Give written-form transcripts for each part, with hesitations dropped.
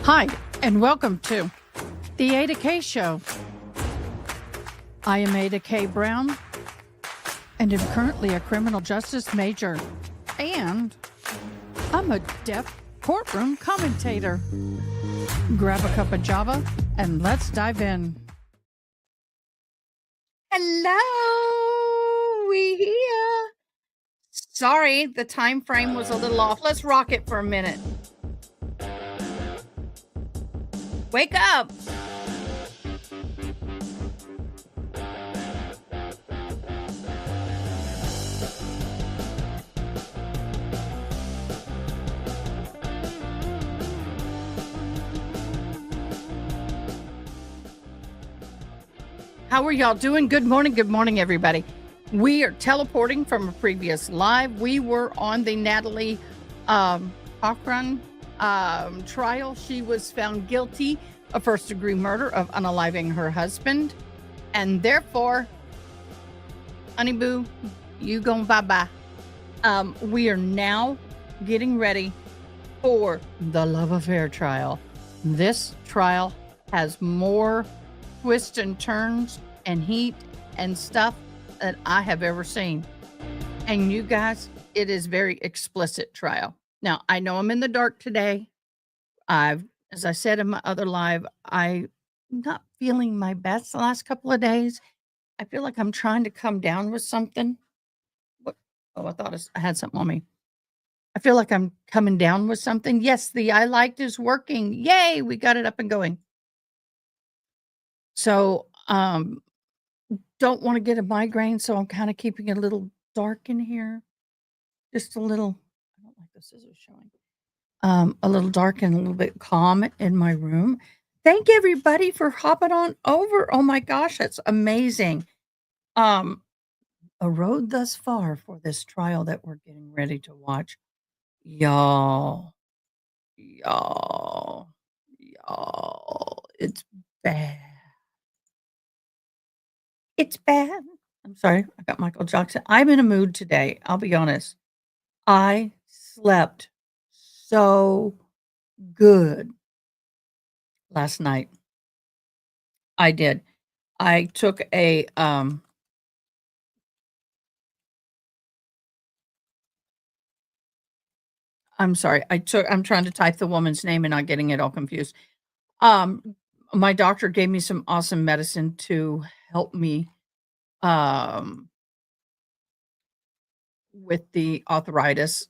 Hi, and welcome to the Ada K Show. I am Ada K. Brown, and am currently a criminal justice major, and I'm a deaf courtroom commentator. Grab a cup of Java, and let's dive in. Hello, we here. Sorry, the time frame was a little off. Let's rock it for a minute. Wake up. How are y'all doing? Good morning, everybody. We are teleporting from a previous live. We were on the Natalie Cochran trial. She was found guilty of first-degree murder of unaliving her husband, and therefore, honey boo, you gon' bye-bye. We are now getting ready for the love affair trial. This trial has more twists and turns and heat and stuff that I have ever seen. And you guys, it is very explicit trial. Now, I know I'm in the dark today. As I said in my other live, I'm not feeling my best the last couple of days. I feel like I'm trying to come down with something. What? Oh, I thought I had something on me. I feel like I'm coming down with something. Yes, the I liked is working. Yay, we got it up and going. So, don't want to get a migraine, so I'm kind of keeping it a little dark in here. Just a little, I don't like the scissors showing. A little dark and a little bit calm in my room. Thank everybody for hopping on over. Oh my gosh, that's amazing. A road thus far for this trial that we're getting ready to watch. Y'all, it's bad. It's bad. I'm sorry, I got Michael Jackson. I'm in a mood today, I'll be honest. I slept so good last night. I did. I took a, I'm sorry, I'm trying to type the woman's name and not getting it all confused. My doctor gave me some awesome medicine to help me, with the arthritis,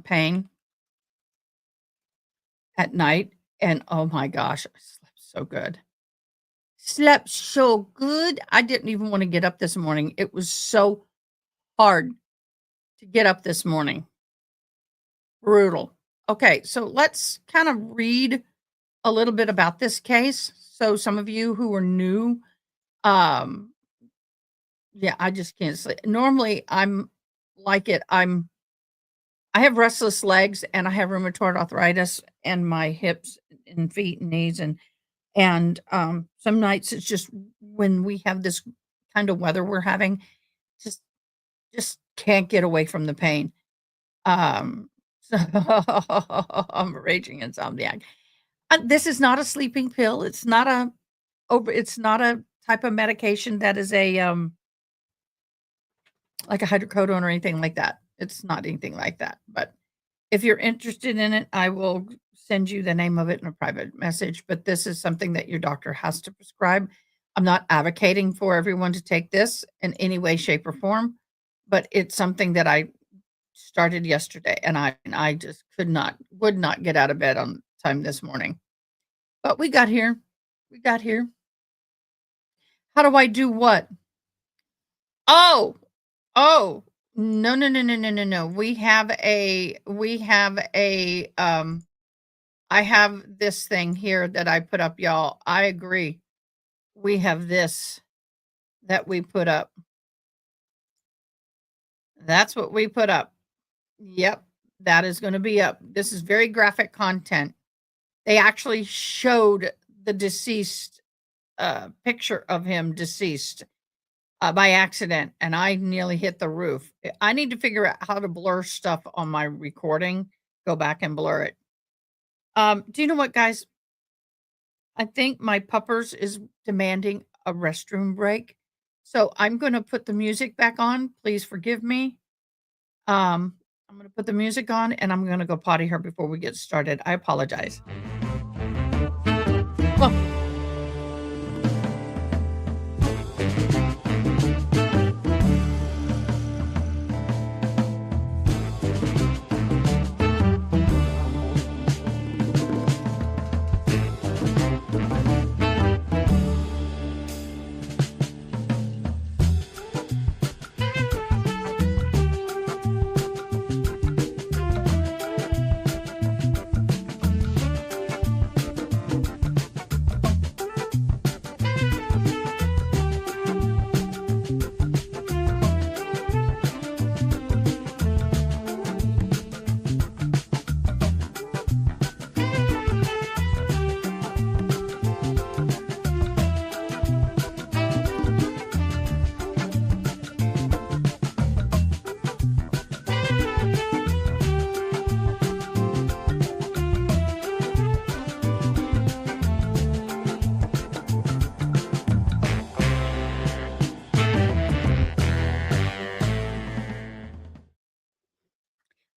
pain at night, and oh my gosh, I slept so good. Slept so good, I didn't even wanna get up this morning. It was so hard to get up this morning. Brutal. Okay, so let's kind of read a little bit about this case. So some of you who are new, yeah, I just can't sleep. Normally, I'm like it. I have restless legs and I have rheumatoid arthritis and my hips and feet and knees and some nights it's just when we have this kind of weather we're having, just just can't get away from the pain. So I'm a raging insomniac. This is not a sleeping pill. It's not a type of medication that is like a hydrocodone or anything like that. It's not anything like that. But if you're interested in it, I will send you the name of it in a private message. But this is something that your doctor has to prescribe. I'm not advocating for everyone to take this in any way, shape, or form, but it's something that I started yesterday and I just would not get out of bed on time this morning. But we got here. We got here. How do I do what? Oh, oh, no, no, no, no, no, no, no. I have this thing here that I put up, y'all. I agree. We have this that we put up. That's what we put up. Yep, that is gonna be up. This is very graphic content. They actually showed the deceased, picture of him deceased, by accident, and I nearly hit the roof. I need to figure out how to blur stuff on my recording, go back and blur it. Do you know what, guys? I think my puppers is demanding a restroom break. So I'm gonna put the music back on. Please forgive me. I'm gonna put the music on and I'm gonna go potty her before we get started. I apologize. Well,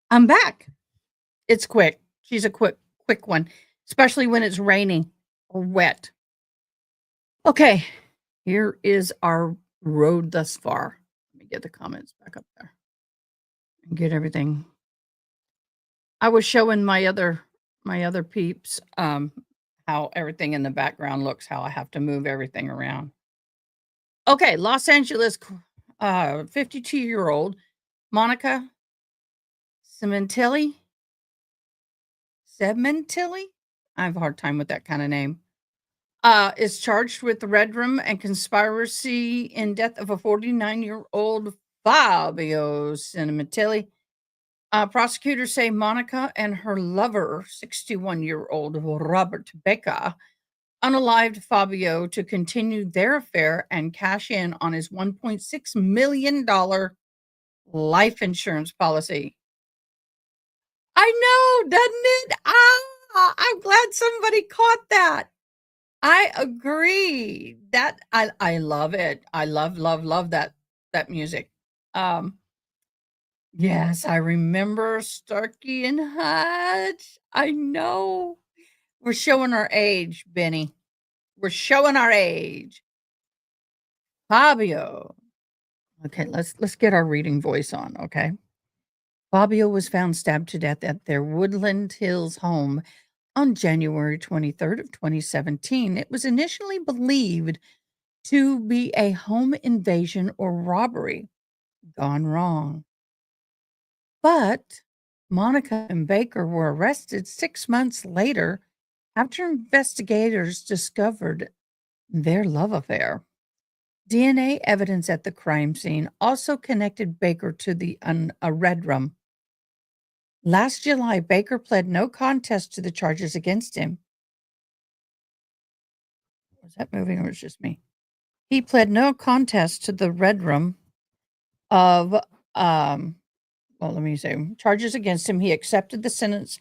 I'm back. It's quick. She's a quick one, especially when it's raining or wet. Okay, here is our road thus far. Let me get the comments back up there and get everything. I was showing my other peeps how everything in the background looks, how I have to move everything around. Okay, Los Angeles 52-year-old Monica Sementilli. Sementilli? I have a hard time with that kind of name. Is charged with the red room and conspiracy in death of a 49-year-old Fabio Sementilli. Prosecutors say Monica and her lover, 61-year-old Robert Becca, unalived Fabio to continue their affair and cash in on his $1.6 million life insurance policy. I know, doesn't it? I'm glad somebody caught that. I agree. That I love it. I love that music. Um, yes, I remember Starkey and Hutch. I know. We're showing our age, Benny. We're showing our age. Fabio. Okay, let's get our reading voice on, okay? Fabio was found stabbed to death at their Woodland Hills home on January 23rd of 2017. It was initially believed to be a home invasion or robbery gone wrong. But Monica and Baker were arrested 6 months later after investigators discovered their love affair. DNA evidence at the crime scene also connected Baker to a red room. Last July, Baker pled no contest to the charges against him. Was that moving or was it just me? He pled no contest to the red room of, let me say, charges against him. He accepted the sentence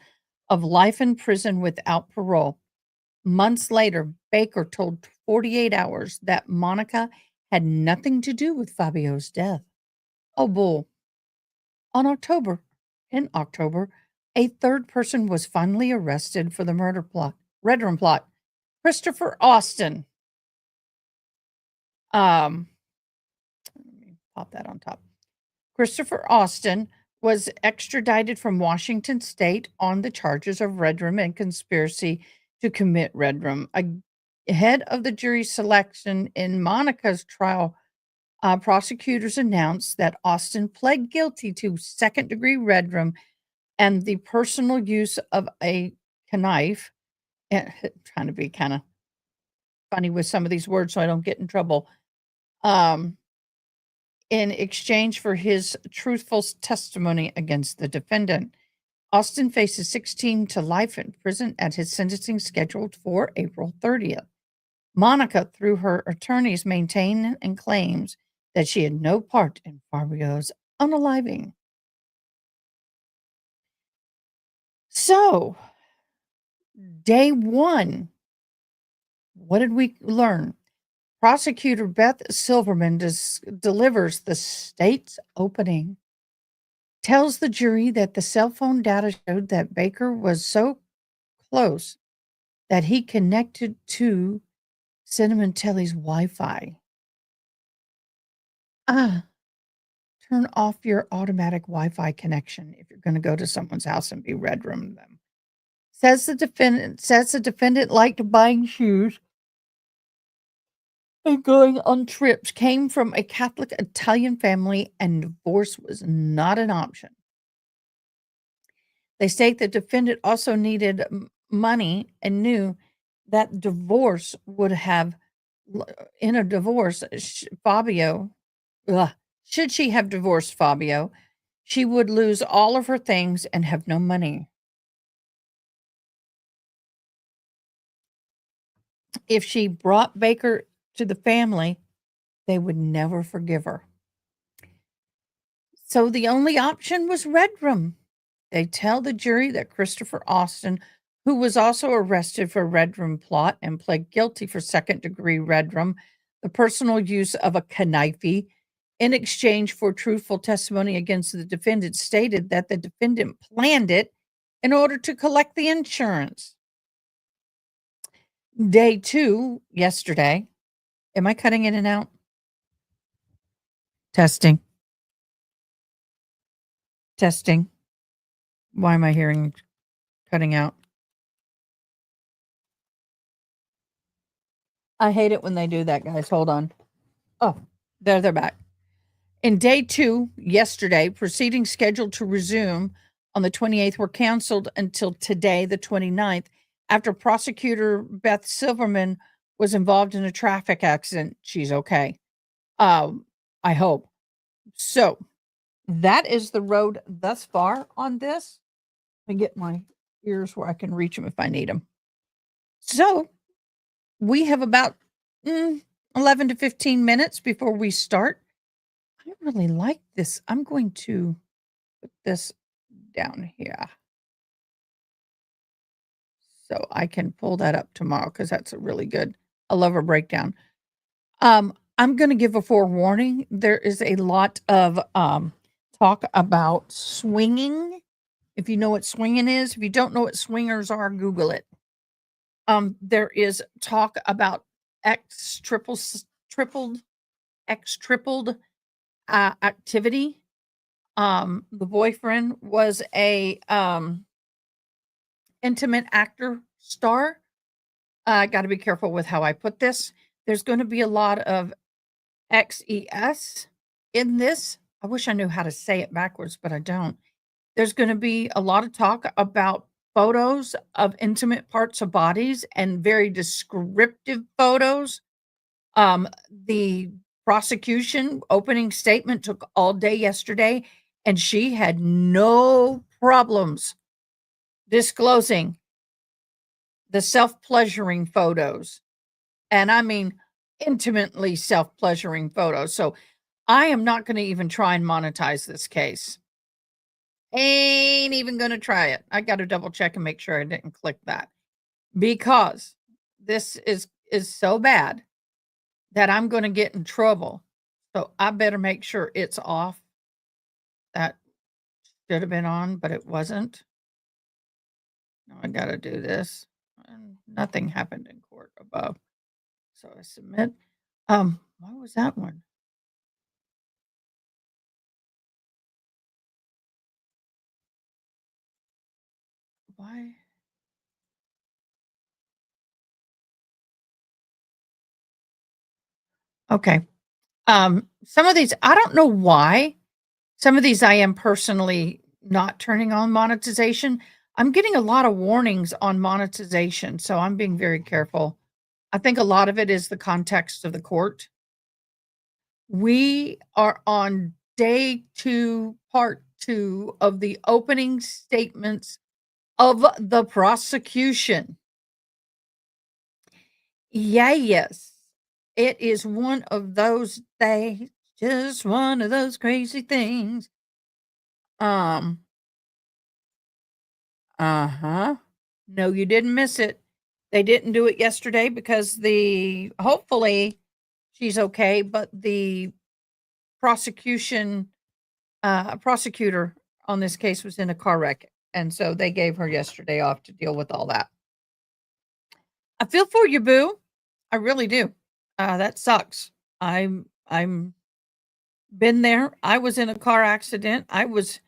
of life in prison without parole. Months later, Baker told 48 Hours that Monica had nothing to do with Fabio's death. Oh, bull. In October, a third person was finally arrested for the red room plot. Christopher Austin. Let me pop that on top. Christopher Austin was extradited from Washington State on the charges of red room and conspiracy to commit red room. Ahead of the jury selection in Monica's trial, prosecutors announced that Austin pled guilty to second-degree red room and the personal use of a knife. Trying to be kind of funny with some of these words so I don't get in trouble. In exchange for his truthful testimony against the defendant. Austin faces 16 to life in prison at his sentencing scheduled for April 30th. Monica, through her attorneys, maintains and claims that she had no part in Fabio's unaliving. So, Day one, what did we learn? Prosecutor Beth Silverman delivers the state's opening, tells the jury that the cell phone data showed that Baker was so close that he connected to Sementille's Wi Fi. Ah, turn off your automatic Wi Fi connection if you're going to go to someone's house and be red room them. Says the defendant liked buying shoes and going on trips, came from a Catholic Italian family, and divorce was not an option. They state the defendant also needed money and knew that divorce would have, in a divorce, Fabio, ugh, should she have divorced Fabio, she would lose all of her things and have no money. If she brought Baker to the family, they would never forgive her. So the only option was Red Room. They tell the jury that Christopher Austin, who was also arrested for Red Room plot and pled guilty for second-degree Red Room, the personal use of a knife in exchange for truthful testimony against the defendant, stated that the defendant planned it in order to collect the insurance. Day two, yesterday. Am I cutting in and out? Testing. Testing. Why am I hearing cutting out? I hate it when they do that, guys. Hold on. Oh, there they're back. In day two, yesterday, proceedings scheduled to resume on the 28th were canceled until today, the 29th, after prosecutor Beth Silverman was involved in a traffic accident. She's okay. I hope. So that is the road thus far on this. Let me get my ears where I can reach them if I need them. So we have about 11 to 15 minutes before we start. I really like this. I'm going to put this down here so I can pull that up tomorrow because that's a really good. I love a breakdown. I'm going to give a forewarning. There is a lot of talk about swinging. If you know what swinging is, if you don't know what swingers are, Google it. There is talk about X tripled activity. The boyfriend was a intimate actor star. I got to be careful with how I put this. There's going to be a lot of XES in this. I wish I knew how to say it backwards, but I don't. There's going to be a lot of talk about photos of intimate parts of bodies and very descriptive photos. The prosecution opening statement took all day yesterday, and she had no problems disclosing the self-pleasuring photos. And I mean intimately self-pleasuring photos. So I am not going to even try and monetize this case. Ain't even going to try it. I got to double check and make sure I didn't click that because this is so bad that I'm going to get in trouble. So I better make sure it's off. That should have been on, but it wasn't. Now I got to do this. And nothing happened in court above. So I submit. Why was that one? Why? Okay. Some of these, I don't know why. Some of these I am personally not turning on monetization. I'm getting a lot of warnings on monetization, so I'm being very careful. I think a lot of it is the context of the court. We are on day 2, part 2 of the opening statements of the prosecution. Yeah, yes. It is one of those days, just one of those crazy things. Um, uh-huh. No, you didn't miss it. They didn't do it yesterday because hopefully she's okay, but the prosecution prosecutor on this case was in a car wreck, and so they gave her yesterday off to deal with all that. I feel for you, boo. I really do. That sucks. I'm been there. I was in a car accident. I was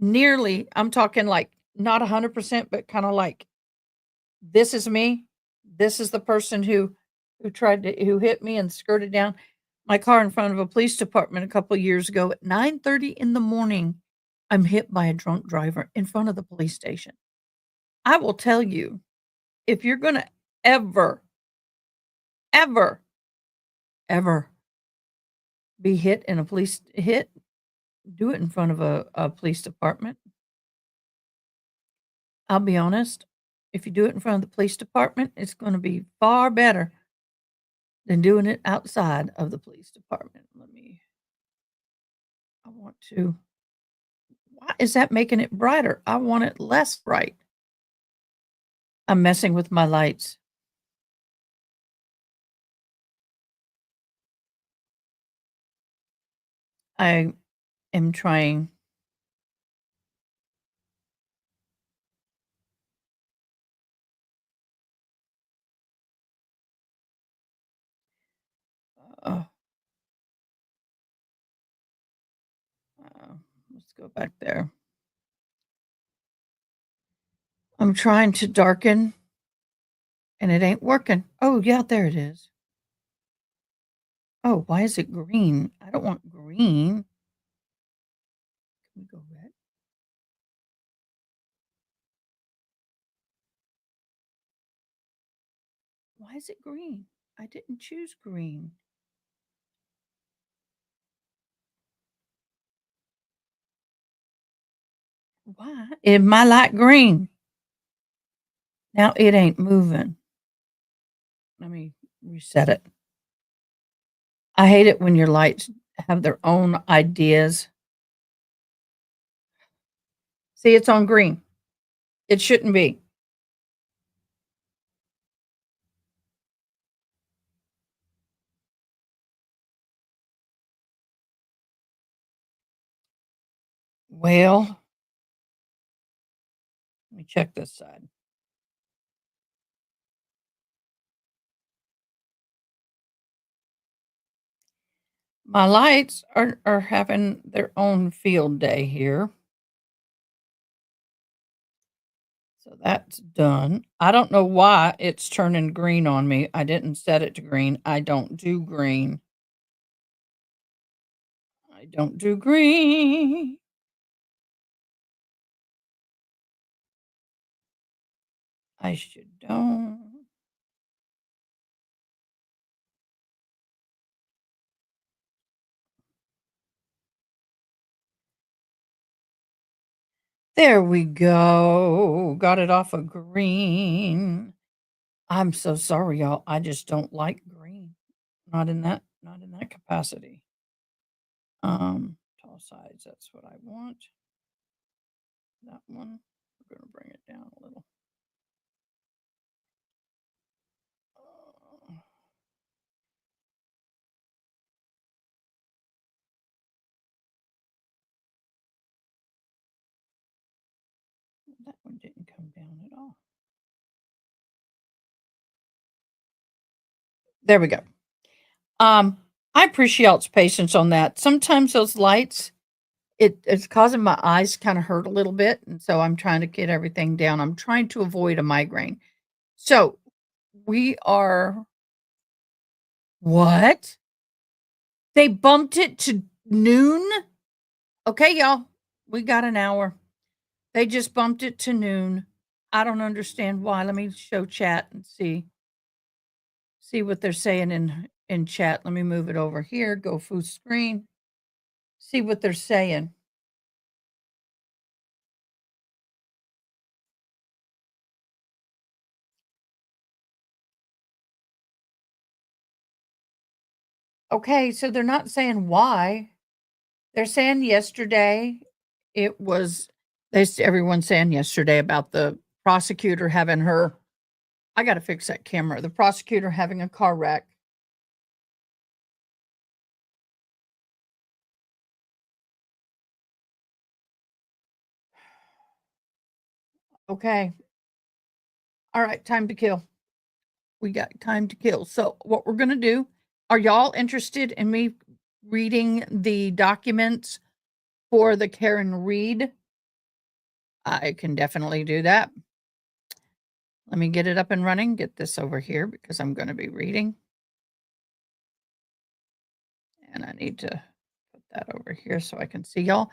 nearly, I'm talking like not 100%, but kind of like, this is me. This is the person who hit me and skirted down my car in front of a police department a couple years ago at 9:30 in the morning. I'm hit by a drunk driver in front of the police station. I will tell you, if you're going to ever, ever, ever be hit in a police hit, do it in front of a police department. I'll be honest, if you do it in front of the police department, it's gonna be far better than doing it outside of the police department. I want to why is that making it brighter? I want it less bright. I'm messing with my lights. I am trying. Uh, let's go back there. I'm trying to darken, and it ain't working. Oh, yeah, there it is. Oh, why is it green? I don't want green. Can we go red? Why is it green? I didn't choose green. Why am I like green? Now it ain't moving. Let me reset it. I hate it when your lights have their own ideas. See, it's on green. It shouldn't be. Well, let me check this side. My lights are having their own field day here. So that's done. I don't know why it's turning green on me. I didn't set it to green. I don't do green. I don't do green. I should don't. There we go. Got it off of green. I'm so sorry, y'all. I just don't like green. Not in that capacity. Tall sides, that's what I want. That one. We're gonna bring it down a little. Uh, that one didn't come down at all. There we go. I appreciate y'all's patience on that. Sometimes those lights, it's causing my eyes kind of hurt a little bit, and so I'm trying to get everything down. I'm trying to avoid a migraine. So we are what? They bumped it to noon? Okay, y'all. We got an hour. They just bumped it to noon. I don't understand why. Let me show chat and see what they're saying in chat. Let me move it over here. Go full screen. See what they're saying. Okay, so they're not saying why. They're saying yesterday it was everyone's saying yesterday about the prosecutor having her, I got to fix that camera, the prosecutor having a car wreck. Okay. All right, time to kill. We got time to kill. So, what we're going to do, are y'all interested in me reading the documents for the Karen Reed? I can definitely do that. Let me get it up and running, get this over here because I'm going to be reading. And I need to put that over here so I can see y'all.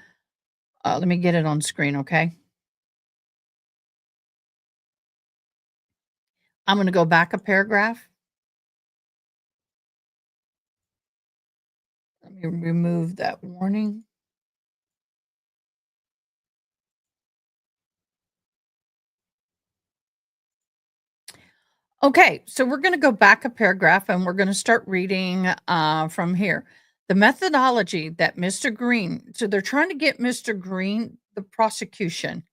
Let me get it on screen, okay? I'm going to go back a paragraph. Let me remove that warning. Okay, so we're going to go back a paragraph and we're going to start reading from here. The methodology that Mr. Green, so they're trying to get Mr. Green, the prosecution,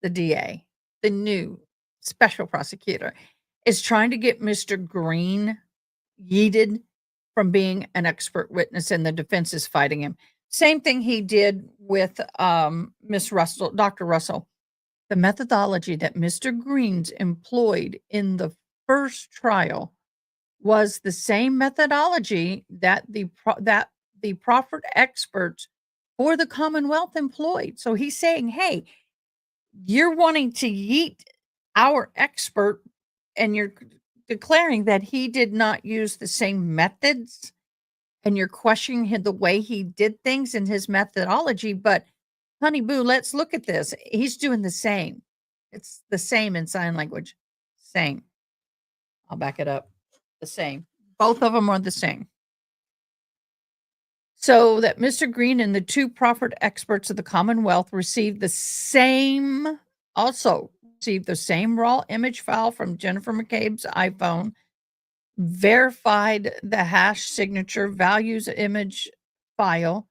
the DA, the new special prosecutor, is trying to get Mr. Green yeeted from being an expert witness and the defense is fighting him. Same thing he did with Miss Russell, Dr. Russell. The methodology that Mr. Green's employed in the first trial was the same methodology that the proffered experts for the Commonwealth employed. So he's saying, hey, you're wanting to yeet our expert and you're declaring that he did not use the same methods and you're questioning the way he did things in his methodology. But honey boo, let's look at this. He's doing the same. It's the same in sign language. Same. I'll back it up. The same. Both of them are the same. So that Mr. Green and the two proffered experts of the Commonwealth received the same raw image file from Jennifer McCabe's iPhone, verified the hash signature values image file,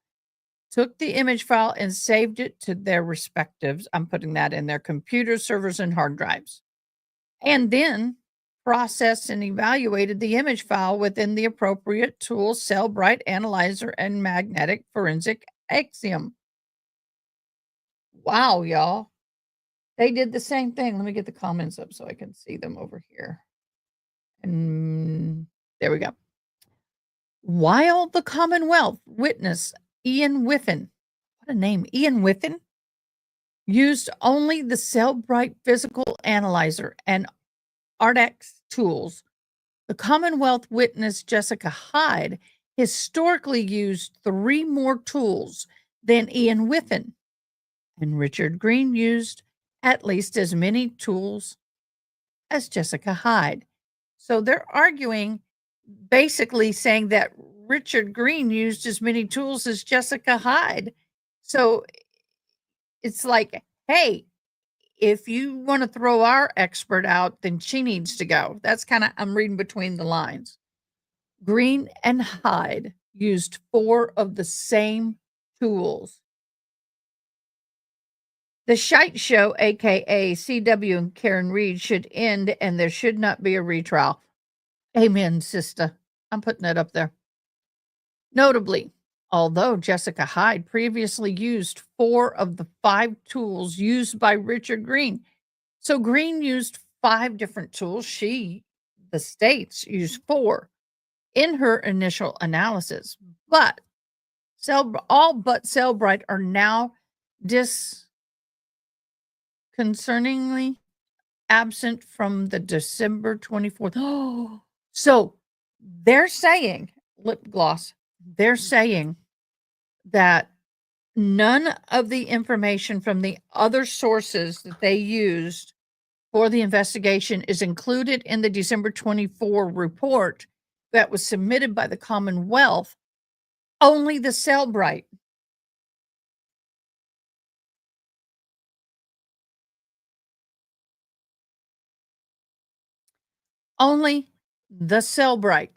took the image file and saved it to their respectives. I'm putting that in their computer servers and hard drives. And then processed and evaluated the image file within the appropriate tools, Cellbrite Analyzer and Magnetic Forensic Axiom. Wow, y'all. They did the same thing. Let me get the comments up so I can see them over here. And there we go. While the Commonwealth witness Ian Whiffen, what a name, Ian Whiffen, used only the Cellbrite Physical Analyzer and ArtX tools, the Commonwealth witness Jessica Hyde historically used 3 more tools than Ian Whiffen, and Richard Green used at least as many tools as Jessica Hyde. So they're arguing, basically saying that Richard Green used as many tools as Jessica Hyde. So it's like, hey, if you want to throw our expert out, then she needs to go. That's kind of, I'm reading between the lines. Green and Hyde used 4 of the same tools. The shite show, aka CW and Karen Reed, should end and there should not be a retrial. Amen, sister. I'm putting it up there. Notably, although Jessica Hyde previously used 4 of the 5 tools used by Richard Green. So Green used 5 different tools. The states, used 4 in her initial analysis. But all but Cellbrite are now disconcertingly absent from the December 24th. Oh, so they're saying, lip gloss, they're saying that none of the information from the other sources that they used for the investigation is included in the December 24 report that was submitted by the Commonwealth, only the Cellbrite. Only the Cellbrite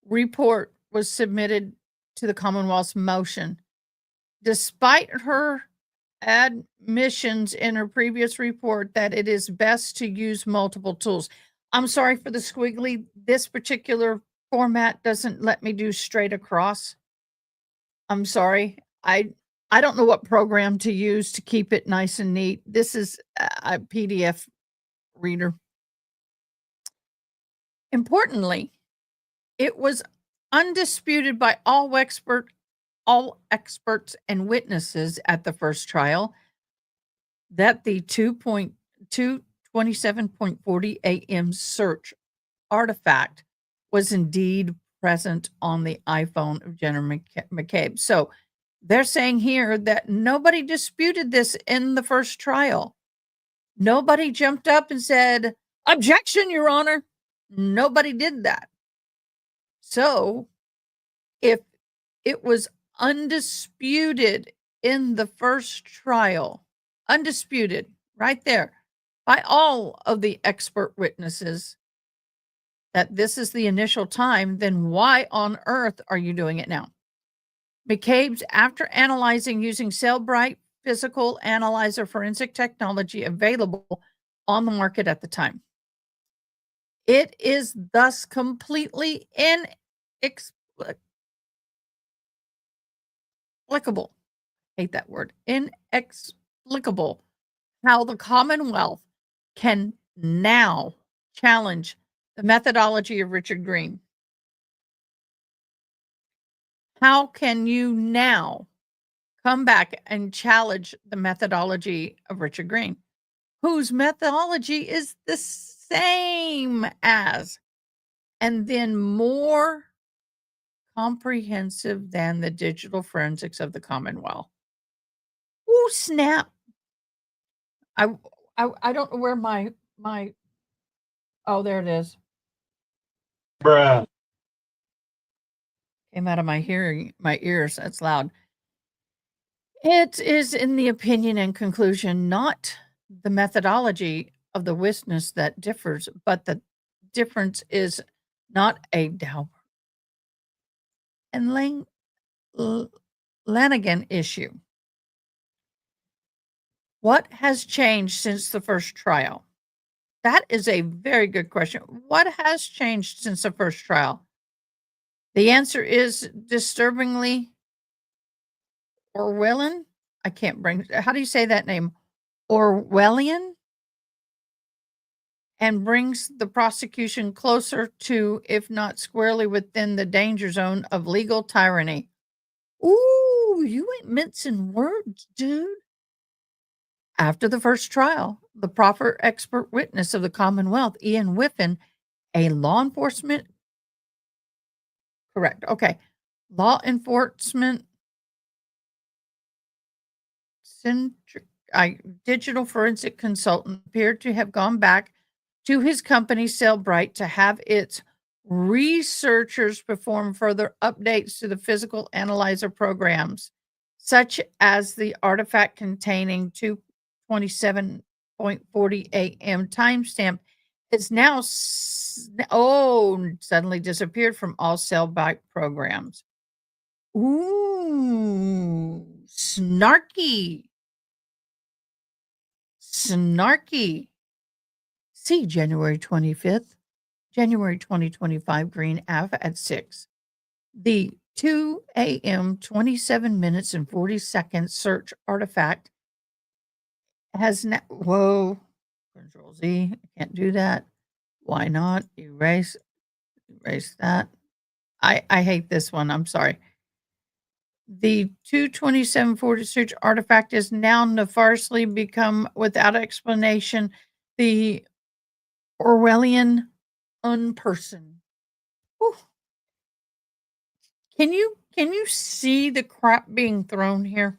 report was submitted to the Commonwealth's motion. Despite her admissions in her previous report that it is best to use multiple tools. I'm sorry for the squiggly. This particular format doesn't let me do straight across. I'm sorry. I don't know what program to use to keep it nice and neat. This is a PDF reader. Importantly, it was undisputed by all experts and witnesses at the first trial that the 2.227.40 AM search artifact was indeed present on the iPhone of Jennifer McCabe. So they're saying here that nobody disputed this in the first trial. Nobody jumped up and said, "Objection, Your Honor." Nobody did that. So if it was undisputed in the first trial, undisputed right there by all of the expert witnesses, that this is the initial time, then why on earth are you doing it now? McCabe's, after analyzing using Cellbrite physical analyzer forensic technology available on the market at the time. It is thus completely inexplicable. Hate that word. Inexplicable how the Commonwealth can now challenge the methodology of Richard Green. How can you now come back and challenge the methodology of Richard Green, whose methodology is the same as, and then more comprehensive than the digital forensics of the Commonwealth? Oh, snap. I don't know where my oh, there it is. Bruh. Came out of my ears. That's loud. It is in the opinion and conclusion, not the methodology of the witness that differs, but the difference is not a Dauber and Lanigan issue. What has changed since the first trial? That is a very good question. What has changed since the first trial? The answer is disturbingly Orwellian. I can't bring, how do you say that name? Orwellian? And brings the prosecution closer to, if not squarely within the danger zone of legal tyranny. Ooh, you ain't mincing words, dude. After the first trial, the proper expert witness of the Commonwealth, Ian Whiffen, a law enforcement digital forensic consultant, appeared to have gone back to his company Cellbrite to have its researchers perform further updates to the physical analyzer programs, such as the artifact containing 227.40 AM timestamp is now suddenly disappeared from all Cellbrite programs. Ooh, snarky. See January 25th, January 2025, Green Ave at 6. The 2 a.m., 27 minutes and 40 seconds search artifact has now, whoa, Control Z, I can't do that. Why not? Erase that. I hate this one. I'm sorry. The 22740 search artifact is now nefariously become, without explanation, the Orwellian unperson. Whew. Can you see the crap being thrown here?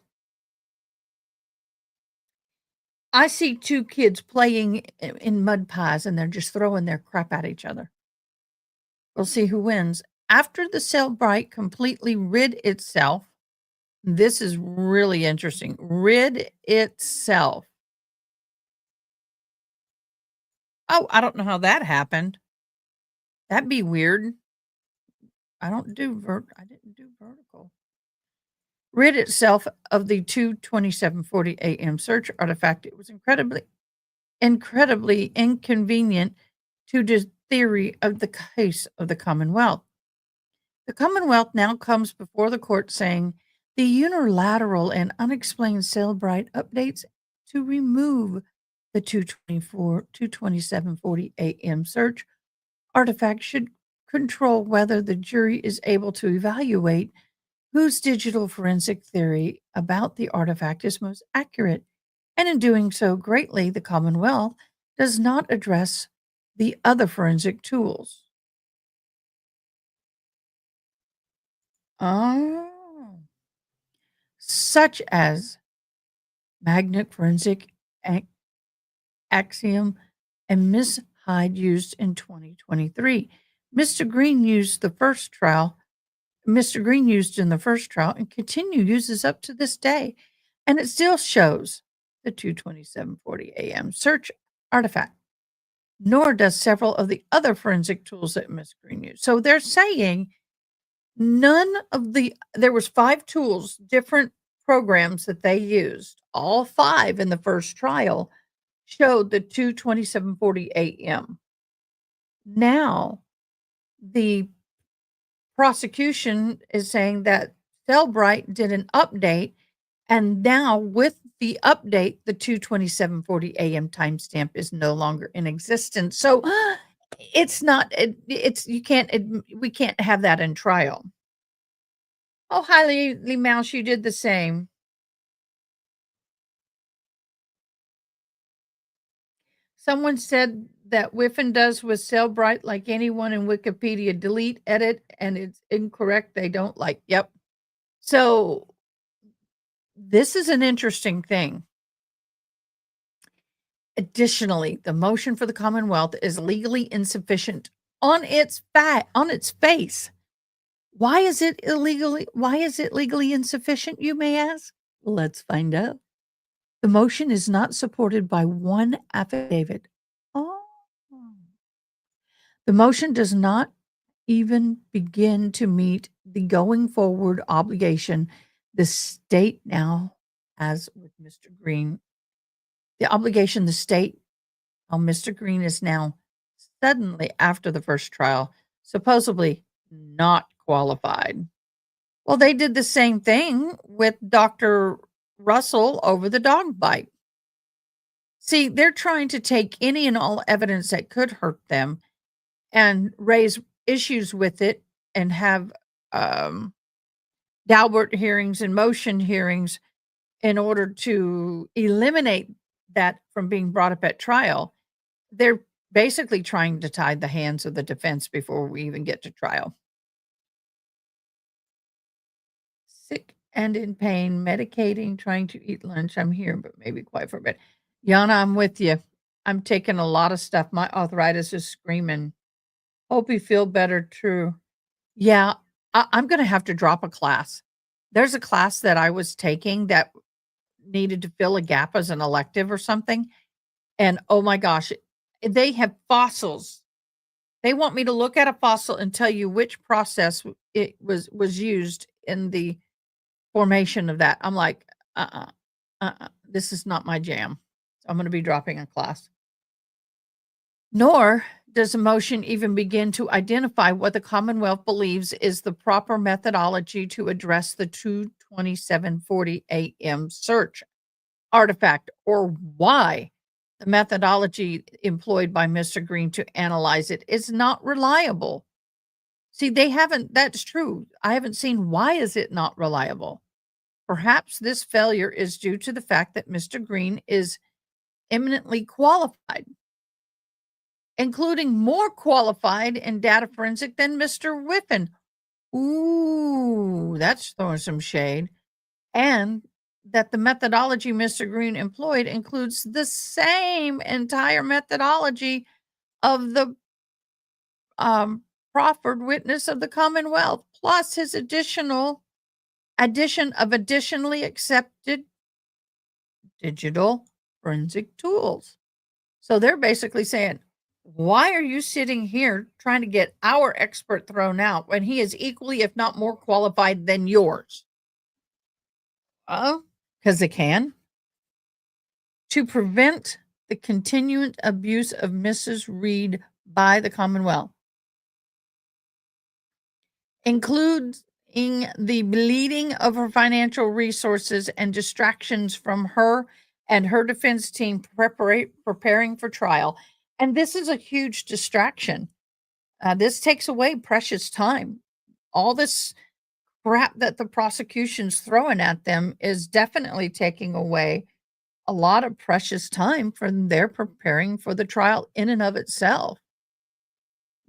I see two kids playing in mud pies and they're just throwing their crap at each other. We'll see who wins. After the Cellbrite completely rid itself, this is really interesting. Rid itself. Oh, I don't know how that happened. That'd be weird. I didn't do vertical. rid itself of the 2:27:40 a.m. search artifact. It was incredibly inconvenient to the theory of the case of the Commonwealth. The Commonwealth now comes before the court saying the unilateral and unexplained Cellbrite updates to remove the 2:27:40 a.m. search artifact should control whether the jury is able to evaluate whose digital forensic theory about the artifact is most accurate. And in doing so, greatly, the Commonwealth does not address the other forensic tools. Oh. Such as magnet forensic axiom and Miss Hyde used in 2023. Mr. Green used in the first trial and uses up to this day. And it still shows the 2:27:40 a.m. search artifact, nor does several of the other forensic tools that Miss Green used. So they're saying there was 5 tools, different programs that they used. All 5 in the first trial showed the 2:27:40 a.m. Now, the prosecution is saying that Cellbrite did an update, and now with the update, the 2:27:40 a.m. timestamp is no longer in existence. So it's not. It's you can't. We can't have that in trial. Oh, hi, Lee Mouse. You did the same. Someone said that Whiffen does with Cellbrite like anyone in Wikipedia, delete, edit, and it's incorrect. They don't like. Yep. So this is an interesting thing. Additionally, the motion for the Commonwealth is legally insufficient on its face. Why is it legally insufficient, you may ask? Let's find out. The motion is not supported by one affidavit. Oh. The motion does not even begin to meet the going forward obligation the state now has with Mr. Green. The obligation the state on Mr. Green is now suddenly, after the first trial, supposedly not qualified. Well, they did the same thing with Dr. Russell over the dog bite. See, they're trying to take any and all evidence that could hurt them and raise issues with it and have Daubert hearings and motion hearings in order to eliminate that from being brought up at trial. They're basically trying to tie the hands of the defense before we even get to trial. Sick and in pain, medicating, trying to eat lunch. I'm here, but maybe quiet for a bit. Yana, I'm with you. I'm taking a lot of stuff. My arthritis is screaming. Hope you feel better, true. Yeah, I'm going to have to drop a class. There's a class that I was taking that needed to fill a gap as an elective or something. And oh my gosh, they have fossils. They want me to look at a fossil and tell you which process it was used in the formation of that. I'm like, this is not my jam. So I'm going to be dropping a class. Nor does the motion even begin to identify what the Commonwealth believes is the proper methodology to address the 2:27:40 a.m. search artifact, or why the methodology employed by Mr. Green to analyze it is not reliable. See, that's true. I haven't seen why is it not reliable. Perhaps this failure is due to the fact that Mr. Green is eminently qualified, including more qualified in data forensic than Mr. Whiffen. Ooh, that's throwing some shade. And that the methodology Mr. Green employed includes the same entire methodology of the proffered witness of the Commonwealth, plus his addition of additionally accepted digital forensic tools. So they're basically saying, why are you sitting here trying to get our expert thrown out when he is equally, if not more qualified than yours? Because they can. To prevent the continued abuse of Mrs. Reed by the Commonwealth, including the bleeding of her financial resources and distractions from her and her defense team preparing for trial. And this is a huge distraction. This takes away precious time. All this crap that the prosecution's throwing at them is definitely taking away a lot of precious time from their preparing for the trial in and of itself.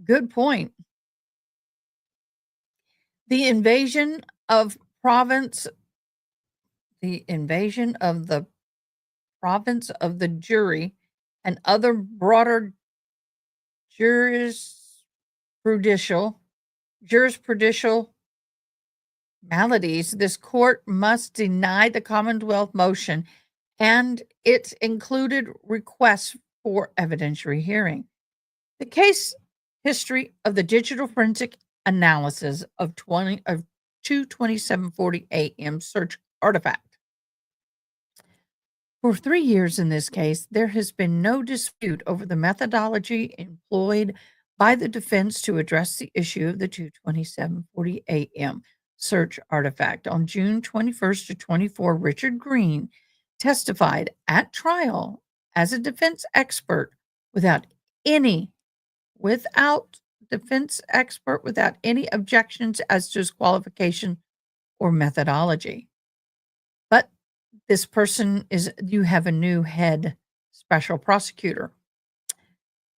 Good point. The invasion of the province of the jury and other broader jurisprudential maladies, this court must deny the Commonwealth motion and its included requests for evidentiary hearing. The case history of the digital forensic analysis of 22740 AM search artifact. For 3 years in this case, there has been no dispute over the methodology employed by the defense to address the issue of the 22740 AM search artifact. On June 21st to 24, Richard Green testified at trial as a defense expert without any objections as to his qualification or methodology. But you have a new head special prosecutor.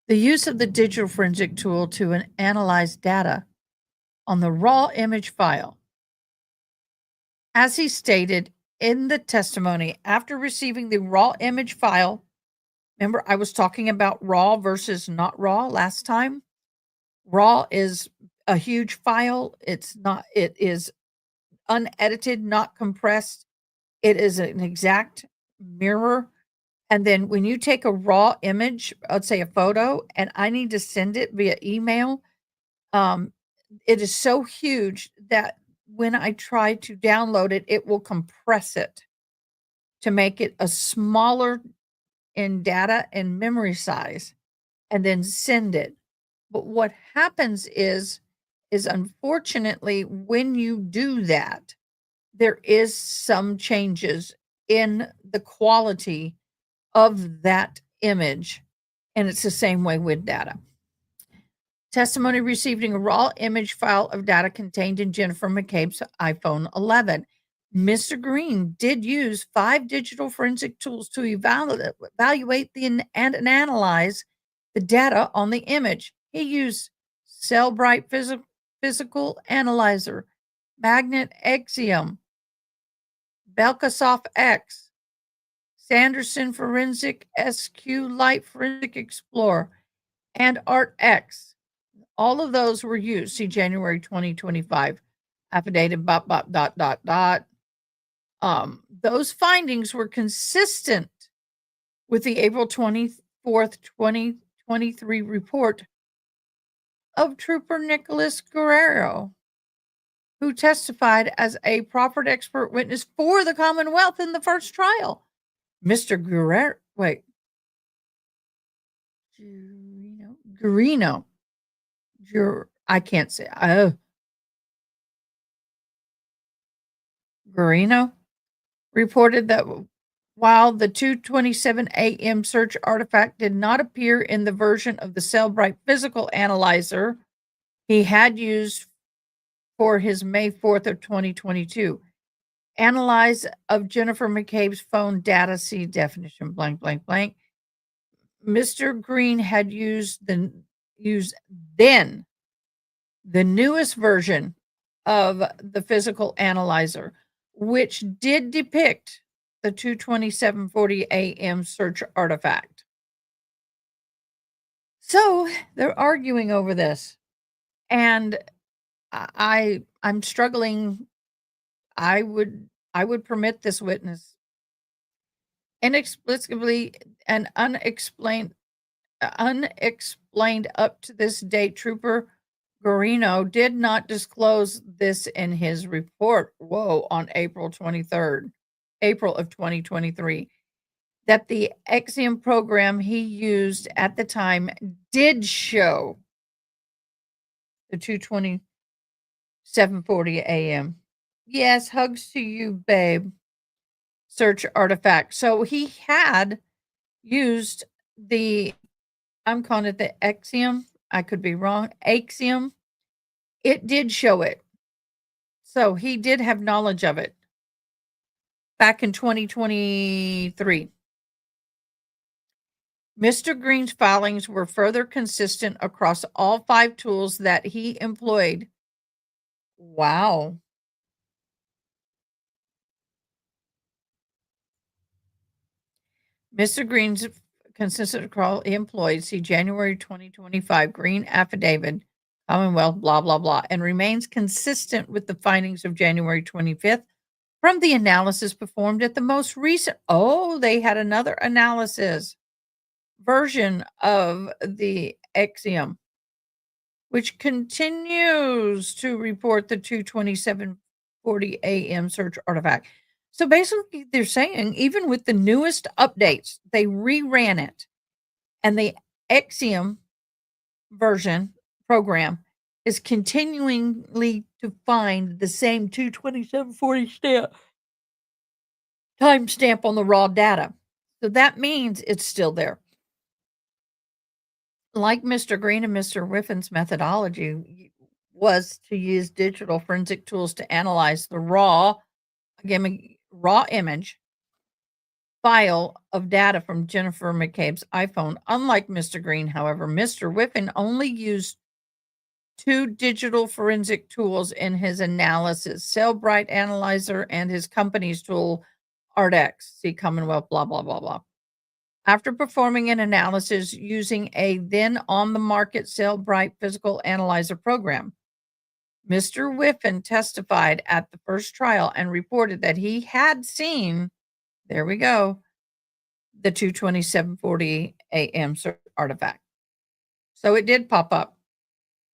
The use of the digital forensic tool to analyze data on the raw image file. As he stated in the testimony, after receiving the raw image file, remember I was talking about raw versus not raw last time? Raw is a huge file. It is unedited, not compressed. It is an exact mirror. And then when you take a raw image, let's say a photo, and I need to send it via email, it is so huge that when I try to download it, it will compress it to make it a smaller in data and memory size and then send it. But what happens is unfortunately, when you do that, there is some changes in the quality of that image. And it's the same way with data. Testimony receiving a raw image file of data contained in Jennifer McCabe's iPhone 11. Mr. Green did use 5 digital forensic tools to evaluate and analyze the data on the image. He used Cellbrite Physical Analyzer, Magnet Axiom, Belkasoft X, Sanderson Forensic SQ Light Forensic Explorer, and ArtX. All of those were used. See January 2025 affidavit. Those findings were consistent with the April 24th, 2023 report of Trooper Nicholas Guerrero, who testified as a proffered expert witness for the Commonwealth in the first trial. Mr. Guerrero. I can't say. Guerrero reported that while the 227 AM search artifact did not appear in the version of the Cellbrite Physical Analyzer he had used for his May 4th of 2022 analyze of Jennifer McCabe's phone data, see definition blank. Mr. Green had used then the newest version of the physical analyzer, which did depict the 22740 AM search artifact. So they're arguing over this, and I'm struggling. I would permit this witness inexplicably and unexplained up to this date. Trooper Guerrero did not disclose this in his report. On April 23rd. April of 2023, that the XM program he used at the time did show the 2:27:40 a.m. Yes, hugs to you, babe. Search artifact. So he had used I'm calling it the Axiom. I could be wrong. Axiom. It did show it. So he did have knowledge of it back in 2023. Mr. Green's filings were further consistent across all 5 tools that he employed. Wow. Mr. Green's consistent across he employed, see January 2025 Green affidavit, Commonwealth, blah, blah, blah, and remains consistent with the findings of January 25th from the analysis performed at the most recent. Oh, they had another analysis version of the Axiom, which continues to report the 2:27:40 a.m. search artifact. So basically, they're saying even with the newest updates, they reran it, and the Axiom version program is continuingly to find the same 2:27:40 timestamp on the raw data. So that means it's still there. Like Mr. Green and Mr. Whiffin's methodology was to use digital forensic tools to analyze the raw image file of data from Jennifer McCabe's iPhone. Unlike Mr. Green, however, Mr. Whiffin only used 2 digital forensic tools in his analysis, Cellbrite Analyzer and his company's tool, ArtX. See Commonwealth, blah, blah, blah, blah. After performing an analysis using a then on the market Cellbrite physical analyzer program, Mr. Whiffin testified at the first trial and reported that he had seen, there we go, the 2:27:40 a.m. artifact. So it did pop up.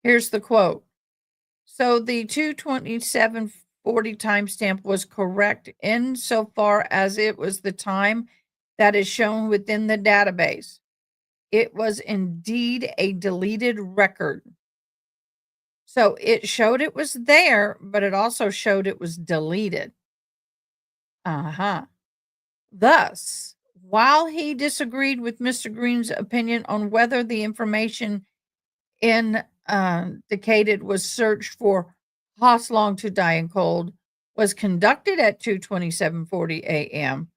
Here's the quote. So the 2:27:40 timestamp was correct insofar as it was the time that is shown within the database. It was indeed a deleted record. So it showed it was there, but it also showed it was deleted. Thus, while he disagreed with Mr. Green's opinion on whether the information indicated was searched for Hoslong to die in cold was conducted at 2:27:40 a.m.,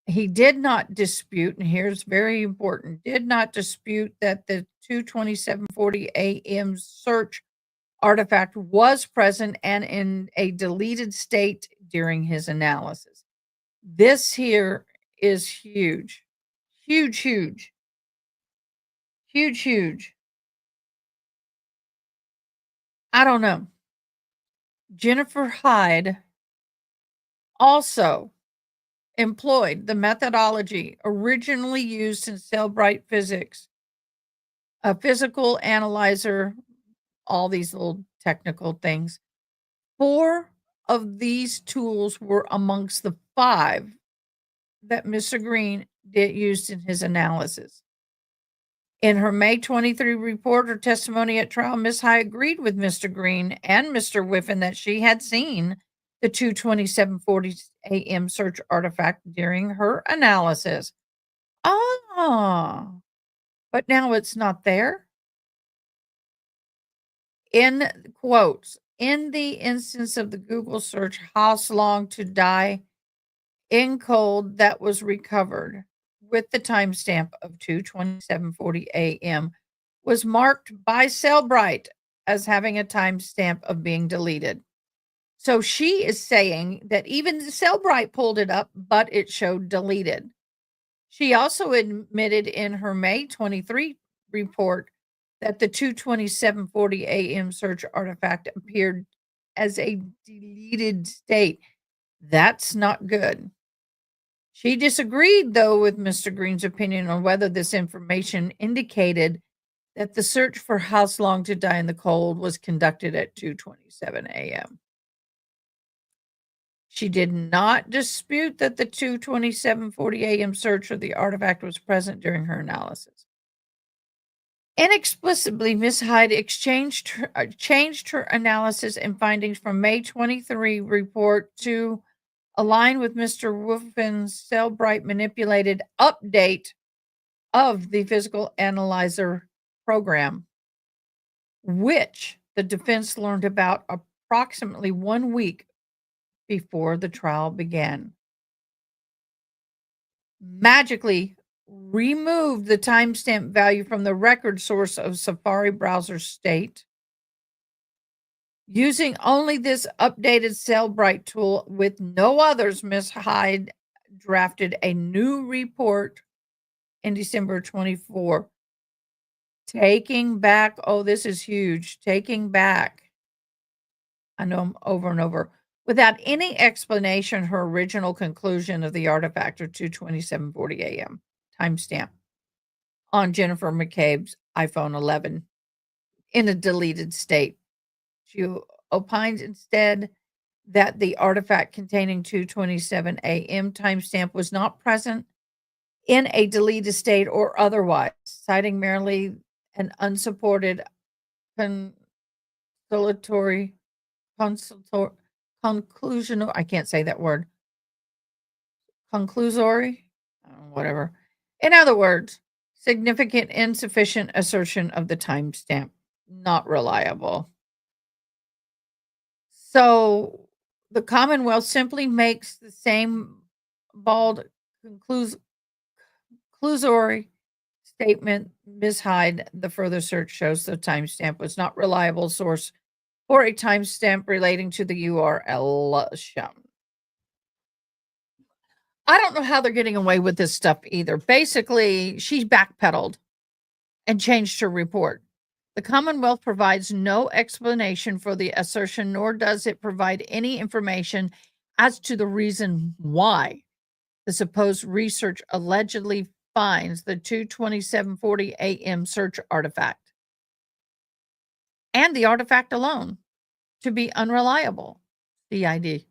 he did not dispute, and here's very important, did not dispute that the 2:27:40 a.m. search artifact was present and in a deleted state during his analysis. This here is huge. Huge, huge. Huge, huge. I don't know. Jennifer Hyde also employed the methodology originally used in Cellbrite physics, a physical analyzer, all these little technical things. 4 of these tools were amongst the 5 that Mr. Green used in his analysis. In her May 23 report or testimony at trial, Ms. Hyde agreed with Mr. Green and Mr. Whiffin that she had seen the 2:27:40 a.m. search artifact during her analysis. But now it's not there. In quotes, in the instance of the Google search, Hoslong to die in cold that was recovered with the timestamp of 2:27:40 a.m. was marked by Cellbrite as having a timestamp of being deleted. So she is saying that even Cellbrite pulled it up, but it showed deleted. She also admitted in her May 23 report that the 2:27:40 a.m. search artifact appeared as a deleted state. That's not good. She disagreed, though, with Mr. Green's opinion on whether this information indicated that the search for Hoslong to die in the cold was conducted at 2:27 a.m. She did not dispute that the 2:27:40 a.m. search of the artifact was present during her analysis. Inexplicably, Ms. Hyde changed her analysis and findings from May 23 report to align with Mr. Wolfen's Cellbrite manipulated update of the physical analyzer program, which the defense learned about approximately 1 week before the trial began. Magically removed the timestamp value from the record source of Safari browser state. Using only this updated Cellbrite tool with no others, Ms. Hyde drafted a new report in December 24, taking back, oh, this is huge, taking back, I know I'm over and over, without any explanation, her original conclusion of the artifact of 2:27:40 a.m. timestamp on Jennifer McCabe's iPhone 11 in a deleted state. She opines instead that the artifact containing 2:27 a.m. timestamp was not present in a deleted state or otherwise, citing merely an unsupported conclusional, I can't say that word, conclusory, whatever. In other words, significant insufficient assertion of the timestamp, not reliable. So the Commonwealth simply makes the same bald conclusory statement. Ms. Hyde, the further search shows the timestamp was not reliable source for a timestamp relating to the URL shown. I don't know how they're getting away with this stuff either. Basically, she backpedaled and changed her report. The Commonwealth provides no explanation for the assertion, nor does it provide any information as to the reason why the supposed research allegedly finds the 2:27:40 a.m. search artifact and the artifact alone to be unreliable. CID.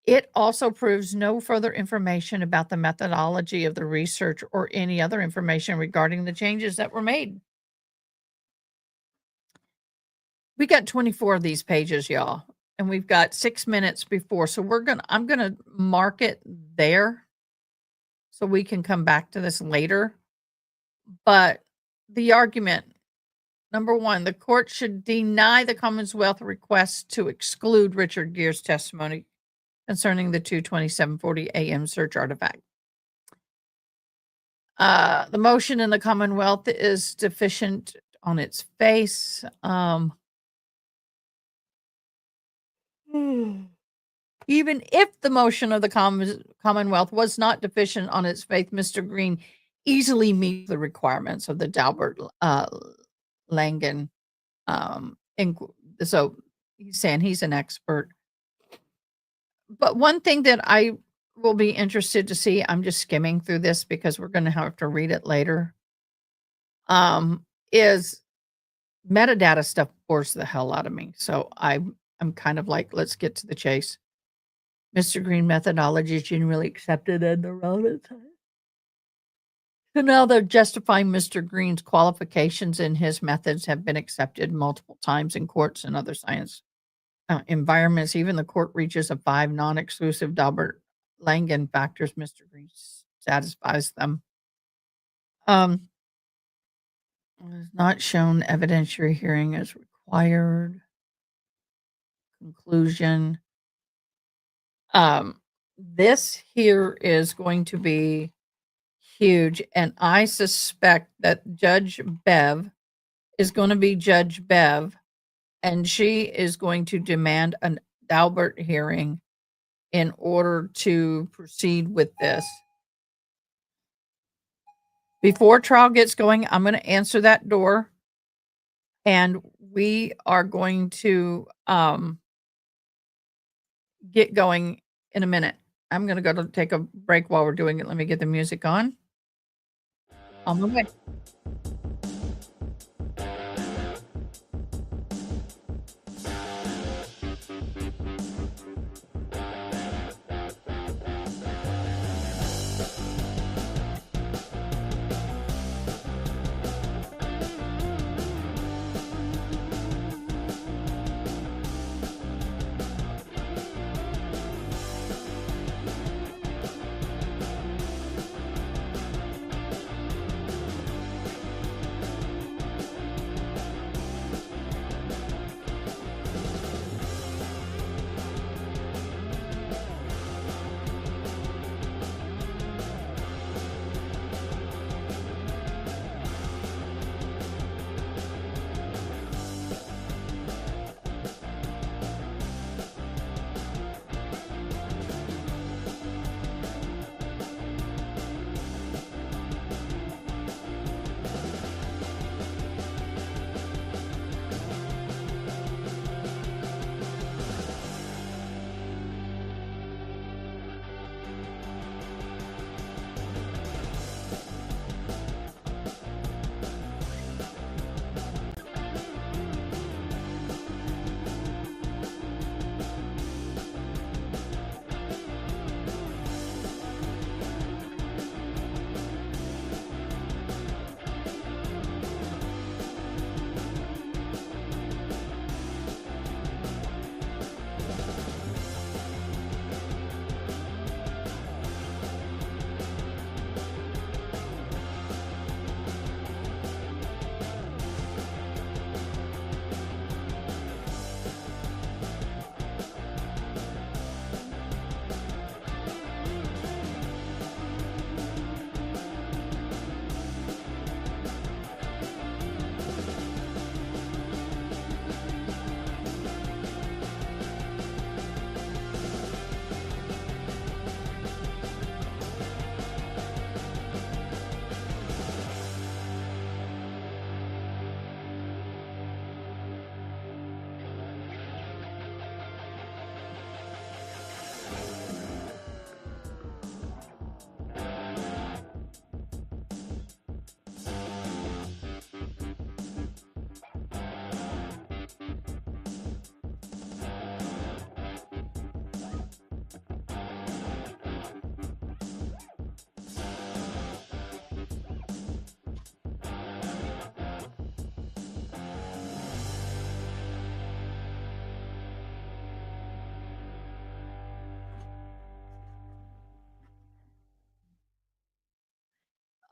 It also proves no further information about the methodology of the research or any other information regarding the changes that were made. We got 24 of these pages, y'all, and we've got 6 minutes before. So I'm gonna mark it there so we can come back to this later. But the argument, number one, the court should deny the Commonwealth request to exclude Richard Gere's testimony concerning the 2:27:40 a.m. search artifact. The motion in the Commonwealth is deficient on its face. Even if the motion of the Commonwealth was not deficient on its face, Mr. Green easily meets the requirements of the Daubert Langen. So he's saying he's an expert. But one thing that I will be interested to see, I'm just skimming through this because we're going to have to read it later, is metadata stuff bores the hell out of me. So I'm kind of like, let's get to the chase. Mr. Green methodology is generally accepted at the relevant time. So now they're justifying Mr. Green's qualifications and his methods have been accepted multiple times in courts and other science environments. Even the court reaches a 5 non-exclusive Daubert Langen factors. Mr. Green satisfies them. Has not shown evidentiary hearing as required. Conclusion. This here is going to be huge, and I suspect that Judge Bev is going to be Judge Bev, and she is going to demand a Daubert hearing in order to proceed with this. Before trial gets going, I'm going to answer that door, and we are going to get going in a minute. I'm going to go to take a break while we're doing it. Let me get the music on. On my way.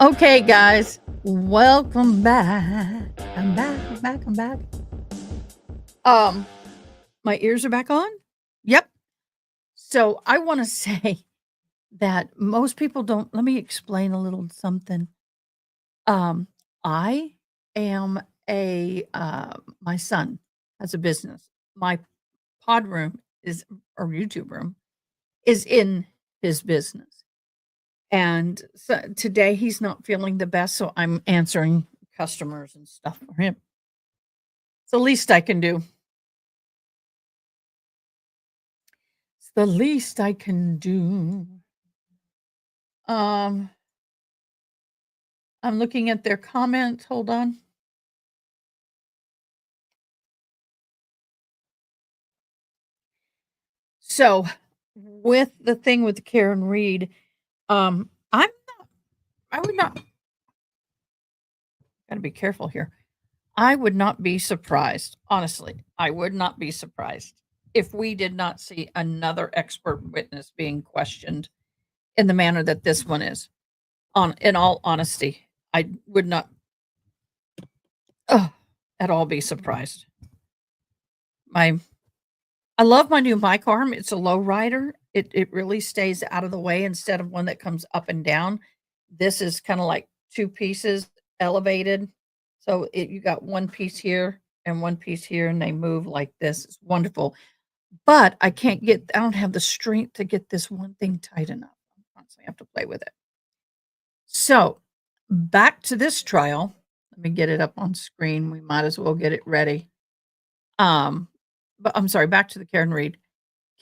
Okay, guys, welcome back. I'm back. I'm back. I'm back. My ears are back on. Yep. So I want to say that most people don't. Let me explain a little something. Um, I am my son has a business. My pod room is or YouTube room is in his business. And so today he's not feeling the best, so I'm answering customers and stuff for him. It's the least I can do. It's the least I can do. Um, I'm looking at their comments. Hold on. So, with the thing with Karen Reed, I would not, gotta be careful here. I would not be surprised, honestly. I would not be surprised if we did not see another expert witness being questioned in the manner that this one is. In all honesty, I would not at all be surprised. My I love my new mic arm. It's a low rider. It really stays out of the way instead of one that comes up and down. This is kind of like two pieces elevated. So you got one piece here and one piece here, and they move like this. It's wonderful. But I don't have the strength to get this one thing tight enough. I constantly have to play with it. So back to this trial. Let me get it up on screen. We might as well get it ready. But I'm sorry, back to the Karen Reed.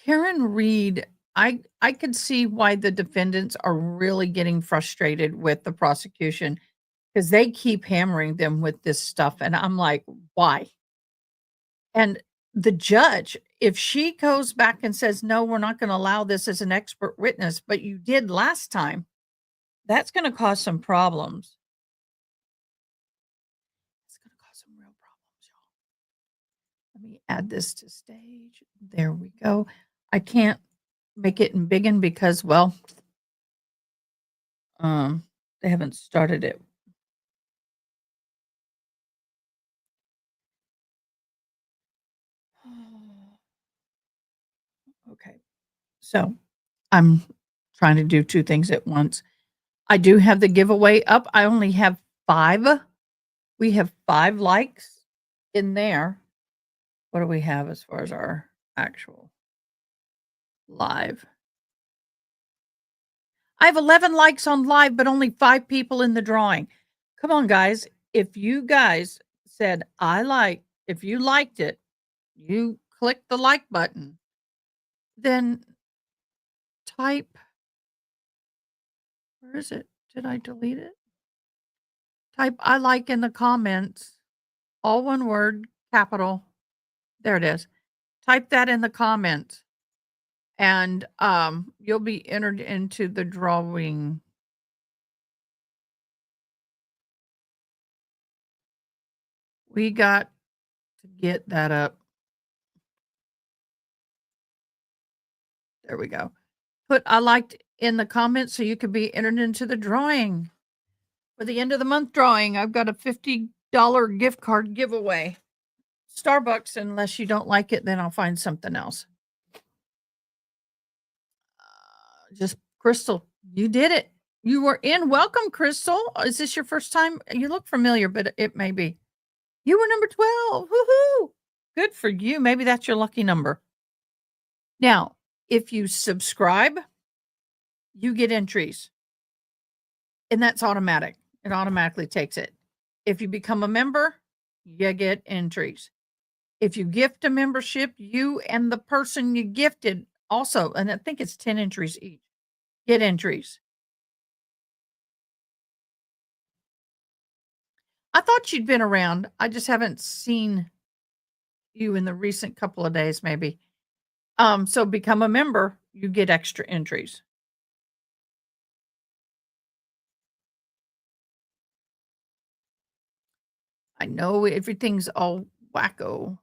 Karen Reed, I could see why the defendants are really getting frustrated with the prosecution because they keep hammering them with this stuff. And I'm like, why? And the judge, if she goes back and says, no, we're not going to allow this as an expert witness, but you did last time, that's going to cause some problems. It's going to cause some real problems, y'all. Let me add this to stage. There we go. I can't make it in biggin because, well, they haven't started it. Okay. So I'm trying to do two things at once. I do have the giveaway up. I only have 5. We have 5 likes in there. What do we have as far as our actual live? I have 11 likes on live, but only 5 people in the drawing. Come on, guys. If you guys said, if you liked it, you click the like button, then type, where is it? Did I delete it? Type I like in the comments, all one word, capital. There it is. Type that in the comments and you'll be entered into the drawing. We got to get that up. There we go. Put I liked in the comments so you could be entered into the drawing. For the end of the month drawing, I've got a $50 gift card giveaway. Starbucks, unless you don't like it, then I'll find something else. Just Crystal, you did it. You were in. Welcome, Crystal. Is this your first time? You look familiar, but it may be. You were number 12. Woohoo! Good for you. Maybe that's your lucky number. Now, if you subscribe, you get entries. And that's automatic. It automatically takes it. If you become a member, you get entries. If you gift a membership, you and the person you gifted also, and I think it's 10 entries each, get entries. I thought you'd been around. I just haven't seen you in the recent couple of days, maybe. So become a member, you get extra entries. I know everything's all wacko.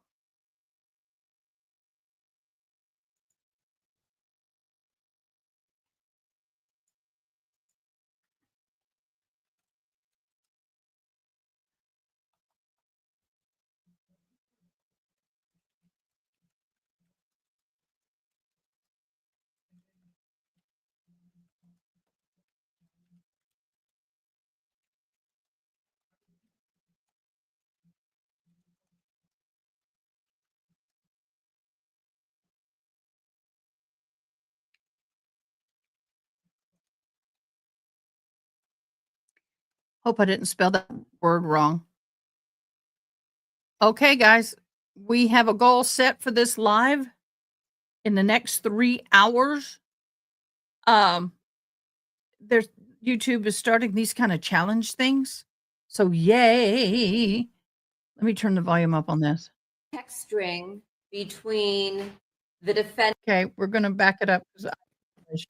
Hope I didn't spell that word wrong. Okay, guys, we have a goal set for this live in the next 3 hours. There's YouTube is starting these kind of challenge things. So yay. Let me turn the volume up on this. Text string between the defendant. Okay, we're going to back it up.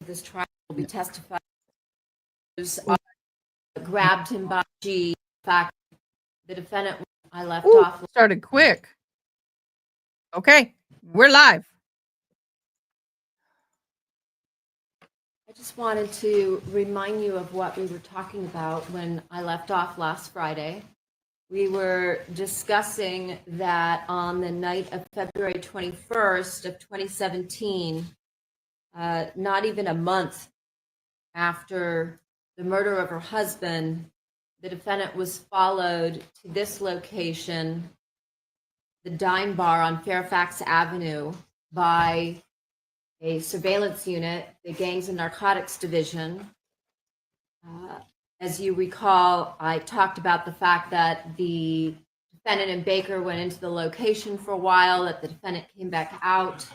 This trial will be testified. Grabbed him by G. In fact, the defendant I left off. Started quick. Okay, we're live. I just wanted to remind you of what we were talking about when I left off last Friday. We were discussing that on the night of February 21st of 2017, not even a month after the murder of her husband, the defendant was followed to this location, the Dime Bar on Fairfax Avenue, by a surveillance unit, the Gangs and Narcotics Division. As you recall, I talked about the fact that the defendant and Baker went into the location for a while, that the defendant came back out.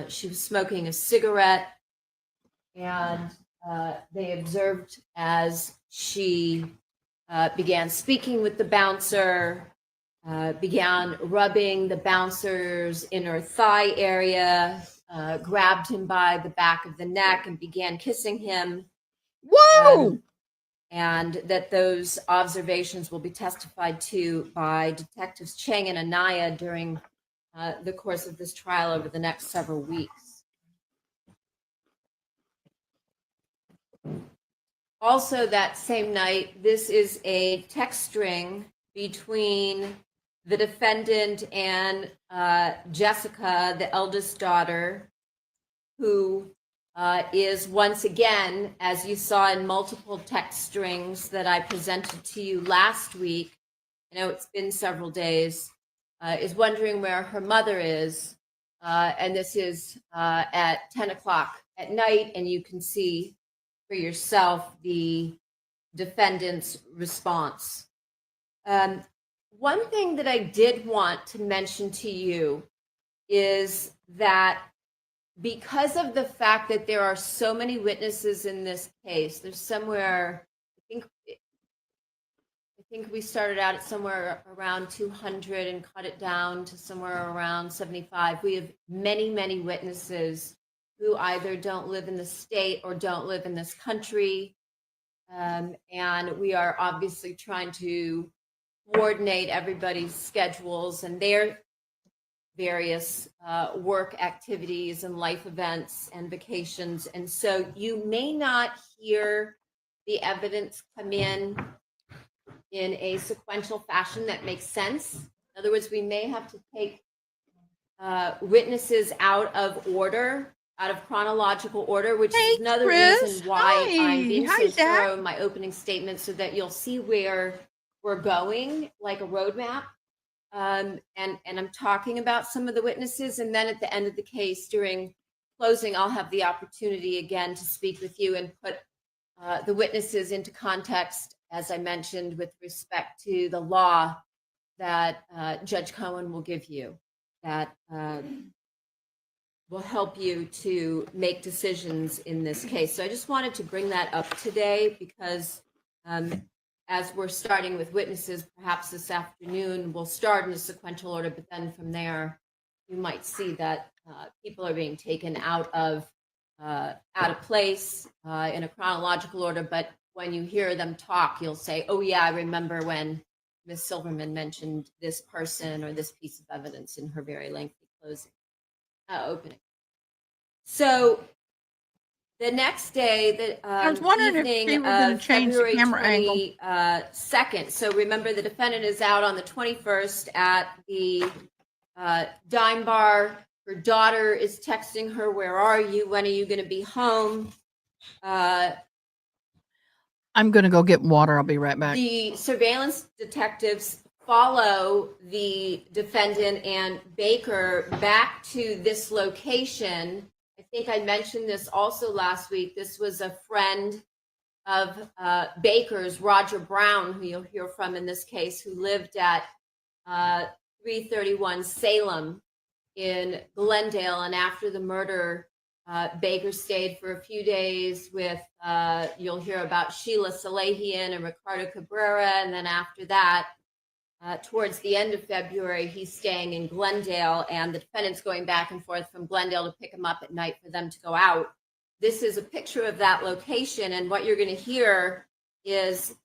She was smoking a cigarette, and they observed as she began speaking with the bouncer, began rubbing the bouncer's inner thigh area, grabbed him by the back of the neck and began kissing him. Whoa! And that those observations will be testified to by Detectives Chang and Anaya during the course of this trial over the next several weeks. Also that same night, this is a text string between the defendant and Jessica, the eldest daughter, who is once again, as you saw in multiple text strings that I presented to you last week, I know it's been several days, is wondering where her mother is. And this is at 10 o'clock at night, and you can see for yourself the defendant's response. One thing that I did want to mention to you is that because of the fact that there are so many witnesses in this case, there's somewhere, I think we started out at somewhere around 200 and cut it down to somewhere around 75. We have many, many witnesses who either don't live in the state or don't live in this country. And we are obviously trying to coordinate everybody's schedules and their various work activities and life events and vacations. And so you may not hear the evidence come in a sequential fashion that makes sense. In other words, we may have to take witnesses out of order, out of chronological order, which is another reason why I'm being so thorough in my opening statement, so that you'll see where we're going, like a roadmap. And I'm talking about some of the witnesses, and then at the end of the case, during closing, I'll have the opportunity again to speak with you and put the witnesses into context, as I mentioned, with respect to the law that Judge Cohen will give you, that will help you to make decisions in this case. So I just wanted to bring that up today because as we're starting with witnesses, perhaps this afternoon, we'll start in a sequential order, but then from there, you might see that people are being taken out of place in a chronological order. But when you hear them talk, you'll say, oh yeah, I remember when Ms. Silverman mentioned this person or this piece of evidence in her very lengthy closing opening. So the next day, I was wondering if they were going to change the camera angle. 22nd. So remember, the defendant is out on the 21st at the Dime Bar. Her daughter is texting her, "Where are you? When are you going to be home?" I'm going to go get water. I'll be right back. The surveillance detectives follow the defendant and Baker back to this location. I think I mentioned this also last week. This was a friend of Baker's, Roger Brown, who you'll hear from in this case, who lived at 331 Salem in Glendale. And after the murder, Baker stayed for a few days with, you'll hear about Sheila Salahian and Ricardo Cabrera. And then after that, towards the end of February, he's staying in Glendale, and the defendant's going back and forth from Glendale to pick him up at night for them to go out. This is a picture of that location, and what you're going to hear is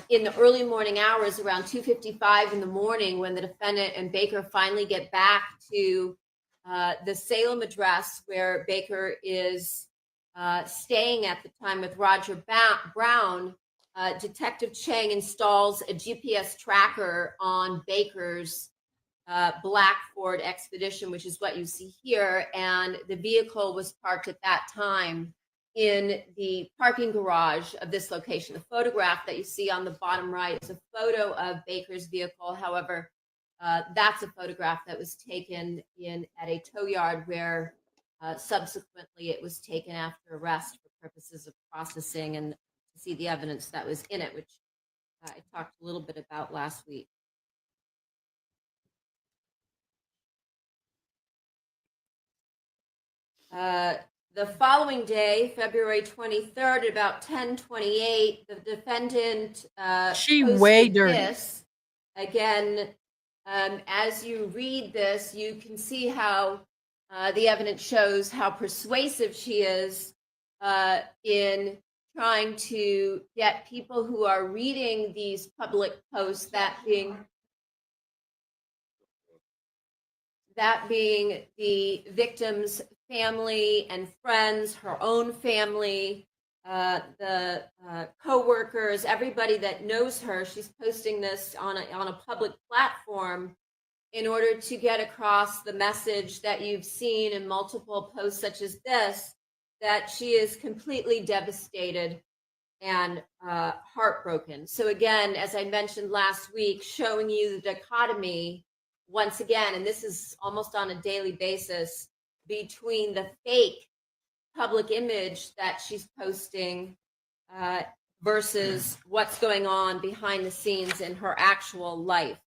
in the early morning hours, around 2:55 in the morning, when the defendant and Baker finally get back to the Salem address where Baker is staying at the time with Roger Brown, Detective Chang installs a GPS tracker on Baker's black Ford Expedition, which is what you see here. And the vehicle was parked at that time in the parking garage of this location. The photograph that you see on the bottom right is a photo of Baker's vehicle. However, that's a photograph that was taken at a tow yard where subsequently it was taken after arrest for purposes of processing and to see the evidence that was in it, which I talked a little bit about last week. The following day, February 23rd, about 10:28, the defendant She posted way dirty. this. Again, as you read this, you can see how the evidence shows how persuasive she is in trying to get people who are reading these public posts, that being the victim's family and friends, her own family, the co-workers, everybody that knows her. She's posting this on a public platform in order to get across the message that you've seen in multiple posts such as this, that she is completely devastated and heartbroken. So again, as I mentioned last week, showing you the dichotomy once again, and this is almost on a daily basis, between the fake public image that she's posting versus what's going on behind the scenes in her actual life.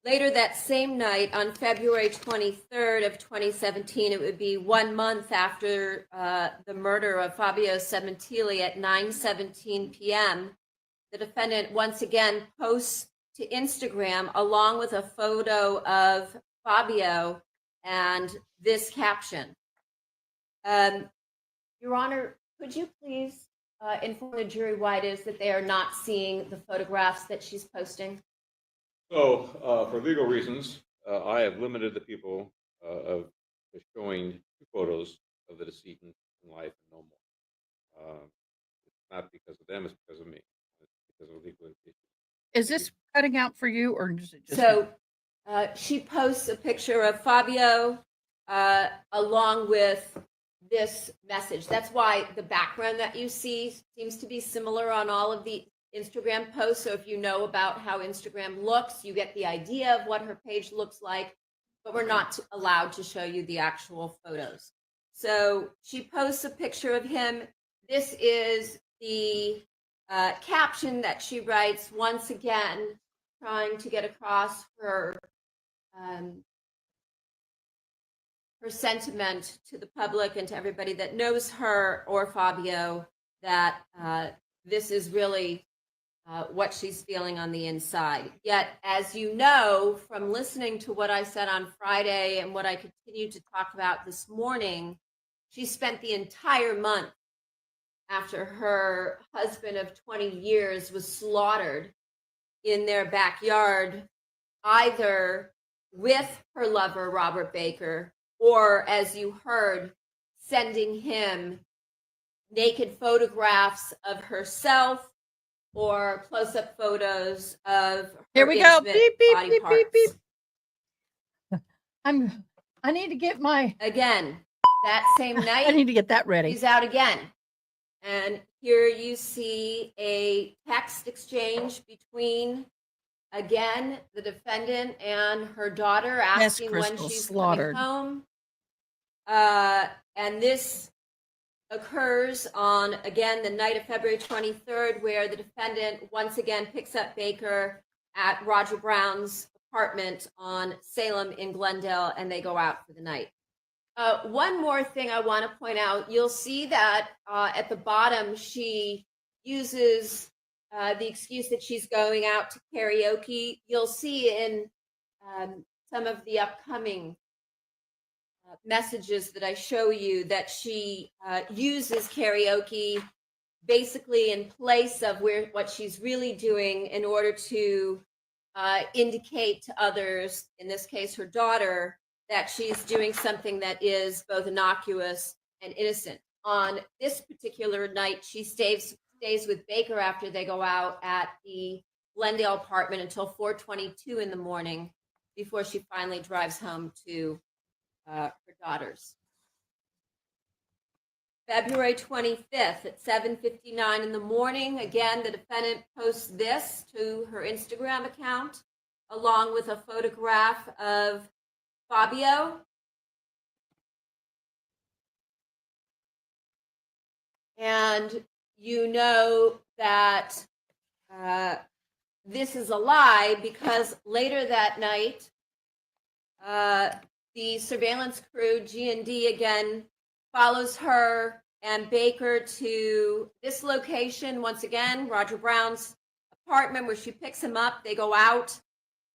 Later that same night, on February 23rd of 2017, it would be 1 month after the murder of Fabio Sementilli at 9:17 p.m., the defendant once again posts to Instagram along with a photo of Fabio and this caption. Your Honor, could you please inform the jury why it is that they are not seeing the photographs that she's posting? So, for legal reasons, I have limited the people of showing 2 photos of the decedent in life and no more. It's not because of them; it's because of me. It's because of legal issues. Is this cutting out for you, or is it just So she posts a picture of Fabio along with this message. That's why the background that you see seems to be similar on all of the Instagram posts. So if you know about how Instagram looks, you get the idea of what her page looks like, but we're not allowed to show you the actual photos. So she posts a picture of him. This is the caption that she writes, once again, trying to get across her sentiment to the public and to everybody that knows her or Fabio, that this is really what she's feeling on the inside. Yet, as you know, from listening to what I said on Friday and what I continue to talk about this morning, she spent the entire month after her husband of 20 years was slaughtered in their backyard, either with her lover, Robert Baker, or, as you heard, sending him naked photographs of herself or close-up photos of her Here we go. intimate Beep, beep, body beep, parts. beep, beep. I need to get my Again, that same night, I need to get that ready. he's out again. And here you see a text exchange between, again, the defendant and her daughter, asking when Crystal, she's slaughtered. coming home. And this occurs on, again, the night of February 23rd, where the defendant once again picks up Baker at Roger Brown's apartment on Salem in Glendale, and they go out for the night. One more thing I want to point out, you'll see that at the bottom, she uses the excuse that she's going out to karaoke. You'll see in some of the upcoming messages that I show you that she uses karaoke basically in place of what she's really doing in order to indicate to others, in this case her daughter, that she's doing something that is both innocuous and innocent. On this particular night, she stays with Baker after they go out at the Glendale apartment until 4:22 in the morning before she finally drives home to her daughters. February 25th at 7:59 in the morning, again, the defendant posts this to her Instagram account along with a photograph of Fabio. And you know that this is a lie because later that night, the surveillance crew, G&D again, follows her and Baker to this location. Once again, Roger Brown's apartment where she picks him up. They go out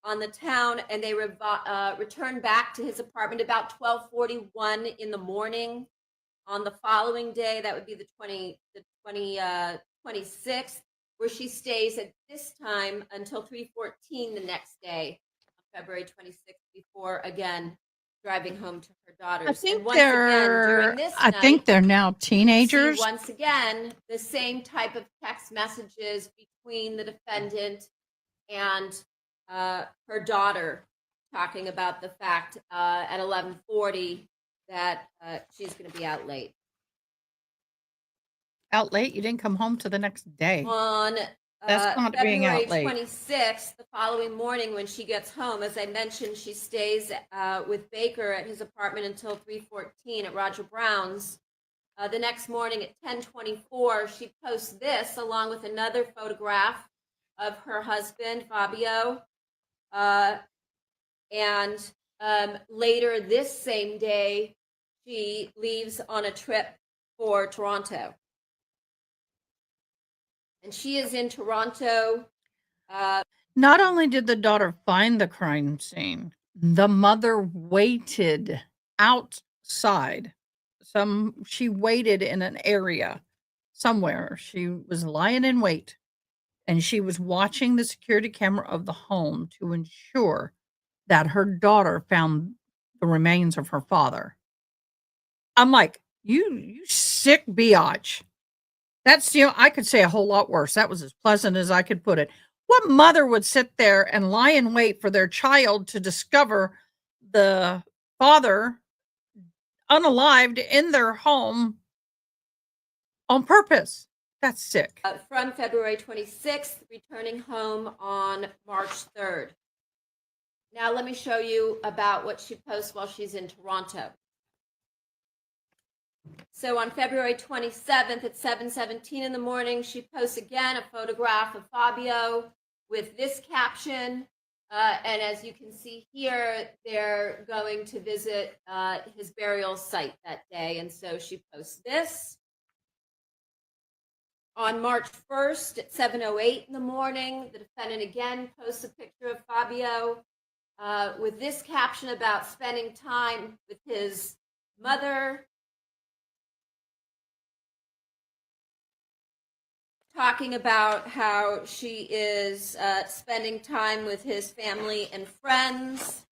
on the town and they return back to his apartment about 12:41 in the morning on the following day. That would be the 26th, where she stays at this time until 3:14 the next day, on February 26th, before again driving home to her daughters. I think And once again, during this I think night, they're now you see teenagers. once again the same type of text messages between the defendant and her daughter, talking about the fact at 11:40 that she's going to be out late. Out late? You didn't come home till the next day. On That's not being February out late. 26th, the following morning when she gets home, as I mentioned, she stays with Baker at his apartment until 3:14 at Roger Brown's. The next morning at 10:24, she posts this along with another photograph of her husband, Fabio. And later this same day, she leaves on a trip for Toronto. And she is in Toronto. Not only did the daughter find the crime scene, the mother waited outside. She waited in an area somewhere. She was lying in wait and she was watching the security camera of the home to ensure that her daughter found the remains of her father. I'm like, you sick biatch. That's, I could say a whole lot worse. That was as pleasant as I could put it. What mother would sit there and lie in wait for their child to discover the father unalived in their home on purpose? That's sick. From February 26th, returning home on March 3rd. Now let me show you about what she posts while she's in Toronto. So on February 27th at 7:17 in the morning, she posts again a photograph of Fabio with this caption. And as you can see here, they're going to visit his burial site that day. And so she posts this. On March 1st at 7:08 in the morning, the defendant again posts a picture of Fabio with this caption about spending time with his mother, talking about how she is spending time with his family and friends.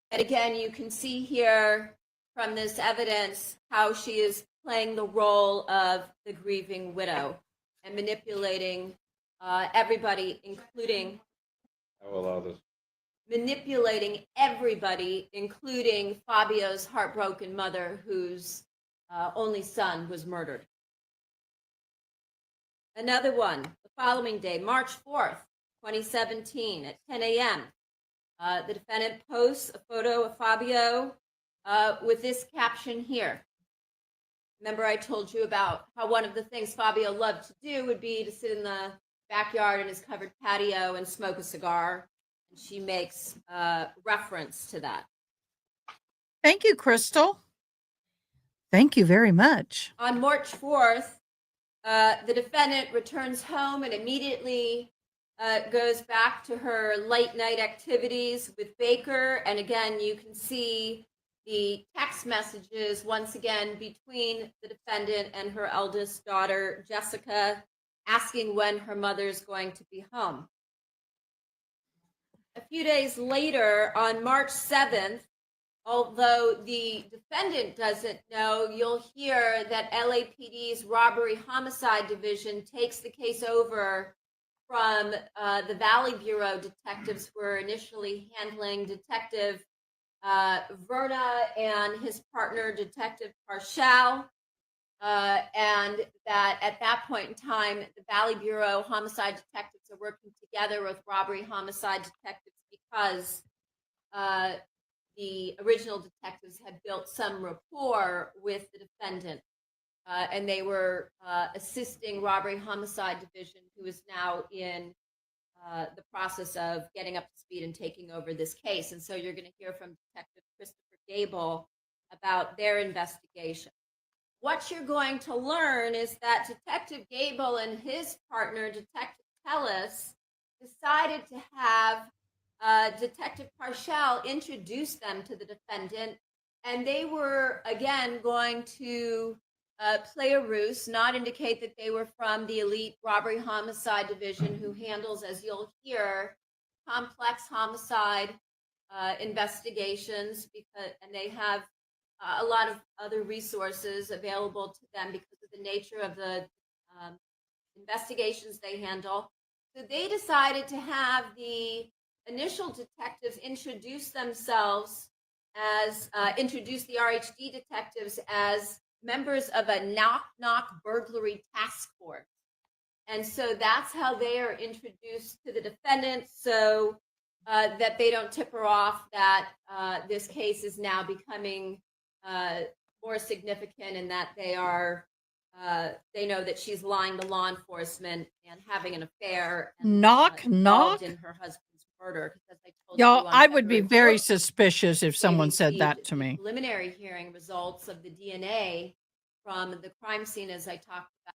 And again, you can see here from this evidence how she is playing the role of the grieving widow and manipulating everybody, including I will allow this. manipulating everybody, including Fabio's heartbroken mother, whose only son was murdered. Another one, the following day, March 4th, 2017 at 10 a.m. The defendant posts a photo of Fabio with this caption here. Remember, I told you about how one of the things Fabio loved to do would be to sit in the backyard in his covered patio and smoke a cigar. And she makes reference to that. Thank you, Crystal. Thank you very much. On March 4th, the defendant returns home and immediately goes back to her late night activities with Baker. And again, you can see the text messages once again between the defendant and her eldest daughter, Jessica, asking when her mother's going to be home. A few days later, on March 7th, although the defendant doesn't know, you'll hear that LAPD's Robbery Homicide Division takes the case over from the Valley Bureau detectives who were initially handling Detective Verna and his partner, Detective Parshall. And that at that point in time, the Valley Bureau homicide detectives are working together with robbery homicide detectives because the original detectives had built some rapport with the defendant, and they were assisting Robbery Homicide Division, who is now in the process of getting up to speed and taking over this case. And so you're going to hear from Detective Christopher Gable about their investigation. What you're going to learn is that Detective Gable and his partner, Detective Tellis, decided to have Detective Parshall introduce them to the defendant, and they were again going to play a ruse, not indicate that they were from the elite robbery homicide division, who handles, as you'll hear, complex homicide investigations, and they have a lot of other resources available to them because of the nature of the investigations they handle. So they decided to have the initial detectives introduce themselves as, introduce the RHD detectives as members of a knock-knock burglary task force. And so that's how they are introduced to the defendant, so that they don't tip her off that this case is now becoming more significant, and that they are they know that she's lying to law enforcement and having an affair and Knock, involved knock. in her husband's murder. Because I told Y'all, you on I would be February very 14th, suspicious if they someone said received that to the me. preliminary hearing results of the DNA from the crime scene, as I talked about.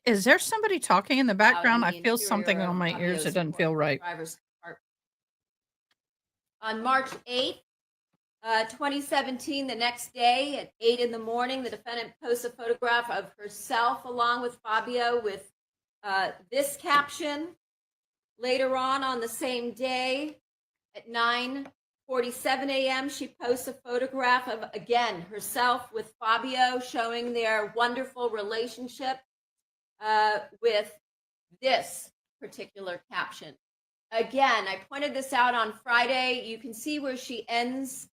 Is there somebody talking in the out background? in I the feel interior something of on my ears. It Fabio's doesn't feel right. driver's compartment. On March 8th, 2017, the next day at 8 in the morning, the defendant posts a photograph of herself along with Fabio with this caption. Later on the same day at 9:47 a.m., she posts a photograph of, again, herself with Fabio, showing their wonderful relationship with this particular caption. Again, I pointed this out on Friday. You can see where she ends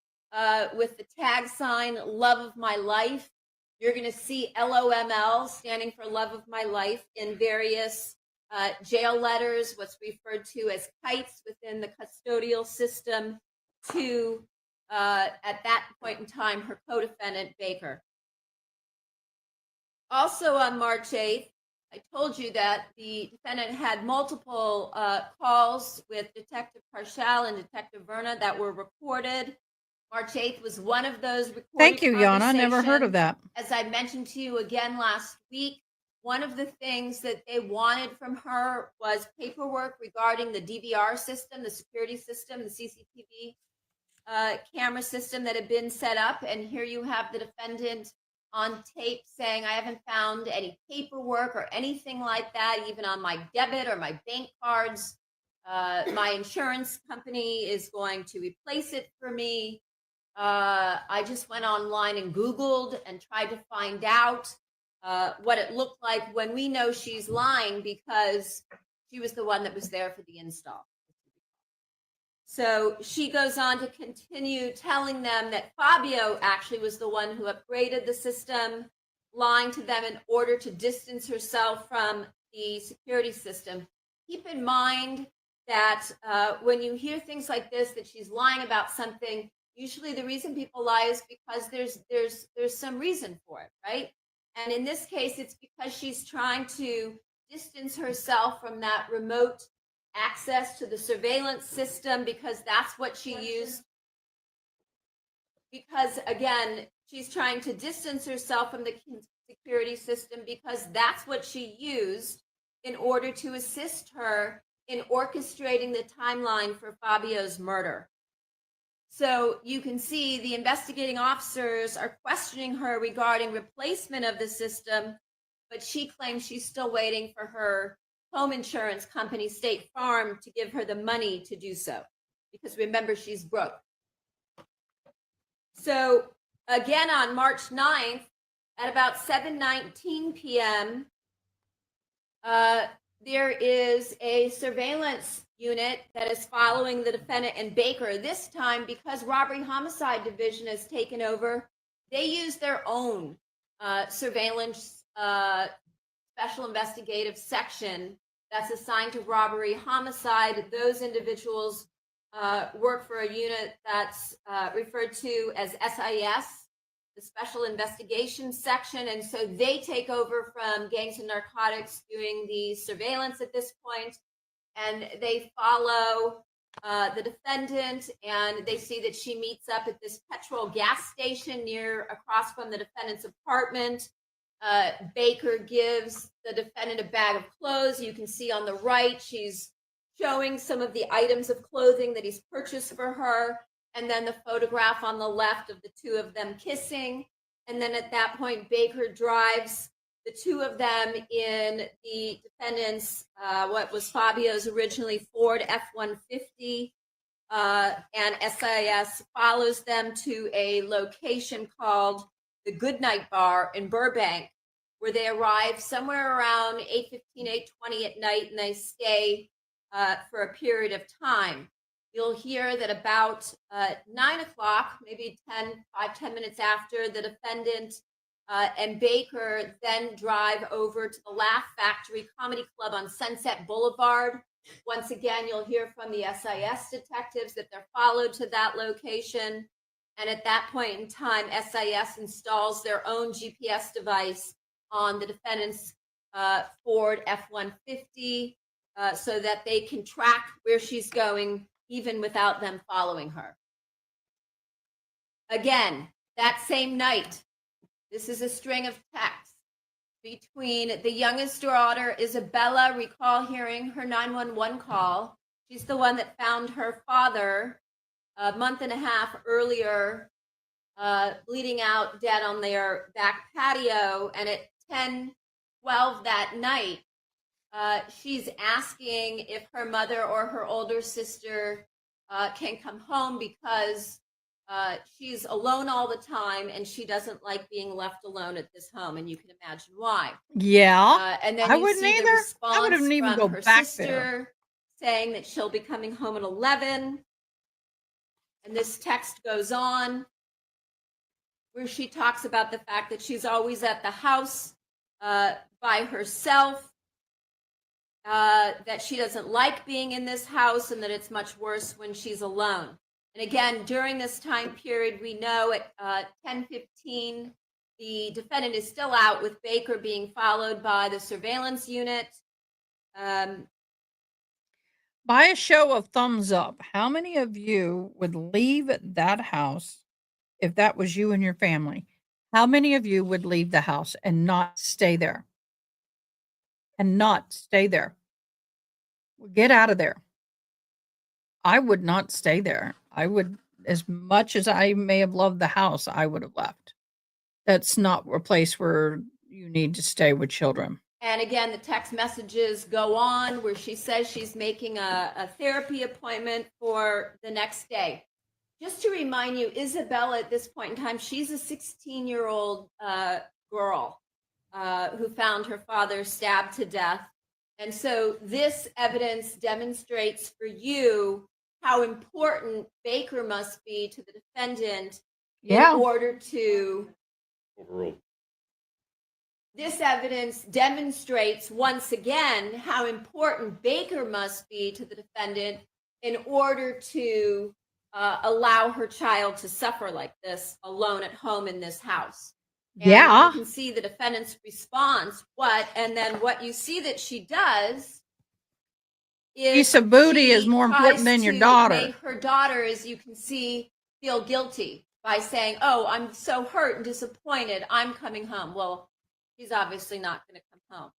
with the tag sign, love of my life. You're going to see LOML, standing for love of my life, in various jail letters, what's referred to as kites within the custodial system, to, at that point in time, her co-defendant, Baker. Also on March 8th, I told you that the defendant had multiple calls with Detective Parshall and Detective Verna that were recorded. March 8th was one of those recorded Thank you, Yana. Never heard of that. As I mentioned to you again last week, one of the things that they wanted from her was paperwork regarding the DVR system, the security system, the CCTV camera system that had been set up. And here you have the defendant on tape saying, I haven't found any paperwork or anything like that, even on my debit or my bank cards. My insurance company is going to replace it for me. I just went online and Googled and tried to find out what it looked like, when we know she's lying because she was the one that was there for the install. So she goes on to continue telling them that Fabio actually was the one who upgraded the system, lying to them in order to distance herself from the security system. Keep in mind that when you hear things like this, that she's lying about something, Usually the reason people lie is because there's some reason for it, right? And in this case, it's because she's trying to distance herself from that remote access to the surveillance system, because that's what she used. Because again, she's trying to distance herself from the security system because that's what she used in order to assist her in orchestrating the timeline for Fabio's murder. So you can see the investigating officers are questioning her regarding replacement of the system, but she claims she's still waiting for her home insurance company, State Farm, to give her the money to do so. Because remember, she's broke. So again, on March 9th, at about 7:19 p.m., there is a surveillance unit that is following the defendant and Baker. This time, because Robbery Homicide Division has taken over, they use their own surveillance special investigative section that's assigned to robbery homicide. Those individuals work for a unit that's referred to as SIS, the Special Investigations Section. And so they take over from gangs and narcotics doing the surveillance at this point, and they follow the defendant, and they see that she meets up at this petrol gas station across from the defendant's apartment. Baker gives the defendant a bag of clothes. You can see on the right, she's showing some of the items of clothing that he's purchased for her, and then the photograph on the left of the two of them kissing. And then at that point, Baker drives the two of them in the defendant's, what was Fabio's originally Ford F-150, and SIS follows them to a location called the Goodnight Bar in Burbank, where they arrive somewhere around 8:15, 8:20 at night, and they stay for a period of time. You'll hear that about 9 o'clock, maybe 5-10 minutes after, the defendant and Baker then drive over to the Laugh Factory Comedy Club on Sunset Boulevard. Once again, you'll hear from the SIS detectives that they're followed to that location. And at that point in time, SIS installs their own GPS device on the defendant's Ford F-150 so that they can track where she's going even without them following her. Again, that same night, this is a string of texts between the youngest daughter, Isabella. Recall hearing her 911 call. She's the one that found her father a month and a half earlier, bleeding out dead on their back patio. And at 10:12 that night, she's asking if her mother or her older sister can come home because she's alone all the time and she doesn't like being left alone at this home, and you can imagine why. Yeah. And then I you wouldn't see the either. I response wouldn't even from go her back sister there. saying that she'll be coming home at 11. And this text goes on where she talks about the fact that she's always at the house by herself, that she doesn't like being in this house, and that it's much worse when she's alone. And again, during this time period, we know at 10:15, the defendant is still out, with Baker being followed by the surveillance unit. By a show of thumbs up, how many of you would leave that house if that was you and your family? How many of you would leave the house and not stay there? And not stay there. Get out of there. I would not stay there. I would, as much as I may have loved the house, I would have left. That's not a place where you need to stay with children. And again, the text messages go on where she says she's making a therapy appointment for the next day. Just to remind you, Isabella, at this point in time, she's a 16-year-old girl who found her father stabbed to death. And so this evidence demonstrates for you how important Baker must be to the defendant in order to Overruled. This evidence demonstrates once again how important Baker must be to the defendant in order to allow her child to suffer like this alone at home in this house. And Yeah. you can see the defendant's response, and then what you see that she does is Piece of booty she is more important tries than your to daughter. make her daughter, as you can see, feel guilty by saying, "Oh, I'm so hurt and disappointed. I'm coming home." Well, she's obviously not going to come home.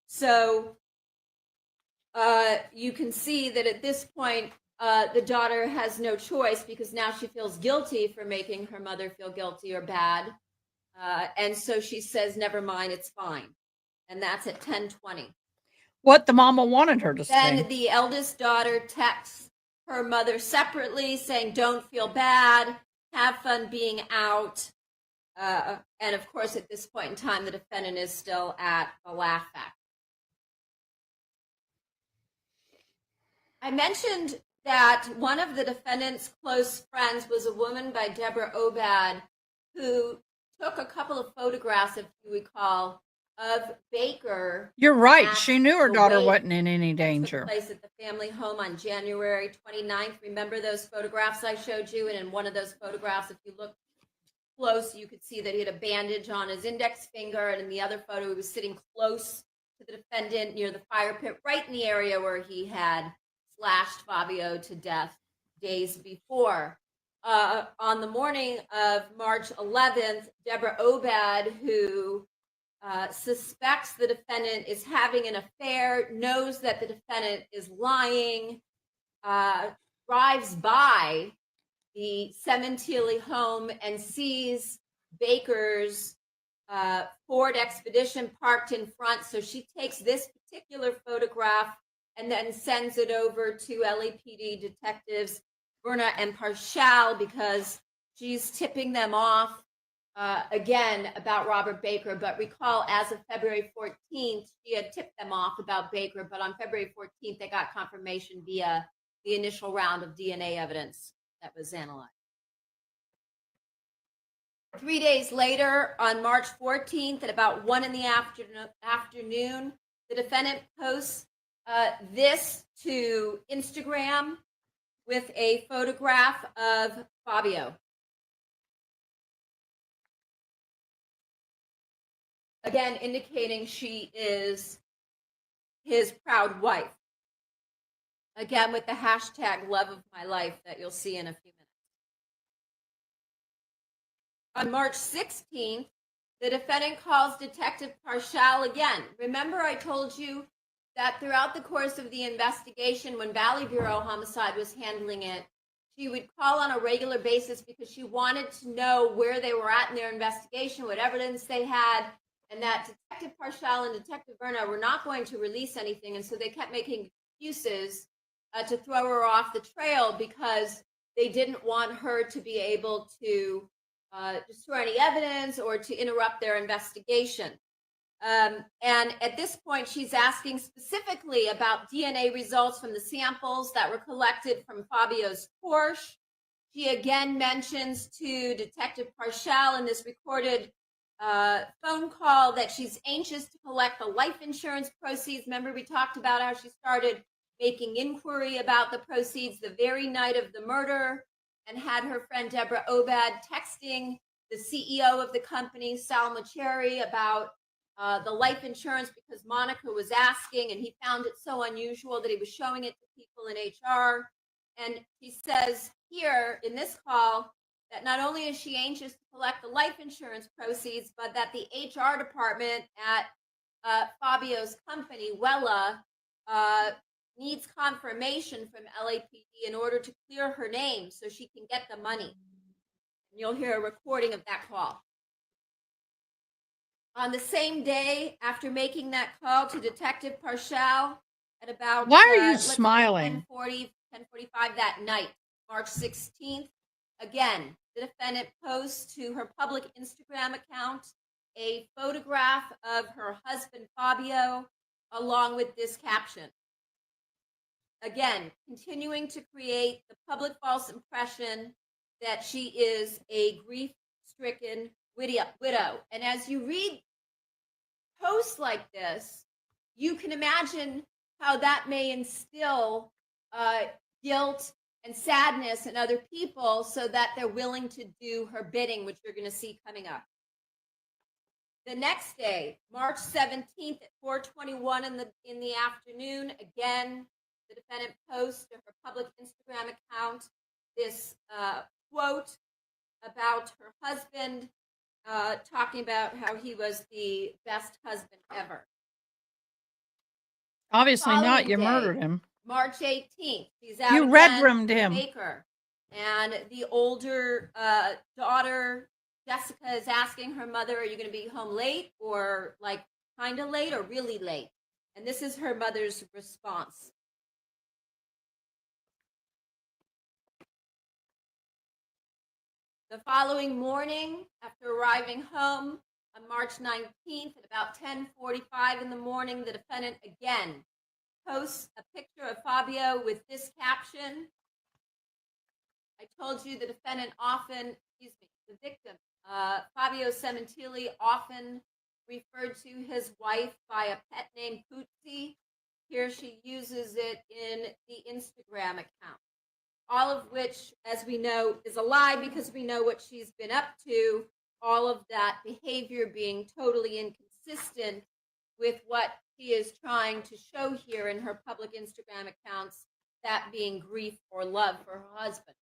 So you can see that at this point, the daughter has no choice because now she feels guilty for making her mother feel guilty or bad. And so she says, "Never mind, it's fine." And that's at 10:20. What the mama wanted her to Then say. the eldest daughter texts her mother separately saying, "Don't feel bad, have fun being out." And of course, at this point in time, the defendant is still at the Laugh Factory. I mentioned that one of the defendant's close friends was a woman by Deborah Obad, who took a couple of photographs, if you recall, of Baker. You're right. at She knew her the daughter wake wasn't in any that danger. took place at the family home on January 29th. Remember those photographs I showed you? And in one of those photographs, if you look close, you could see that he had a bandage on his index finger. And in the other photo, he was sitting close to the defendant near the fire pit, right in the area where he had slashed Fabio to death days before. On the morning of March 11th, Deborah Obad, who suspects the defendant is having an affair, knows that the defendant is lying, drives by the Sementilli home and sees Baker's Ford Expedition parked in front. So she takes this particular photograph and then sends it over to LAPD detectives Verna and Parshall because she's tipping them off again about Robert Baker. But recall, as of February 14th, she had tipped them off about Baker, but on February 14th, they got confirmation via the initial round of DNA evidence that was analyzed. 3 days later, on March 14th, at about 1 in the afternoon, the defendant posts this to Instagram with a photograph of Fabio. Again, indicating she is his proud wife. Again, with the hashtag love of my life that you'll see in a few minutes. On March 16th, the defendant calls Detective Parshall again. Remember, I told you that throughout the course of the investigation, when Valley Bureau Homicide was handling it, she would call on a regular basis because she wanted to know where they were at in their investigation, what evidence they had, and that Detective Parshall and Detective Verna were not going to release anything. And so they kept making excuses to throw her off the trail because they didn't want her to be able to destroy any evidence or to interrupt their investigation. And at this point, she's asking specifically about DNA results from the samples that were collected from Fabio's Porsche. She again mentions to Detective Parshall in this recorded phone call that she's anxious to collect the life insurance proceeds. Remember, we talked about how she started making inquiry about the proceeds the very night of the murder and had her friend Deborah Obad texting the CEO of the company, Sal Macheri, about the life insurance because Monica was asking, and he found it so unusual that he was showing it to people in HR. And he says here in this call that not only is she anxious to collect the life insurance proceeds, but that the HR department at Fabio's company, Wella, needs confirmation from LAPD in order to clear her name so she can get the money. And you'll hear a recording of that call. On the same day, after making that call to Detective Parshall at about Why are you smiling? 10:45 that night, March 16th, again, the defendant posts to her public Instagram account a photograph of her husband, Fabio, along with this caption. Again, continuing to create the public false impression that she is a grief-stricken widow. And as you read posts like this, you can imagine how that may instill guilt and sadness in other people so that they're willing to do her bidding, which you're going to see coming up. The next day, March 17th at 4:21 in the afternoon, again, the defendant posts to her public Instagram account this quote about her husband, talking about how he was the best husband ever. Obviously not. Following You day, murdered him. March 18th, she's out You again red-rimmed with him. Baker, and the older daughter, Jessica, is asking her mother, are you going to be home late, or like kind of late, or really late? And this is her mother's response. The following morning, after arriving home on March 19th at about 10:45 in the morning, the defendant again posts a picture of Fabio with this caption. I told you the defendant often, the victim, Fabio Sementilli, often referred to his wife by a pet named Pootsie. Here she uses it in the Instagram account. All of which, as we know, is a lie because we know what she's been up to. All of that behavior being totally inconsistent with what she is trying to show here in her public Instagram accounts, that being grief or love for her husband.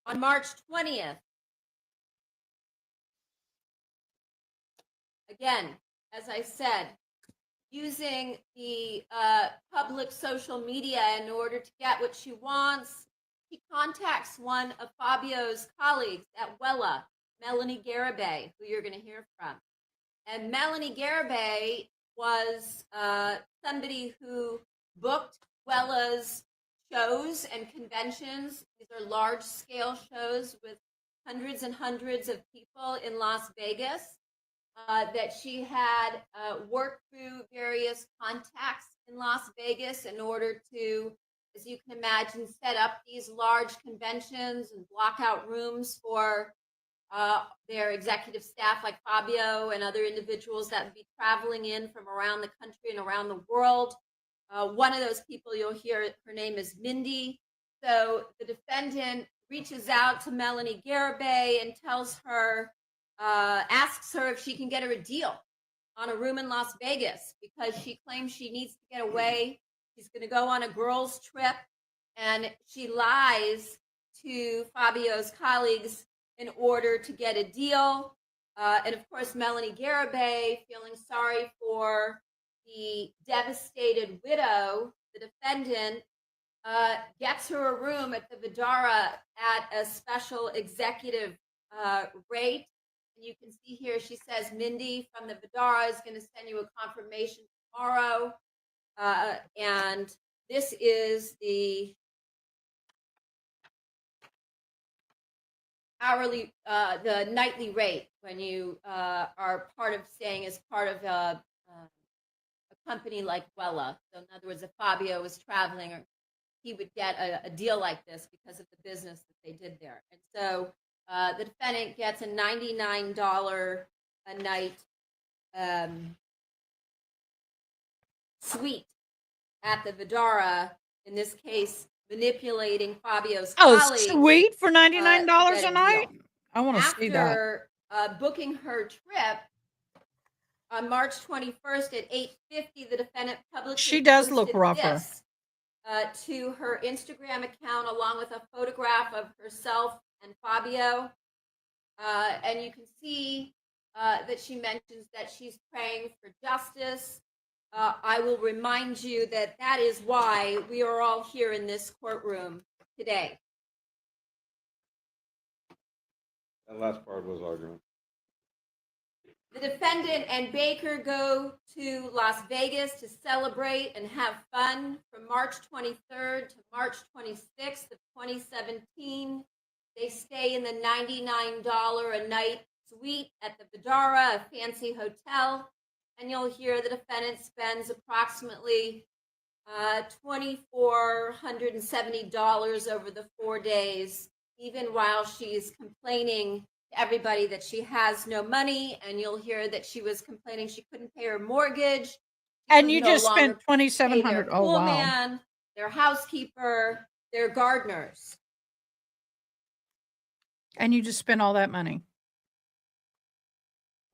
On March 20th, again, as I said, using the public social media in order to get what she wants, she contacts one of Fabio's colleagues at Wella, Melanie Garibay, who you're going to hear from. And Melanie Garibay was somebody who booked Wella's shows and conventions. These are large-scale shows with hundreds and hundreds of people in Las Vegas. That she had worked through various contacts in Las Vegas in order to, as you can imagine, set up these large conventions and block out rooms for their executive staff like Fabio and other individuals that would be traveling in from around the country and around the world. One of those people you'll hear, her name is Mindy. So the defendant reaches out to Melanie Garibay and tells her, asks her if she can get her a deal on a room in Las Vegas because she claims she needs to get away. She's going to go on a girls' trip, and she lies to Fabio's colleagues in order to get a deal. And of course, Melanie Garibay, feeling sorry for the devastated widow, the defendant, gets her a room at the Vidara at a special executive rate. And you can see here, she says, Mindy from the Vidara is going to send you a confirmation tomorrow. And this is the hourly, the nightly rate when you are part of staying as part of a company like Wella. So in other words, if Fabio was traveling, or he would get a deal like this because of the business that they did there. And so the defendant gets a $99 a night suite at the Vidara, in this case, manipulating Fabio's colleagues. Oh, sweet, for $99 to get a night? deal. I want to see that. After booking her trip on March 21st at 8:50, the defendant publicly She does look posted rougher. this to her Instagram account, along with a photograph of herself and Fabio. And you can see that she mentions that she's praying for justice. I will remind you that that is why we are all here in this courtroom today. That last part was argument. The defendant and Baker go to Las Vegas to celebrate and have fun from March 23rd to March 26th of 2017. They stay in the $99 a night suite at the Vidara, a fancy hotel. And you'll hear the defendant spends approximately $2,470 over the 4 days, even while she's complaining to everybody that she has no money. And you'll hear that she was complaining she couldn't pay her mortgage. And you just spent $2,700. Oh, wow. Man. their housekeeper, their gardeners. And you just spent all that money.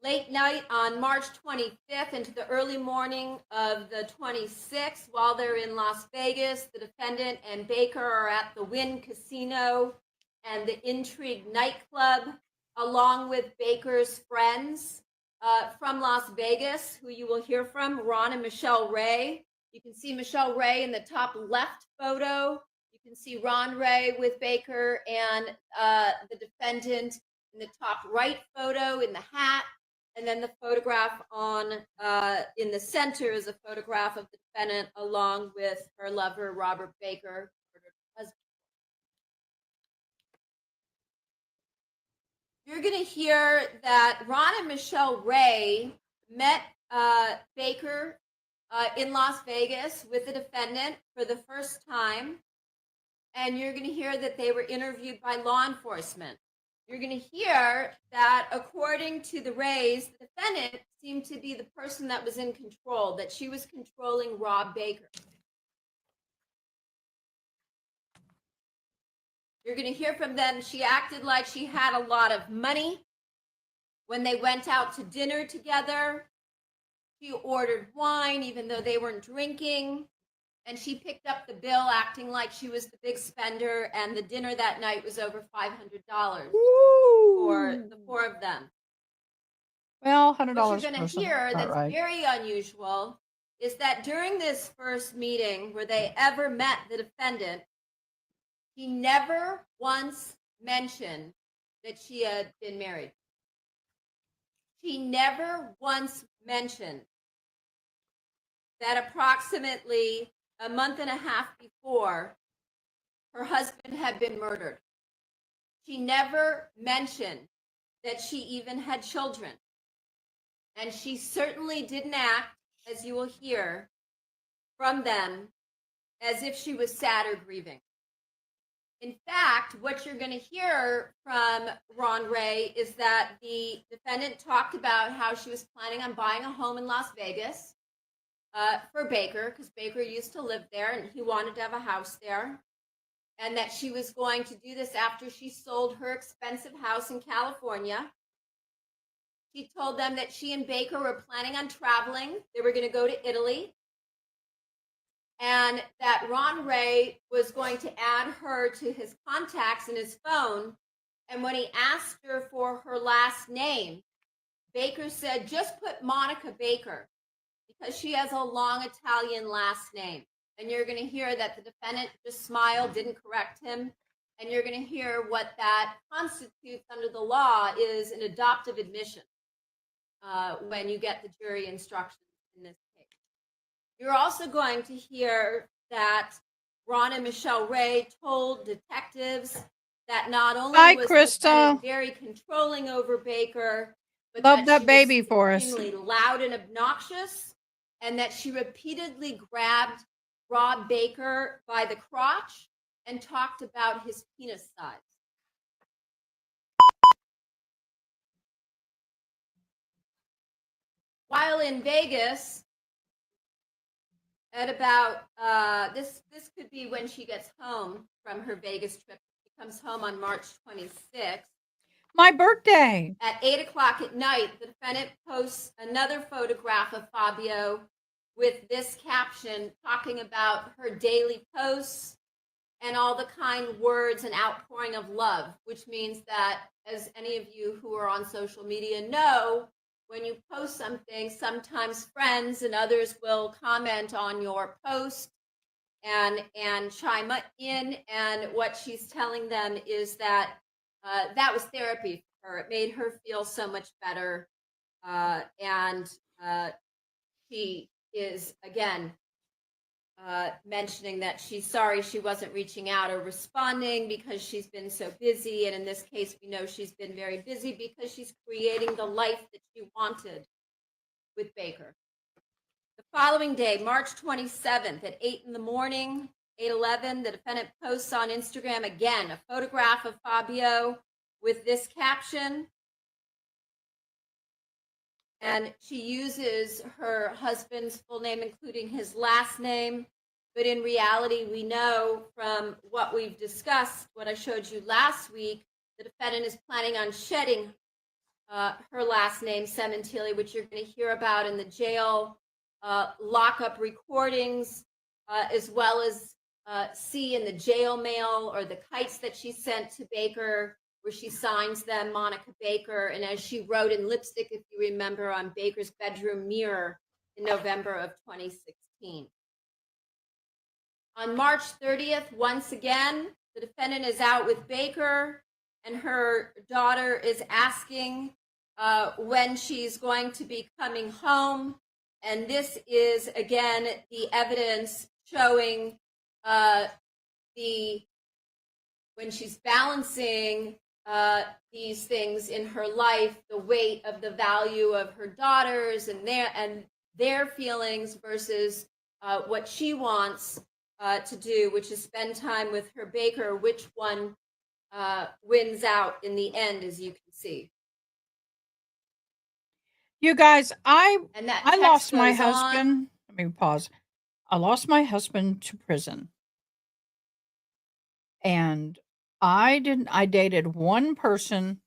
Late night on March 25th into the early morning of the 26th, while they're in Las Vegas, the defendant and Baker are at the Wynn Casino and the Intrigue nightclub, along with Baker's friends from Las Vegas, who you will hear from, Ron and Michelle Ray. You can see Michelle Ray in the top left photo. You can see Ron Ray with Baker and the defendant in the top right photo in the hat. And then the photograph on in the center is a photograph of the defendant along with her lover, Robert Baker, her husband. You're going to hear that Ron and Michelle Ray met Baker in Las Vegas with the defendant for the first time. And you're going to hear that they were interviewed by law enforcement. You're going to hear that, according to the Rays, the defendant seemed to be the person that was in control, that she was controlling Rob Baker. You're going to hear from them. She acted like she had a lot of money. When they went out to dinner together, she ordered wine, even though they weren't drinking. And she picked up the bill, acting like she was the big spender. And the dinner that night was over $500 for the four of them. Well, $100 What you're going to person. hear Not that's right. very unusual is that during this first meeting where they ever met the defendant, he never once mentioned that she had been married. She never once mentioned that approximately a month and a half before, her husband had been murdered. She never mentioned that she even had children. And she certainly didn't act, as you will hear from them, as if she was sad or grieving. In fact, what you're going to hear from Ron Ray is that the defendant talked about how she was planning on buying a home in Las Vegas for Baker, because Baker used to live there and he wanted to have a house there, and that she was going to do this after she sold her expensive house in California. She told them that she and Baker were planning on traveling. They were going to go to Italy, and that Ron Ray was going to add her to his contacts in his phone. And when he asked her for her last name, Baker said, just put Monica Baker, because she has a long Italian last name. And you're going to hear that the defendant just smiled, didn't correct him. And you're going to hear what that constitutes under the law is an adoptive admission when you get the jury instructions in this case. You're also going to hear that Ron and Michelle Ray told detectives that not only Hi, was Krista. the defendant very controlling over Baker, but Love that she baby was for us. extremely loud and obnoxious, and that she repeatedly grabbed Rob Baker by the crotch and talked about his penis size. While in Vegas, at about this could be when she gets home from her Vegas trip. She comes home on March 26th. My birthday. At 8:00 at night, the defendant posts another photograph of Fabio with this caption talking about her daily posts and all the kind words and outpouring of love, which means that, as any of you who are on social media know, when you post something, sometimes friends and others will comment on your post and chime in. And what she's telling them is that that was therapy for her. It made her feel so much better. And she is, again, mentioning that she's sorry she wasn't reaching out or responding because she's been so busy. And in this case, we know she's been very busy because she's creating the life that she wanted with Baker. The following day, March 27th at 8 in the morning, 8:11, the defendant posts on Instagram again a photograph of Fabio with this caption. And she uses her husband's full name, including his last name. But in reality, we know from what we've discussed, what I showed you last week, the defendant is planning on shedding her last name, Sementilli, which you're going to hear about in the jail lockup recordings, as well as see in the jail mail or the kites that she sent to Baker, where she signs them, Monica Baker, and as she wrote in lipstick, if you remember, on Baker's bedroom mirror in November of 2016. On March 30th, once again, the defendant is out with Baker, and her daughter is asking when she's going to be coming home. And this is, again, the evidence showing when she's balancing these things in her life, the weight of the value of her daughters and their feelings versus what she wants to do, which is spend time with her Baker, which one wins out in the end, as you can see. You guys, I text lost my goes on. husband. Let me pause. I lost my husband to prison. And I dated one person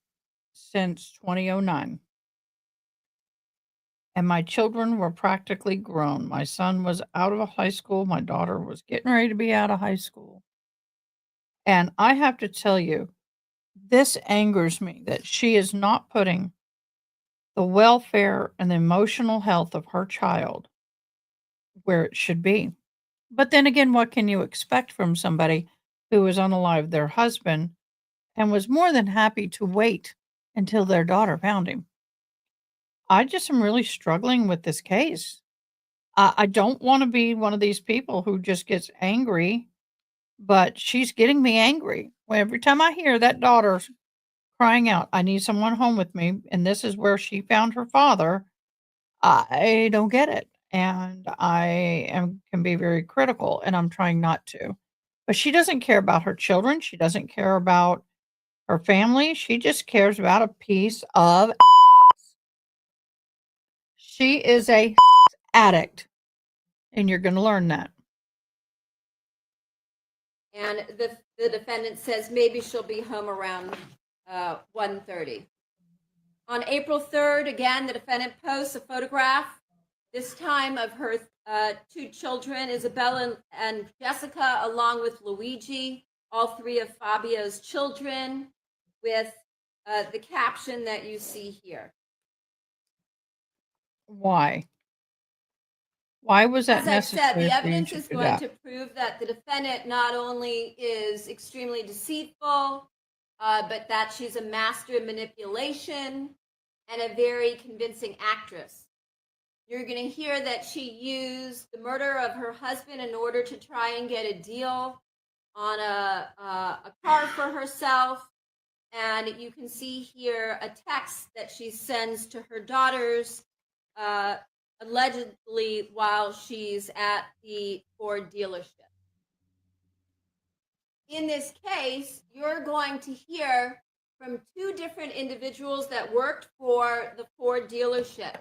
since 2009. And my children were practically grown. My son was out of high school. My daughter was getting ready to be out of high school. And I have to tell you, this angers me that she is not putting the welfare and the emotional health of her child where it should be. But then again, what can you expect from somebody who was unalive their husband and was more than happy to wait until their daughter found him? I just am really struggling with this case. I don't want to be one of these people who just gets angry, but she's getting me angry. Every time I hear that daughter crying out, I need someone home with me, and this is where she found her father, I don't get it. And can be very critical, and I'm trying not to. But she doesn't care about her children. She doesn't care about her family. She just cares about a piece of She is a addict, and you're going to learn that. And the defendant says maybe she'll be home around 1:30. On April 3rd, again, the defendant posts a photograph, this time of her two children, Isabella and Jessica, along with Luigi, all three of Fabio's children, with the caption that you see here. Why? Why was that As I've said, necessary the for you evidence to is do going that? to prove that the defendant not only is extremely deceitful, but that she's a master of manipulation and a very convincing actress. You're going to hear that she used the murder of her husband in order to try and get a deal on a car for herself. And you can see here a text that she sends to her daughters, allegedly while she's at the Ford dealership. In this case, you're going to hear from two different individuals that worked for the Ford dealership.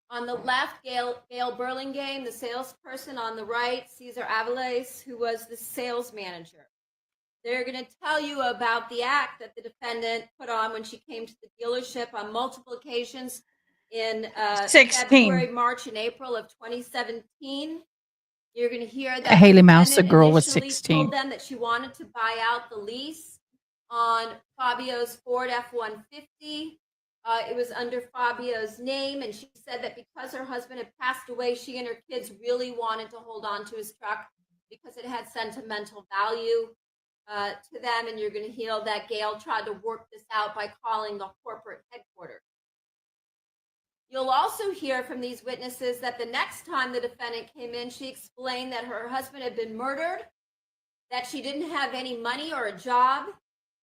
On the left, Gail Burlingame, the salesperson. On the right, Cesar Aviles, who was the sales manager. They're going to tell you about the act that the defendant put on when she came to the dealership on multiple occasions in 16. February, March, and April of 2017. You're going to hear that Haley Mouse, the defendant girl, was initially 16. told them that she wanted to buy out the lease on Fabio's Ford F-150. It was under Fabio's name, and she said that because her husband had passed away, she and her kids really wanted to hold on to his truck because it had sentimental value to them. And you're going to hear that Gail tried to work this out by calling the corporate headquarters. You'll also hear from these witnesses that the next time the defendant came in, she explained that her husband had been murdered, that she didn't have any money or a job,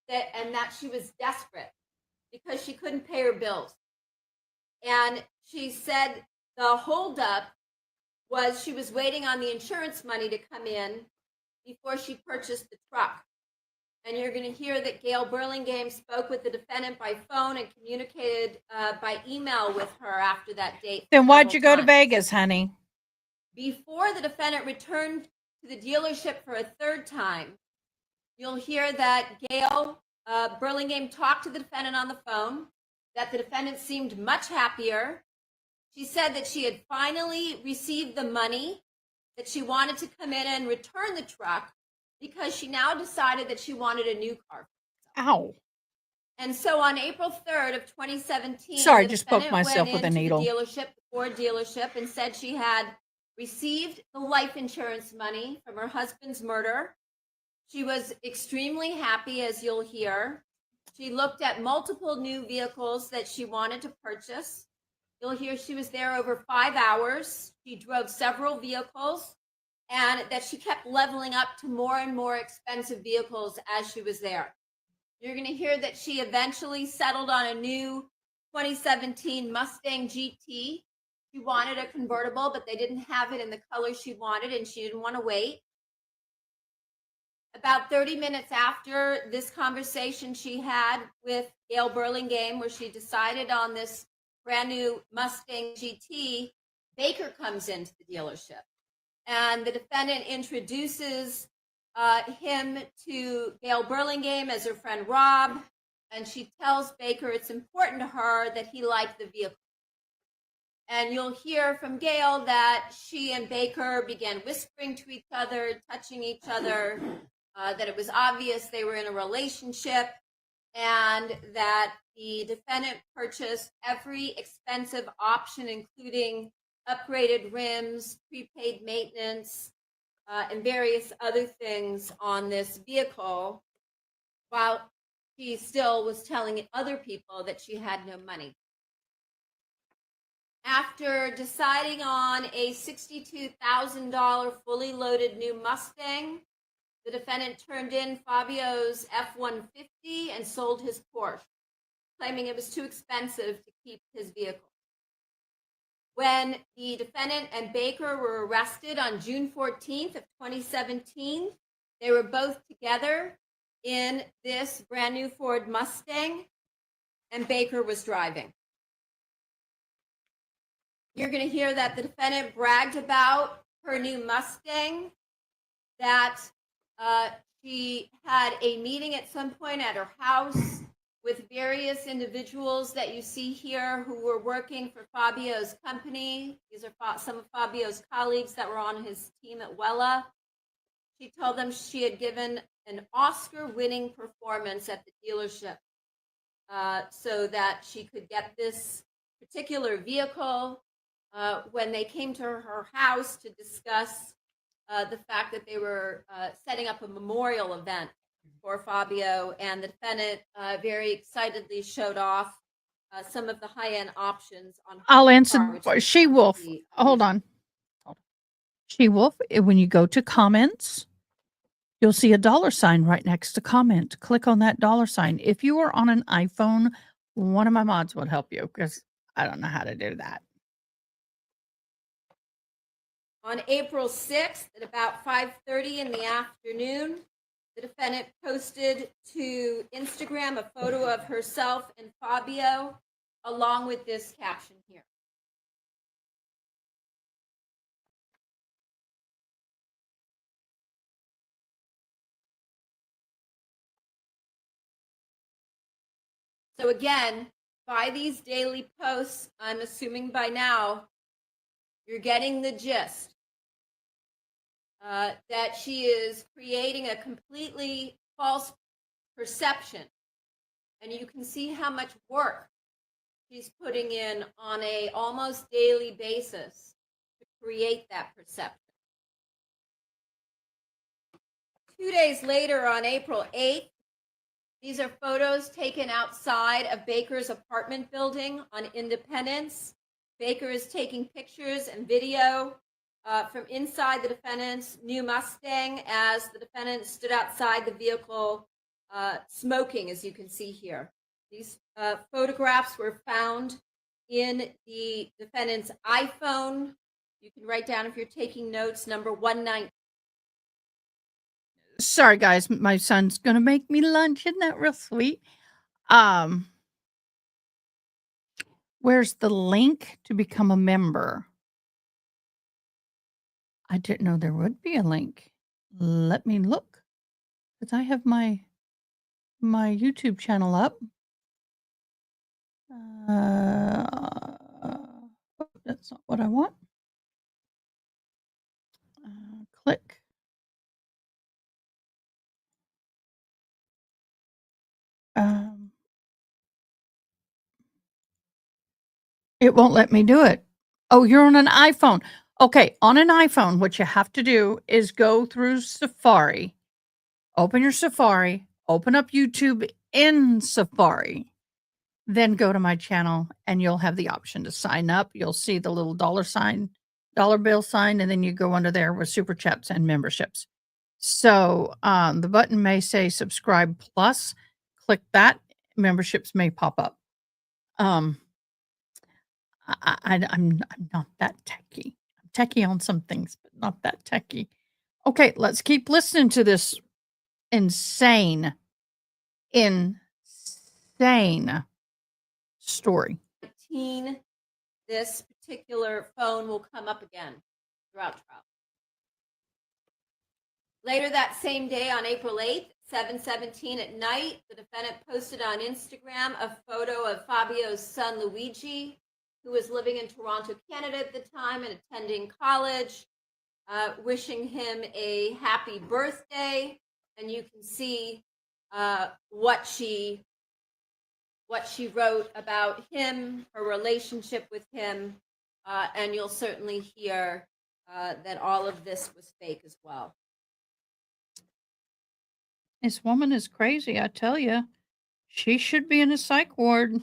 and that she was desperate because she couldn't pay her bills. And she said the holdup was she was waiting on the insurance money to come in before she purchased the truck. And you're going to hear that Gail Burlingame spoke with the defendant by phone and communicated by email with her after that date. Then why'd you go to Vegas, honey? Before the defendant returned to the dealership for a third time, you'll hear that Gail Burlingame talked to the defendant on the phone, that the defendant seemed much happier. She said that she had finally received the money, that she wanted to come in and return the truck because she now decided that she wanted a new car. Ow. And so on April 3rd of 2017, Sorry, the just poked defendant myself went with a into needle. the dealership, the Ford dealership, and said she had received the life insurance money from her husband's murder. She was extremely happy, as you'll hear. She looked at multiple new vehicles that she wanted to purchase. You'll hear she was there over 5 hours. She drove several vehicles, and that she kept leveling up to more and more expensive vehicles as she was there. You're going to hear that she eventually settled on a new 2017 Mustang GT. She wanted a convertible, but they didn't have it in the color she wanted, and she didn't want to wait. About 30 minutes after this conversation she had with Gail Burlingame, where she decided on this brand new Mustang GT, Baker comes into the dealership. And the defendant introduces him to Gail Burlingame as her friend Rob, and she tells Baker it's important to her that he liked the vehicle. And you'll hear from Gail that she and Baker began whispering to each other, touching each other, that it was obvious they were in a relationship, and that the defendant purchased every expensive option, including upgraded rims, prepaid maintenance, and various other things on this vehicle, while she still was telling other people that she had no money. After deciding on a $62,000 fully loaded new Mustang, the defendant turned in Fabio's F-150 and sold his Porsche, claiming it was too expensive to keep his vehicle. When the defendant and Baker were arrested on June 14th of 2017, they were both together in this brand new Ford Mustang, and Baker was driving. You're going to hear that the defendant bragged about her new Mustang, that she had a meeting at some point at her house with various individuals that you see here who were working for Fabio's company. These are some of Fabio's colleagues that were on his team at Wella. She told them she had given an Oscar-winning performance at the dealership so that she could get this particular vehicle. When they came to her house to discuss the fact that they were setting up a memorial event for Fabio, and the defendant very excitedly showed off some of the high-end options on her I'll car, answer. which is She Wolf. the- Hold on. She Wolf. When you go to comments, you'll see a $sign right next to comment. Click on that $sign. If you are on an iPhone, one of my mods would help you because I don't know how to do that. On April 6th at about 5:30 in the afternoon, the defendant posted to Instagram a photo of herself and Fabio along with this caption here. So again, by these daily posts, I'm assuming by now you're getting the gist that she is creating a completely false perception. And you can see how much work she's putting in on a almost daily basis to create that perception. 2 days later, on April 8th, these are photos taken outside of Baker's apartment building on Independence. Baker is taking pictures and video from inside the defendant's new Mustang as the defendant stood outside the vehicle smoking, as you can see here. These photographs were found in the defendant's iPhone. You can write down, if you're taking notes, number 119. Sorry, guys. My son's going to make me lunch. Isn't that real sweet? Where's the link to become a member? I didn't know there would be a link. Let me look, because I have my YouTube channel up. That's not what I want. Click. It won't let me do it. Oh, you're on an iPhone. Okay, on an iPhone, what you have to do is go through Safari, open your Safari, open up YouTube in Safari, then go to my channel and you'll have the option to sign up. You'll see the little dollar bill sign, and then you go under there with super chats and memberships. So the button may say subscribe plus. Click that. Memberships may pop up. I'm not that techie. I'm techie on some things, but not that techie. Okay, let's keep listening to this insane story. This particular phone will come up again throughout trial. Later that same day, on April 8th, 7:17 at night, the defendant posted on Instagram a photo of Fabio's son, Luigi, who was living in Toronto, Canada at the time and attending college, wishing him a happy birthday. And you can see what she wrote about him, her relationship with him, and you'll certainly hear that all of this was fake as well. This woman is crazy, I tell you. She should be in a psych ward. If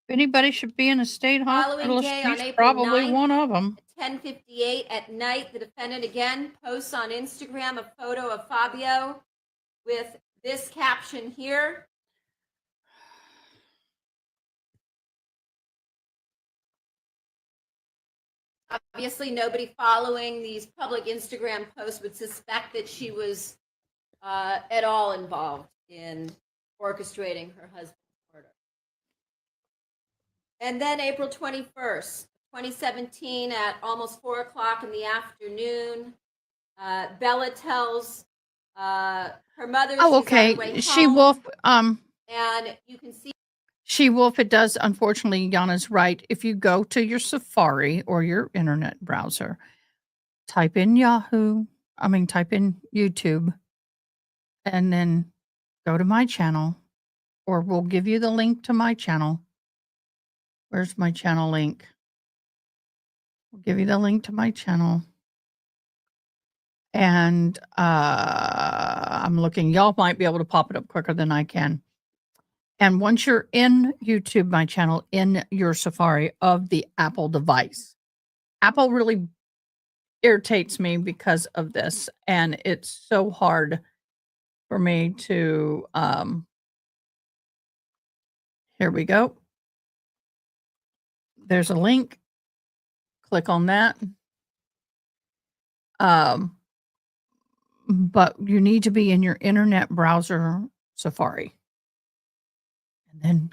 anybody should be in a state hospital, Day, on she's April probably 9th, one of them. At 10:58 at night, the defendant again posts on Instagram a photo of Fabio with this caption here. Obviously, nobody following these public Instagram posts would suspect that she was at all involved in orchestrating her husband's murder. And then April 21st, 2017, at almost 4 o'clock in the afternoon, Bella tells her mother she's on okay. her way She home, Wolf. and you can see She Wolf. It does. Unfortunately, Yana's right. If you go to your Safari or your internet browser, type in type in YouTube, and then go to my channel, or we'll give you the link to my channel. Where's my channel link? We'll give you the link to my channel. And I'm looking, y'all might be able to pop it up quicker than I can. And once you're in YouTube, my channel, in your Safari of the Apple device, Apple really irritates me because of this. And it's so hard for me to, here we go. There's a link. Click on that. But you need to be in your internet browser Safari. And then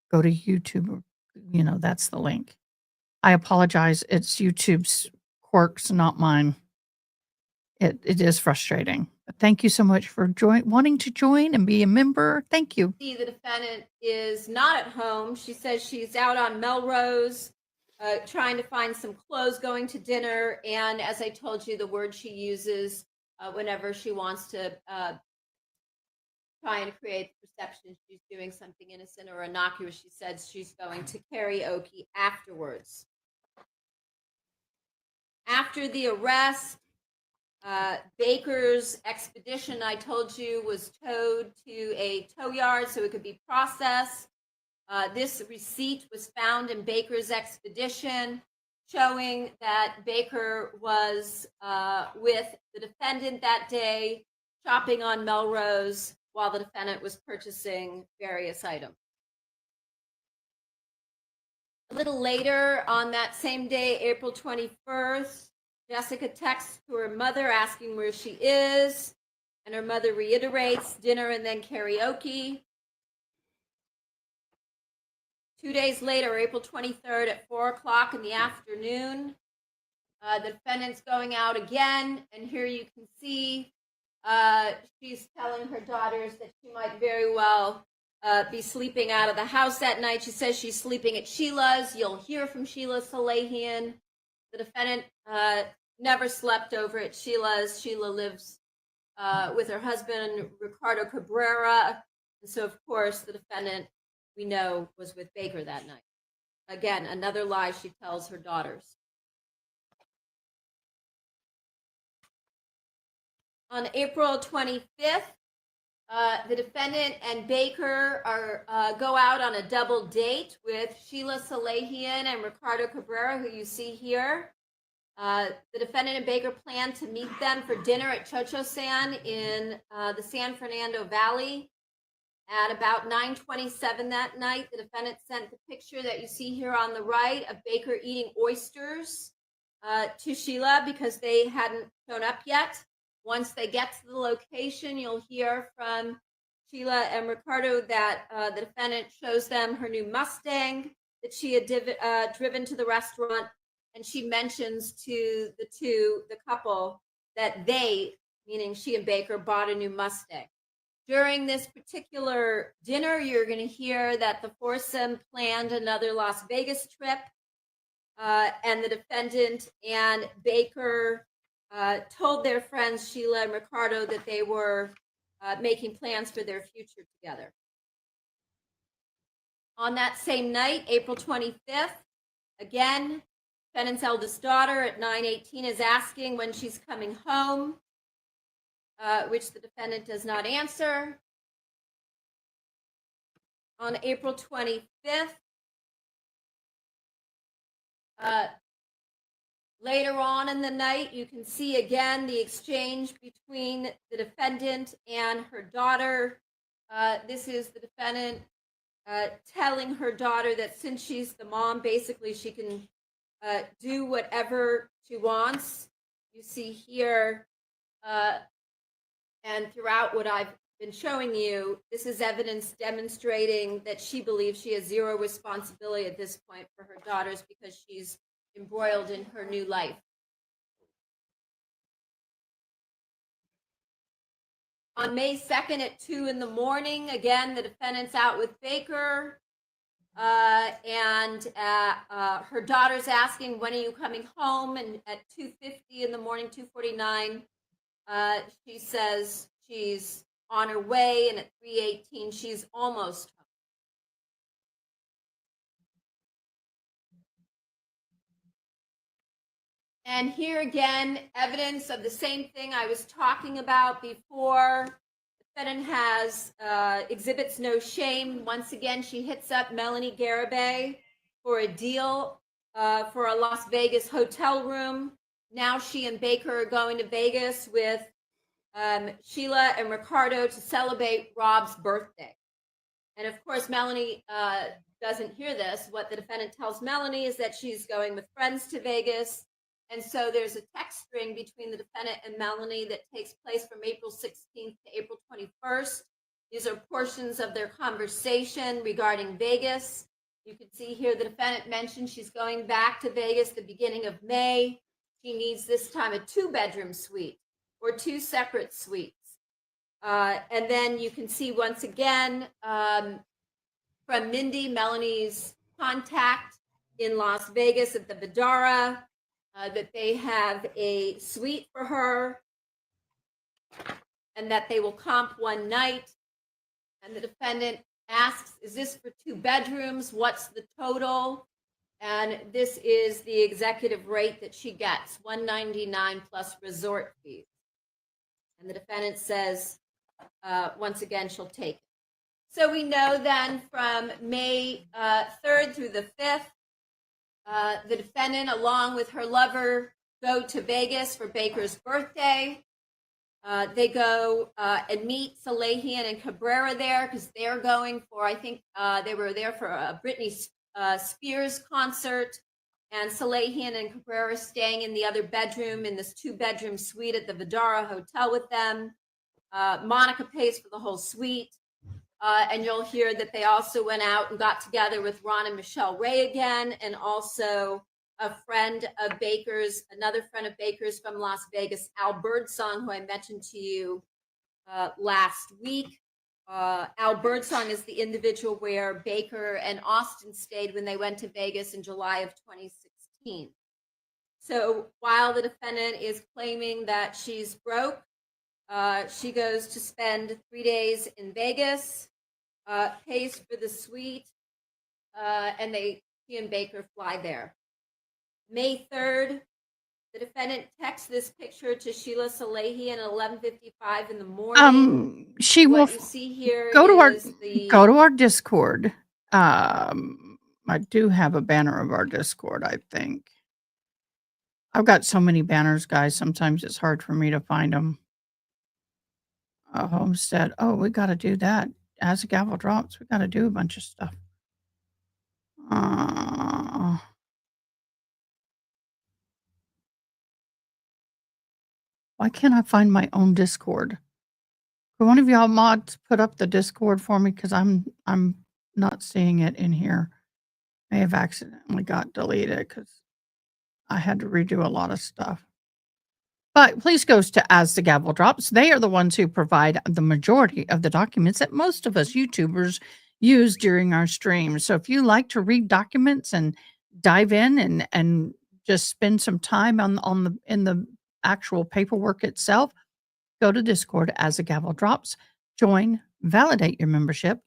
go to YouTube. That's the link. I apologize. It's YouTube's quirks, not mine. It is frustrating. But thank you so much for wanting to join and be a member. Thank you. the defendant is not at home. She says she's out on Melrose, trying to find some clothes, going to dinner. And as I told you, the word she uses whenever she wants to try and create the perception she's doing something innocent or innocuous, she says she's going to karaoke afterwards. After the arrest, Baker's expedition, I told you, was towed to a tow yard so it could be processed. This receipt was found in Baker's expedition, showing that Baker was with the defendant that day, shopping on Melrose while the defendant was purchasing various items. A little later on that same day, April 21st, Jessica texts to her mother asking where she is, and her mother reiterates dinner and then karaoke. 2 days later, April 23rd at 4 o'clock in the afternoon, The defendant's going out again, and here you can see she's telling her daughters that she might very well be sleeping out of the house that night. She says she's sleeping at Sheila's. You'll hear from Sheila Salehian. The defendant never slept over at Sheila's. Sheila lives with her husband, Ricardo Cabrera. And so, of course, the defendant, we know, was with Baker that night. Again, another lie she tells her daughters. On April 25th, the defendant and Baker go out on a double date with Sheila Salehian and Ricardo Cabrera, who you see here. The defendant and Baker plan to meet them for dinner at Chocho San in the San Fernando Valley. At about 9:27 that night, the defendant sent the picture that you see here on the right of Baker eating oysters to Sheila because they hadn't shown up yet. Once they get to the location, you'll hear from Sheila and Ricardo that the defendant shows them her new Mustang that she had driven to the restaurant, and she mentions to the couple that they, meaning she and Baker, bought a new Mustang. During this particular dinner, you're going to hear that the foursome planned another Las Vegas trip, and the defendant and Baker told their friends, Sheila and Ricardo, that they were making plans for their future together. On that same night, April 25th, again, defendant's eldest daughter at 9:18 is asking when she's coming home, which the defendant does not answer. On April 25th, later on in the night, you can see again the exchange between the defendant and her daughter. This is the defendant telling her daughter that since she's the mom, basically she can do whatever she wants. You see here, and throughout what I've been showing you, this is evidence demonstrating that she believes she has zero responsibility at this point for her daughters because she's embroiled in her new life. On May 2nd at 2 in the morning, again, the defendant's out with Baker, and her daughter's asking, when are you coming home? And at 2:50 in the morning, 2:49, she says she's on her way, and at 3:18, she's almost home. And here again, evidence of the same thing I was talking about before. The defendant has exhibits no shame. Once again, she hits up Melanie Garibay for a deal for a Las Vegas hotel room. Now she and Baker are going to Vegas with Sheila and Ricardo to celebrate Rob's birthday. And of course, Melanie doesn't hear this. What the defendant tells Melanie is that she's going with friends to Vegas. And so there's a text string between the defendant and Melanie that takes place from April 16th to April 21st. These are portions of their conversation regarding Vegas. You can see here the defendant mentioned she's going back to Vegas the beginning of May. She needs this time a 2-bedroom suite or 2 separate suites. And then you can see once again from Mindy, Melanie's contact in Las Vegas at the Vidara, that they have a suite for her and that they will comp one night. And the defendant asks, is this for 2 bedrooms? What's the total? And this is the executive rate that she gets, $199 plus resort fees. And the defendant says, once again, she'll take it. So we know then from May 3rd through the 5th, the defendant, along with her lover, go to Vegas for Baker's birthday. They go and meet Salehian and Cabrera there because they're going for, I think they were there for a Britney Spears concert. And Salehian and Cabrera staying in the other bedroom in this 2-bedroom suite at the Vidara Hotel with them. Monica pays for the whole suite. And you'll hear that they also went out and got together with Ron and Michelle Ray again, and also a friend of Baker's, another friend of Baker's from Las Vegas, Al Birdsong, who I mentioned to you last week. Al Birdsong is the individual where Baker and Austin stayed when they went to Vegas in July of 2016. So while the defendant is claiming that she's broke, she goes to spend 3 days in Vegas, pays for the suite, and she and Baker fly there. May 3rd, the defendant texts this picture to Sheila Salehi at 11:55 in the morning. She will What you see here go to our Discord. I do have a banner of our Discord, I think. I've got so many banners, guys. Sometimes it's hard for me to find them. Homestead. Oh, we got to do that. As the gavel drops, we got to do a bunch of stuff. Why can't I find my own Discord? Could one of y'all mods put up the Discord for me? Because I'm not seeing it in here. May have accidentally got deleted because I had to redo a lot of stuff. But please go to As the Gavel Drops. They are the ones who provide the majority of the documents that most of us YouTubers use during our streams. So if you like to read documents and dive in and just spend some time in the actual paperwork itself, go to Discord As the Gavel Drops, join, validate your membership,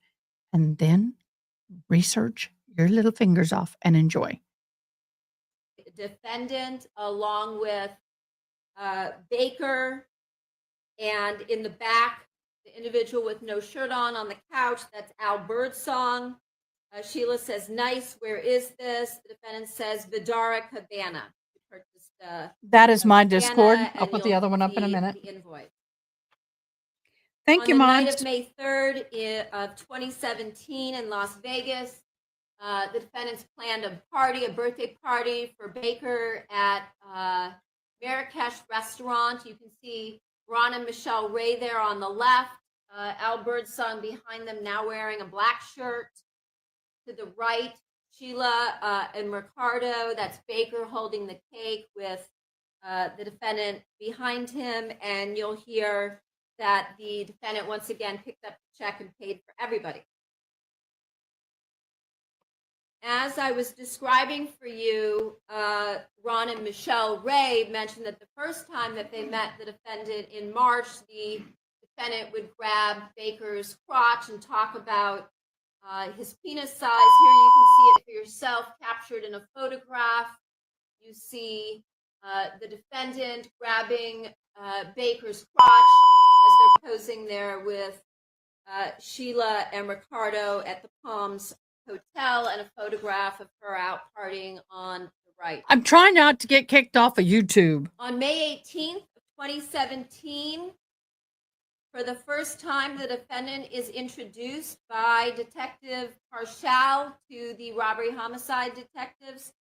and then research your little fingers off and enjoy. Defendant along with Baker, and in the back, the individual with no shirt on the couch, that's Al Birdsong. Sheila says, nice, where is this? The defendant says, Vidara Cabana. That is my Cabana, Discord. I'll and put the you'll other one up in a see minute. the invoice. Thank you, On the night mods. of May 3rd of 2017 in Las Vegas, the defendants planned a birthday party for Baker at Marrakesh restaurant. You can see Ron and Michelle Ray there on the left, Al Birdsong behind them now wearing a black shirt. To the right, Sheila and Ricardo, that's Baker holding the cake with the defendant behind him, and you'll hear that the defendant once again picked up the check and paid for everybody. As I was describing for you, Ron and Michelle Ray mentioned that the first time that they met the defendant in March, the defendant would grab Baker's crotch and talk about his penis size. Here you can see it for yourself, captured in a photograph. You see the defendant grabbing Baker's crotch as they're posing there with Sheila and Ricardo at the Palms Hotel, and a photograph of her out partying on the right. I'm trying not to get kicked off of YouTube. On May 18th of 2017, for the first time, the defendant is introduced by Detective Parshall to the robbery homicide detectives.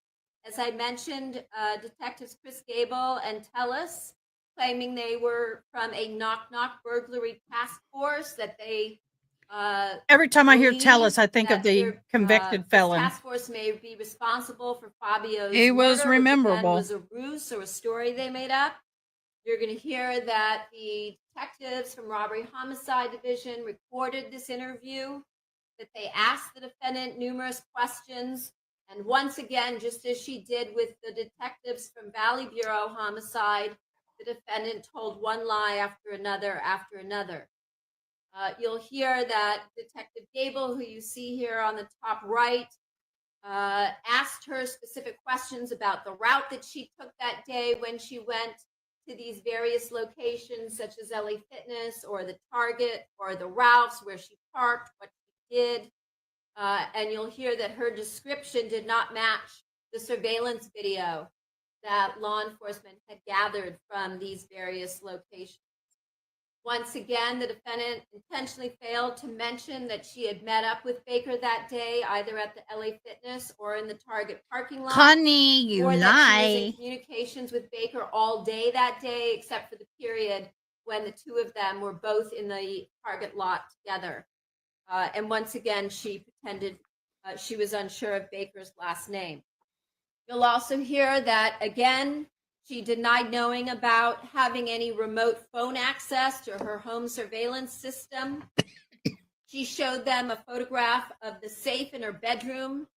As I mentioned, Detectives Chris Gable and Tellis, claiming they were from a knock-knock burglary task force, that they every time I hear Tellis, I think of the convicted felon. Task force may be responsible for Fabio's He was murder, which again rememberable. was a ruse or a story they made up. You're going to hear that the detectives from Robbery Homicide Division recorded this interview, that they asked the defendant numerous questions, and once again, just as she did with the detectives from Valley Bureau Homicide, the defendant told one lie after another after another. You'll hear that Detective Gable, who you see here on the top right, asked her specific questions about the route that she took that day when she went to these various locations, such as LA Fitness or the Target or the Ralph's, where she parked, what she did. And you'll hear that her description did not match the surveillance video that law enforcement had gathered from these various locations. Once again, the defendant intentionally failed to mention that she had met up with Baker that day, either at the LA Fitness or in the Target parking lot. Connie, you or that she was in lie. communications with Baker all day that day, except for the period when the two of them were both in the Target lot together. And once again, she pretended she was unsure of Baker's last name. You'll also hear that, again, she denied knowing about having any remote phone access to her home surveillance system. She showed them a photograph of the safe in her bedroom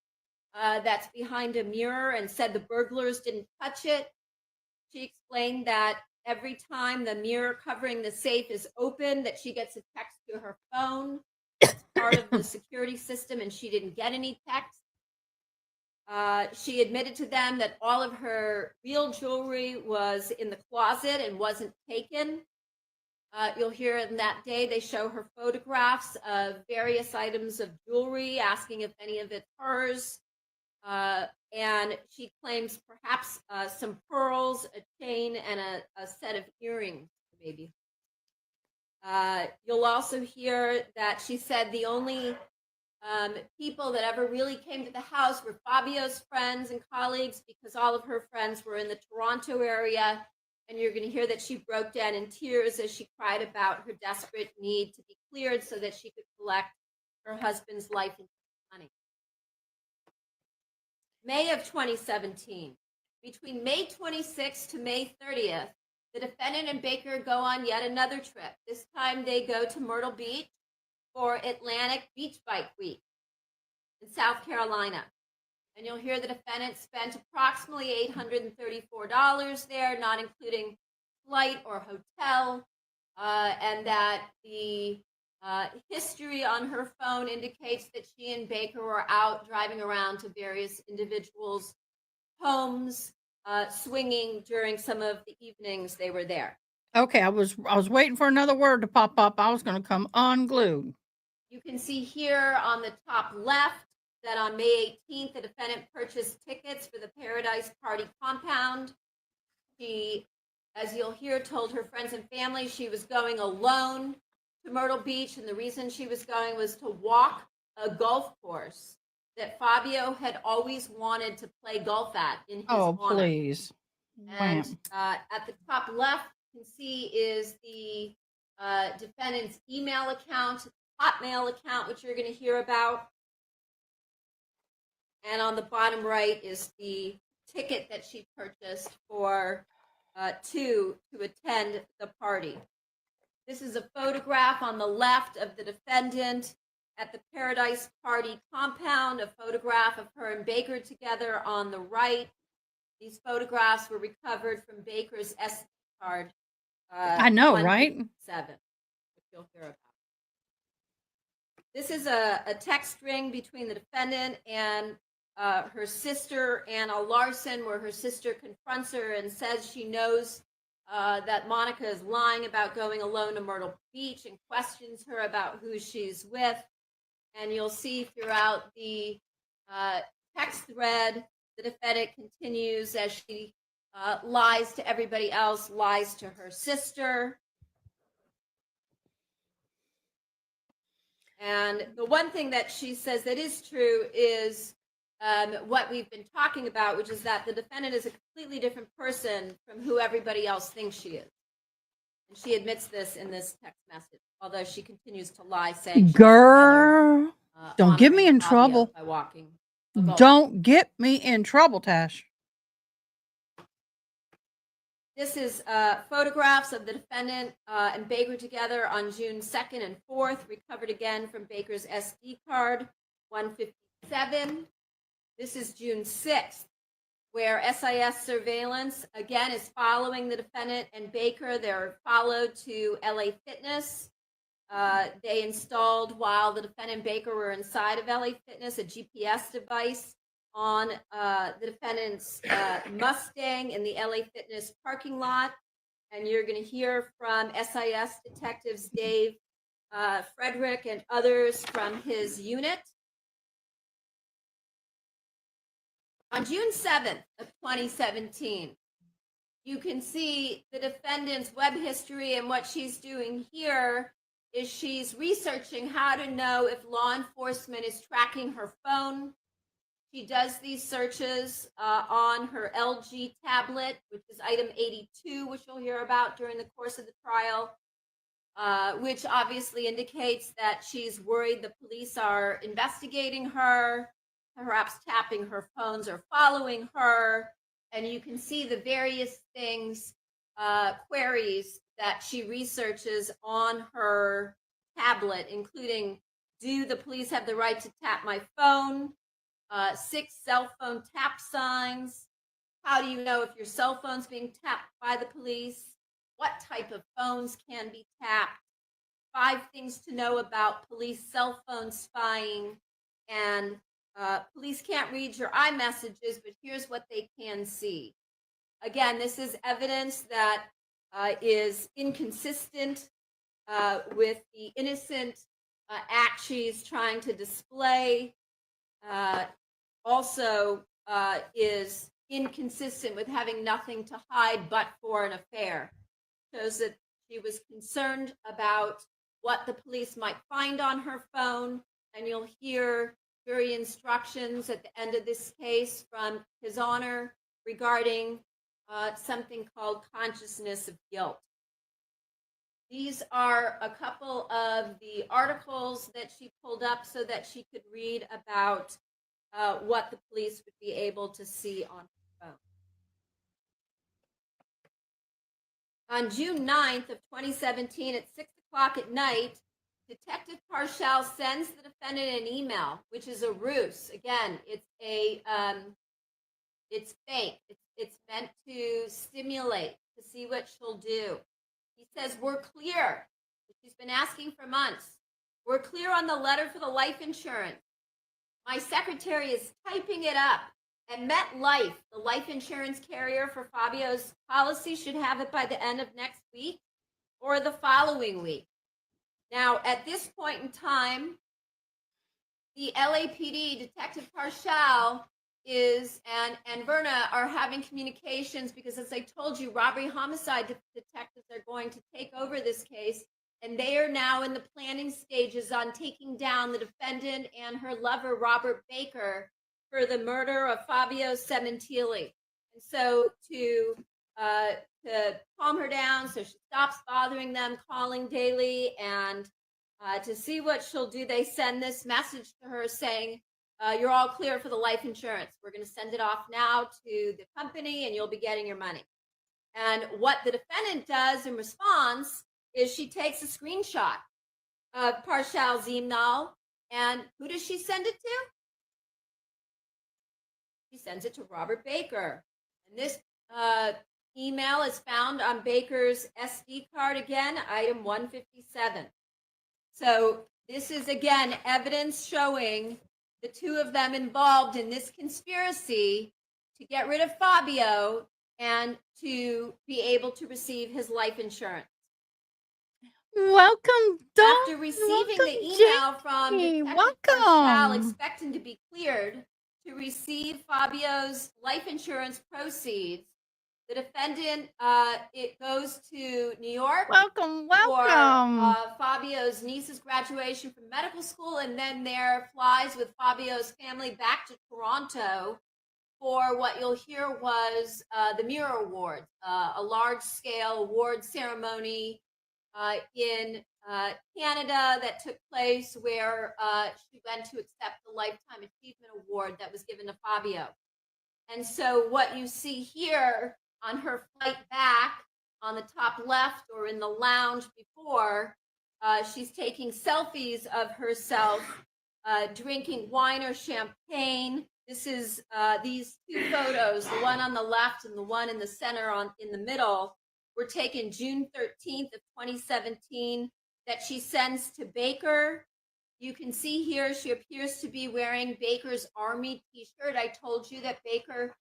that's behind a mirror and said the burglars didn't touch it. She explained that every time the mirror covering the safe is open, that she gets a text to her phone. It's part of the security system, and she didn't get any text. She admitted to them that all of her real jewelry was in the closet and wasn't taken. You'll hear in that day they show her photographs of various items of jewelry, asking if any of it's hers. And she claims perhaps some pearls, a chain, and a set of earrings, maybe. You'll also hear that she said the only people that ever really came to the house were Fabio's friends and colleagues, because all of her friends were in the Toronto area. And you're going to hear that she broke down in tears as she cried about her desperate need to be cleared so that she could collect her husband's life money. May of 2017. Between May 26th to May 30th, the defendant and Baker go on yet another trip. This time they go to Myrtle Beach for Atlantic Beach Bike Week in South Carolina. And you'll hear the defendant spent approximately $834 there, not including flight or hotel, and that the history on her phone indicates that she and Baker were out driving around to various individuals' homes, swinging during some of the evenings they were there. Okay, I was waiting for another word to pop up. I was going to come unglued. You can see here on the top left that on May 18th, the defendant purchased tickets for the Paradise Party compound. She, as you'll hear, told her friends and family she was going alone to Myrtle Beach, and the reason she was going was to walk a golf course that Fabio had always wanted to play golf at in his honor. Please. And at the top left, you can see is the defendant's email account, Hotmail account, which you're going to hear about. And on the bottom right is the ticket that she purchased for to attend the party. This is a photograph on the left of the defendant at the Paradise Party compound, a photograph of her and Baker together on the right. These photographs were recovered from Baker's SD card. I know, right? 7, which you'll hear about. This is a text string between the defendant and her sister, Anna Larson, where her sister confronts her and says she knows that Monica is lying about going alone to Myrtle Beach and questions her about who she's with. And you'll see throughout the text thread, the defendant continues as she lies to everybody else, lies to her sister. And the one thing that she says that is true is what we've been talking about, which is that the defendant is a completely different person from who everybody else thinks she is. And she admits this in this text message, although she continues to lie, saying, Girl, don't get me in Fabio trouble. by walking. Don't get me in trouble, Tash. This is photographs of the defendant and Baker together on June 2nd and 4th, recovered again from Baker's SD card, 157. This is June 6th, where SIS surveillance, again, is following the defendant and Baker. They're followed to LA Fitness. They installed, while the defendant and Baker were inside of LA Fitness, a GPS device on the defendant's Mustang in the LA Fitness parking lot. And you're going to hear from SIS detectives Dave Frederick and others from his unit. On June 7th of 2017, you can see the defendant's web history, and what she's doing here is she's researching how to know if law enforcement is tracking her phone. She does these searches on her LG tablet, which is item 82, which you'll hear about during the course of the trial, which obviously indicates that she's worried the police are investigating her. perhaps tapping her phones or following her. And you can see the various things, queries that she researches on her tablet, including, do the police have the right to tap my phone? 6 cell phone tap signs. How do you know if your cell phone's being tapped by the police? What type of phones can be tapped? 5 things to know about police cell phone spying. And police can't read your iMessages, but here's what they can see. Again, this is evidence that is inconsistent with the innocent act she's trying to display. Also is inconsistent with having nothing to hide but for an affair. Shows that she was concerned about what the police might find on her phone, and you'll hear jury instructions at the end of this case from His Honor regarding something called consciousness of guilt. These are a couple of the articles that she pulled up so that she could read about what the police would be able to see on her phone. On June 9th of 2017 at 6 o'clock at night, Detective Parshall sends the defendant an email, which is a ruse. Again, it's fake. It's meant to stimulate, to see what she'll do. He says, we're clear. She's been asking for months. We're clear on the letter for the life insurance. My secretary is typing it up. And MetLife, the life insurance carrier for Fabio's policy, should have it by the end of next week or the following week. Now, at this point in time, the LAPD, Detective Parshall, and Verna are having communications because, as I told you, robbery homicide detectives are going to take over this case, and they are now in the planning stages on taking down the defendant and her lover, Robert Baker, for the murder of Fabio Sementilli. And so to calm her down so she stops bothering them, calling daily, and to see what she'll do, they send this message to her saying, you're all clear for the life insurance. We're going to send it off now to the company and you'll be getting your money. And what the defendant does in response is she takes a screenshot of Parshall's email. And who does she send it to? She sends it to Robert Baker. And this email is found on Baker's SD card, again, item 157. So this is, again, evidence showing the two of them involved in this conspiracy to get rid of Fabio and to be able to receive his life insurance. Welcome, Dawn. After receiving Welcome, the email from Jamie. Detective Parshall Welcome. expecting to be cleared to receive Fabio's life insurance proceeds, the defendant, it goes to New York Welcome. for Welcome. Fabio's niece's graduation from medical school, and then there flies with Fabio's family back to Toronto for what you'll hear was the Mirror Awards, a large-scale award ceremony in Canada that took place where she went to accept the Lifetime Achievement Award that was given to Fabio. And so what you see here on her flight back on the top left or in the lounge before, she's taking selfies of herself drinking wine or champagne. This is these two photos, the one on the left and the one in the center in the middle, were taken June 13th of 2017 that she sends to Baker. You can see here she appears to be wearing Baker's Army t-shirt. I told you that Baker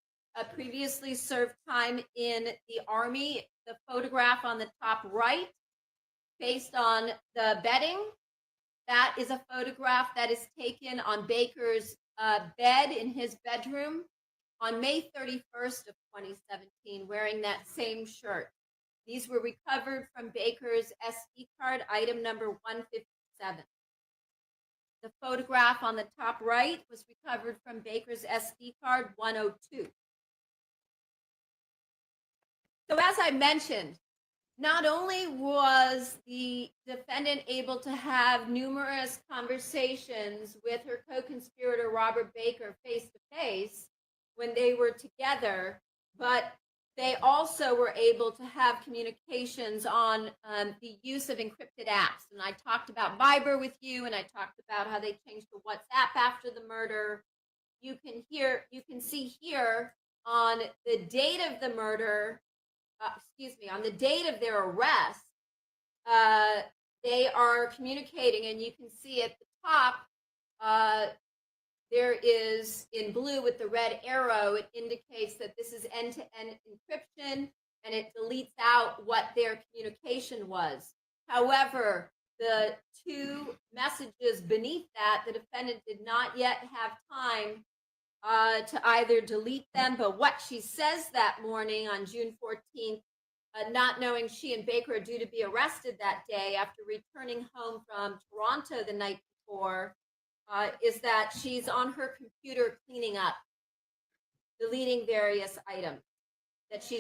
previously served time in the Army. The photograph on the top right, based on the bedding, that is a photograph that is taken on Baker's bed in his bedroom on May 31st of 2017, wearing that same shirt. These were recovered from Baker's SD card, item number 157. The photograph on the top right was recovered from Baker's SD card 102. So as I mentioned, not only was the defendant able to have numerous conversations with her co-conspirator Robert Baker face to face when they were together, but they also were able to have communications on the use of encrypted apps. And I talked about Viber with you, and I talked about how they changed to WhatsApp after the murder. You can see here on the date of the murder, on the date of their arrest, they are communicating, and you can see at the top, there is in blue with the red arrow, it indicates that this is end-to-end encryption, and it deletes out what their communication was. However, the two messages beneath that, the defendant did not yet have time to either delete them, but what she says that morning on June 14th, not knowing she and Baker are due to be arrested that day after returning home from Toronto the night before, is that she's on her computer cleaning up, deleting various items, that she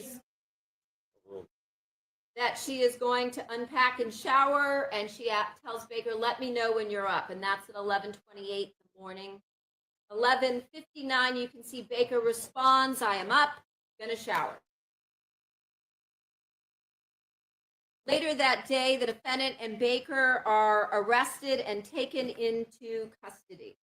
is going to unpack and shower, and she tells Baker, "Let me know when you're up," and that's at 11:28 in the morning. 11:59, you can see Baker responds, "I am up, gonna shower." Later that day, the defendant and Baker are arrested and taken into custody.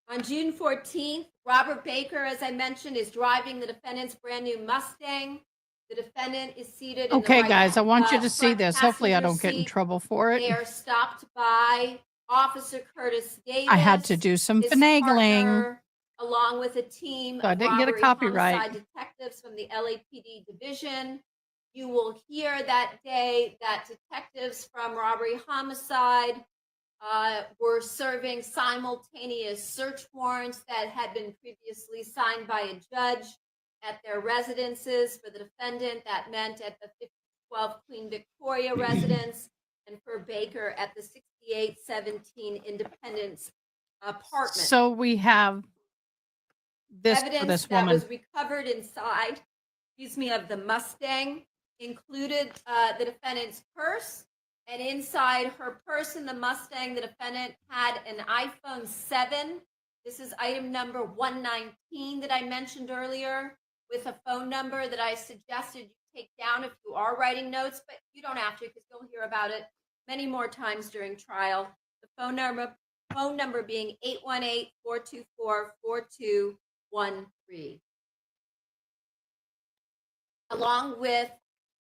On June 14th, Robert Baker, as I mentioned, is driving the defendant's brand new Mustang. The defendant is seated in the Okay, right, guys, I want you to see front this. Hopefully I passenger don't get in seat. trouble for They it. are stopped by Officer Curtis Davis. I had to do some his finagling. partner, along with a team So I of didn't get a robbery copyright. homicide detectives from the LAPD division. You will hear that day that detectives from robbery homicide were serving simultaneous search warrants that had been previously signed by a judge at their residences for the defendant. That meant at the 5012 Queen Victoria residence, and for Baker at the 6817 Independence apartment. So we have this for Evidence this that woman. was recovered inside, of the Mustang included the defendant's purse, and inside her purse in the Mustang, the defendant had an iPhone 7. This is item number 119 that I mentioned earlier, with a phone number that I suggested you take down if you are writing notes, but you don't have to because you'll hear about it many more times during trial. The phone number being 818-424-4213. Along with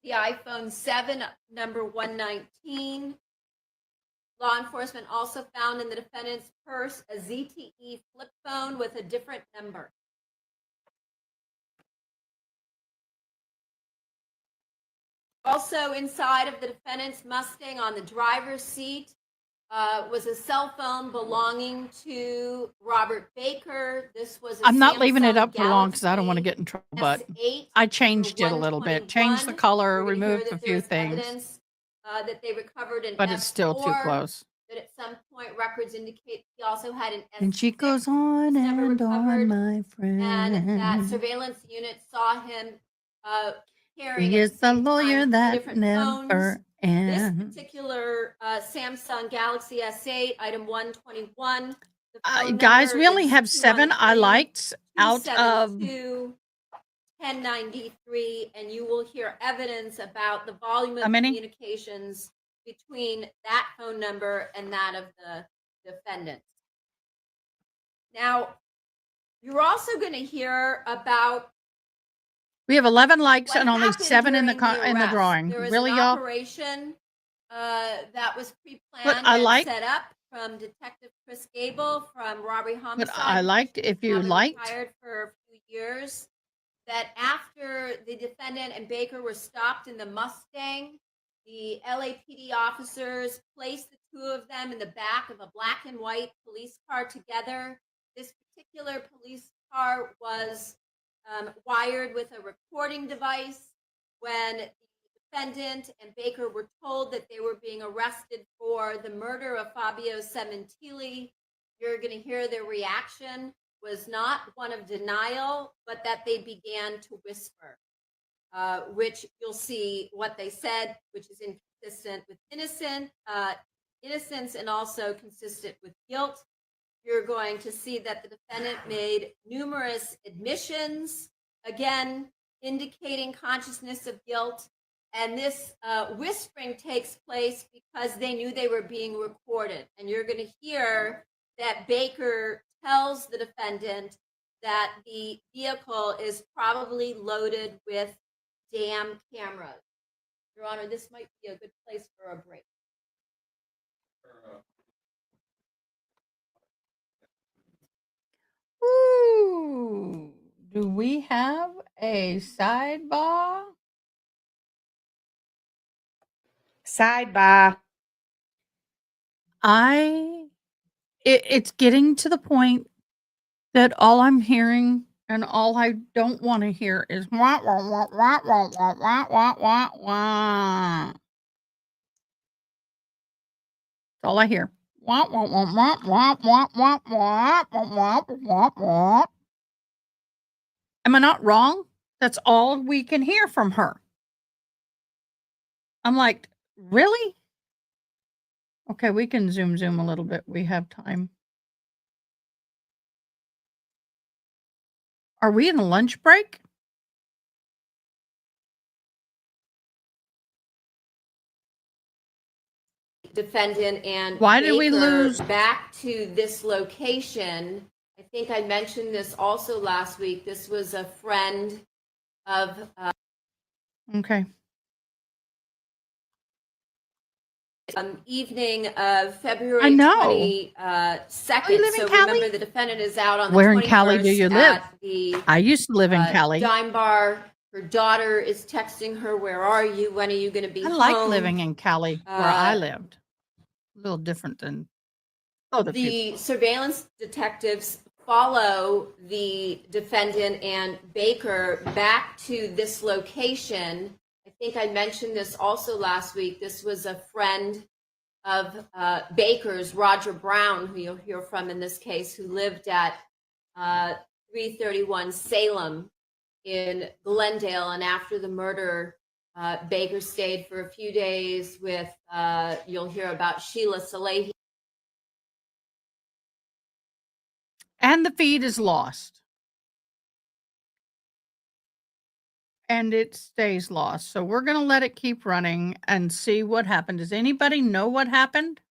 the iPhone 7, number 119, law enforcement also found in the defendant's purse a ZTE flip phone with a different number. Also inside of the defendant's Mustang on the driver's seat was a cell phone belonging to Robert Baker. This was a I'm not leaving it Samsung up for long because I don't want to Galaxy get in trouble, but S8 I changed it a little bit. Changed the 121. color, You're gonna hear removed a that few there's things, evidence that they recovered an but it's still too S4, close. that at some point records indicate he also had an S6. And she goes on never and on, recovered, my friend. and that surveillance unit saw him carrying He at is the the same lawyer time that different phones. never This ends. particular Samsung Galaxy S8, item 121. The phone Guys, number we only is have 7 I liked out of 1093, and you will hear evidence about the volume of how many? communications between that phone number and that of the defendant. Now, you're also going to hear about We have 11 likes what and only happened 7 in the during in the arrest. drawing. There was Really, an y'all? operation that was pre-planned But I and like- set up from Detective Chris Gable from Robbery Homicide. But I liked, if you now been liked, retired for a few years, that after the defendant and Baker were stopped in the Mustang, the LAPD officers placed the two of them in the back of a black and white police car together. This particular police car was wired with a recording device. When the defendant and Baker were told that they were being arrested for the murder of Fabio Sementilli, you're going to hear their reaction was not one of denial, but that they began to whisper. which you'll see what they said, which is inconsistent with innocence and also consistent with guilt. You're going to see that the defendant made numerous admissions, again, indicating consciousness of guilt. And this whispering takes place because they knew they were being recorded. And you're going to hear that Baker tells the defendant that the vehicle is probably loaded with damn cameras. Your Honor, this might be a good place for a break. Ooh, do we have a sidebar? Sidebar. It's getting to the point that all I'm hearing and all I don't want to hear is wah, wah, wah, wah, wah, wah, wah, wah, wah, wah. That's all I hear. Wah, wah, wah, wah, wah, wah, wah, wah, wah, wah, wah, wah. Am I not wrong? That's all we can hear from her. I'm like, really? Okay, we can zoom a little bit. We have time. Are we in a lunch break? Defendant and Why did we Baker lose? back to this location? I think I mentioned this also last week. This was a friend of Okay. evening of February I know. 22nd. Oh, you live in So Cali? remember, the defendant is out on the Where 21st in Cali do you live? at the I used to live in Cali. dime bar. Her daughter is texting her, "Where are you? When are you going to be I home?" like living in Cali where I Uh, lived. A little different than other people. The surveillance detectives follow the defendant and Baker back to this location. I think I mentioned this also last week. This was a friend of Baker's, Roger Brown, who you'll hear from in this case, who lived at 331 Salem in Glendale. And after the murder, Baker stayed for a few days with, you'll hear about Sheila Salehi. And the feed is lost. And it stays lost. So we're going to let it keep running and see what happened. Does anybody know what happened?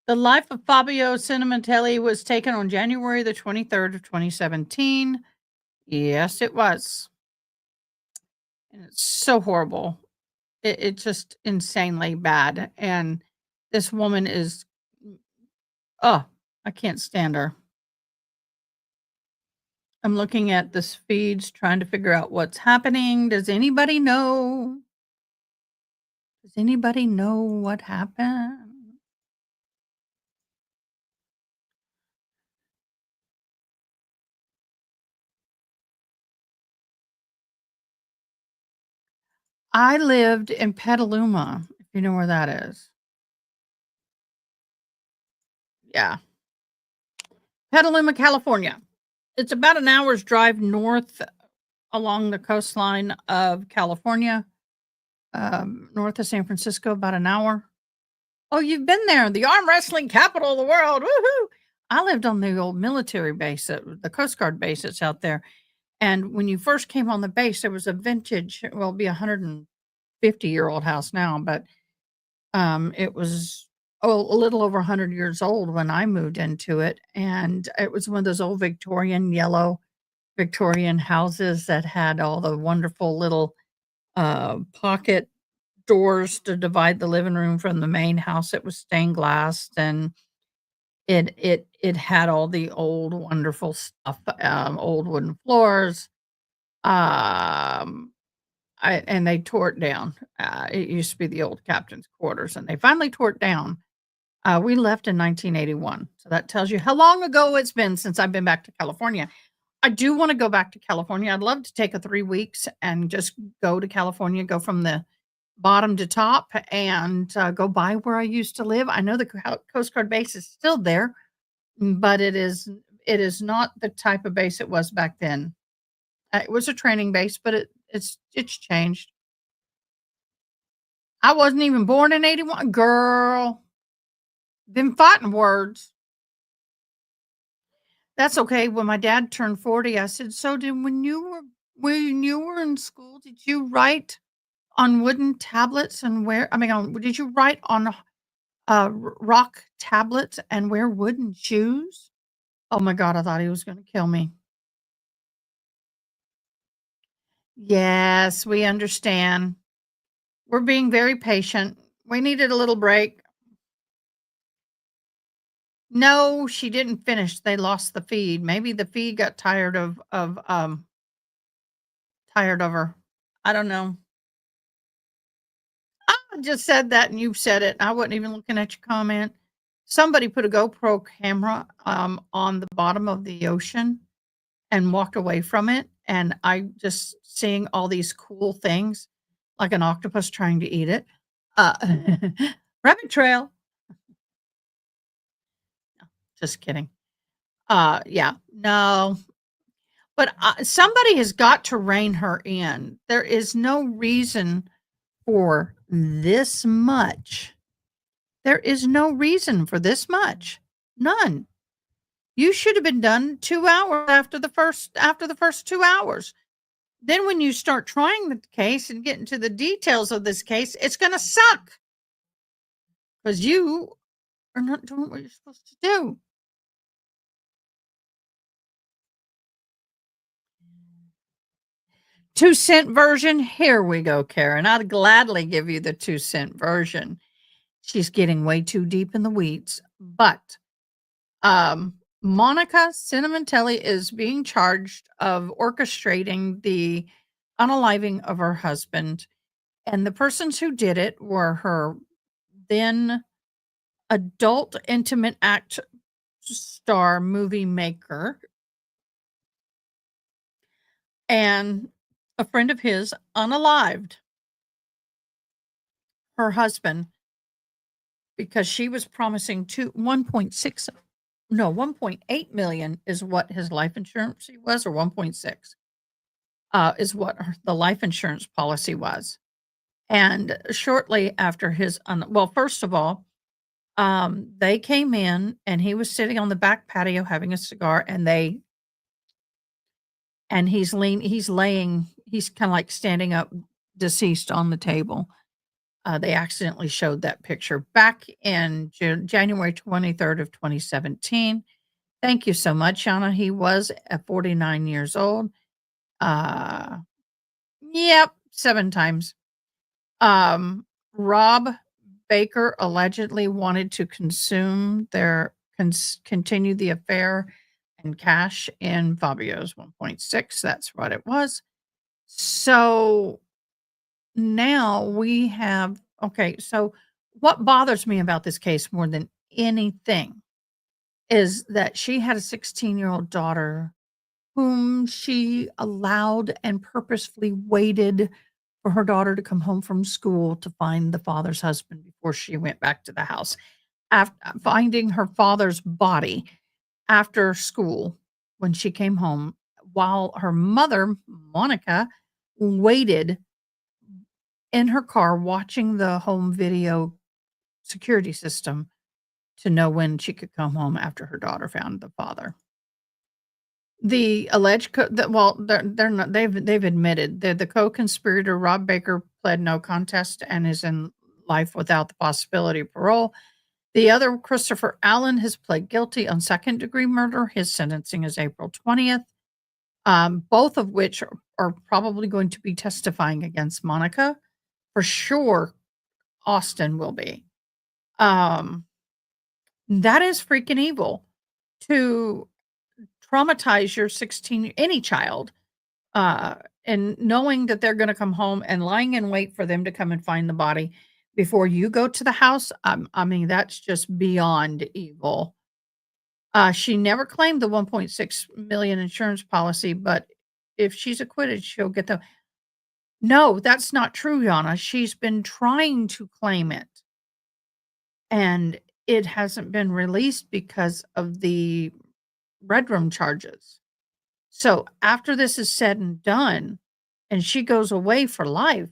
The life of Fabio Sementilli was taken on January the 23rd of 2017. Yes, it was. And it's so horrible. It's just insanely bad. And this woman is, oh, I can't stand her. I'm looking at this feeds, trying to figure out what's happening. Does anybody know? Does anybody know what happened? I lived in Petaluma, if you know where that is. Yeah. Petaluma, California. It's about an hour's drive north along the coastline of California, north of San Francisco, about an hour. Oh, you've been there, the arm wrestling capital of the world. Woohoo! I lived on the old military base, the Coast Guard base that's out there. And when you first came on the base, there was a vintage, well, it'll be a 150-year-old house now, but it was a little over 100 years old when I moved into it. And it was one of those old Victorian, yellow Victorian houses that had all the wonderful little pocket doors to divide the living room from the main house. It was stained glass, and it had all the old wonderful stuff, old wooden floors. And they tore it down. It used to be the old captain's quarters, and they finally tore it down. We left in 1981, so that tells you how long ago it's been since I've been back to California. I do want to go back to California. I'd love to take a 3 weeks and just go to California, go from the bottom to top, and go by where I used to live. I know the Coast Guard base is still there, but it is it is not the type of base it was back then. It was a training base, but it's changed. I wasn't even born in 81. Girl, them fighting words. That's okay. When my dad turned 40, I said, "So did when you were in school, did you write on wooden tablets and did you write on rock tablets and wear wooden shoes?" Oh my god, I thought he was going to kill me. Yes, we understand. We're being very patient. We needed a little break. No, she didn't finish. They lost the feed. Maybe the feed got tired of her. I don't know. I just said that and you said it. I wasn't even looking at your comment. Somebody put a GoPro camera on the bottom of the ocean and walked away from it. And I just seeing all these cool things like an octopus trying to eat it. Rabbit trail. Just kidding. Yeah, no. But somebody has got to rein her in. There is no reason for this much. There is no reason for this much. None. You should have been done 2 hours after the first 2 hours. Then when you start trying the case and get into the details of this case, it's going to suck. Because you are not doing what you're supposed to do. $0.02 version. Here we go, Karen. I'd gladly give you the 2-cent version. She's getting way too deep in the weeds. But Monica Sementilli is being charged of orchestrating the unaliving of her husband. And the persons who did it were her then adult intimate act star movie maker and a friend of his unalived her husband because she was promising 1.8 million is what his life insurance was, or 1.6 is what the life insurance policy was. And shortly after first of all, they came in and he was sitting on the back patio having a cigar and he's kind of like standing up deceased on the table. They accidentally showed that picture back in January 23rd of 2017. Thank you so much, Yana. He was 49 years old. Yep, 7 times. Rob Baker allegedly wanted to continue the affair and cash in Fabio's 1.6. That's what it was. So now we have, so what bothers me about this case more than anything is that she had a 16-year-old daughter whom she allowed and purposefully waited for her daughter to come home from school to find the father's husband before she went back to the house. After finding her father's body after school when she came home, while her mother, Monica, waited in her car watching the home video security system to know when she could come home after her daughter found the father. The alleged they're not, they've admitted that the co-conspirator Rob Baker pled no contest and is in life without the possibility of parole. The other, Christopher Allen, has pled guilty on second-degree murder. His sentencing is April 20th. Both of which are probably going to be testifying against Monica. For sure, Austin will be. That is freaking evil to traumatize your any child, and knowing that they're going to come home and lying in wait for them to come and find the body before you go to the house. I mean, that's just beyond evil. She never claimed the 1.6 million insurance policy, but if she's acquitted, she'll get the. No, that's not true, Yana. She's been trying to claim it, and it hasn't been released because of the red room charges. So after this is said and done, and she goes away for life,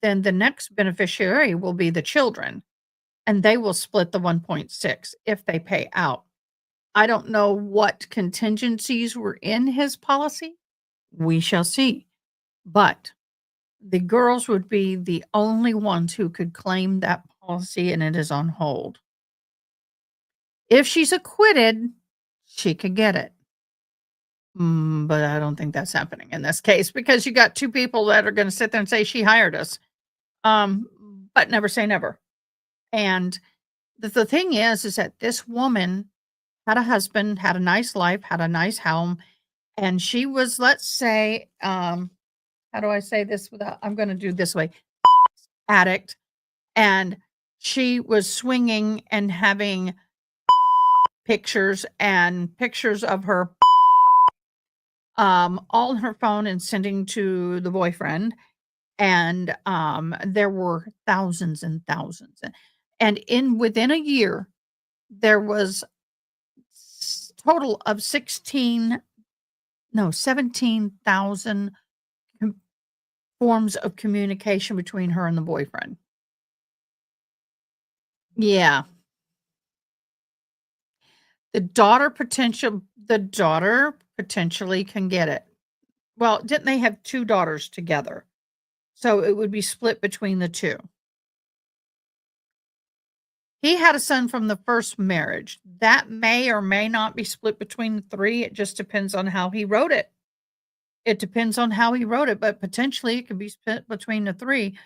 then the next beneficiary will be the children, and they will split the 1.6 if they pay out. I don't know what contingencies were in his policy. We shall see. But the girls would be the only ones who could claim that policy, and it is on hold. If she's acquitted, she could get it. But I don't think that's happening in this case because you got two people that are going to sit there and say she hired us. But never say never. And the thing is that this woman had a husband, had a nice life, had a nice home, and she was, let's say, how do I say this without, I'm going to do this way, addict, and she was swinging and having pictures of her all on her phone and sending to the boyfriend. And there were thousands and thousands. And within a year, there was total of 17,000 forms of communication between her and the boyfriend. Yeah. The daughter potentially can get it. Well, didn't they have 2 daughters together? So it would be split between the 2. He had a son from the first marriage. That may or may not be split between the 3. It just depends on how he wrote it. But potentially it could be split between the 3.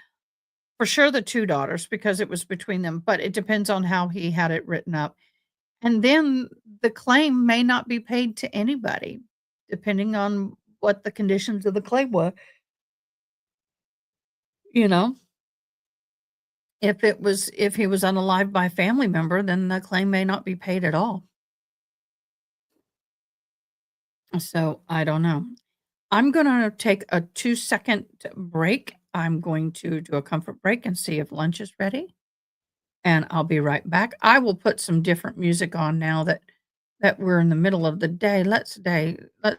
For sure the 2 daughters because it was between them, but it depends on how he had it written up. And then the claim may not be paid to anybody, depending on what the conditions of the claim were. You know? If he was unalived by a family member, then the claim may not be paid at all. So, I don't know. I'm gonna take a 2-second break. I'm going to do a comfort break and see if lunch is ready, and I'll be right back. I will put some different music on now that we're in the middle of the day. Let's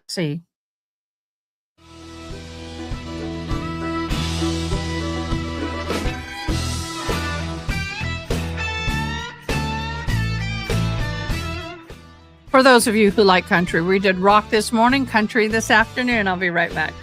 see. For those of you who like country, we did rock this morning, country this afternoon. I'll be right back.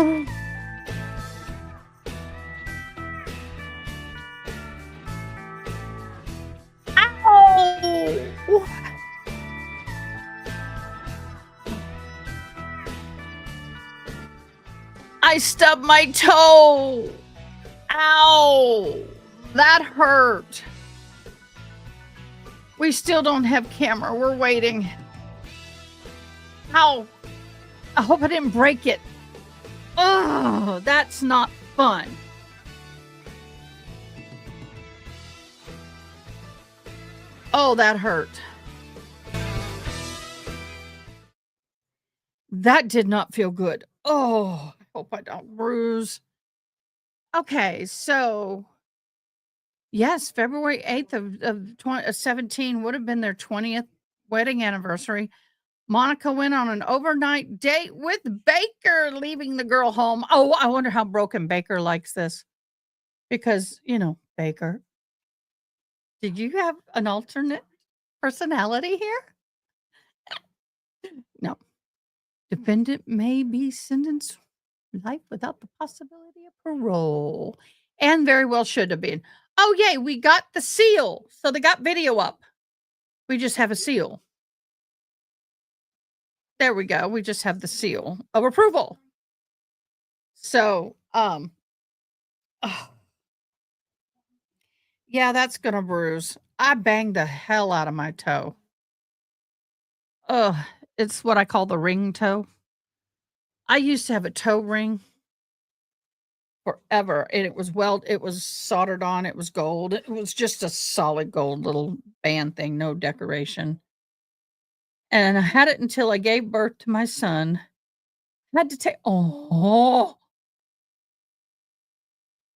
Oh. Ow! I stubbed my toe. Ow! That hurt. We still don't have camera. We're waiting. Ow! I hope I didn't break it. Oh, that's not fun. Oh, that hurt. That did not feel good. Oh, I hope I don't bruise. Okay, so yes, February 8th of 17 would have been their 20th wedding anniversary. Monica went on an overnight date with Baker, leaving the girl home. Oh, I wonder how broken Baker likes this. Because, Baker, did you have an alternate personality here? No. Defendant may be sentenced life without the possibility of parole. And very well should have been. Oh, yay, we got the seal. So they got video up. We just have a seal. There we go. We just have the seal of approval. So, yeah, that's gonna bruise. I banged the hell out of my toe. Ugh, it's what I call the ring toe. I used to have a toe ring forever, and it was soldered on, it was gold. It was just a solid gold little band thing, no decoration. And I had it until I gave birth to my son. Had to take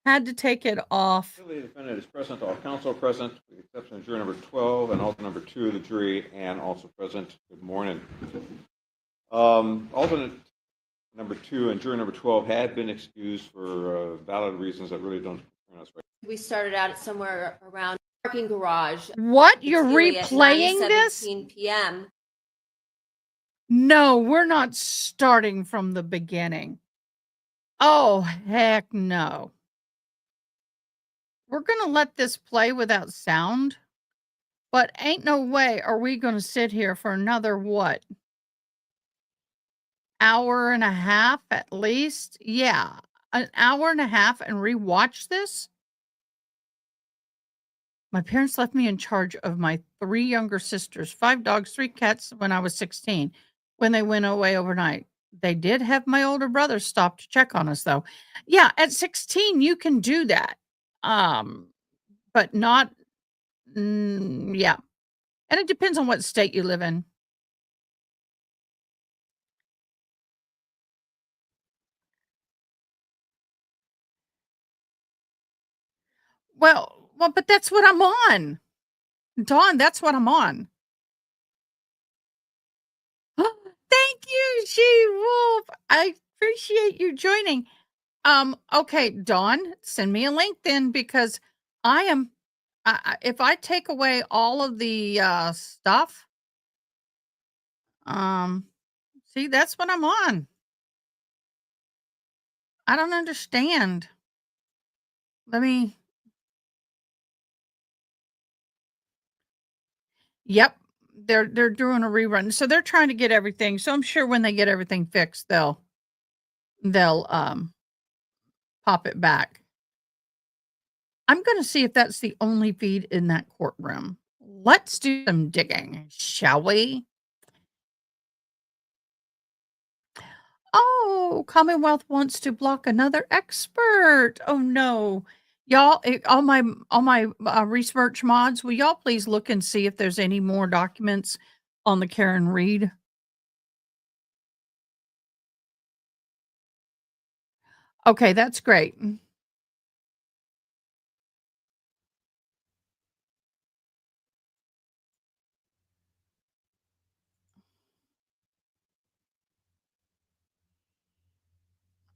had to take it off. The defendant is present, all counsel present, with the exception of juror number 12 and alternate number 2 of the jury, and also present. Good morning. Alternate number 2 and juror number 12 had been excused for valid reasons that really don't concern us right. We started out at somewhere around parking garage. What? You're Sementilli at replaying this? 9:17 p.m. No, we're not starting from the beginning. Oh, heck no. We're going to let this play without sound, but ain't no way are we going to sit here for another what? Hour and a half at least? Yeah, an hour and a half and rewatch this? My parents left me in charge of my 3 younger sisters, 5 dogs, 3 cats when I was 16, when they went away overnight. They did have my older brother stop to check on us though. Yeah, at 16 you can do that. But not yeah. And it depends on what state you live in. Well, but that's what I'm on. Dawn, that's what I'm on. Thank you, She-Wolf. I appreciate you joining. Okay, Dawn, send me a link then because I am if I take away all of the stuff, see, that's what I'm on. I don't understand. Let me Yep. They're doing a rerun. So they're trying to get everything. So I'm sure when they get everything fixed, they'll pop it back. I'm going to see if that's the only feed in that courtroom. Let's do some digging, shall we? Oh, Commonwealth wants to block another expert. Oh no. Y'all, all my research mods, will y'all please look and see if there's any more documents on the Karen Reed? Okay, that's great.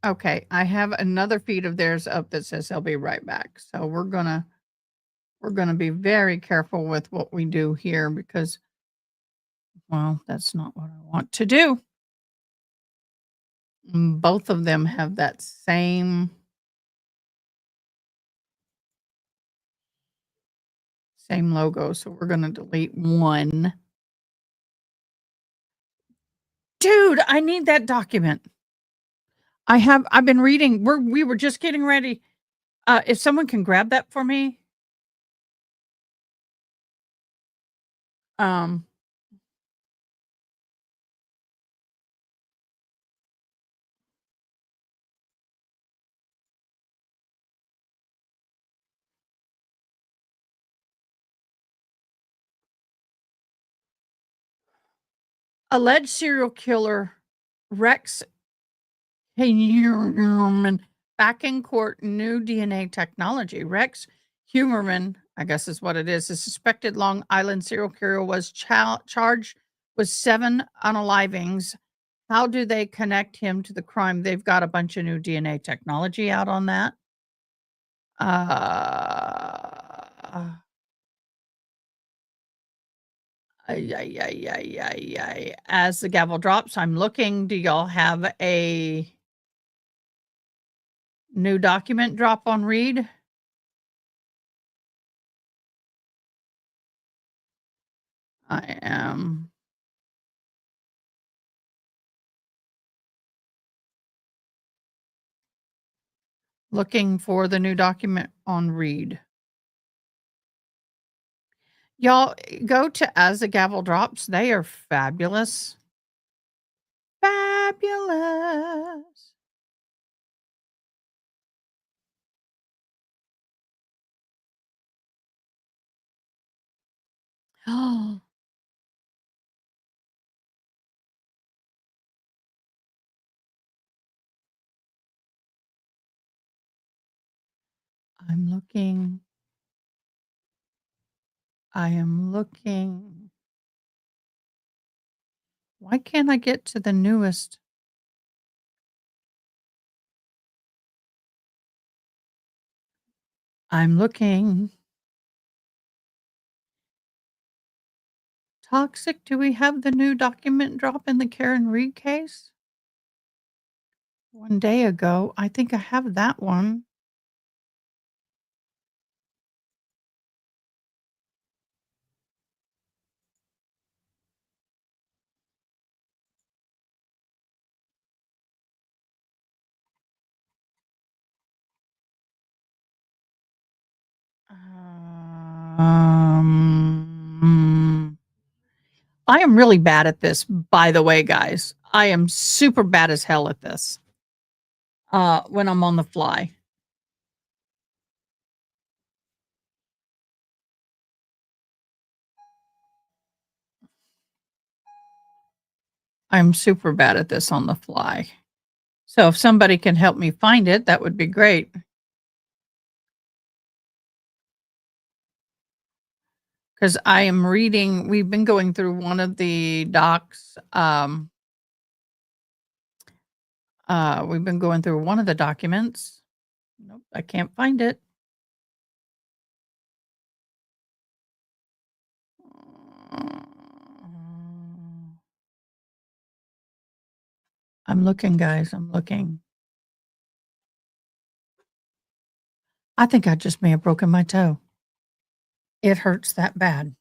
Okay, I have another feed of theirs up that says they'll be right back. So we're gonna be very careful with what we do here because, well, that's not what I want to do. Both of them have that same logo, so we're gonna delete one. Dude, I need that document. I've been reading. We were just getting ready. If someone can grab that for me. Um, alleged serial killer Rex Humerman back in court, new DNA technology. Rex Humerman, I guess is what it is, the suspected Long Island serial killer was charged with 7 unalivings. How do they connect him to the crime? They've got a bunch of new DNA technology out on that. Ay, ay, ay, ay, ay, ay. As the gavel drops, I'm looking. Do y'all have a new document drop on read? I am looking for the new document on read. Y'all go to As the Gavel Drops. They are fabulous. Fabulous. Oh, I'm looking. I am looking. Why can't I get to the newest? I'm looking. Toxic, do we have the new document drop in the Karen Reed case? 1 day ago. I think I have that one. I am really bad at this, by the way, guys. I am super bad as hell at this. When I'm on the fly. I'm super bad at this on the fly. So if somebody can help me find it, that would be great. Because I am reading, we've been going through one of the docs. We've been going through one of the documents. Nope, I can't find it. I'm looking, guys. I'm looking. I think I just may have broken my toe. It hurts that bad.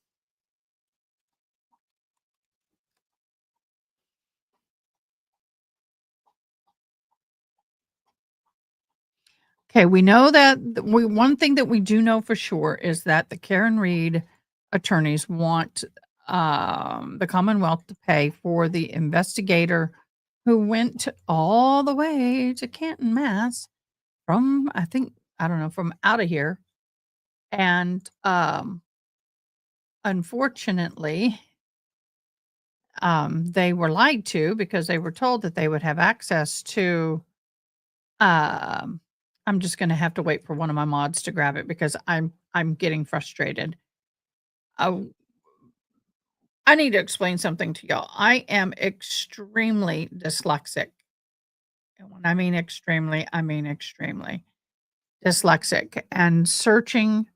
Okay, we know that one thing that we do know for sure is that the Karen Reed attorneys want the Commonwealth to pay for the investigator who went all the way to Canton, Mass from, I don't know, from out of here. And unfortunately, they were lied to because they were told that they would have access to I'm just gonna have to wait for one of my mods to grab it because I'm getting frustrated. Oh, I need to explain something to y'all. I am extremely dyslexic. And when I mean extremely, I mean extremely dyslexic. And searching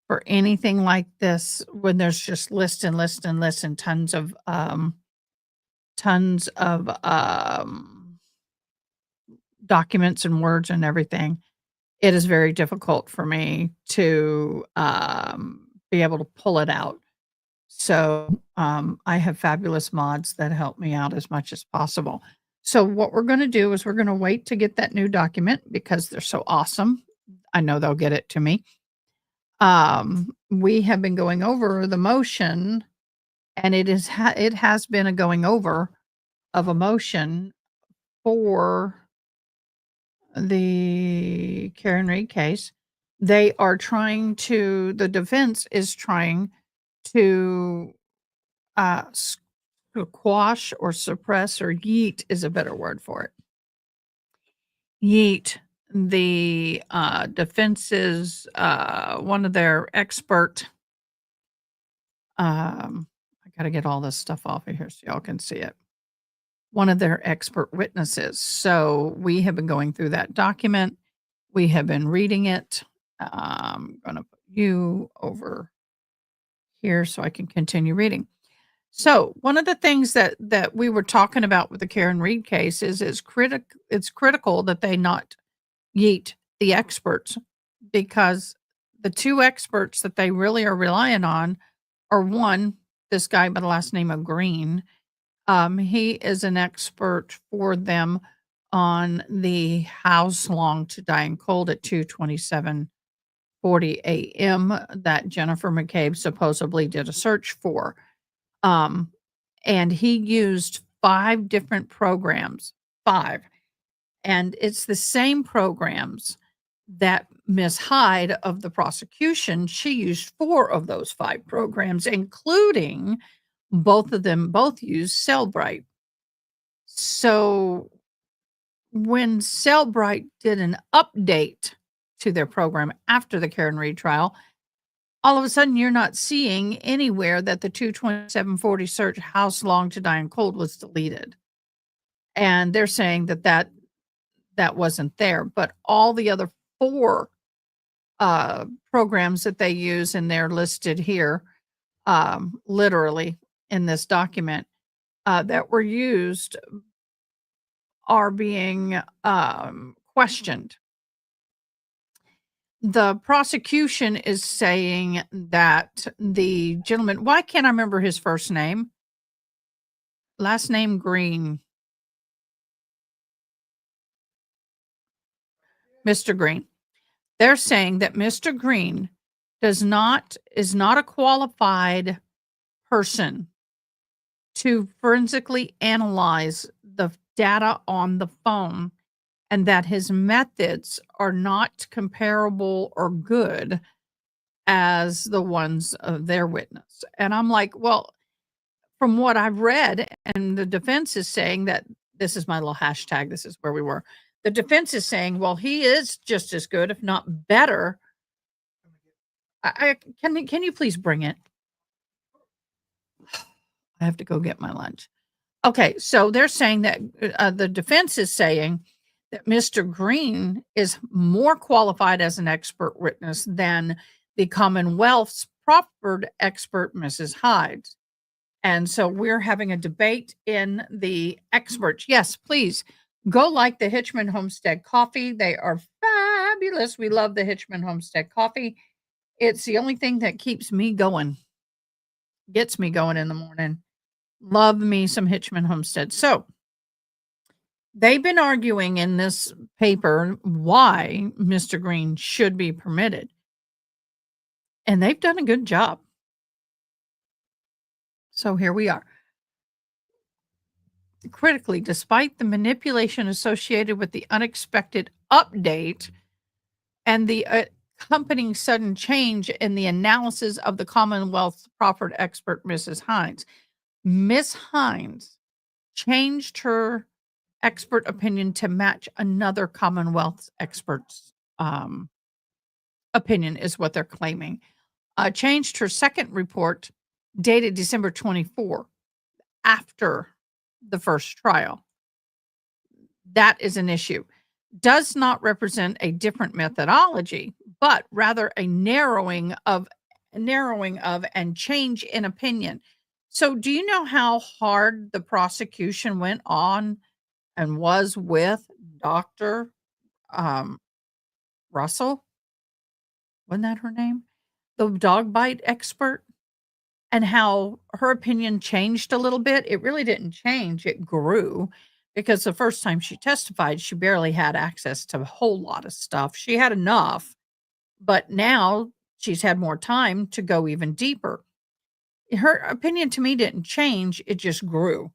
for anything like this when there's just list and list and list and tons of documents and words and everything, it is very difficult for me to be able to pull it out. So I have fabulous mods that help me out as much as possible. So what we're going to do is we're going to wait to get that new document because they're so awesome. I know they'll get it to me. We have been going over the motion, and it has been a going over of a motion for the Karen Reed case. They are trying to, the defense is trying to quash or suppress, or yeet is a better word for it. Yeet the defense's one of their expert. I got to get all this stuff off of here so y'all can see it. One of their expert witnesses. So we have been going through that document. We have been reading it. I'm going to put you over here so I can continue reading. So one of the things that we were talking about with the Karen Reed case is it's critical that they not yeet the experts, because the two experts that they really are relying on are, one, this guy by the last name of Green. He is an expert for them on the house long to dying cold at 2:27:40 a.m. that Jennifer McCabe supposedly did a search for. And he used 5 different programs, 5. And it's the same programs that Miss Hyde of the prosecution, she used 4 of those 5 programs, including both use Cellbrite. So when Cellbrite did an update to their program after the Karen Reed trial, all of a sudden you're not seeing anywhere that the 2:27:40 search house long to die and cold was deleted. And they're saying that wasn't there, but all the other 4 programs that they use, and they're listed here, literally in this document, that were used are being questioned. The prosecution is saying that the gentleman, why can't I remember his first name? Last name Green. Mr. Green. They're saying that Mr. Green is not a qualified person to forensically analyze the data on the phone, and that his methods are not comparable or good as the ones of their witness. And I'm like, well, from what I've read, and the defense is saying that, this is my little hashtag, this is where we were. The defense is saying, well, he is just as good, if not better. Can you please bring it? I have to go get my lunch. Okay, so they're saying that the defense is saying that Mr. Green is more qualified as an expert witness than the Commonwealth's proffered expert, Mrs. Hyde. And so we're having a debate in the experts. Yes, please go like the Hitchman Homestead coffee. They are fabulous. We love the Hitchman Homestead coffee. It's the only thing that keeps me going, gets me going in the morning. Love me some Hitchman Homestead. So they've been arguing in this paper why Mr. Green should be permitted. And they've done a good job. So here we are. Critically, despite the manipulation associated with the unexpected update and the accompanying sudden change in the analysis of the Commonwealth's proffered expert, Mrs. Hines, Miss Hines changed her expert opinion to match another Commonwealth expert's opinion, is what they're claiming. Changed her second report dated December 24 after the first trial. That is an issue. Does not represent a different methodology, but rather a narrowing of and change in opinion. So do you know how hard the prosecution went on and was with Dr. Um, Russell, wasn't that her name? The dog bite expert, and how her opinion changed a little bit. It really didn't change, it grew because the first time she testified, she barely had access to a whole lot of stuff. She had enough, but now she's had more time to go even deeper. Her opinion to me didn't change, it just grew.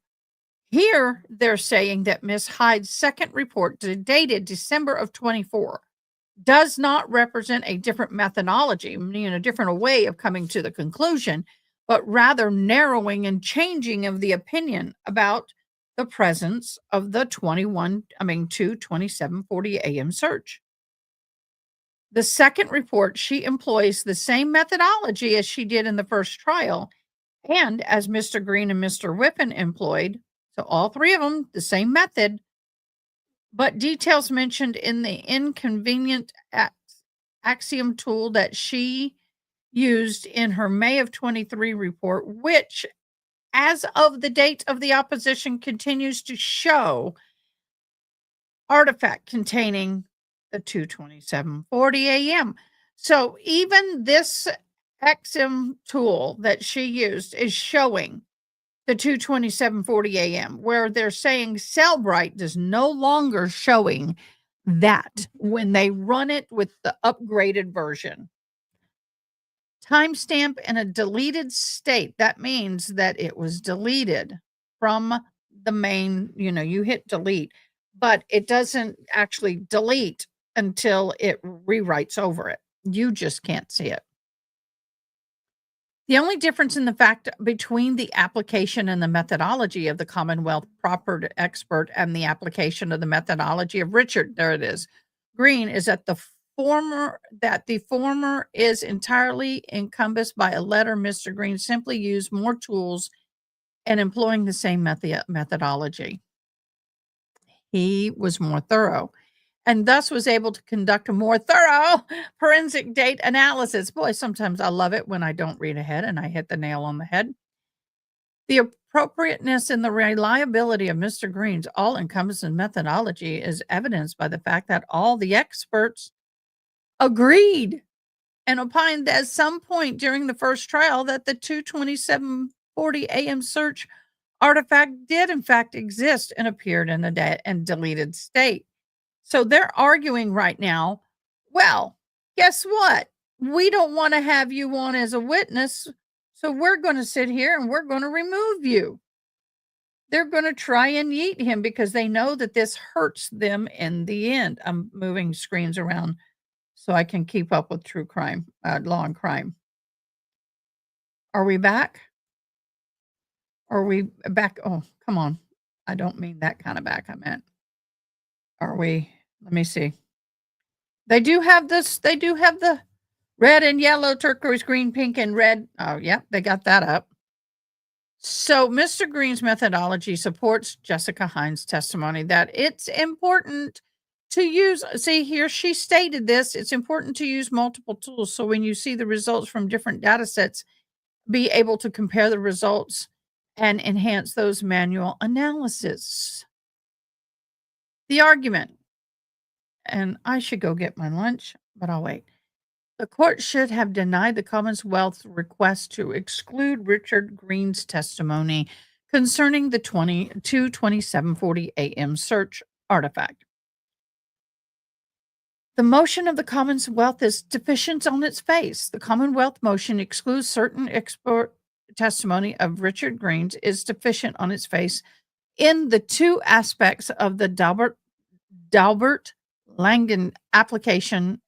Here, they're saying that Miss Hyde's second report, dated December of 24, does not represent a different methodology, a different way of coming to the conclusion, but rather narrowing and changing of the opinion about the presence of the 2:27:40 a.m. search. The second report, she employs the same methodology as she did in the first trial, and as Mr. Green and Mr. Whippen employed. So all three of them, the same method, but details mentioned in the inconvenient axiom tool that she used in her May of 23 report, which, as of the date of the opposition, continues to show artifact containing the 2:27:40 a.m. So even this axiom tool that she used is showing the 2:27:40 a.m., where they're saying Cellbrite is no longer showing that when they run it with the upgraded version. Timestamp in a deleted state. That means that it was deleted from the main, you hit delete, but it doesn't actually delete until it rewrites over it. You just can't see it. The only difference in the fact between the application and the methodology of the Commonwealth proper expert and the application of the methodology of Richard, there it is, Green, is that the former is entirely encompassed by a letter. Mr. Green simply used more tools and employing the same methodology. He was more thorough, and thus was able to conduct a more thorough forensic date analysis. Boy, sometimes I love it when I don't read ahead and I hit the nail on the head. The appropriateness and the reliability of Mr. Green's all-encompassing methodology is evidenced by the fact that all the experts agreed and opined at some point during the first trial that the 2:27:40 a.m. search artifact did in fact exist and appeared in the and deleted state. So they're arguing right now, well, guess what? We don't want to have you on as a witness, so we're going to sit here and we're going to remove you. They're going to try and yeet him because they know that this hurts them in the end. I'm moving screens around so I can keep up with true crime, law and crime. Are we back? Are we back? Oh, come on. I don't mean that kind of back. I meant, are we? Let me see. They do have this. They do have the red and yellow, turquoise, green, pink, and red. Oh, yeah, they got that up. So Mr. Green's methodology supports Jessica Hines' testimony that it's important to use. See, here she stated this. It's important to use multiple tools. So when you see the results from different data sets, be able to compare the results and enhance those manual analysis. The argument, and I should go get my lunch, but I'll wait. The court should have denied the Commonwealth's request to exclude Richard Green's testimony concerning the 2:27:40 a.m. search artifact. The motion of the Commonwealth is deficient on its face. The Commonwealth motion excludes certain expert testimony of Richard Green's is deficient on its face in the two aspects of the Dalbert Langen application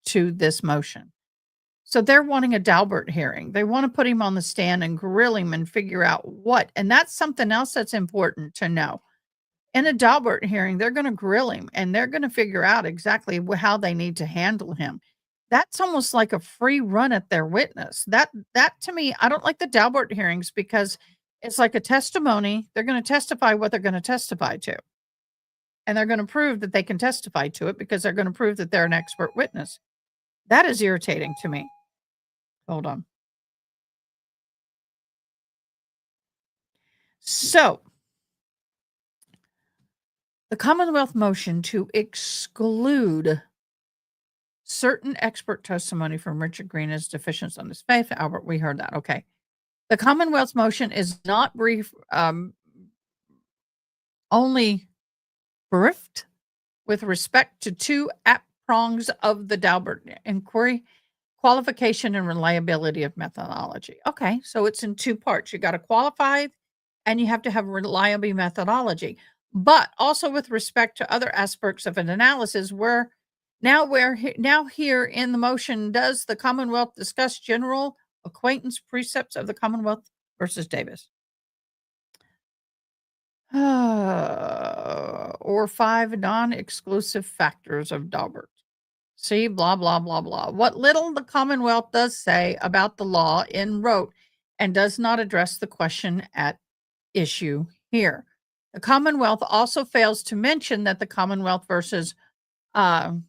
to this motion. So they're wanting a Dalbert hearing. They want to put him on the stand and grill him and figure out what. And that's something else that's important to know. In a Dalbert hearing, they're going to grill him and they're going to figure out exactly how they need to handle him. That's almost like a free run at their witness. That to me, I don't like the Dalbert hearings because it's like a testimony. They're going to testify what they're going to testify to. And they're going to prove that they can testify to it because they're going to prove that they're an expert witness. That is irritating to me. Hold on. So, The Commonwealth motion to exclude certain expert testimony from Richard Green as deficient on his faith. Albert, we heard that. Okay. The Commonwealth's motion is not brief, only briefed with respect to two prongs of the Daubert inquiry: qualification and reliability of methodology. Okay, so it's in two parts. You got to qualify and you have to have reliable methodology. But also with respect to other aspects of an analysis, now here in the motion, does the Commonwealth discuss general acquaintance precepts of the Commonwealth versus Davis? Or 5 non-exclusive factors of Daubert. See, blah, blah, blah, blah. What little the Commonwealth does say about the law in rote and does not address the question at issue here. The Commonwealth also fails to mention that the Commonwealth versus Rentala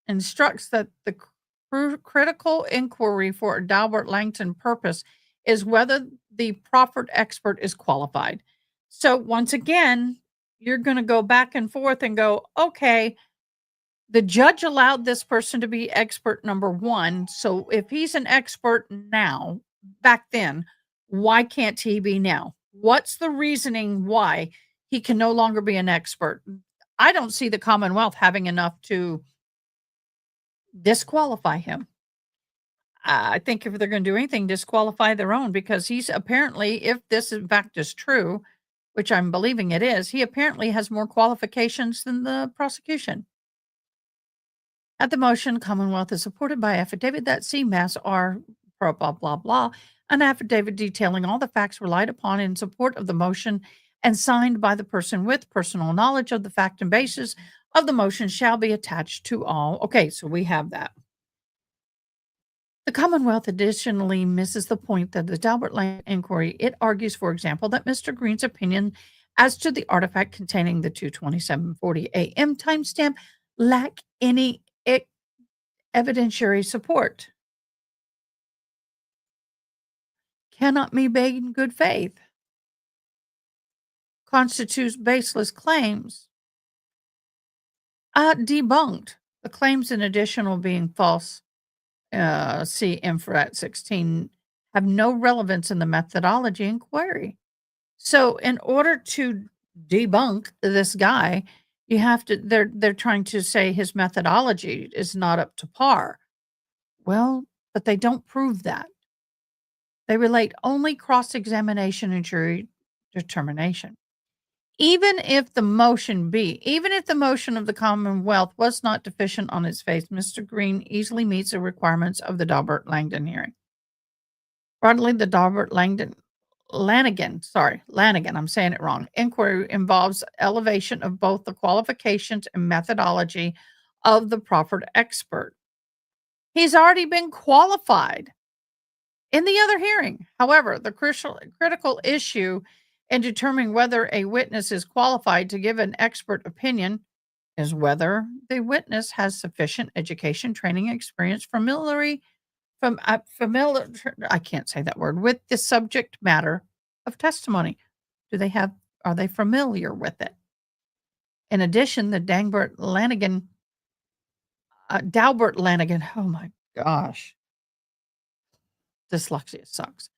instructs that the critical inquiry for a Daubert-Langton purpose is whether the proffered expert is qualified. So once again, you're going to go back and forth and go, okay, the judge allowed this person to be expert number one. So if he's an expert now, back then, why can't he be now? What's the reasoning why he can no longer be an expert? I don't see the Commonwealth having enough to disqualify him. I think if they're going to do anything, disqualify their own, because he's apparently, if this in fact is true, which I'm believing it is, he apparently has more qualifications than the prosecution. At the motion, Commonwealth is supported by affidavit that CMAS are blah, blah, blah, blah, an affidavit detailing all the facts relied upon in support of the motion and signed by the person with personal knowledge of the fact and basis of the motion shall be attached to all. Okay, so we have that. The Commonwealth additionally misses the point that the Daubert-Langton inquiry, it argues, for example, that Mr. Green's opinion as to the artifact containing the 2:27:40 a.m. timestamp lack any evidentiary support. Cannot be made in good faith. Constitutes baseless claims. Debunked. The claims in additional being false, see infrared 16, have no relevance in the methodology inquiry. So in order to debunk this guy, you have to, they're trying to say his methodology is not up to par. Well, but they don't prove that. They relate only cross-examination and jury determination. Even if the motion of the Commonwealth was not deficient on its face, Mr. Green easily meets the requirements of the Daubert-Langton hearing. Broadly, the Lanigan, I'm saying it wrong, inquiry involves elevation of both the qualifications and methodology of the proffered expert. He's already been qualified in the other hearing. However, the critical issue in determining whether a witness is qualified to give an expert opinion is whether the witness has sufficient education, training, experience, familiar, I can't say that word, with the subject matter of testimony. Are they familiar with it? In addition, the Daubert-Lanigan, oh my gosh, dyslexia sucks.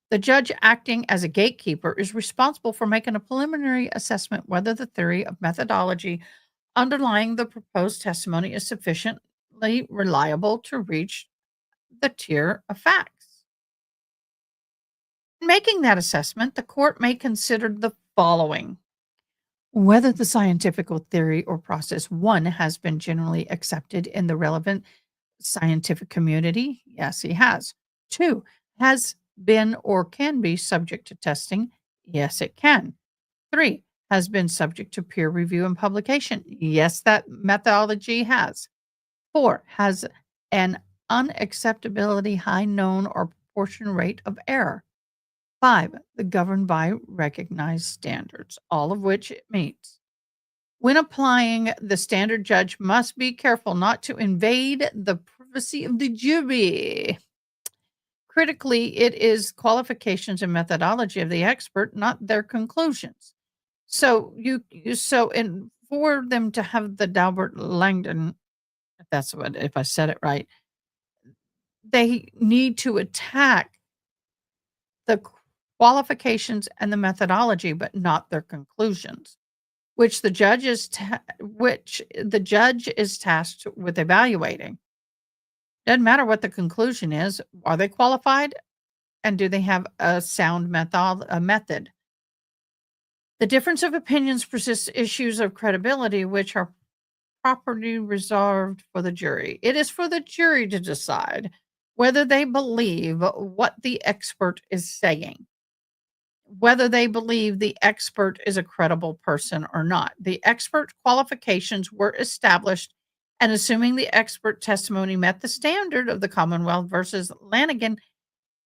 The judge acting as a gatekeeper is responsible for making a preliminary assessment whether the theory of methodology underlying the proposed testimony is sufficiently reliable to reach the tier of facts. In making that assessment, the court may consider the following: whether the scientific theory or process, one, has been generally accepted in the relevant scientific community. Yes, he has. Two, has been or can be subject to testing. Yes, it can. Three, has been subject to peer review and publication. Yes, that methodology has. Four, has an unacceptability high known or proportion rate of error. Five, the governed by recognized standards, all of which it meets. When applying, the standard judge must be careful not to invade the privacy of the jury. Critically, it is qualifications and methodology of the expert, not their conclusions. So so and for them to have the Dalbert Langdon, if that's what if I said it right, they need to attack the qualifications and the methodology, but not their conclusions, which the judge is tasked with evaluating. Doesn't matter what the conclusion is. Are they qualified? And do they have a sound method? The difference of opinions persists issues of credibility, which are properly reserved for the jury. It is for the jury to decide whether they believe what the expert is saying, whether they believe the expert is a credible person or not. The expert qualifications were established, and assuming the expert testimony met the standard of the Commonwealth versus Lanigan,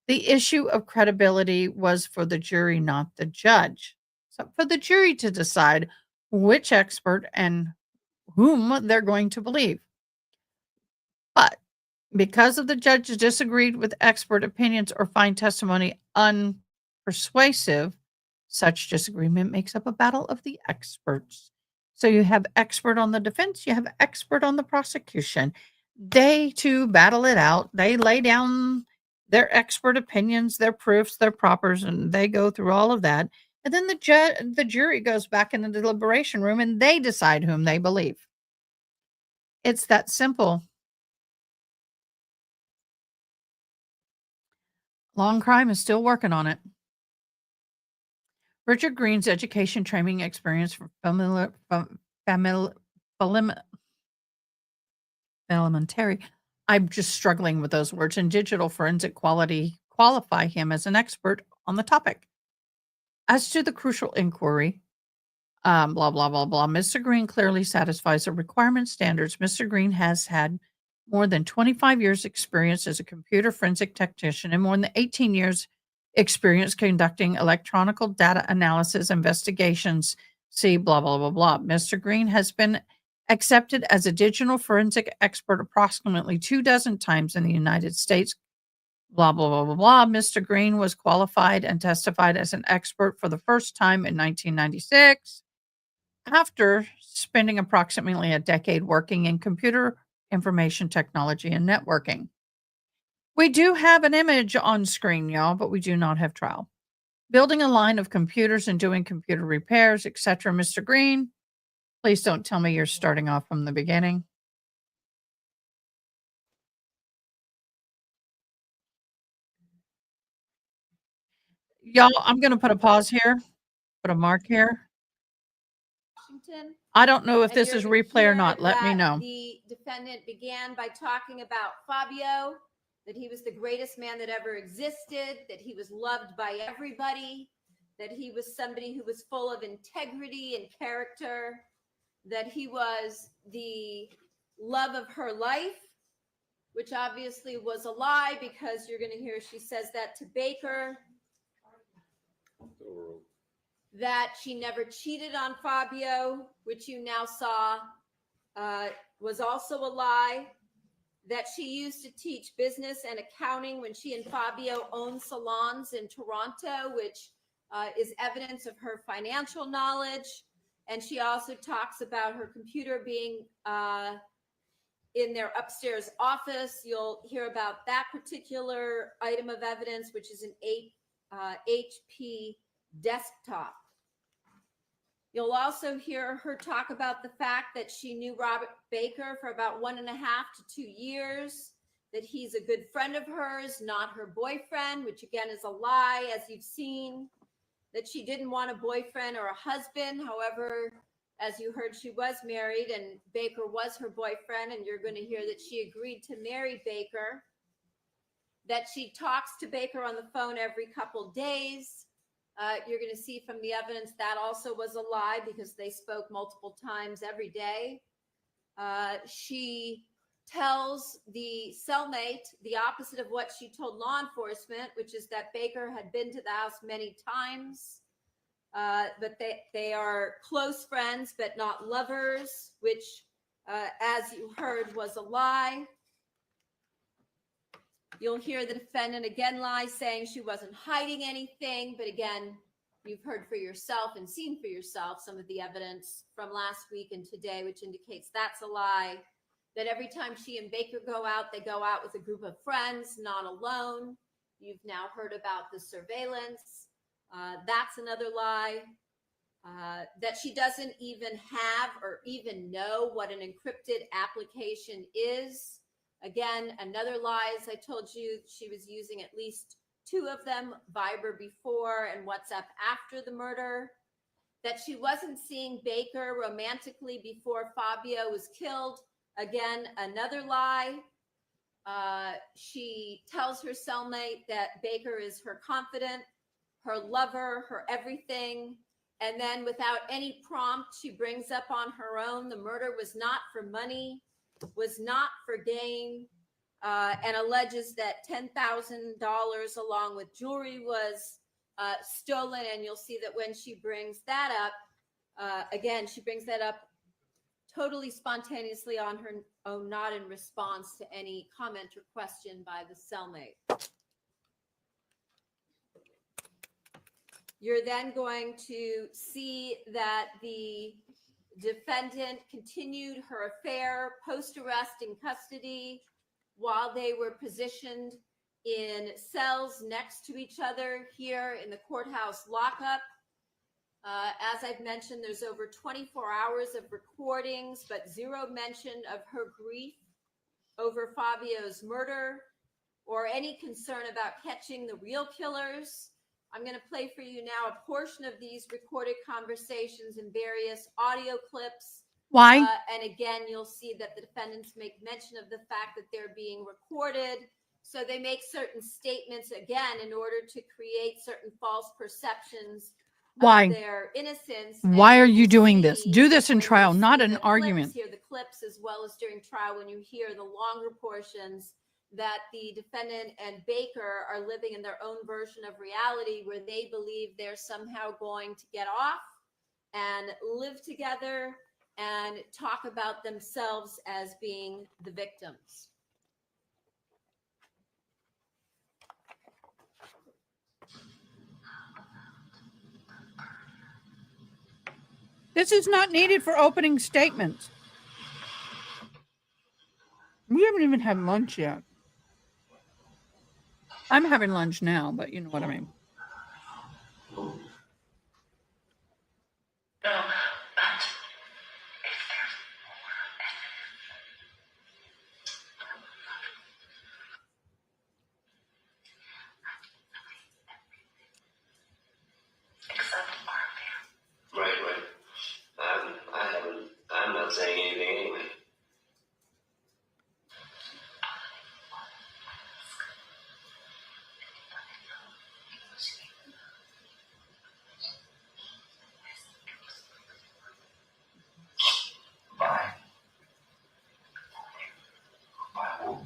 the issue of credibility was for the jury, not the judge. So for the jury to decide which expert and whom they're going to believe. But because of the judges disagreed with expert opinions or find testimony unpersuasive, such disagreement makes up a battle of the experts. So you have expert on the defense, you have expert on the prosecution. They too battle it out. They lay down their expert opinions, their proofs, their propers, and they go through all of that. And then the jury goes back in the deliberation room and they decide whom they believe. It's that simple. Long Crime is still working on it. Richard Green's education training experience for elementary. I'm just struggling with those words. And digital forensic qualify him as an expert on the topic. As to the crucial inquiry, blah, blah, blah, blah. Mr. Green clearly satisfies the requirement standards. Mr. Green has had more than 25 years experience as a computer forensic technician and more than 18 years experience conducting electronic data analysis investigations. See, blah, blah, blah, blah. Mr. Green has been accepted as a digital forensic expert approximately 24 times in the United States. Blah, blah, blah, blah, blah. Mr. Green was qualified and testified as an expert for the first time in 1996 after spending approximately a decade working in computer information technology and networking. We do have an image on screen, y'all, but we do not have trial. Building a line of computers and doing computer repairs, etc. Mr. Green, please don't tell me you're starting off from the beginning. Y'all, I'm going to put a pause here, put a mark here. Washington. I don't know if And this you're is gonna replay or hear not. Let me that know. The defendant began by talking about Fabio, that he was the greatest man that ever existed, that he was loved by everybody, that he was somebody who was full of integrity and character, that he was the love of her life, which obviously was a lie because you're going to hear she says that to Baker, that she never cheated on Fabio, which you now saw was also a lie, that she used to teach business and accounting when she and Fabio owned salons in Toronto, which is evidence of her financial knowledge. And she also talks about her computer being in their upstairs office. You'll hear about that particular item of evidence, which is an HP desktop. You'll also hear her talk about the fact that she knew Robert Baker for about 1.5 to 2 years, that he's a good friend of hers, not her boyfriend, which again is a lie, as you've seen, that she didn't want a boyfriend or a husband. However, as you heard, she was married and Baker was her boyfriend, and you're going to hear that she agreed to marry Baker, that she talks to Baker on the phone every couple days. You're going to see from the evidence that also was a lie because they spoke multiple times every day. She tells the cellmate the opposite of what she told law enforcement, which is that Baker had been to the house many times, but they are close friends but not lovers, which, as you heard, was a lie. You'll hear the defendant again lie, saying she wasn't hiding anything, but again, you've heard for yourself and seen for yourself some of the evidence from last week and today, which indicates that's a lie. That every time she and Baker go out, they go out with a group of friends, not alone. You've now heard about the surveillance. That's another lie. That she doesn't even have or even know what an encrypted application is. Again, another lie, as I told you, she was using at least 2 of them, Viber before and WhatsApp after the murder. That she wasn't seeing Baker romantically before Fabio was killed. Again, another lie. She tells her cellmate that Baker is her confidant, her lover, her everything. And then without any prompt, she brings up on her own the murder was not for money, was not for gain, and alleges that $10,000 along with jewelry was stolen. And you'll see that when she brings that up, again, she brings that up totally spontaneously on her own, not in response to any comment or question by the cellmate. You're then going to see that the defendant continued her affair post-arrest in custody while they were positioned in cells next to each other here in the courthouse lockup. As I've mentioned, there's over 24 hours of recordings, but zero mention of her grief over Fabio's murder or any concern about catching the real killers. I'm going to play for you now a portion of these recorded conversations and various audio clips. Why? And again, you'll see that the defendants make mention of the fact that they're being recorded. So they make certain statements, again, in order to create certain false perceptions Why? of their innocence. Why And are you will doing this? see Do this in when you trial, not see an the argument. Hear the clips as well as during trial when you hear the longer portions that the defendant and Baker are living in their own version of reality where they believe they're somehow going to get off and live together and talk about themselves as being the victims. This is not needed for opening statements. We haven't even had lunch yet. I'm having lunch now, but you know what I mean. Right. I'm not saying anything anyway. Bye. Bye who?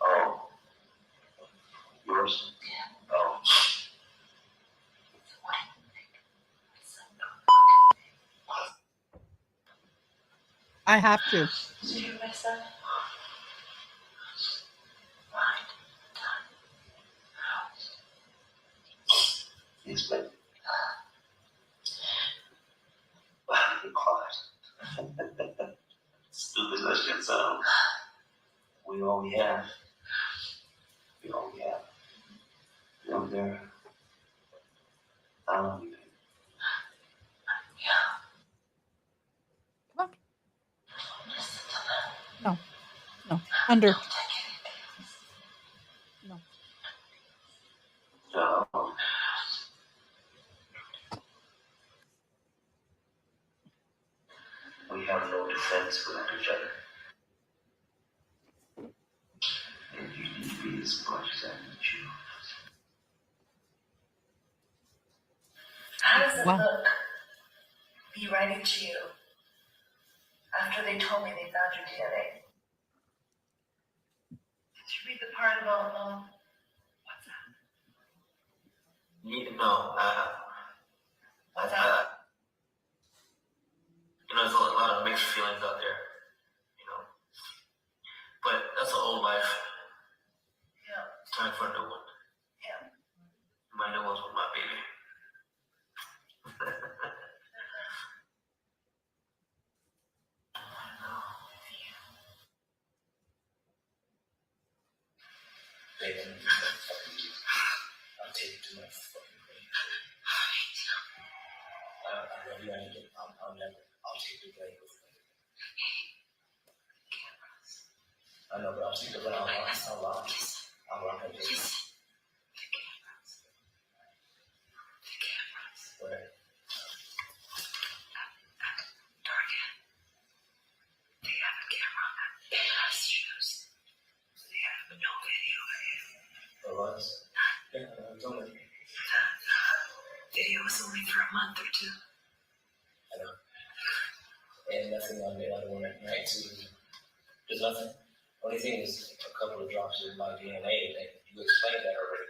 Oh. Yours? Oh. I have to. Did you hear what I said? Yes, but be quiet. Stupid as that shit sound. We all we have. We all we have. You're there. I love you. No. Under. No. We have no defense without each other. And you need me as much as I need you. How does it Wow. look, be writing to you after they told me they found your DNA? Did you read the part about WhatsApp? No, What's that? there's a lot of mixed feelings out there, but that's an old life. Yeah. It's time for a new one. Yeah. My new one's with my baby. They don't do that fucking you. I'll take it to my fucking grave. I love you, Angel. I'll take the blame with me. I know, but I'll take the blame. I'll rock it. Where? Target. They have a camera that has shoes. They have no video of you. Or was? Yeah, tell me. The video was only for a month or two. I know. And nothing on the other one at night too. There's nothing. Only thing is a couple of drops of my DNA. That you explained that already.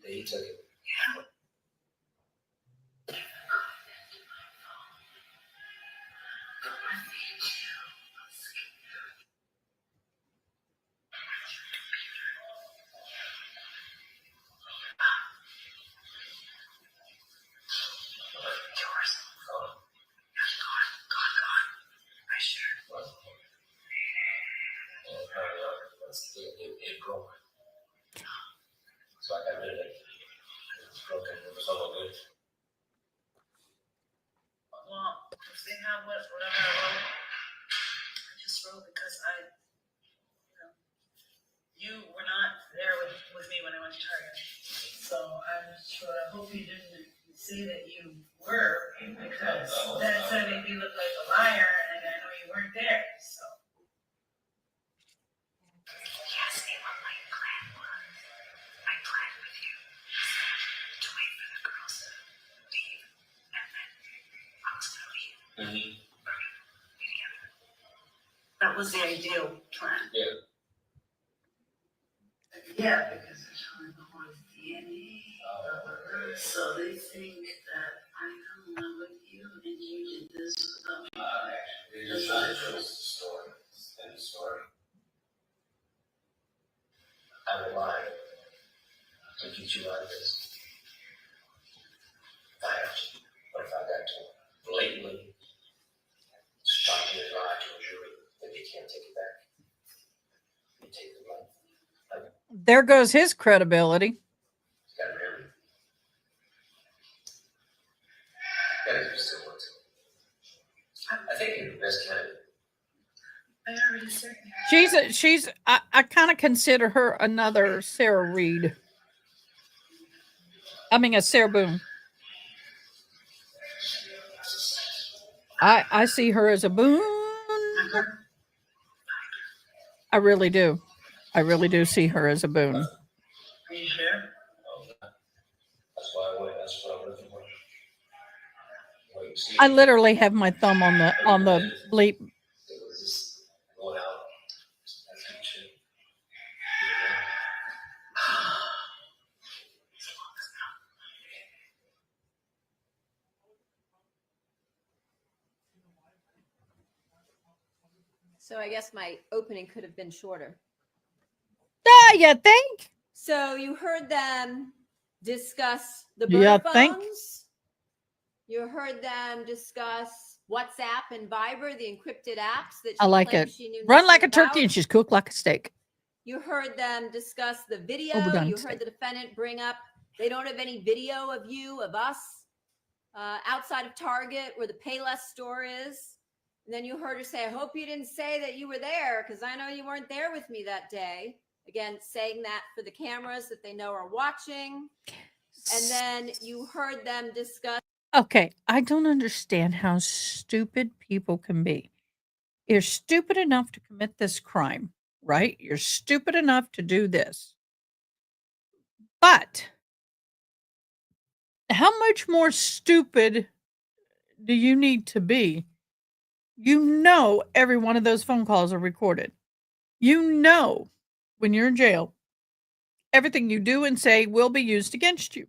That he took it. Yeah. Yours. Oh, Gone. I sure. well. It broke. So I got rid of it. It was broken. It was all good. Well, if they have whatever I wrote, I just wrote because you were not there with me when I went to Target. So I'm sure, I hope you didn't say that you were, because that's gonna make me look like a liar, and I know you weren't there, so. He asked me what my plan was. My plan with you to wait for the girls to leave, and then I was gonna leave. Mm-hmm. Be together. That was the ideal plan. Yeah. Yeah, because they're showing the horse DNA. So they think that I fell in love with you and you did this without me. Actually, it was the story. End of story. I will lie to get you out of this. If I have to. But if I got to blatantly stop you and lie to a jury that they can't take it back, you take the blame. There goes his credibility. You gotta remember. Gotta do still want to. I think you're the best candidate. I already said I kind of consider her another Sarah Reed. I mean, a Sarah Boone. I see her as a Boone. I really do. I really do see her as a Boone. Are you sure? That's why I went. That's what I'm looking for. Wait, see. I literally have my thumb on the bleep. It was just going out. That's how you should. So I guess my opening could have been shorter. Ah, you think? So you heard them discuss the You burner think? phones. You heard them discuss WhatsApp and Viber, the encrypted apps that she I like claimed it. she knew Run like a nothing turkey about. and she's cooked like a steak. You heard them discuss the video. Overdone You steak. heard the defendant bring up they don't have any video of you, of us, outside of Target where the Payless store is. And then you heard her say, I hope you didn't say that you were there because I know you weren't there with me that day. Again, saying that for the cameras that they know are watching. And then you heard them discuss. Okay, I don't understand how stupid people can be. You're stupid enough to commit this crime, right? You're stupid enough to do this. But how much more stupid do you need to be? You know every one of those phone calls are recorded. You know when you're in jail, everything you do and say will be used against you.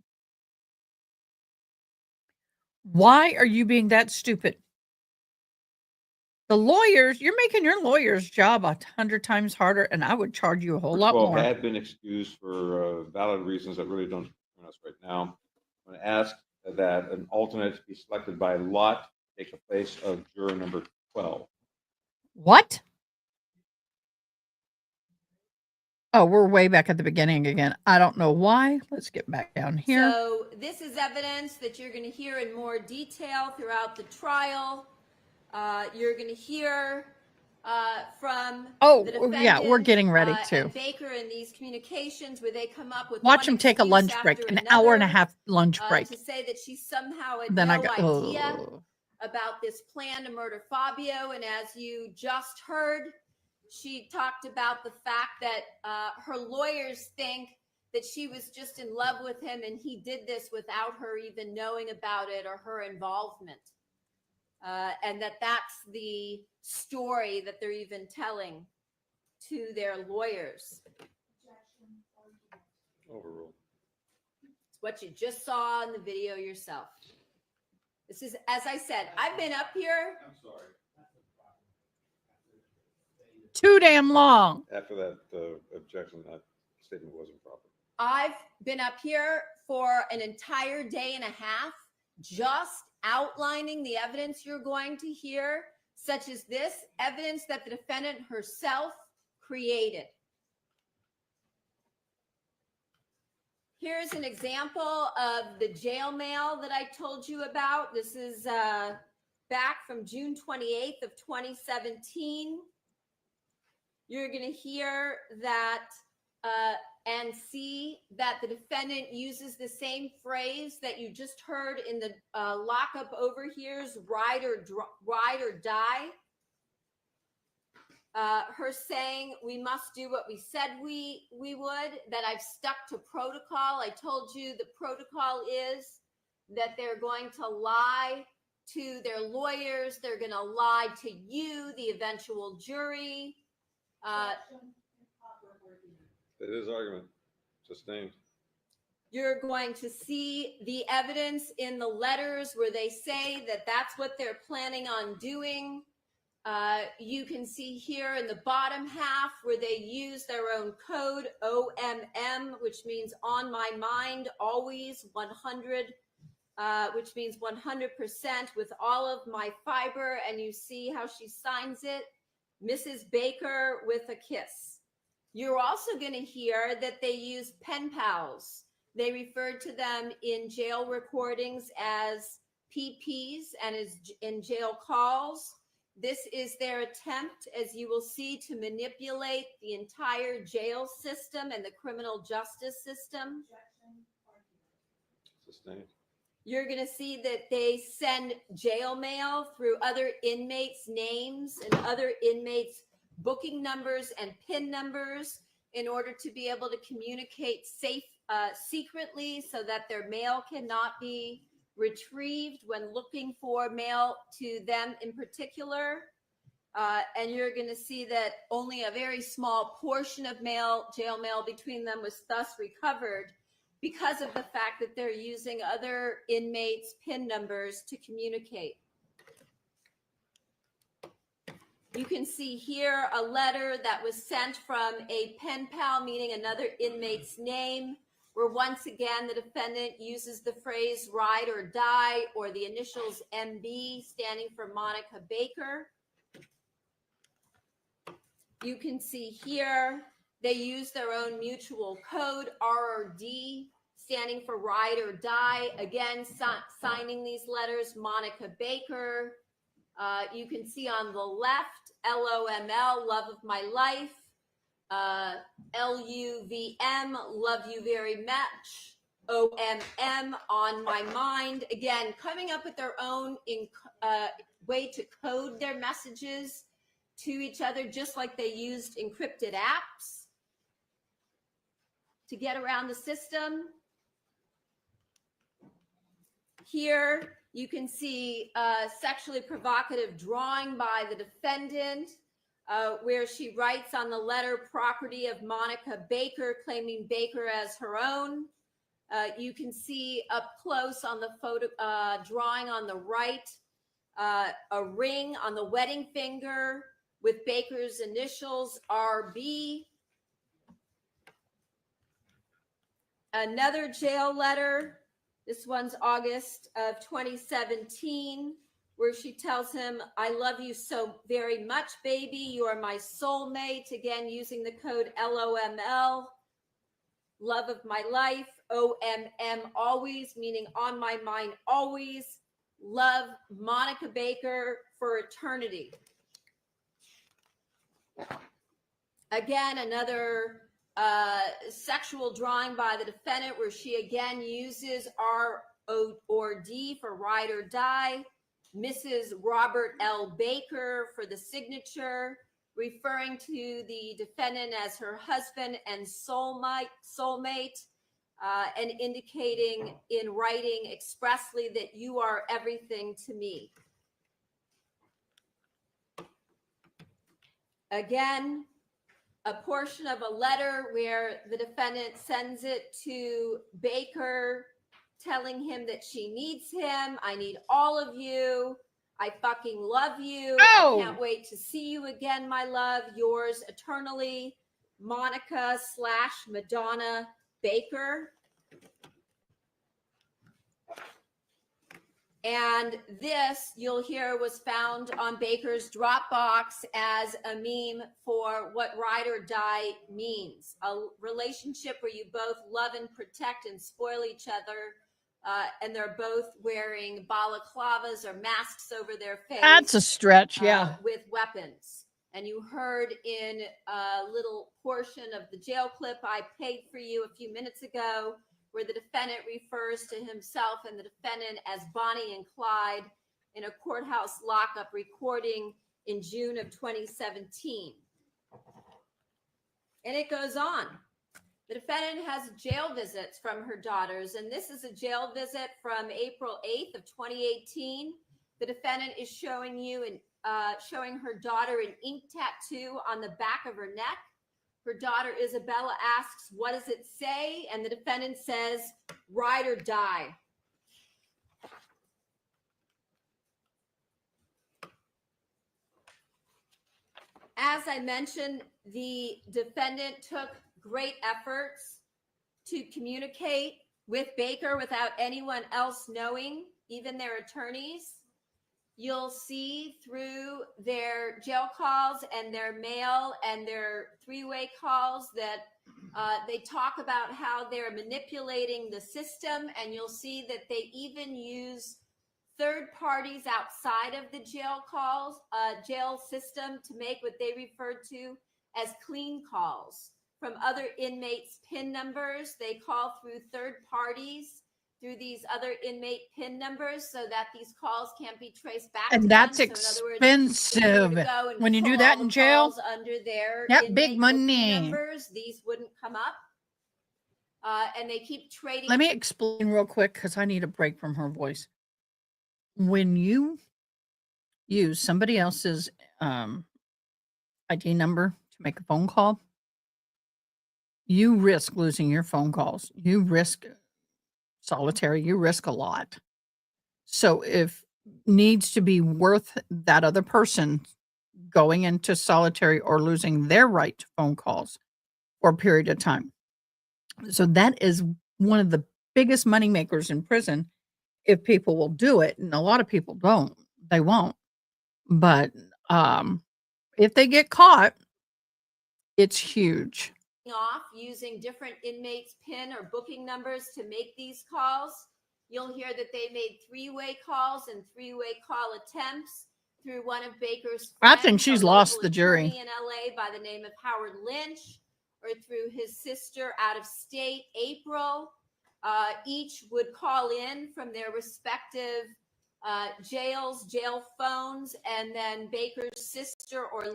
Why are you being that stupid? The lawyers, you're making your lawyer's job 100 times harder, and I would charge you a whole lot more. Had been excused for valid reasons that really don't concern us right now. I'm going to ask that an alternate be selected by lot to take the place of juror number 12. What? Oh, we're way back at the beginning again. I don't know why. Let's get back down here. So this is evidence that you're going to hear in more detail throughout the trial. You're going to hear from Oh, the yeah, we're defendant, getting ready to. and Baker in these communications where they come up with Watch one them take a excuse lunch break, after an hour and a another, half lunch break. to say that she somehow had Then no I go, idea oh. about this plan to murder Fabio. And as you just heard, she talked about the fact that her lawyers think that she was just in love with him and he did this without her even knowing about it or her involvement. And that's the story that they're even telling to their lawyers. Overruled. It's what you just saw in the video yourself. This is, as I said, I've been up here. I'm sorry. Too damn long. After that objection, that statement wasn't proper. I've been up here for an entire day and a half, just outlining the evidence you're going to hear, such as this evidence that the defendant herself created. Here's an example of the jail mail that I told you about. This is back from June 28th of 2017. You're going to hear that and see that the defendant uses the same phrase that you just heard in the lockup overhears, ride or die. Her saying, we must do what we said we would, that I've stuck to protocol. I told you the protocol is that they're going to lie to their lawyers. They're going to lie to you, the eventual jury. It is argument. Sustained. You're going to see the evidence in the letters where they say that that's what they're planning on doing. You can see here in the bottom half where they use their own code, OMM, which means on my mind, always 100, which means 100% with all of my fiber. And you see how she signs it, Mrs. Baker with a kiss. You're also going to hear that they use pen pals. They referred to them in jail recordings as PPs and as in jail calls. This is their attempt, as you will see, to manipulate the entire jail system and the criminal justice system. Sustained. You're going to see that they send jail mail through other inmates' names and other inmates' booking numbers and PIN numbers in order to be able to communicate secretly so that their mail cannot be retrieved when looking for mail to them in particular. And you're going to see that only a very small portion of jail mail between them was thus recovered because of the fact that they're using other inmates' PIN numbers to communicate. You can see here a letter that was sent from a pen pal, meaning another inmate's name, where once again the defendant uses the phrase ride or die, or the initials MB standing for Monica Baker. You can see here they use their own mutual code, RRD, standing for ride or die. Again, signing these letters, Monica Baker. You can see on the left, LOML, love of my life. LUVM, love you very much. OMM, on my mind. Again, coming up with their own way to code their messages to each other, just like they used encrypted apps to get around the system. Here, you can see a sexually provocative drawing by the defendant, where she writes on the letter property of Monica Baker, claiming Baker as her own. You can see up close on the photo drawing on the right, a ring on the wedding finger with Baker's initials, RB. Another jail letter. This one's August of 2017, where she tells him, I love you so very much, baby. You are my soulmate. Again, using the code LOML, love of my life. OMM, always, meaning on my mind always. Love, Monica Baker, for eternity. Again, another sexual drawing by the defendant where she again uses R or D for ride or die. Mrs. Robert L. Baker for the signature, referring to the defendant as her husband and soulmate, and indicating in writing expressly that you are everything to me. Again, a portion of a letter where the defendant sends it to Baker, telling him that she needs him. I need all of you. I fucking love you. Oh. I can't wait to see you again, my love. Yours eternally, Monica / Madonna Baker. And this, you'll hear, was found on Baker's Dropbox as a meme for what ride or die means. A relationship where you both love and protect and spoil each other, and they're both wearing balaclavas or masks over their face. That's a stretch, yeah. With weapons. And you heard in a little portion of the jail clip I played for you a few minutes ago, where the defendant refers to himself and the defendant as Bonnie and Clyde in a courthouse lockup recording in June of 2017. And it goes on. The defendant has jail visits from her daughters, and this is a jail visit from April 8th of 2018. The defendant is showing you and showing her daughter an ink tattoo on the back of her neck. Her daughter Isabella asks, what does it say? And the defendant says, ride or die. As I mentioned, the defendant took great efforts to communicate with Baker without anyone else knowing, even their attorneys. You'll see through their jail calls and their mail and their three-way calls that they talk about how they're manipulating the system, and you'll see that they even use third parties outside of the jail system to make what they refer to as clean calls from other inmates' PIN numbers. They call through third parties through these other inmate PIN numbers so that these calls can't be traced back. And to that's them. So in other words, expensive. when you do that in jail, under their Yep, big inmate money. booking numbers, these wouldn't come up. And they keep trading. Let me explain real quick because I need a break from her voice. When you use somebody else's ID number to make a phone call, you risk losing your phone calls. You risk solitary. You risk a lot. So if needs to be worth that other person going into solitary or losing their right to phone calls for a period of time. So that is one of the biggest money makers in prison if people will do it. And a lot of people don't. They won't. But if they get caught, it's huge. Off using different inmates' PIN or booking numbers to make these calls. You'll hear that they made three-way calls and three-way call attempts through one of Baker's friends. I think she's lost the jury. In LA by the name of Howard Lynch, or through his sister out of state, April. Each would call in from their respective jail phones, and then Baker's sister or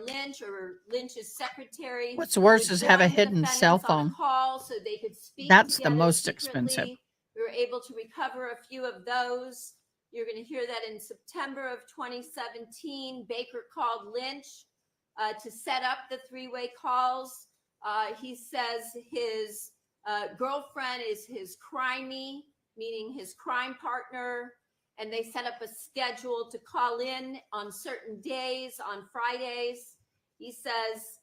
Lynch's secretary. What's worse is have a hidden cell phone. Call so they could speak. That's the most secretly. expensive. We were able to recover a few of those. You're going to hear that in September of 2017, Baker called Lynch to set up the three-way calls. He says his girlfriend is his crimey, meaning his crime partner, and they set up a schedule to call in on certain days, on Fridays. He says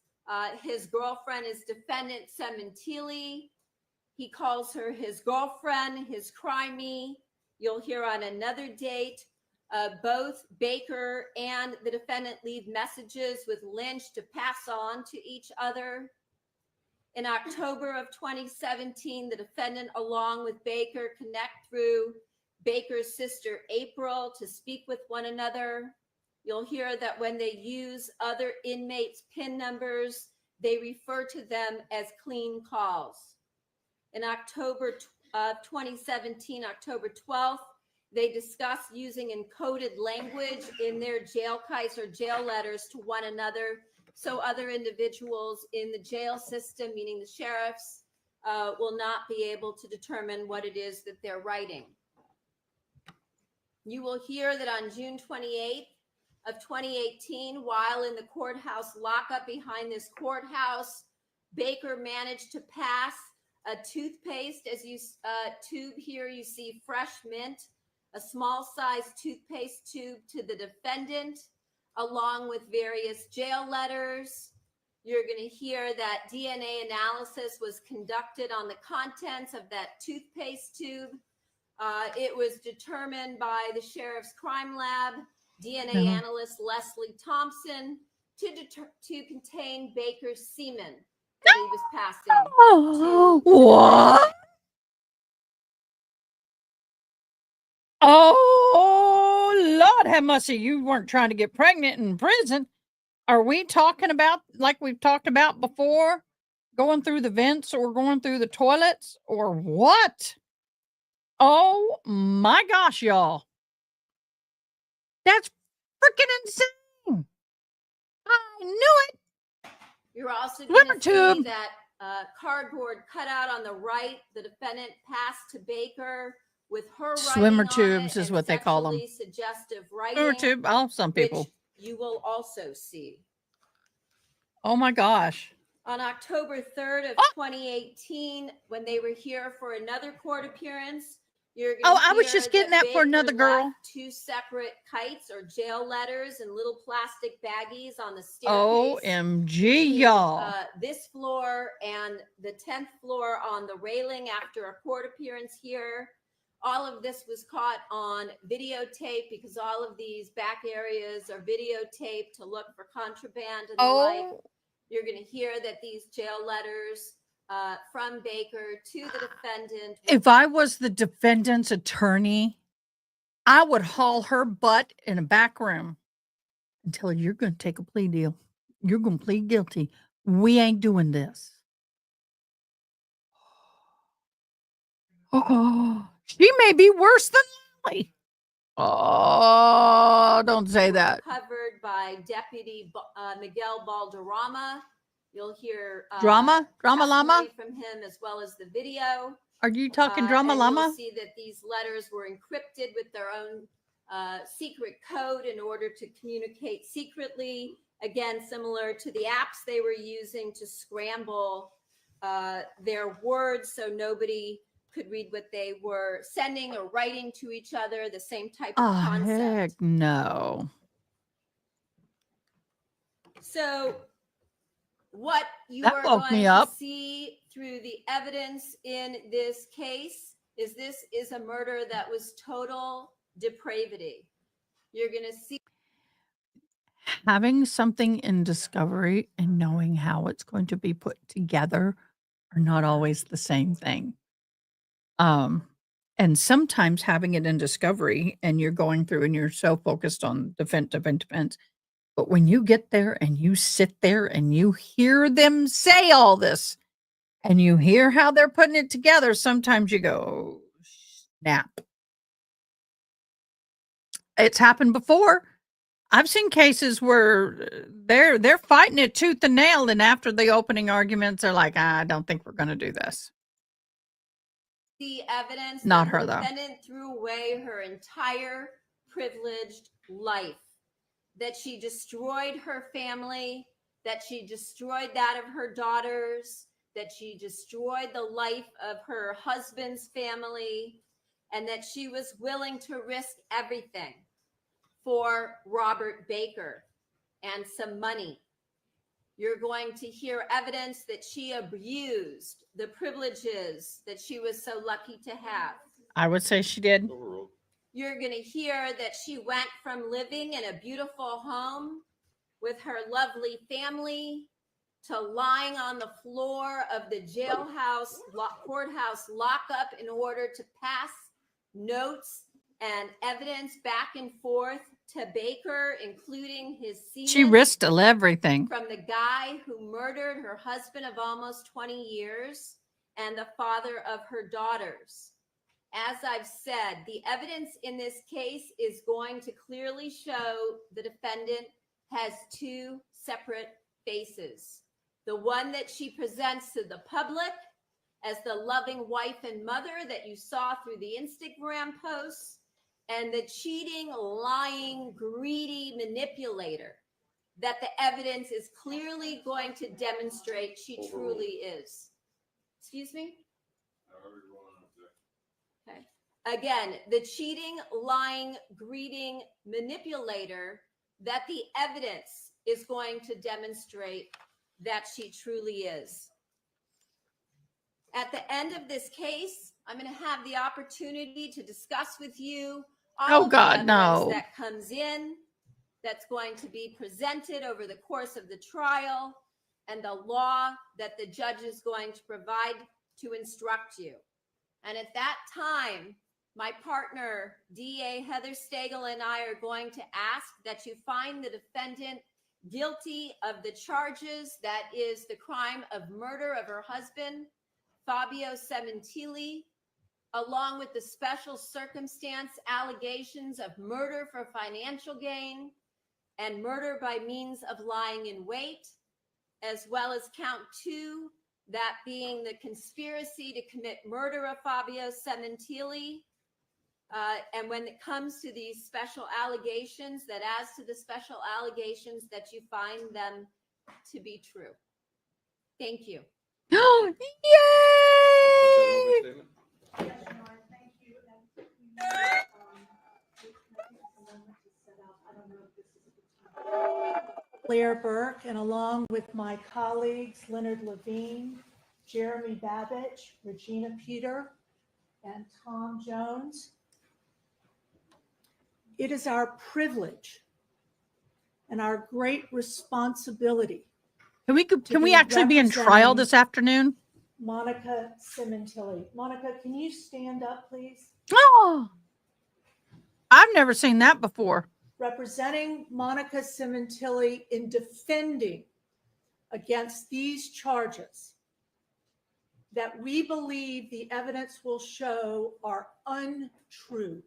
his girlfriend is defendant Sementilli. He calls her his girlfriend, his crimey. You'll hear on another date, Both Baker and the defendant leave messages with Lynch to pass on to each other. In October of 2017, the defendant, along with Baker, connect through Baker's sister April to speak with one another. You'll hear that when they use other inmates' PIN numbers, they refer to them as clean calls. In October of 2017, October 12th, they discuss using encoded language in their jail kites or jail letters to one another, so other individuals in the jail system, meaning the sheriffs, will not be able to determine what it is that they're writing. You will hear that on June 28th of 2018, while in the courthouse lockup behind this courthouse, Baker managed to pass a toothpaste. As you tube here, you see fresh mint, a small size toothpaste tube to the defendant, along with various jail letters. You're going to hear that DNA analysis was conducted on the contents of that toothpaste tube. It was determined by the sheriff's crime lab, DNA analyst Leslie Thompson, to contain Baker's semen that he was passing. Oh, what? Oh, Lord have mercy. You weren't trying to get pregnant in prison. Are we talking about, like we've talked about before, going through the vents or going through the toilets or what? Oh my gosh, y'all. That's freaking insane. I knew it. You're also going Swimmer to see tube. that cardboard cutout on the right. The defendant passed to Baker with her Swimmer writing on tubes it is and what they call them. sexually suggestive writing, Swimmer tube. Oh, some people. which you will also see. Oh my gosh. On October 3rd of 2018, when they were here for another court appearance, you're going to I was just getting that for another girl. two separate kites or jail letters and little plastic baggies on the staircase. OMG, y'all. This floor and the 10th floor on the railing after a court appearance here. All of this was caught on videotape because all of these back areas are videotaped to look for contraband and the like. You're going to hear that these jail letters from Baker to the defendant. If I was the defendant's attorney, I would haul her butt in a back room and tell her, you're going to take a plea deal. You're going to plead guilty. We ain't doing this. Oh, she may be worse than Lily. Oh, don't say that. Covered by Deputy Miguel Balderrama. You'll hear Drama Llama from him as well as the video. Are you talking Drama and Llama? You'll see that these letters were encrypted with their own secret code in order to communicate secretly. Again, similar to the apps they were using to scramble their words so nobody could read what they were sending or writing to each other, the same type of concept. Heck no. So what you That are woke going me to up. see through the evidence in this case is this is a murder that was total depravity. You're going to see Having something in discovery and knowing how it's going to be put together are not always the same thing. And sometimes having it in discovery and you're going through and you're so focused on defense. But when you get there and you sit there and you hear them say all this and you hear how they're putting it together, sometimes you go, oh, snap. It's happened before. I've seen cases where they're fighting it tooth and nail, and after the opening arguments, they're like, I don't think we're going to do this. the evidence Not that her, the though. defendant threw away her entire privileged life, that she destroyed her family, that she destroyed that of her daughters, that she destroyed the life of her husband's family, and that she was willing to risk everything for Robert Baker and some money. You're going to hear evidence that she abused the privileges that she was so lucky to have. I would say she did. Overruled. You're going to hear that she went from living in a beautiful home with her lovely family to lying on the floor of the jailhouse, courthouse lockup in order to pass notes and evidence back and forth to Baker, including his She semen risked everything. from the guy who murdered her husband of almost 20 years and the father of her daughters. As I've said, the evidence in this case is going to clearly show the defendant has two separate faces. The one that she presents to the public as the loving wife and mother that you saw through the Instagram posts, and the cheating, lying, greedy manipulator that the evidence is clearly going to demonstrate she truly is. Excuse me? Okay. Again, the cheating, lying, greeting manipulator that the evidence is going to demonstrate that she truly is. At the end of this case, I'm going to have the opportunity to discuss with you all Oh, of God, the evidence no. that comes in, that's going to be presented over the course of the trial, and the law that the judge is going to provide to instruct you. And at that time, my partner, DA Heather Stagel, and I are going to ask that you find the defendant guilty of the charges, that is the crime of murder of her husband, Fabio Sementilli, along with the special circumstance allegations of murder for financial gain and murder by means of lying in wait, as well as count 2, that being the conspiracy to commit murder of Fabio Sementilli. And when it comes to these special allegations, that as to the special allegations, that you find them to be true. Thank you. Yay! Statement? Claire Burke, and along with my colleagues, Leonard Levine, Jeremy Babbage, Regina Peter, and Tom Jones. It is our privilege and our great responsibility Can we actually be in trial this afternoon? Monica Sementilli. Monica, can you stand up, please? Oh, I've never seen that before. Representing Monica Sementilli in defending against these charges that we believe the evidence will show are untrue.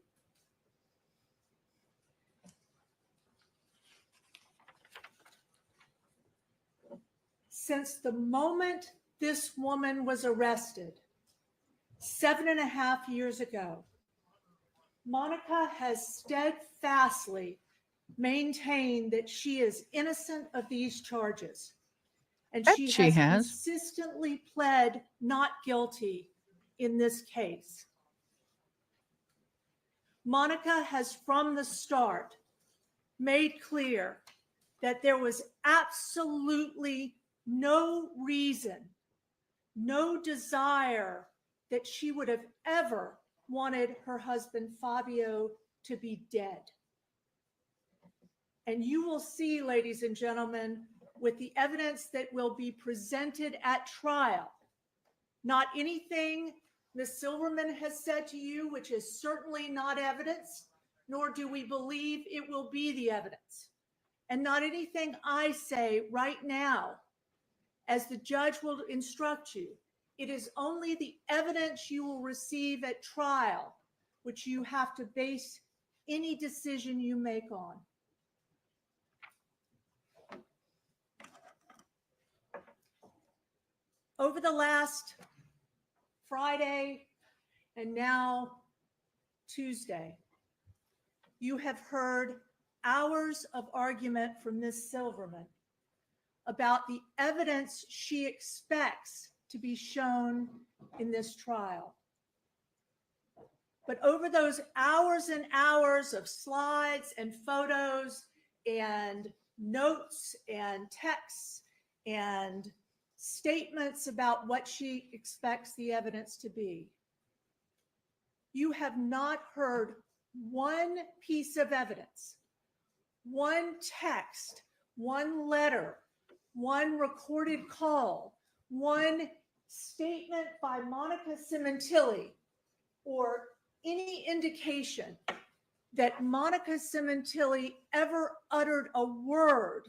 Since the moment this woman was arrested 7.5 years ago, Monica has steadfastly maintained that she is innocent of these charges. And Bet she she has has. consistently pled not guilty in this case. Monica has from the start made clear that there was absolutely no reason, no desire that she would have ever wanted her husband Fabio to be dead. And you will see, ladies and gentlemen, with the evidence that will be presented at trial, not anything Ms. Silverman has said to you, which is certainly not evidence, nor do we believe it will be the evidence. And not anything I say right now, as the judge will instruct you. It is only the evidence you will receive at trial, which you have to base any decision you make on. Over the last Friday and now Tuesday, you have heard hours of argument from Ms. Silverman about the evidence she expects to be shown in this trial. But over those hours and hours of slides and photos and notes and texts and statements about what she expects the evidence to be, you have not heard one piece of evidence, one text, one letter, one recorded call, one statement by Monica Sementilli, or any indication that Monica Sementilli ever uttered a word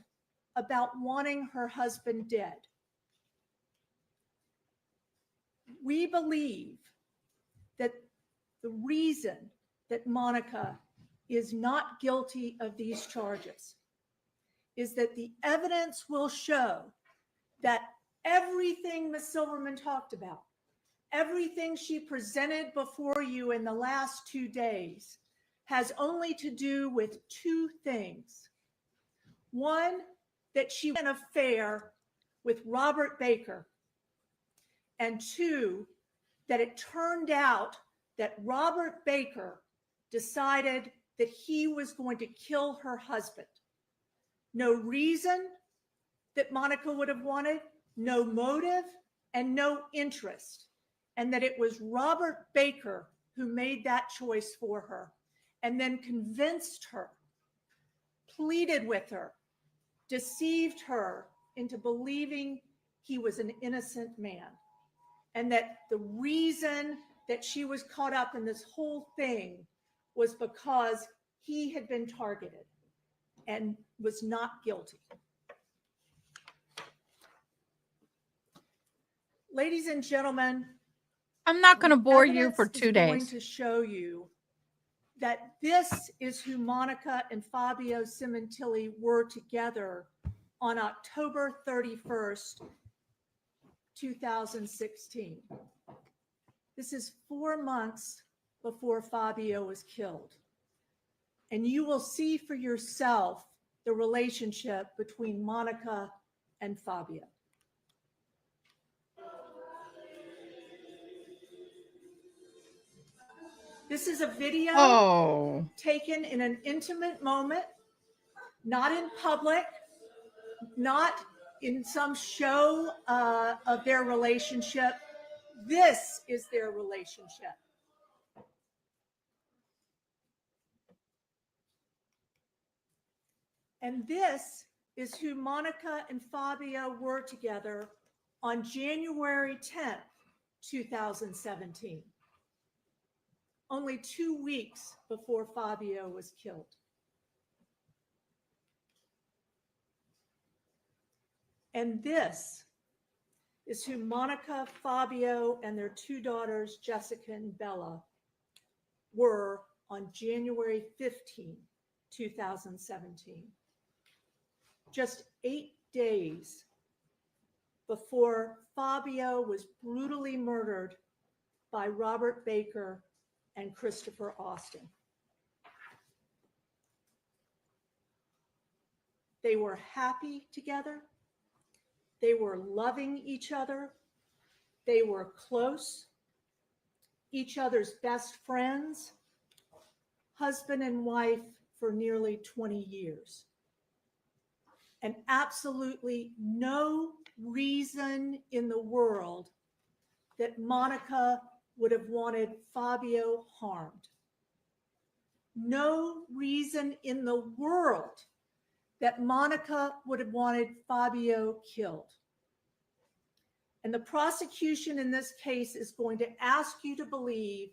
about wanting her husband dead. We believe that the reason that Monica is not guilty of these charges is that the evidence will show that everything Ms. Silverman talked about, everything she presented before you in the last 2 days, has only to do with two things. One, that she had an affair with Robert Baker. And two, that it turned out that Robert Baker decided that he was going to kill her husband. No reason that Monica would have wanted, no motive, and no interest. And that it was Robert Baker who made that choice for her and then convinced her, pleaded with her, deceived her into believing he was an innocent man. And that the reason that she was caught up in this whole thing was because he had been targeted and was not guilty. Ladies and gentlemen, I'm not going to bore you evidence for is 2 going days. to show you that this is who Monica and Fabio Sementilli were together on October 31st, 2016. This is 4 months before Fabio was killed. And you will see for yourself the relationship between Monica and Fabio. This is a video Oh, taken in an intimate moment, not in public, not in some show of their relationship. This is their relationship. And this is who Monica and Fabio were together on January 10th, 2017. Only 2 weeks before Fabio was killed. And this is who Monica, Fabio, and their two daughters, Jessica and Bella, were on January 15, 2017. Just 8 days before Fabio was brutally murdered by Robert Baker and Christopher Austin. They were happy together. They were loving each other. They were close, each other's best friends, husband and wife for nearly 20 years. And absolutely no reason in the world that Monica would have wanted Fabio harmed. No reason in the world that Monica would have wanted Fabio killed. And the prosecution in this case is going to ask you to believe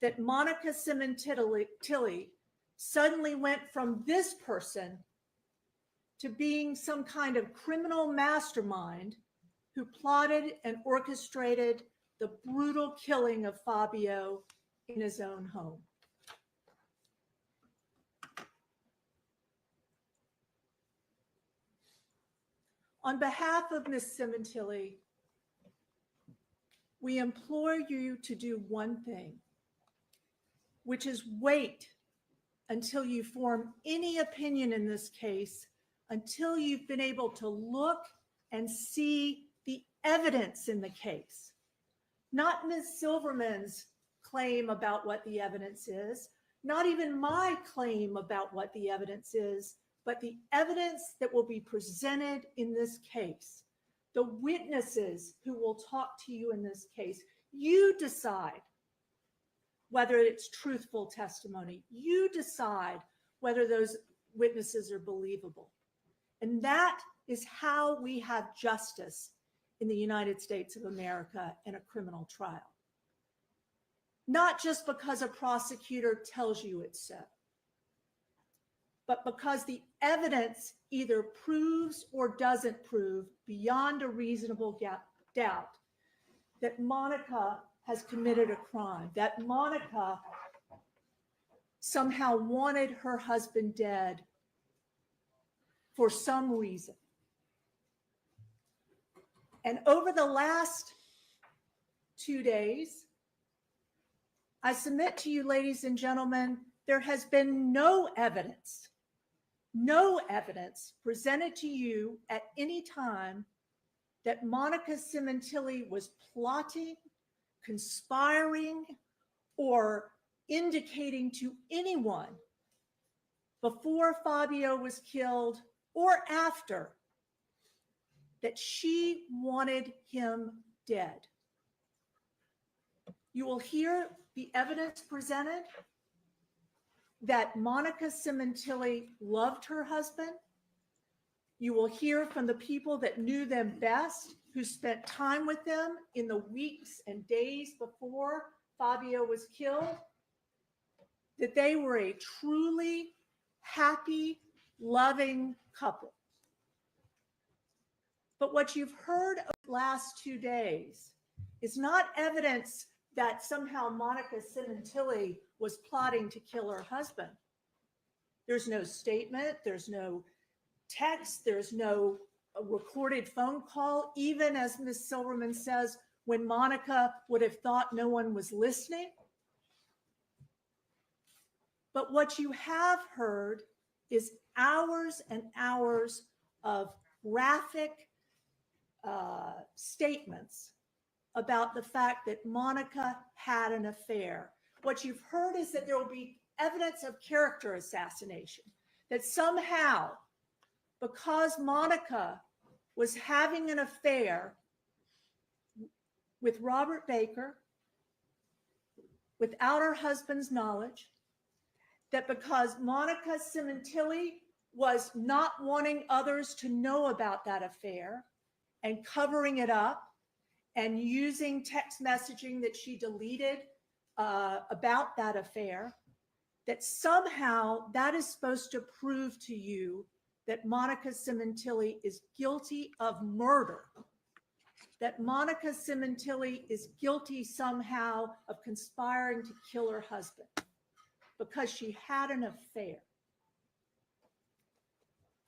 that Monica Sementilli suddenly went from this person to being some kind of criminal mastermind who plotted and orchestrated the brutal killing of Fabio in his own home. On behalf of Ms. Sementilli, we implore you to do one thing, which is wait until you form any opinion in this case, until you've been able to look and see the evidence in the case. Not Ms. Silverman's claim about what the evidence is, not even my claim about what the evidence is, but the evidence that will be presented in this case. The witnesses who will talk to you in this case. You decide whether it's truthful testimony. You decide whether those witnesses are believable. And that is how we have justice in the United States of America in a criminal trial. Not just because a prosecutor tells you it's so, but because the evidence either proves or doesn't prove beyond a reasonable doubt that Monica has committed a crime, that Monica somehow wanted her husband dead for some reason. And over the last 2 days, I submit to you, ladies and gentlemen, there has been no evidence presented to you at any time that Monica Sementilli was plotting, conspiring, or indicating to anyone before Fabio was killed or after that she wanted him dead. You will hear the evidence presented that Monica Sementilli loved her husband. You will hear from the people that knew them best, who spent time with them in the weeks and days before Fabio was killed, that they were a truly happy, loving couple. But what you've heard over the last 2 days is not evidence that somehow Monica Sementilli was plotting to kill her husband. There's no statement, there's no text, there's no recorded phone call, even as Ms. Silverman says, when Monica would have thought no one was listening. But what you have heard is hours and hours of graphic statements about the fact that Monica had an affair. What you've heard is that there will be evidence of character assassination, that somehow, because Monica was having an affair with Robert Baker without her husband's knowledge, that because Monica Sementilli was not wanting others to know about that affair and covering it up and using text messaging that she deleted about that affair, that somehow that is supposed to prove to you that Monica Sementilli is guilty of murder, that Monica Sementilli is guilty somehow of conspiring to kill her husband because she had an affair.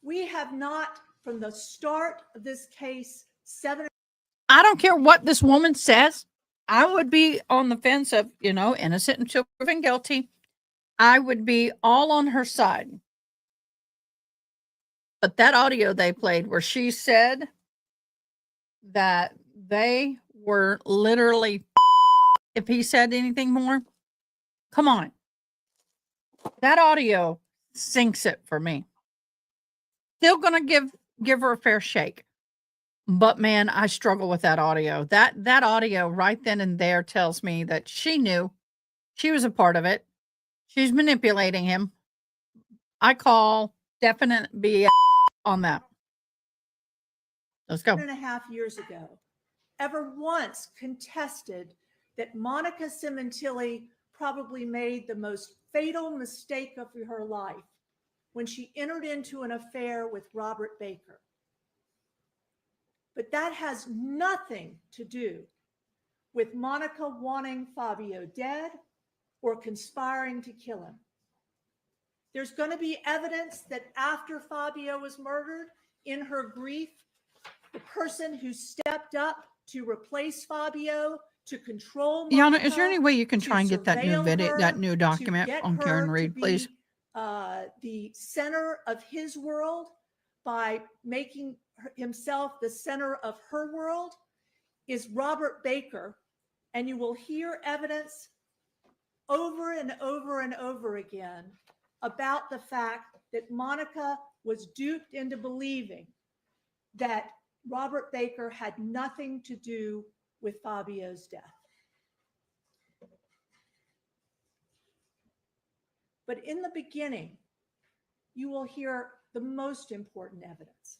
We have not, from the start of this case, I don't care what this woman says. I would be on the fence of, innocent until proven guilty. I would be all on her side. But that audio they played where she said that they were literally, if he said anything more, come on. That audio sinks it for me. Still going to give her a fair shake. But man, I struggle with that audio. That audio right then and there tells me that she knew she was a part of it. She's manipulating him. I call definite BS on that. Let's go. 7.5 years ago, ever once contested that Monica Sementilli probably made the most fatal mistake of her life when she entered into an affair with Robert Baker. But that has nothing to do with Monica wanting Fabio dead or conspiring to kill him. There's going to be evidence that after Fabio was murdered, in her grief, the person who stepped up to replace Fabio, to control Monica, Yana, is there any way you can try and get that new video, that new document on Karen Reed, please? The center of his world by making himself the center of her world is Robert Baker. And you will hear evidence over and over and over again about the fact that Monica was duped into believing that Robert Baker had nothing to do with Fabio's death. But in the beginning, you will hear the most important evidence,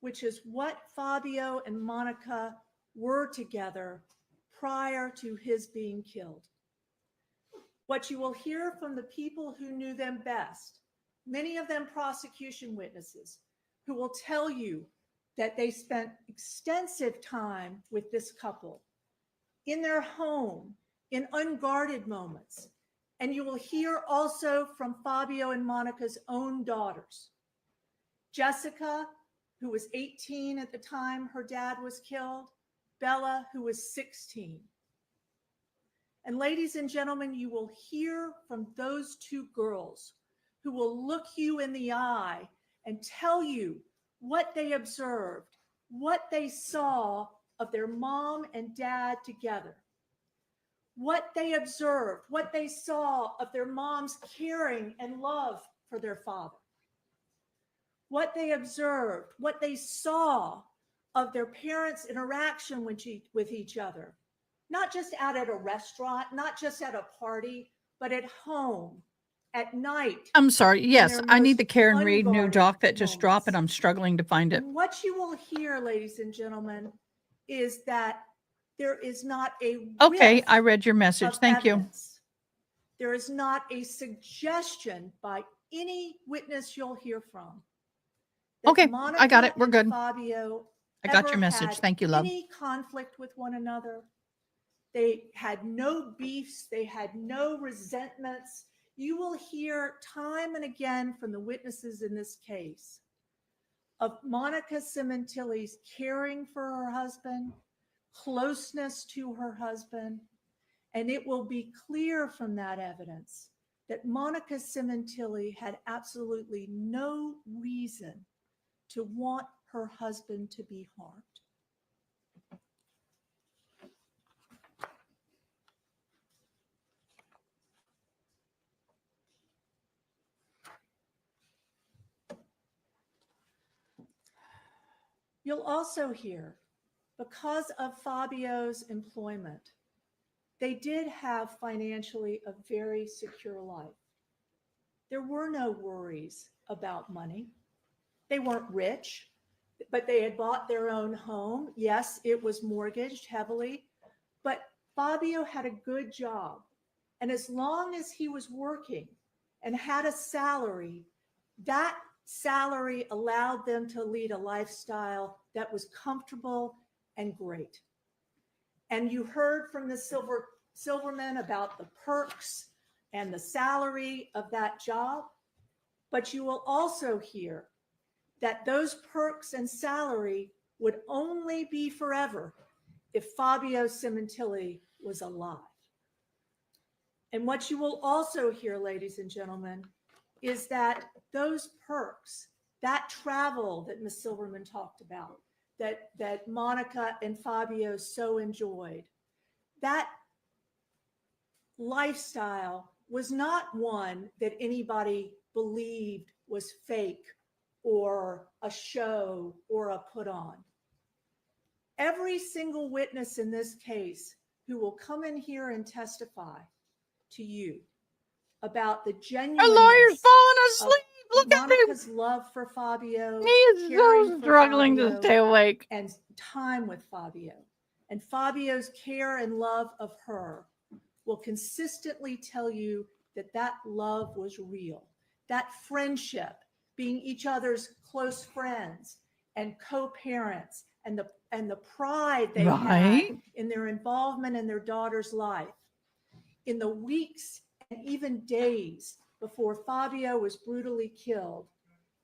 which is what Fabio and Monica were together prior to his being killed. What you will hear from the people who knew them best, many of them prosecution witnesses, who will tell you that they spent extensive time with this couple in their home, in unguarded moments. And you will hear also from Fabio and Monica's own daughters. Jessica, who was 18 at the time her dad was killed, Bella, who was 16. And ladies and gentlemen, you will hear from those two girls who will look you in the eye and tell you what they observed, what they saw of their mom and dad together, what they observed, what they saw of their mom's caring and love for their father, what they observed, what they saw of their parents' interaction with each other, not just out at a restaurant, not just at a party, but at home, at night. I'm sorry. Yes, their I need most the Karen Reed new unguarded doc that just dropped, and moments. I'm struggling to find it. And what you will hear, ladies and gentlemen, is that there is not a Okay, whiff I read your message. of Thank you. evidence. There is not a suggestion by any witness you'll hear from that Okay, I got it. We're and good. Fabio I got ever your message. had Thank you, love. any conflict with one another. They had no beefs. They had no resentments. You will hear time and again from the witnesses in this case of Monica Sementilli's caring for her husband, closeness to her husband, and it will be clear from that evidence that Monica Sementilli had absolutely no reason to want her husband to be harmed. You'll also hear, because of Fabio's employment, they did have financially a very secure life. There were no worries about money. They weren't rich, but they had bought their own home. Yes, it was mortgaged heavily, but Fabio had a good job. And as long as he was working and had a salary, that salary allowed them to lead a lifestyle that was comfortable and great. And you heard from the Silverman about the perks and the salary of that job, but you will also hear that those perks and salary would only be forever if Fabio Sementilli was alive. And what you will also hear, ladies and gentlemen, is that those perks, that travel that Ms. Silverman talked about, that Monica and Fabio so enjoyed, that lifestyle was not one that anybody believed was fake or a show or a put on. Every single witness in this case who will come in here and testify to you about the Our genuineness lawyer's falling of asleep. Look at him. Monica's love for Fabio, He is caring so for struggling to Fabio, stay awake. and time with Fabio, and Fabio's care and love of her will consistently tell you that that love was real. That friendship, being each other's close friends and co-parents, and the pride they Right. had in their involvement in their daughter's life. In the weeks and even days before Fabio was brutally killed,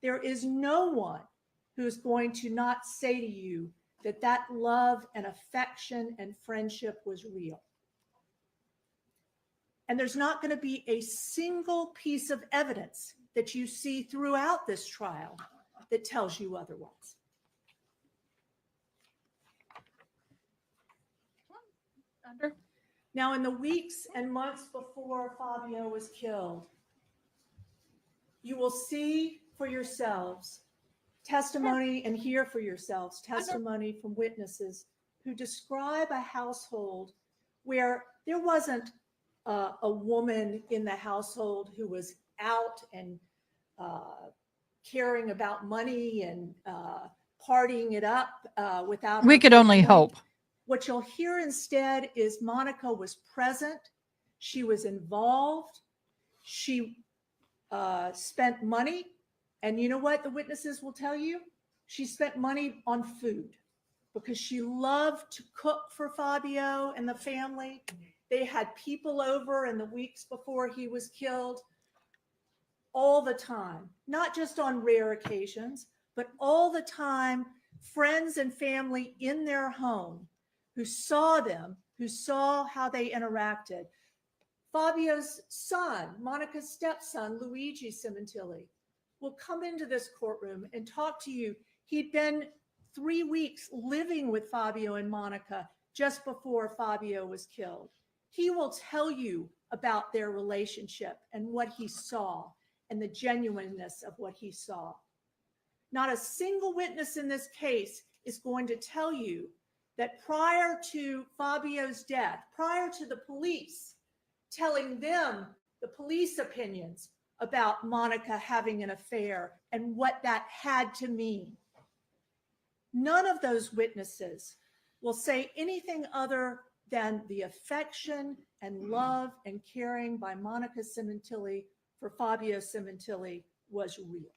there is no one who's going to not say to you that that love and affection and friendship was real. And there's not going to be a single piece of evidence that you see throughout this trial that tells you otherwise. Under. Now, in the weeks and months before Fabio was killed, you will see for yourselves testimony and hear for yourselves testimony from witnesses who describe a household where there wasn't a woman in the household who was out and caring about money and partying it up without. We her could only family. hope. What you'll hear instead is Monica was present. She was involved. She spent money. And you know what the witnesses will tell you? She spent money on food because she loved to cook for Fabio and the family. They had people over in the weeks before he was killed all the time, not just on rare occasions, but all the time, friends and family in their home who saw them, who saw how they interacted. Fabio's son, Monica's stepson, Luigi Sementilli, will come into this courtroom and talk to you. He'd been 3 weeks living with Fabio and Monica just before Fabio was killed. He will tell you about their relationship and what he saw and the genuineness of what he saw. Not a single witness in this case is going to tell you that prior to Fabio's death, prior to the police telling them the police opinions about Monica having an affair and what that had to mean, none of those witnesses will say anything other than the affection and love and caring by Monica Sementilli for Fabio Sementilli was real.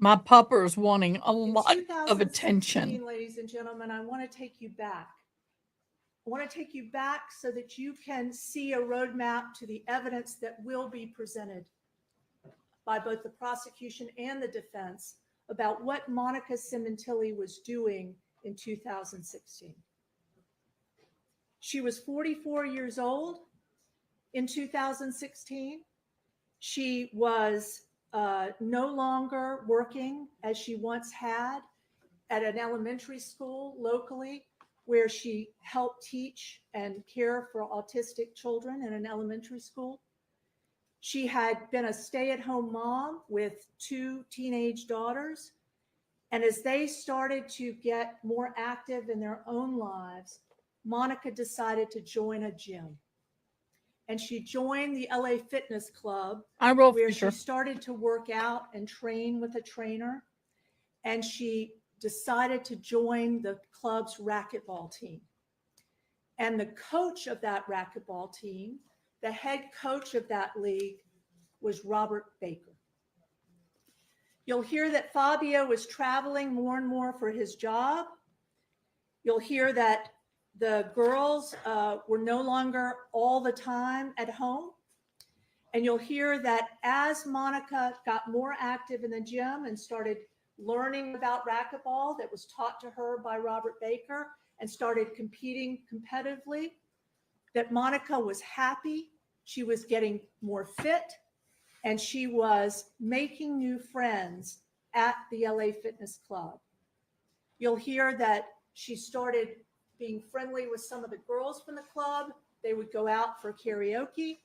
My pupper's wanting a In lot of 2016, attention. ladies and gentlemen, I want to take you back. I want to take you back so that you can see a roadmap to the evidence that will be presented by both the prosecution and the defense about what Monica Sementilli was doing in 2016. She was 44 years old in 2016. She was no longer working as she once had at an elementary school locally where she helped teach and care for autistic children in an elementary school. She had been a stay-at-home mom with 2 teenage daughters. And as they started to get more active in their own lives, Monica decided to join a gym. And she joined the LA Fitness Club, where she started to work out and train with a trainer. And she decided to join the club's racquetball team. And the coach of that racquetball team, the head coach of that league, was Robert Baker. You'll hear that Fabio was traveling more and more for his job. You'll hear that the girls were no longer all the time at home. And you'll hear that as Monica got more active in the gym and started learning about racquetball that was taught to her by Robert Baker and started competing competitively, that Monica was happy, she was getting more fit, and she was making new friends at the LA Fitness Club. You'll hear that she started being friendly with some of the girls from the club. They would go out for karaoke.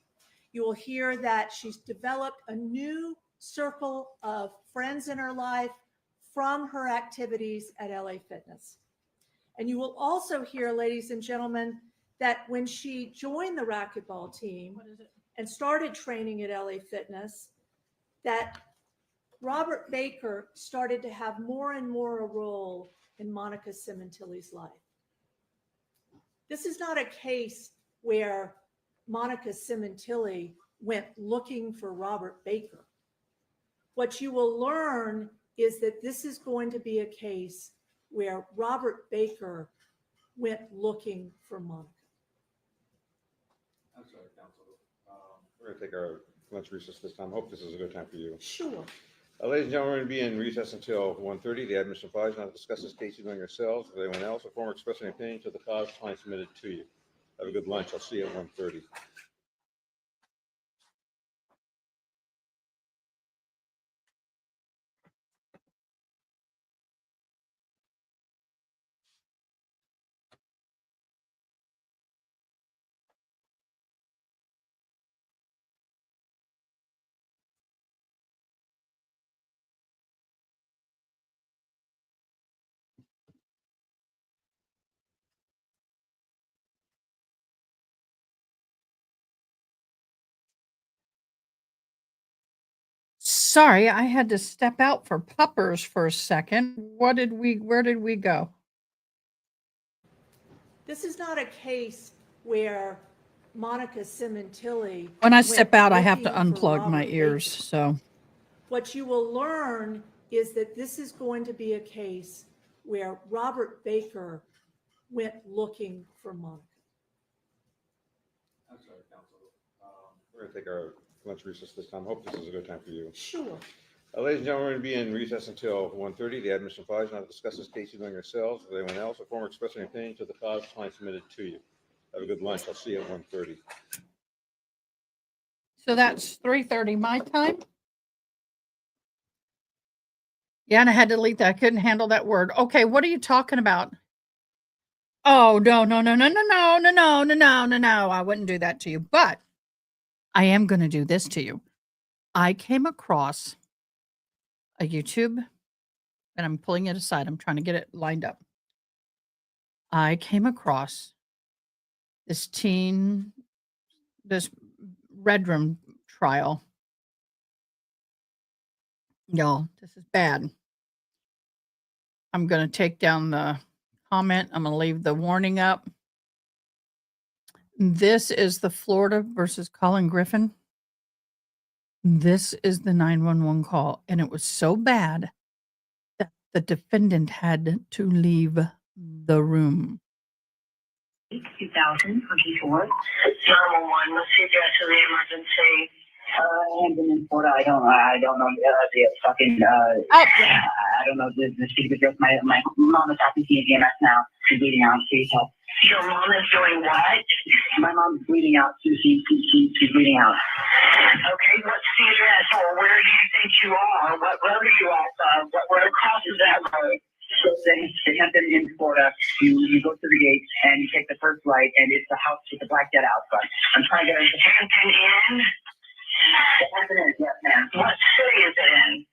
You will hear that she's developed a new circle of friends in her life from her activities at LA Fitness. And you will also hear, ladies and gentlemen, that when she joined the racquetball team and started training at LA Fitness, that Robert Baker started to have more and more a role in Monica Sementilli's life. This is not a case where Monica Sementilli went looking for Robert Baker. What you will learn is that this is going to be a case where Robert Baker went looking for Monica. I'm sorry, counsel. We're going to take our lunch recess this time. Hope this is a good time for you. Sure. Ladies and gentlemen, we're going to be in recess until 1:30. The admission advised not to discuss this case among yourselves with anyone else or form expressing an opinion to the cause client submitted to you. Have a good lunch. I'll see you at 1:30. Sorry, I had to step out for puppers for a second. Where did we go? This is not a case where Monica Sementilli. When I went step out, I have to looking for unplug my Robert ears. Baker. So, What you will learn is that this is going to be a case where Robert Baker went looking for Monica. I'm sorry, counsel. We're going to take our lunch recess this time. Hope this is a good time for you. Sure. Ladies and gentlemen, we're going to be in recess until 1:30. The admission advised not to discuss this case among yourselves with anyone else or form expressing opinion to the cause client submitted to you. Have a good lunch. I'll see you at 1:30. so that's 3:30 my time. Yeah, and I had to delete that. I couldn't handle that word. Okay, what are you talking about? Oh, no, no, no, no, no, no, no, no, no, no, no, no. I wouldn't do that to you, but I am going to do this to you. I came across a YouTube, and I'm pulling it aside. I'm trying to get it lined up. I came across this red room trial. Y'all, this is bad. I'm going to take down the comment. I'm going to leave the warning up. This is the Florida versus Colin Griffin. This is the 911 call, and it was so bad that the defendant had to leave the room. 2024. 911, what's the address of the emergency? Hampton in Florida. I don't know the fucking. I don't know the street address. My mom is talking to EMS now. She's bleeding out. Please help. Your mom is doing what? My mom's bleeding out. She's bleeding out. Okay, what's the address? Or where do you think you are? What road are you at? Where crosses that road? So they have been in Florida. You go to the gate and you take the first right, and it's a house with a black jet out front. I'm trying to get into Hampton Inn. Hampton Inn, yes, ma'am. What city is it in?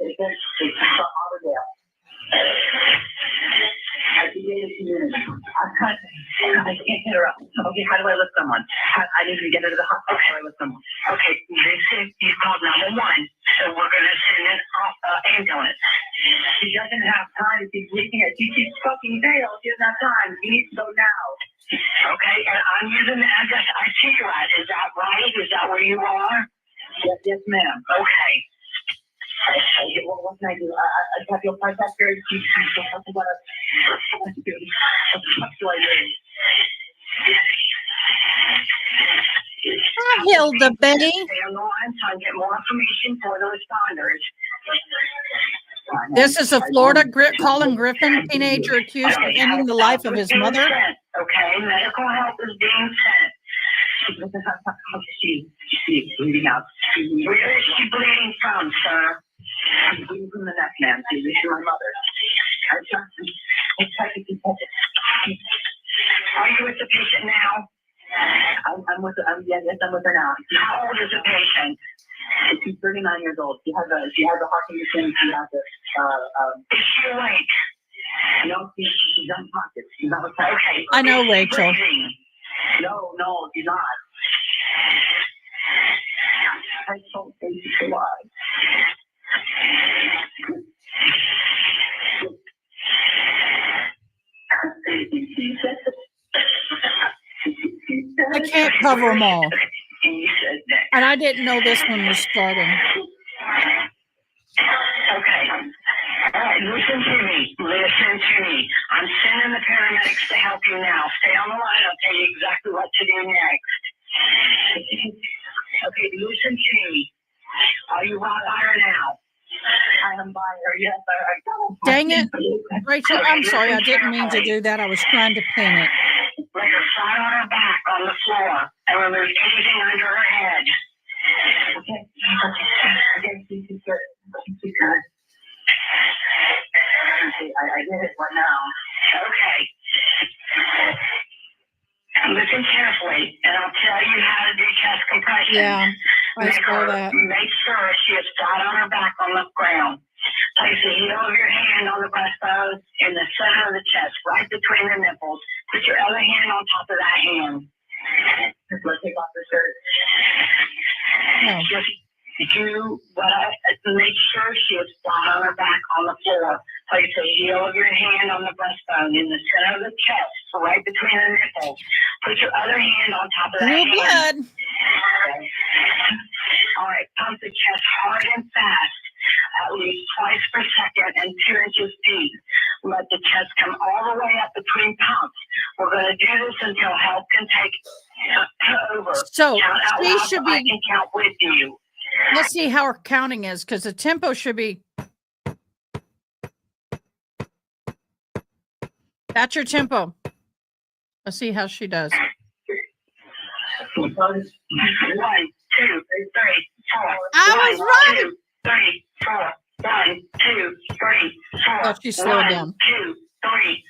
It's Lauderdale. I can get a community. I can't get her up. Okay, how do I lift someone? I need to get her to the hospital. How do I lift someone? Okay, they said you called 911, so we're going to send an ambulance. She doesn't have time. She's leaking it. She keeps fucking fail. She doesn't have time. You need to go now. Okay, and I'm using the address I see you at. Is that right? Is that where you are? Yes, ma'am. Okay. What can I do? I have your contact here. What do I do? Hilda Betty. Stay on the line so I get more information for the responders. This is a Florida Colin Griffin teenager accused of ending the life of his mother. Okay, medical help is being sent. She's bleeding out. Where is she bleeding from, sir? She's bleeding from the neck, ma'am. She's my mother. Are you with the patient now? I'm with her now. How old is the patient? She's 39 years old. She has a heart condition. She has is she awake? No, she's unconscious. She's not okay. I know, Rachel. No, she's not. I don't think she's alive. I can't cover them all. And I didn't know this one was starting. Okay. All right, listen to me. I'm sending the paramedics to help you now. Stay on the line. I'll tell you exactly what to do next. Okay, listen to me. Are you on fire now? I am by her, yes. Dang it. Rachel, I'm sorry. I didn't mean to do that. I was trying to pin it. Lay her flat on her back on the floor and remove anything under her head. Okay, she's good. She's good. I did it right now. Okay. Listen carefully, and I'll tell you how to do chest compression. Yeah, I saw that. Make sure she is flat on her back on the ground. Place the heel of your hand on the breastbone in the center of the chest, right between the nipples. Put your other hand on top of that hand. Let's take off the shirt. No. Just do heel of your hand on the breastbone in the center of the chest, right between the nipples. Put your other hand on top of the Blue hand. blood. All right, pump the chest hard and fast, at least twice per second and 2 inches deep. Let the chest come all the way up between pumps. We're going to do this until help can take over. So Count out she loud should so I be, can count with you. let's see how her counting is, because the tempo should be, that's your tempo. Let's see how she does. 1, 2, 3, 4. I was 1, right. 2, 3, 4. 1, 2, 3, 4. Oh, she slowed down. 1, 2,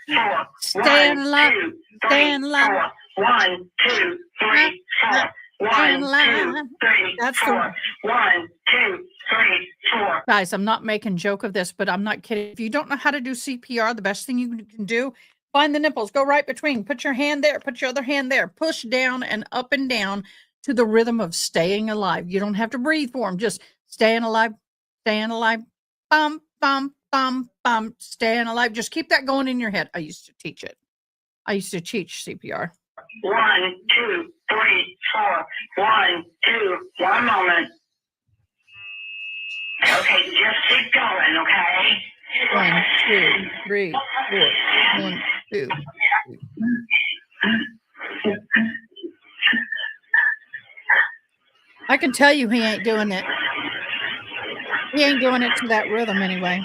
3, 4. Staying 1, alive. 2, 3, Staying alive. 4. 1, 2, 3, 4. Staying 1, alive. 2, 3, That's 4. the 1, 2, 3, 4. guys. I'm not making joke of this, but I'm not kidding. If you don't know how to do CPR, the best thing you can do, find the nipples, go right between, put your hand there, put your other hand there, push down and up and down to the rhythm of staying alive. You don't have to breathe for them, just staying alive, bum, bum, bum, bum, staying alive. Just keep that going in your head. I used to teach it. I used to teach CPR. 1, 2, 3, 4. 1, 2. 1 moment. Okay, just keep going, okay? 1, 2, 3, 4. 1, 2. I can tell you he ain't doing it. He ain't doing it to that rhythm anyway.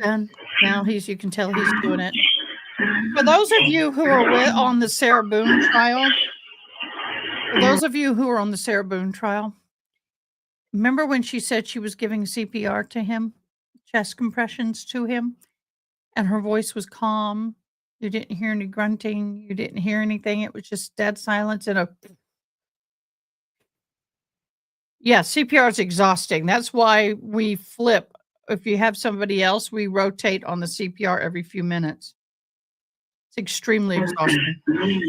And now you can tell he's doing it. For those of you who are on the Sarah Boone trial, remember when she said she was giving CPR to him, chest compressions to him, and her voice was calm. You didn't hear any grunting. You didn't hear anything. It was just dead silence and yeah, CPR is exhausting. That's why we flip. If you have somebody else, we rotate on the CPR every few minutes. It's extremely exhausting.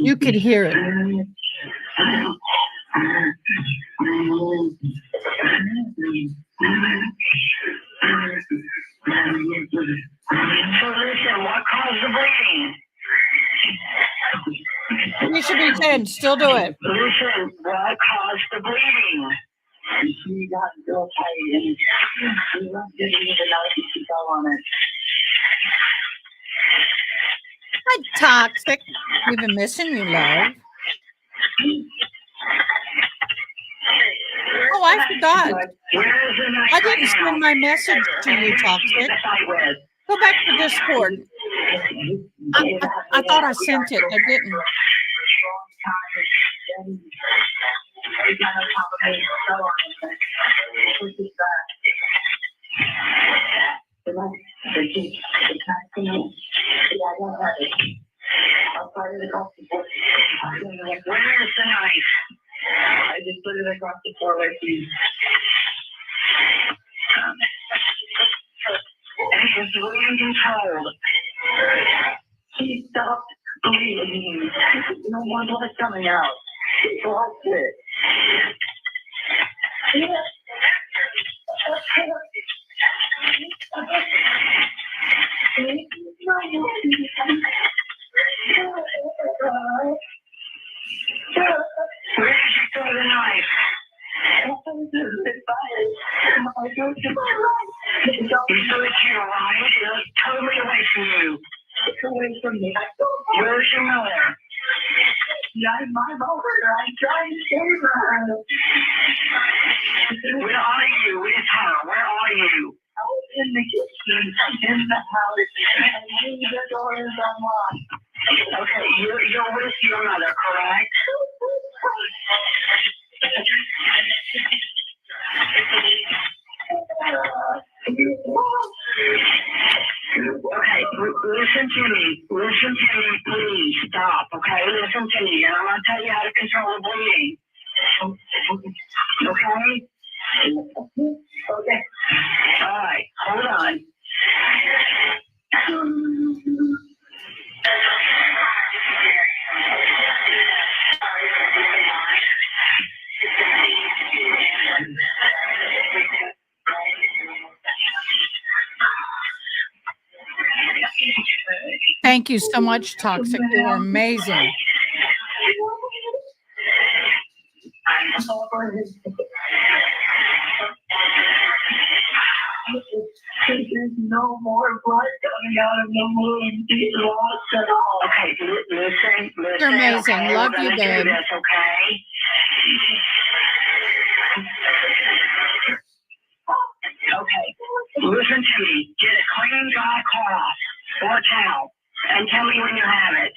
You could hear it. So listen, what caused the bleeding? You should be 10. Still do it. Listen, what caused the bleeding? She got real tight and she was giving me the knife and she fell on it. Hi, Toxic. We've been missing you, love. Oh, I forgot. I didn't send my message to you, Toxic. Go back to Discord. I thought I sent it. I didn't. Where is the knife? I just put it across the floor right for you. And he was bleeding controlled. He stopped bleeding. No more blood coming out. He lost it. Where did you throw the knife? You threw it to your right? It was totally away from you. It's away from me. Where's your mother? My mother. I'm trying to save her. Where are you? Where's her? Where are you? I was in the kitchen, in the house, and the door is unlocked. Okay, you're with your mother, correct? Okay, listen to me. Listen to me, please. Stop, okay? Listen to me, and I'm going to tell you how to control the bleeding. Okay? Okay. All right, hold on. Thank you so much, Toxic. You are amazing. There's no more blood coming out of the wound. He's lost it all. Okay, listen. You're amazing. Okay, Love we're you, gonna do babe. this, okay? Okay, listen to me. Get a clean, dry cloth or towel and tell me when you have it.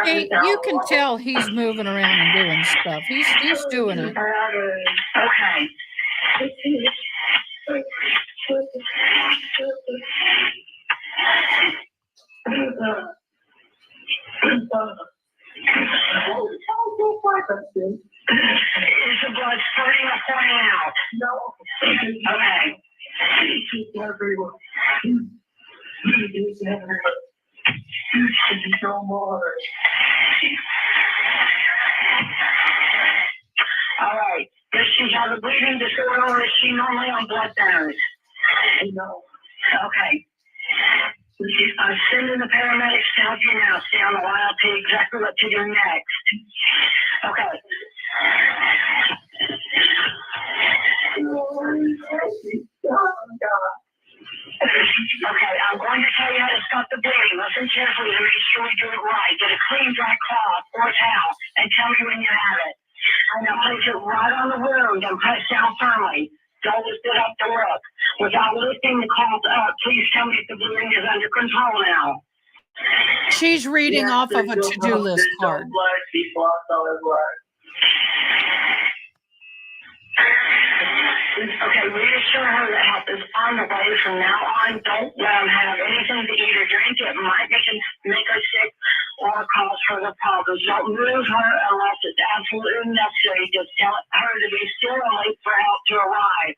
Hey, you can tell he's moving around and doing stuff. He's doing it. Okay. Is the blood spurting or pouring out? No. Okay. No more. All right. Does she have a bleeding disorder or is she normally on blood thinners? No. Okay. I'm sending the paramedics to help you now. Stay on the line. I'll tell you exactly what to do next. Okay. Okay, I'm going to tell you how to stop the bleeding. Listen carefully to make sure we do it right. Get a clean, dry cloth or a towel and tell me when you have it. Now place it right on the wound and press down firmly. Don't lift it up to look. Without lifting the cloth up, please tell me if the bleeding is under control now. She's reading off of a to-do list card. Okay, reassure her that help is on the way from now on. Don't let them have anything to eat or drink. It might make her sick or cause further problems. Don't move her unless it's absolutely necessary. Just tell her to be still and wait for help to arrive.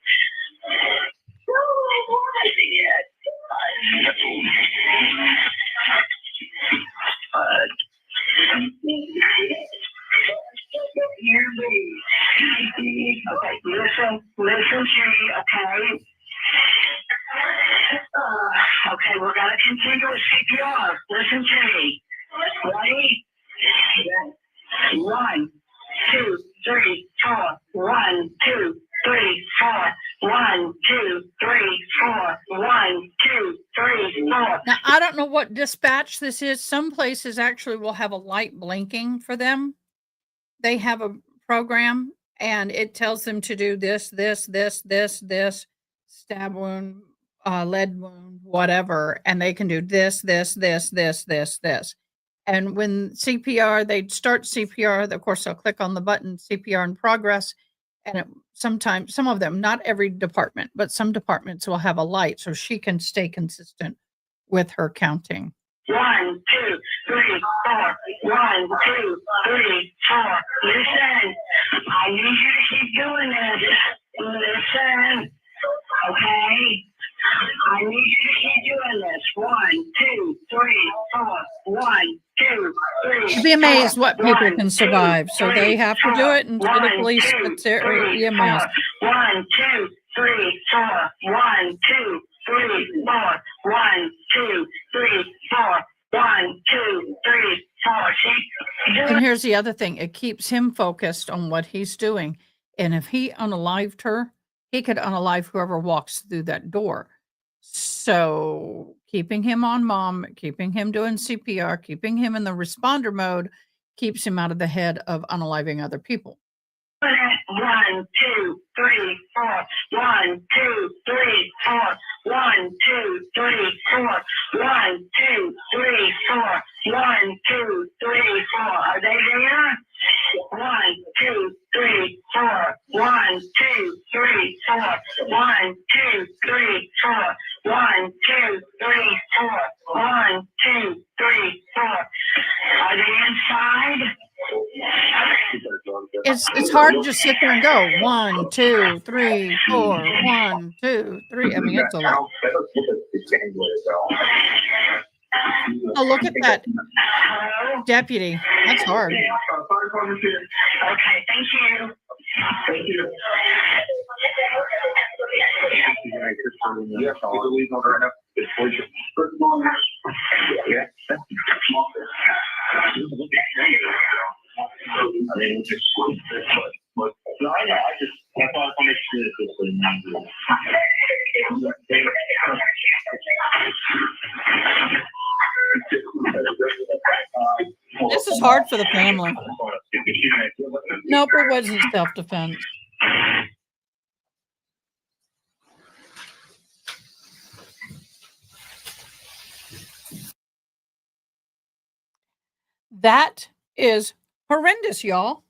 Okay, listen to me, okay? Okay, we're gonna continue with CPR. Listen to me. Ready? 1, 2, 3, 4. 1, 2, 3, 4. 1, 2, 3, 4. 1, 2, 3, 4. Now, I don't know what dispatch this is. Some places actually will have a light blinking for them. They have a program and it tells them to do this, stab wound, lead wound, whatever. And they can do this. And when CPR, they start CPR. Of course, they'll click on the button CPR in progress. And sometimes, some of them, not every department, but some departments will have a light so she can stay consistent with her counting. 1, 2, 3, 4. 1, 2, 3, 4. Listen, I need you to keep doing this. Listen, okay? I need you to keep doing this. 1, 2, 3, 4. 1, 2, 3. You'd be amazed what people 1, can survive. 2, So they have to do it until the 1, police 2, gets there. 3, Be amazed. 4. 1, 2, 3, 4. 1, 2, 3, 4. 1, 2, 3, 4. 1, 2, 3, 4. See? And here's the other thing. It keeps him focused on what he's doing. And if he unalived her, he could unalive whoever walks through that door. So keeping him on mom, keeping him doing CPR, keeping him in the responder mode keeps him out of the head of unaliving other people. 1, 2, 3, 4. 1, 2, 3, 4. 1, 2, 3, 4. 1, 2, 3, 4. 1, 2, 3, 4. Are they there? 1, 2, 3, 4. 1, 2, 3, 4. 1, 2, 3, 4. 1, 2, 3, 4. 1, 2, 3, 4. Are they inside? It's hard to just sit there and go 1, 2, 3, 4, 1, 2, 3. I mean, it's a lot. Oh, look at that deputy. That's hard. Okay, thank you. Thank you. This is hard for the family. Nope, it wasn't self-defense. That is horrendous, y'all.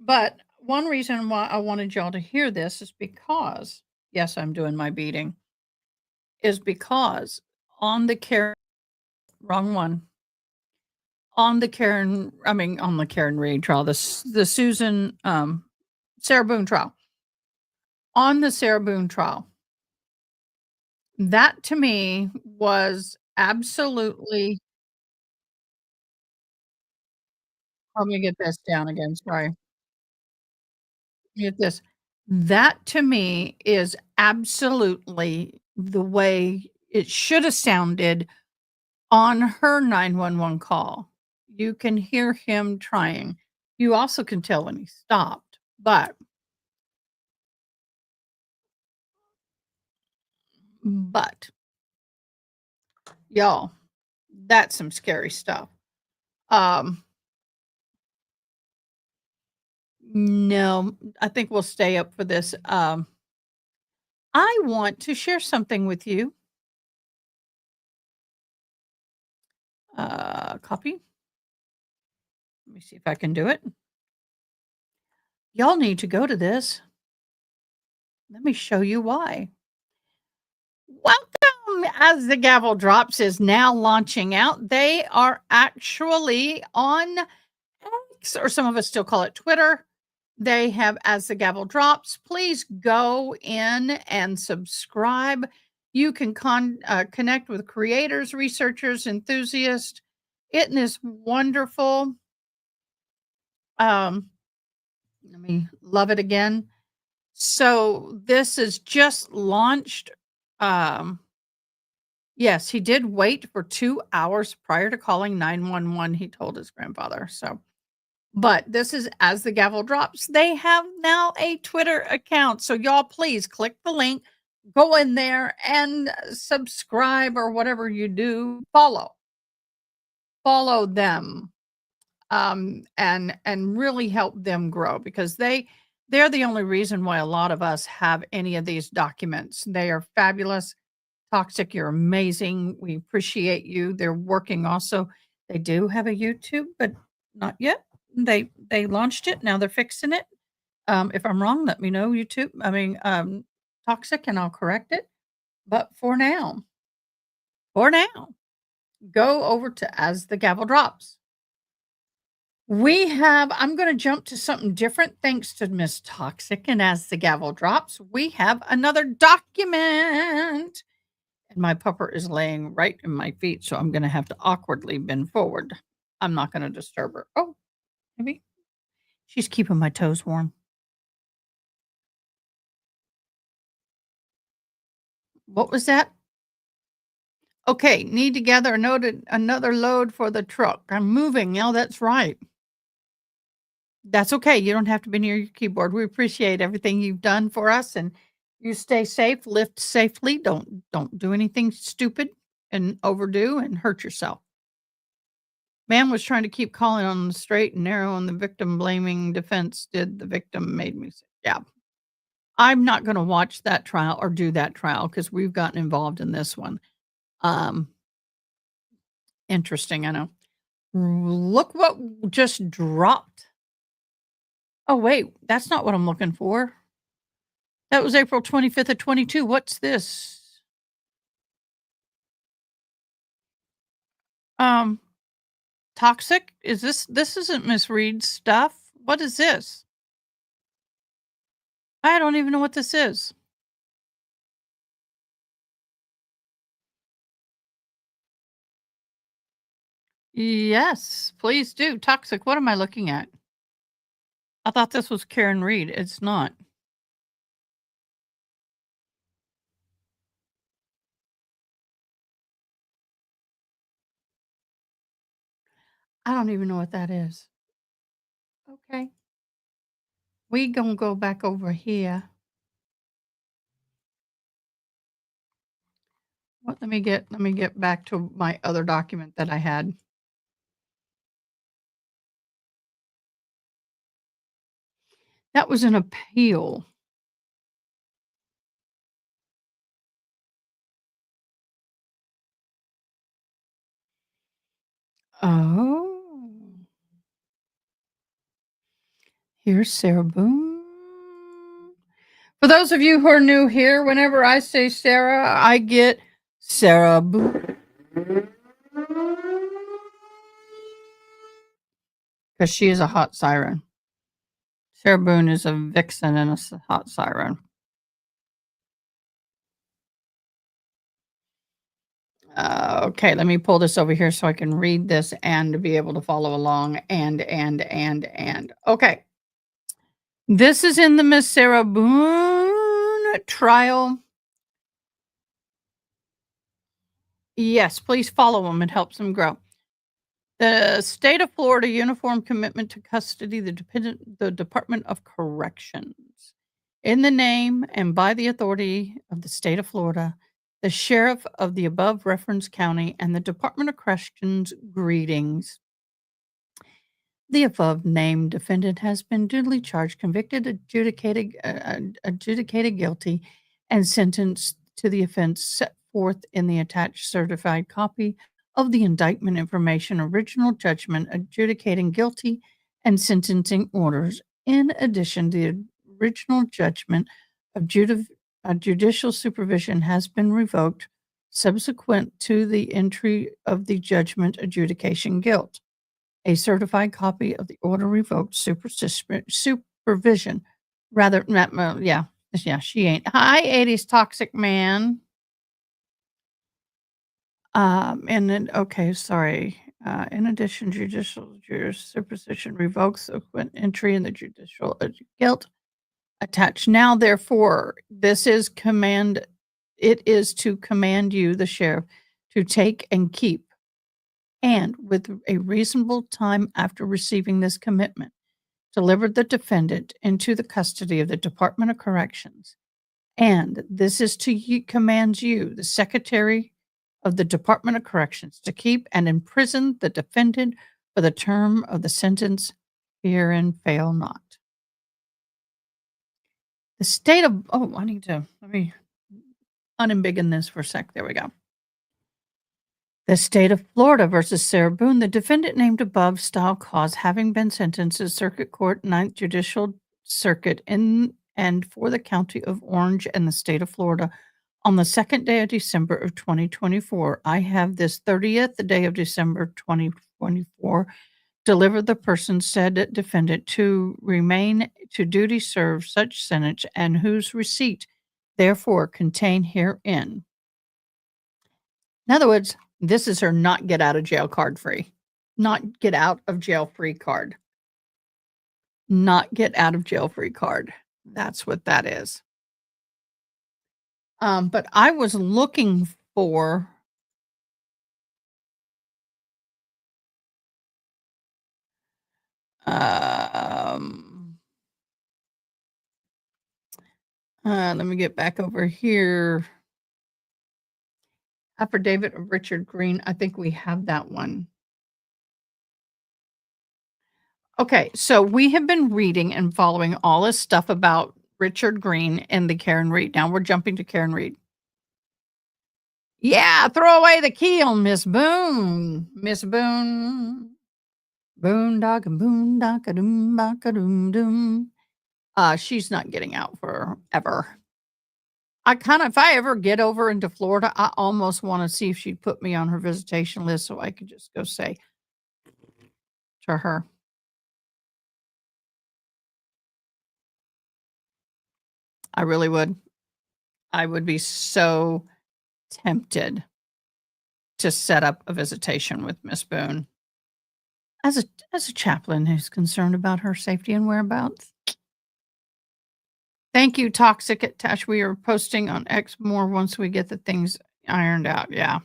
But one reason why I wanted y'all to hear this is because, yes, I'm doing my beating, is because on the Karen, wrong one, on the Karen Reed trial, the Susan, Sarah Boone trial, on the Sarah Boone trial, that to me was absolutely. Let me get this down again, sorry. Get this. That to me is absolutely the way it should have sounded on her 911 call. You can hear him trying. You also can tell when he stopped, but y'all, that's some scary stuff. No, I think we'll stay up for this. I want to share something with you. Copy. Let me see if I can do it. Y'all need to go to this. Let me show you why. Welcome as the gavel drops is now launching out. They are actually on X, or some of us still call it Twitter. They have as the gavel drops. Please go in and subscribe. You can connect with creators, researchers, enthusiasts. It is wonderful. Let me love it again. So this is just launched. Yes, he did wait for 2 hours prior to calling 911, he told his grandfather. So, but this is as the gavel drops. They have now a Twitter account. So y'all please click the link, go in there and subscribe or whatever you do. Follow them. And really help them grow, because they're the only reason why a lot of us have any of these documents. They are fabulous. Toxic, you're amazing. We appreciate you. They're working also. They do have a YouTube, but not yet. They launched it. Now they're fixing it. If I'm wrong, let me know, YouTube. Toxic, and I'll correct it. But for now, go over to As the Gavel Drops. I'm going to jump to something different thanks to Miss Toxic. And as the gavel drops, we have another document. And my pupper is laying right in my feet, so I'm going to have to awkwardly bend forward. I'm not going to disturb her. Oh, maybe she's keeping my toes warm. What was that? Okay, need to gather another load for the truck. I'm moving. Yeah, that's right. That's okay. You don't have to be near your keyboard. We appreciate everything you've done for us, and you stay safe, lift safely. Don't do anything stupid and overdo and hurt yourself. Man was trying to keep calling on the straight and narrow, and the victim blaming defense did. The victim made me sick. Yeah. I'm not going to watch that trial or do that trial because we've gotten involved in this one. Interesting, I know. Look what just dropped. Oh, wait, that's not what I'm looking for. That was April 25th of 22. What's this? Toxic? Is this isn't Miss Reed's stuff? What is this? I don't even know what this is. Yes, please do. Toxic, what am I looking at? I thought this was Karen Reed. It's not. I don't even know what that is. Okay. We gonna go back over here. What? Let me get back to my other document that I had. That was an appeal. Oh. Here's Sarah Boone. For those of you who are new here, whenever I say Sarah, I get Sarah Boone. Because she is a hot siren. Sarah Boone is a vixen and a hot siren. Okay, let me pull this over here so I can read this and be able to follow along. And. Okay. This is in the Miss Sarah Boone trial. Yes, please follow them. It helps them grow. The state of Florida uniform commitment to custody, the Department of Corrections. In the name and by the authority of the state of Florida, the sheriff of the above referenced county and the Department of Corrections greetings. The above named defendant has been duly charged, convicted, adjudicated guilty, and sentenced to the offense set forth in the attached certified copy of the indictment information, original judgment, adjudicating guilty, and sentencing orders. In addition, the original judgment of judicial supervision has been revoked subsequent to the entry of the judgment adjudication guilt. A certified copy of the order revoked supervision. She ain't. Hi, 80s toxic man. And then, okay, sorry. In addition, judicial supervision revokes subsequent entry in the judicial guilt attached. Now, therefore, this is command. It is to command you, the sheriff, to take and keep, and with a reasonable time after receiving this commitment, deliver the defendant into the custody of the Department of Corrections. And this is to command you, the Secretary of the Department of Corrections, to keep and imprison the defendant for the term of the sentence herein fail not. The state of, let me unembiggen this for a sec. There we go. The state of Florida versus Sarah Boone, the defendant named above, style cause, having been sentenced to Circuit Court, 9th Judicial Circuit in and for the County of Orange and the state of Florida on the 2nd day of December of 2024. I have this 30th day of December 2024 deliver the person said defendant to remain to duty serve such sentence and whose receipt therefore contained herein. In other words, this is her not get out of jail card free. Not get out of jail free card. Not get out of jail free card. That's what that is. But I was looking for let me get back over here. Affidavit of Richard Green. I think we have that one. Okay, so we have been reading and following all this stuff about Richard Green and the Karen Reed. Now we're jumping to Karen Reed. Yeah, throw away the key on Miss Boone. Miss Boone. Boondogga-doom-doom. She's not getting out forever. If I ever get over into Florida, I almost want to see if she'd put me on her visitation list so I could just go say to her. I really would. I would be so tempted to set up a visitation with Miss Boone. As a chaplain who's concerned about her safety and whereabouts. Thank you, Toxic at Tash. We are posting on X more once we get the things ironed out. Yeah.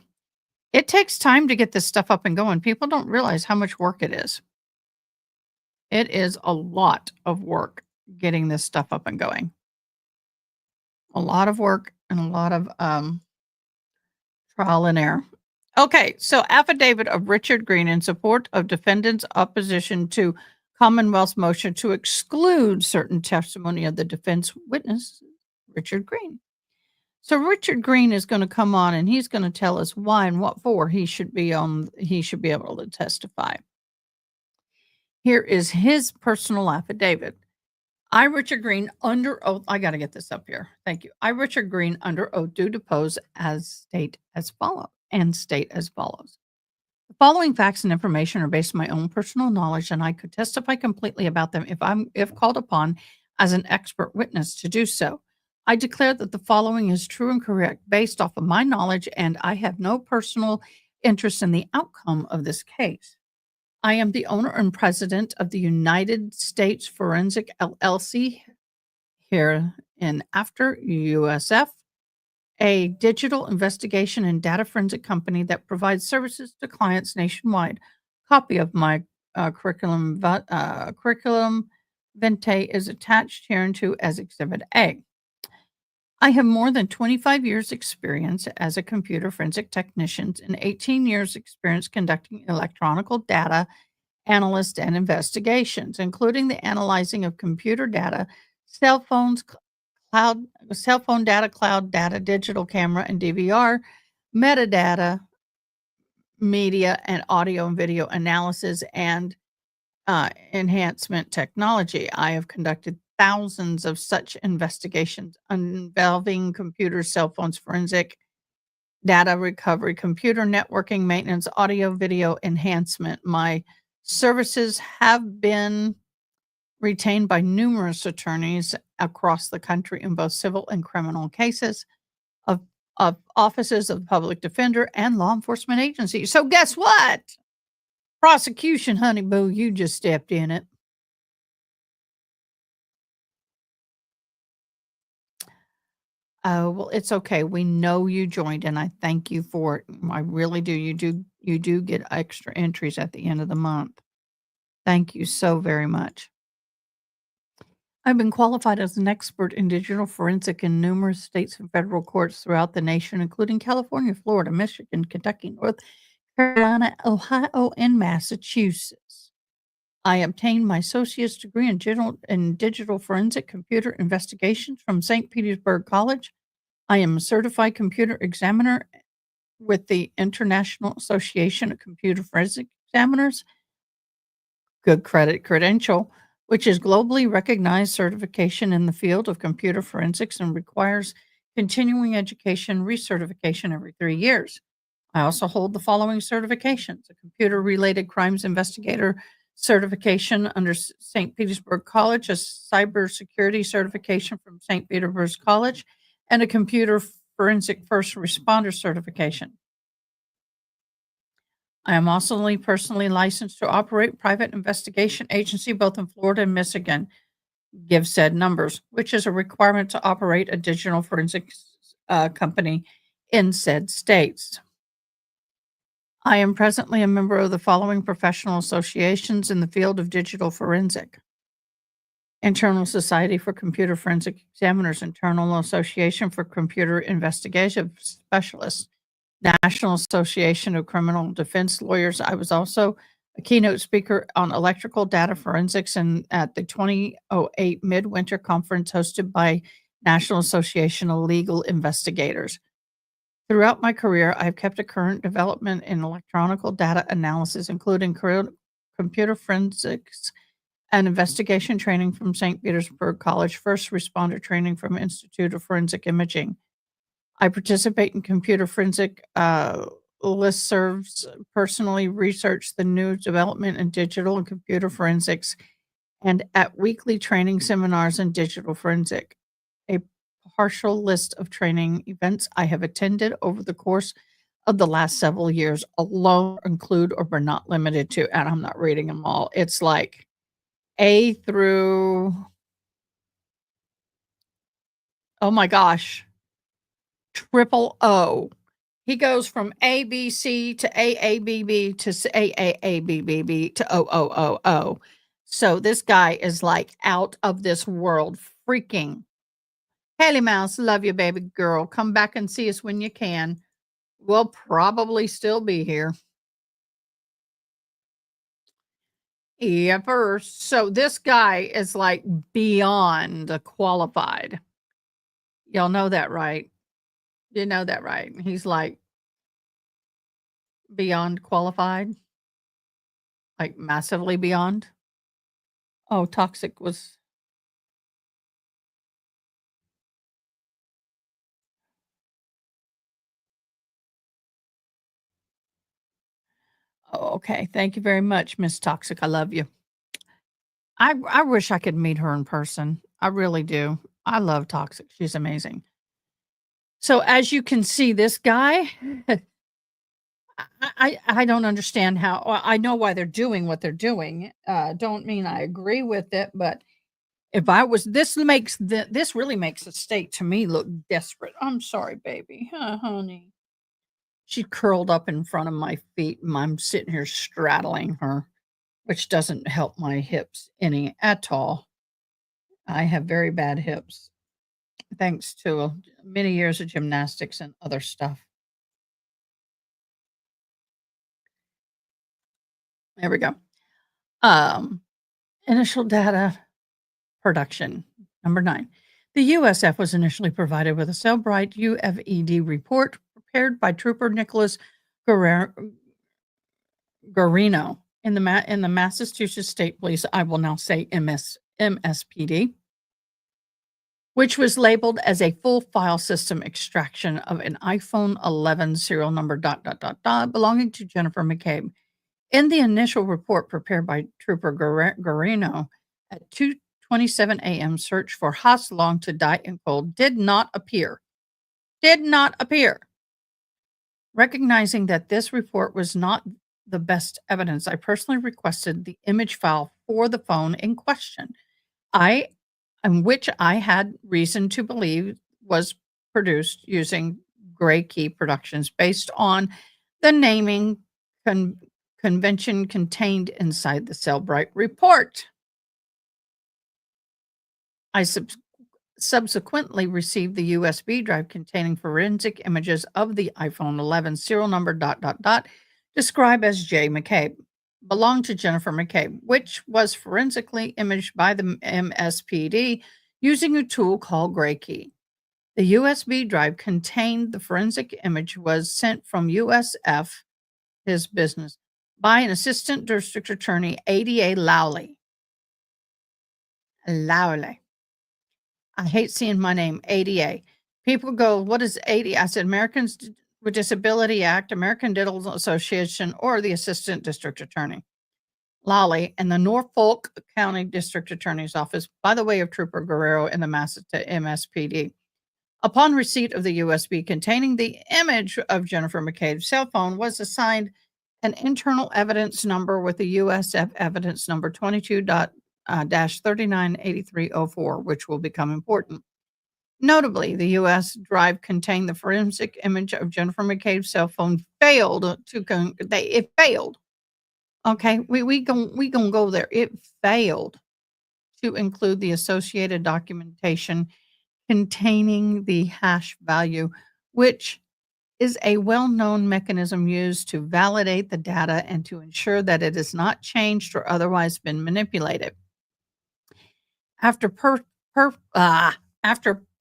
It takes time to get this stuff up and going. People don't realize how much work it is. It is a lot of work getting this stuff up and going. A lot of work and a lot of trial and error. Okay, so affidavit of Richard Green in support of defendant's opposition to Commonwealth's motion to exclude certain testimony of the defense witness, Richard Green. So Richard Green is going to come on and he's going to tell us why and what for he should be able to testify. Here is his personal affidavit. I, Richard Green, under oath, I got to get this up here. Thank you. I, Richard Green, under oath, do depose state as follows. The following facts and information are based on my own personal knowledge, and I could testify completely about them if called upon as an expert witness to do so. I declare that the following is true and correct based off of my knowledge, and I have no personal interest in the outcome of this case. I am the owner and president of the United States Forensic LLC here in After USF, a digital investigation and data forensic company that provides services to clients nationwide. Copy of my curriculum vitae is attached hereunto as Exhibit A. I have more than 25 years experience as a computer forensic technician and 18 years experience conducting electronical data analyst and investigations, including the analyzing of computer data, cell phone data, cloud data, digital camera and DVR, metadata, media and audio and video analysis, and enhancement technology. I have conducted thousands of such investigations involving computers, cell phones, forensic data recovery, computer networking, maintenance, audio, video enhancement. My services have been retained by numerous attorneys across the country in both civil and criminal cases of offices of the public defender and law enforcement agencies. So guess what? Prosecution, honey boo, you just stepped in it. Oh, well, it's okay. We know you joined and I thank you for it. I really do. You do get extra entries at the end of the month. Thank you so very much. I've been qualified as an expert in digital forensic in numerous states and federal courts throughout the nation, including California, Florida, Michigan, Kentucky, North Carolina, Ohio, and Massachusetts. I obtained my associate's degree in digital forensic computer investigations from St. Petersburg College. I am a certified computer examiner with the International Association of Computer Forensic Examiners, good credential, which is globally recognized certification in the field of computer forensics and requires continuing education recertification every 3 years. I also hold the following certifications: a computer-related crimes investigator certification under St. Petersburg College, a cybersecurity certification from St. Petersburg College, and a computer forensic first responder certification. I am also personally licensed to operate private investigation agency both in Florida and Michigan. Give said numbers, which is a requirement to operate a digital forensics company in said states. I am presently a member of the following professional associations in the field of digital forensic: Internal Society for Computer Forensic Examiners, Internal Association for Computer Investigation Specialists, National Association of Criminal Defense Lawyers. I was also a keynote speaker on electrical data forensics and at the 2008 Midwinter Conference hosted by National Association of Legal Investigators. Throughout my career, I've kept a current development in electronical data analysis, including computer forensics and investigation training from St. Petersburg College, first responder training from Institute of Forensic Imaging. I participate in computer forensic listservs, personally research the new development in digital and computer forensics, and at weekly training seminars in digital forensic. A partial list of training events I have attended over the course of the last several years alone include or are not limited to, and I'm not reading them all. It's like A through, oh my gosh, triple O. He goes from ABC to AABB to AAABBB to OOOO. So this guy is like out of this world freaking. Haley Mouse, love you, baby girl. Come back and see us when you can. We'll probably still be here. Yepper. So this guy is like beyond qualified. Y'all know that, right? You know that, right? He's like beyond qualified, like massively beyond. Oh, toxic was. Oh, okay. Thank you very much, Miss Toxic. I love you. I wish I could meet her in person. I really do. I love Toxic. She's amazing. So as you can see, this guy, I don't understand how. Well, I know why they're doing what they're doing. Don't mean I agree with it, but if I was, this really makes the state to me look desperate. I'm sorry, baby, honey. She curled up in front of my feet, and I'm sitting here straddling her, which doesn't help my hips any at all. I have very bad hips, thanks to many years of gymnastics and other stuff. There we go. Initial data production. Number 9. The USF was initially provided with a Cellbrite UFED report prepared by Trooper Nicholas Guarino in the Massachusetts State Police, I will now say MSPD, which was labeled as a full file system extraction of an iPhone 11 serial number ... belonging to Jennifer McCabe. In the initial report prepared by Trooper Guarino at 2:27 a.m., search for Haas Long to die in cold did not appear. Did not appear. Recognizing that this report was not the best evidence, I personally requested the image file for the phone in question, which I had reason to believe was produced using Gray Key Productions based on the naming convention contained inside the Cellbrite report. I subsequently received the USB drive containing forensic images of the iPhone 11 serial number ... described as J. McCabe, belonged to Jennifer McCabe, which was forensically imaged by the MSPD using a tool called Gray Key. The USB drive contained the forensic image was sent from USF, his business, by an assistant district attorney, ADA Lowley. Lowley. I hate seeing my name, ADA. People go, what is ADA? I said, Americans with Disability Act, American Dental Association, or the assistant district attorney. Lowley and the Norfolk County District Attorney's Office, by the way of Trooper Guerrero in the MSPD. Upon receipt of the USB containing the image of Jennifer McCabe's cell phone, was assigned an internal evidence number with the USF evidence number 22-398304, which will become important. Notably, the US drive contained the forensic image of Jennifer McCabe's cell phone it failed. Okay, we gonna go there. It failed to include the associated documentation containing the hash value, which is a well-known mechanism used to validate the data and to ensure that it is not changed or otherwise been manipulated. After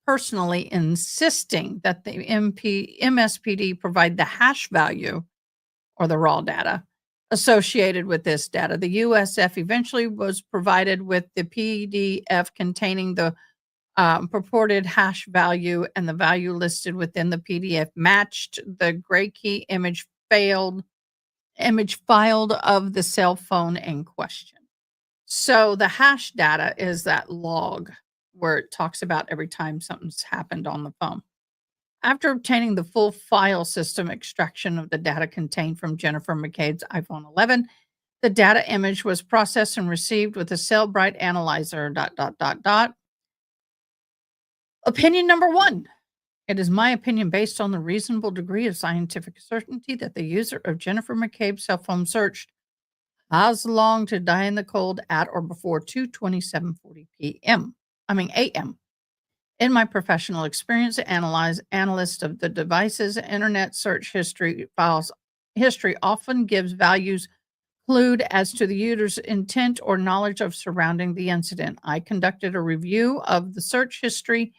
personally insisting that the MSPD provide the hash value or the raw data associated with this data, the USF eventually was provided with the PDF containing the purported hash value, and the value listed within the PDF matched the Gray Key image filed of the cell phone in question. So the hash data is that log where it talks about every time something's happened on the phone. After obtaining the full file system extraction of the data contained from Jennifer McCabe's iPhone 11, the data image was processed and received with a Cellbrite analyzer ... Opinion number 1. It is my opinion, based on the reasonable degree of scientific certainty, that the user of Jennifer McCabe's cell phone searched has long to die in the cold at or before 2:27:40 p.m. a.m. In my professional experience, analyst of the device's internet search history often gives values clued as to the user's intent or knowledge of surrounding the incident. I conducted a review of the search history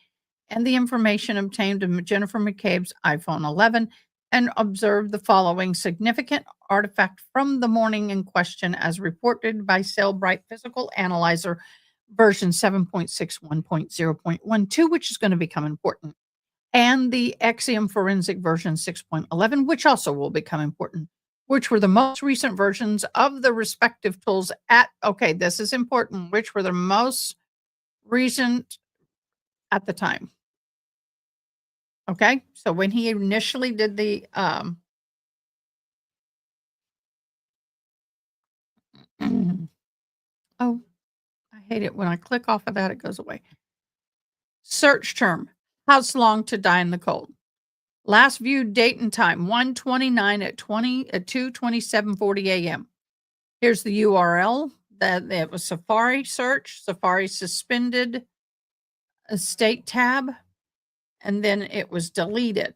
and the information obtained in Jennifer McCabe's iPhone 11 and observed the following significant artifact from the morning in question as reported by Cellbrite Physical Analyzer version 7.61.0.12, which is going to become important, and the Axiom Forensic version 6.11, which also will become important, which were the most recent versions of the respective tools okay, this is important, which were the most recent at the time. Okay, so when he initially did the oh, I hate it when I click off of that, it goes away. Search term, house long to die in the cold. Last viewed date and time, 1:29 at 2:27:40 a.m. Here's the URL that it was Safari search, Safari suspended a state tab, and then it was deleted.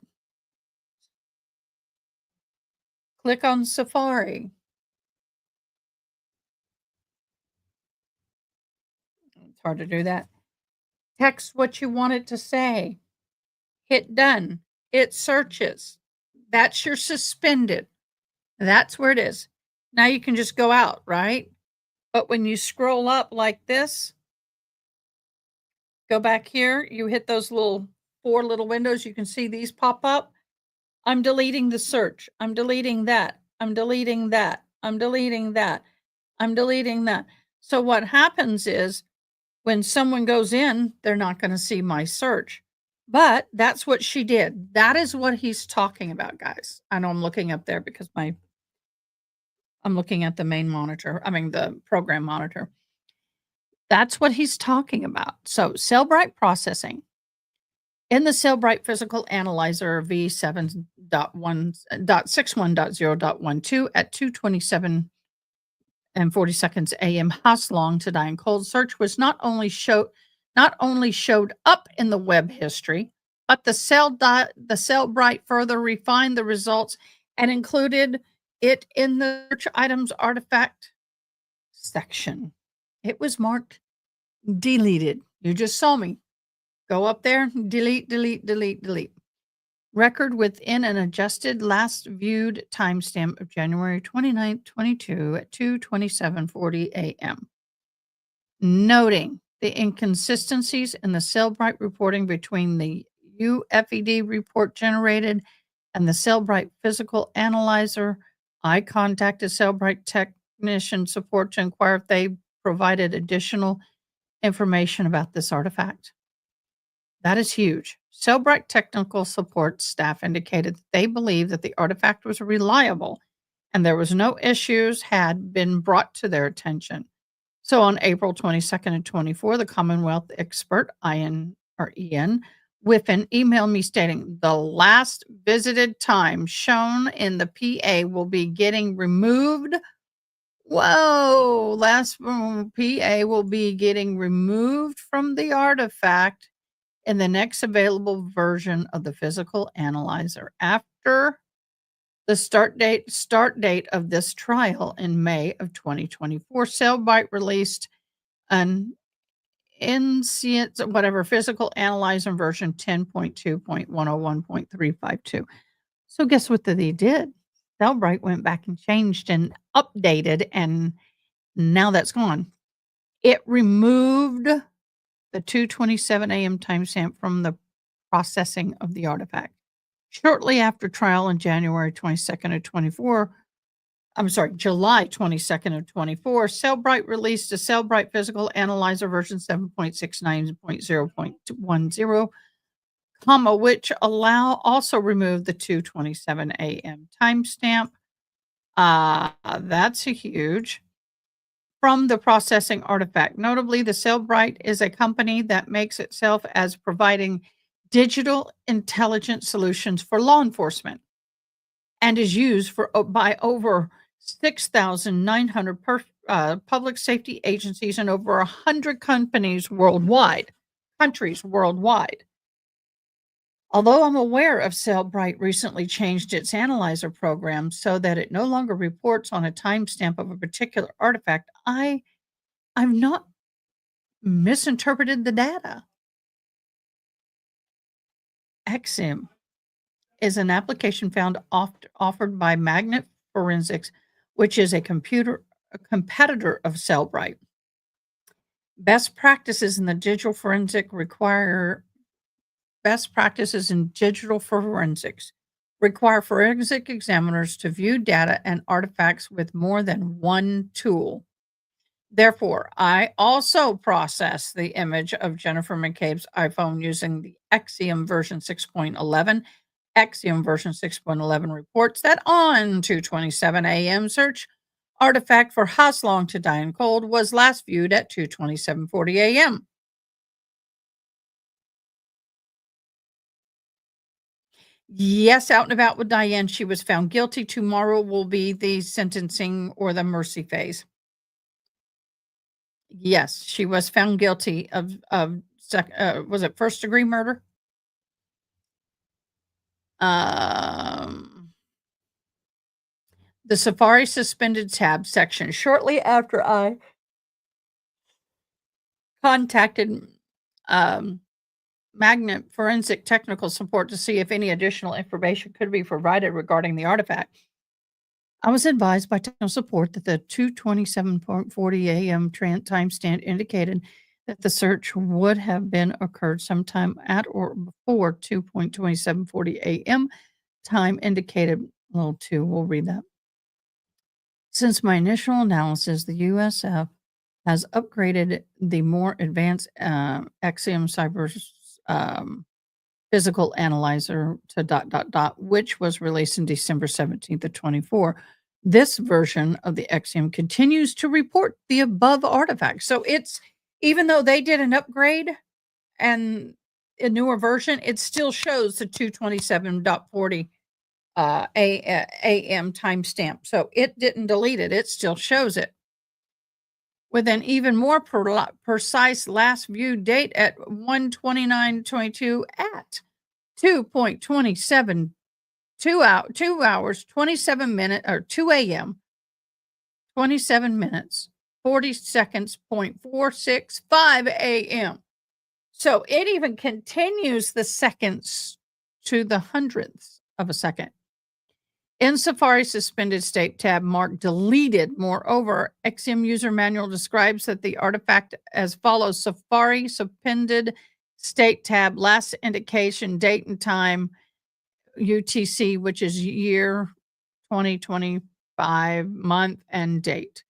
Click on Safari. It's hard to do that. Text what you want it to say. Hit done. It searches. That's your suspended. That's where it is. Now you can just go out, right? But when you scroll up like this, go back here, you hit those four little windows. You can see these pop up. I'm deleting the search. I'm deleting that. I'm deleting that. I'm deleting that. I'm deleting that. So what happens is when someone goes in, they're not going to see my search. But that's what she did. That is what he's talking about, guys. I know I'm looking up there because I'm looking at the main monitor. I mean, the program monitor. That's what he's talking about. So Cellbrite processing. In the Cellbrite Physical Analyzer V7.61.0.12 at 2:27 and 40 seconds a.m. house long to die in cold search was not only showed up in the web history, but the Cellbrite further refined the results and included it in the search items artifact section. It was marked deleted. You just saw me. Go up there, delete, delete, delete, delete. Record within an adjusted last viewed timestamp of January 29th, 22 at 2:27:40 a.m. Noting the inconsistencies in the Cellbrite reporting between the UFED report generated and the Cellbrite Physical Analyzer, I contacted Cellbrite technician support to inquire if they provided additional information about this artifact. That is huge. Cellbrite technical support staff indicated that they believe that the artifact was reliable and there was no issues had been brought to their attention. So on April 22nd and 24, the Commonwealth expert, Ian, with an email me stating the last visited time shown in the PA will be getting removed. Whoa, last PA will be getting removed from the artifact in the next available version of the Physical Analyzer after the start date of this trial in May of 2024. Cellbrite released an Physical Analyzer version 10.2.101.352. So guess what they did? Cellbrite went back and changed and updated, and now that's gone. It removed the 2:27 a.m. timestamp from the processing of the artifact. Shortly after trial on July 22nd of 24, Cellbrite released a Cellbrite Physical Analyzer version 7.69.0.10, which also removed the 2:27 a.m. timestamp. That's a huge. From the processing artifact. Notably, the Cellbrite is a company that makes itself as providing digital intelligence solutions for law enforcement and is used by over 6,900 public safety agencies and over 100 countries worldwide. Although I'm aware of Cellbrite recently changed its analyzer program so that it no longer reports on a timestamp of a particular artifact, I've not misinterpreted the data. XM is an application found offered by Magnet Forensics, which is a competitor of Cellbrite. Best practices in digital forensics require forensic examiners to view data and artifacts with more than one tool. Therefore, I also processed the image of Jennifer McCabe's iPhone using the Axiom version 6.11. Axiom version 6.11 reports that on 2:27 a.m. search artifact for House Long to Die in Cold was last viewed at 2:27:40 a.m. Yes, out and about with Diane. She was found guilty. Tomorrow will be the sentencing or the mercy phase. Yes, she was found guilty of was it first degree murder? The Safari suspended tab section. Shortly after I contacted Magnet Forensic Technical Support to see if any additional information could be provided regarding the artifact, I was advised by technical support that the 2:27:40 a.m. timestamp indicated that the search would have been occurred sometime at or before 2:27:40 a.m. time indicated. Little 2, we'll read that. Since my initial analysis, the USF has upgraded the more advanced Axiom Cyber physical analyzer to ... which was released in December 17th of 24. This version of the Axiom continues to report the above artifact. So it's, even though they did an upgrade and a newer version, it still shows the 2:27:40 a.m. timestamp. So it didn't delete it. It still shows it with an even more precise last view date at 1:29:22 at 2:27, 2 hours, 27 minutes, or 2 a.m., 27 minutes, 40 seconds, 0.465 a.m. So it even continues the seconds to the hundredths of a second. In Safari suspended state tab marked deleted. Moreover, XM user manual describes that the artifact as follows: Safari suspended state tab, last indication, date and time, UTC, which is year 2025, month and date.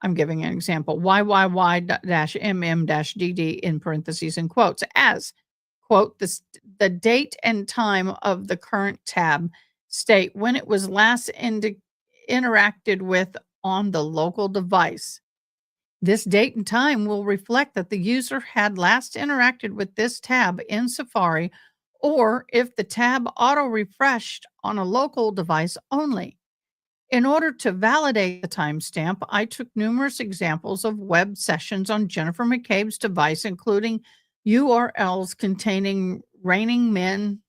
I'm giving an example. YYY-MM-DD in parentheses and quotes as, quote, the date and time of the current tab state when it was last interacted with on the local device. This date and time will reflect that the user had last interacted with this tab in Safari, or if the tab auto-refreshed on a local device only. In order to validate the timestamp, I took numerous examples of web sessions on Jennifer McCabe's device, including URLs containing Raining Men,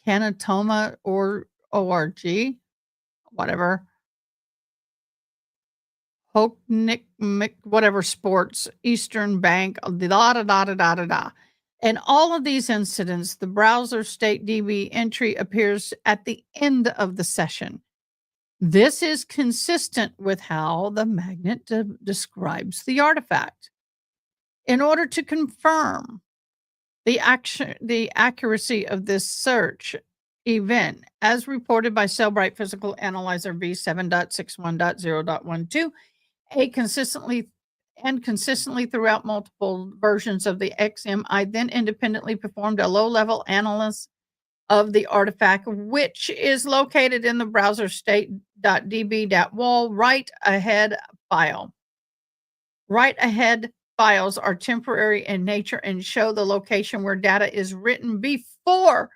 Canatoma or org, whatever, Hoknick, whatever sports, Eastern Bank, In all of these incidents, the browser state DB entry appears at the end of the session. This is consistent with how the magnet describes the artifact. In order to confirm the accuracy of this search event, as reported by Cellbrite Physical Analyzer v7.61.0.12, consistently throughout multiple versions of the XM, I then independently performed a low-level analysis of the artifact, which is located in the browser state.db.wall write-ahead file. Write-ahead files are temporary in nature and show the location where data is written before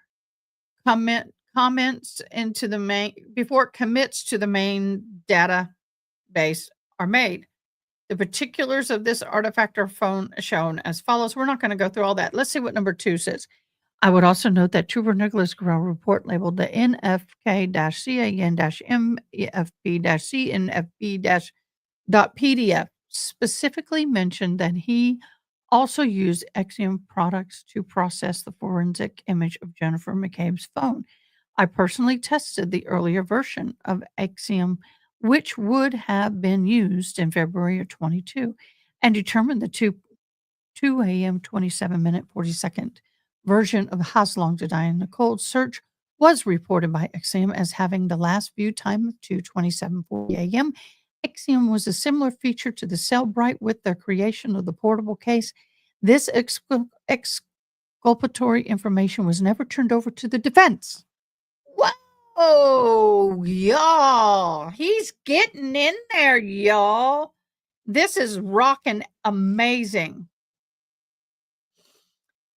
comments into the main before it commits to the main database are made. The particulars of this artifact are shown as follows. We're not going to go through all that. Let's see what number 2 says. I would also note that Trooper Nicholas Guerrero report labeled the NFK-CAN-MEFB-CNFB-.PDF specifically mentioned that he also used Exium products to process the forensic image of Jennifer McCabe's phone. I personally tested the earlier version of Exium, which would have been used in February of 22, and determined the 2 a.m. 27-minute 40-second version of How's Long to Die in the Cold search was reported by Exium as having the last view time of 2:27:40 a.m. Exium was a similar feature to the Cellbrite with the creation of the portable case. This exculpatory information was never turned over to the defense. Whoa, y'all. He's getting in there, y'all. This is rocking amazing.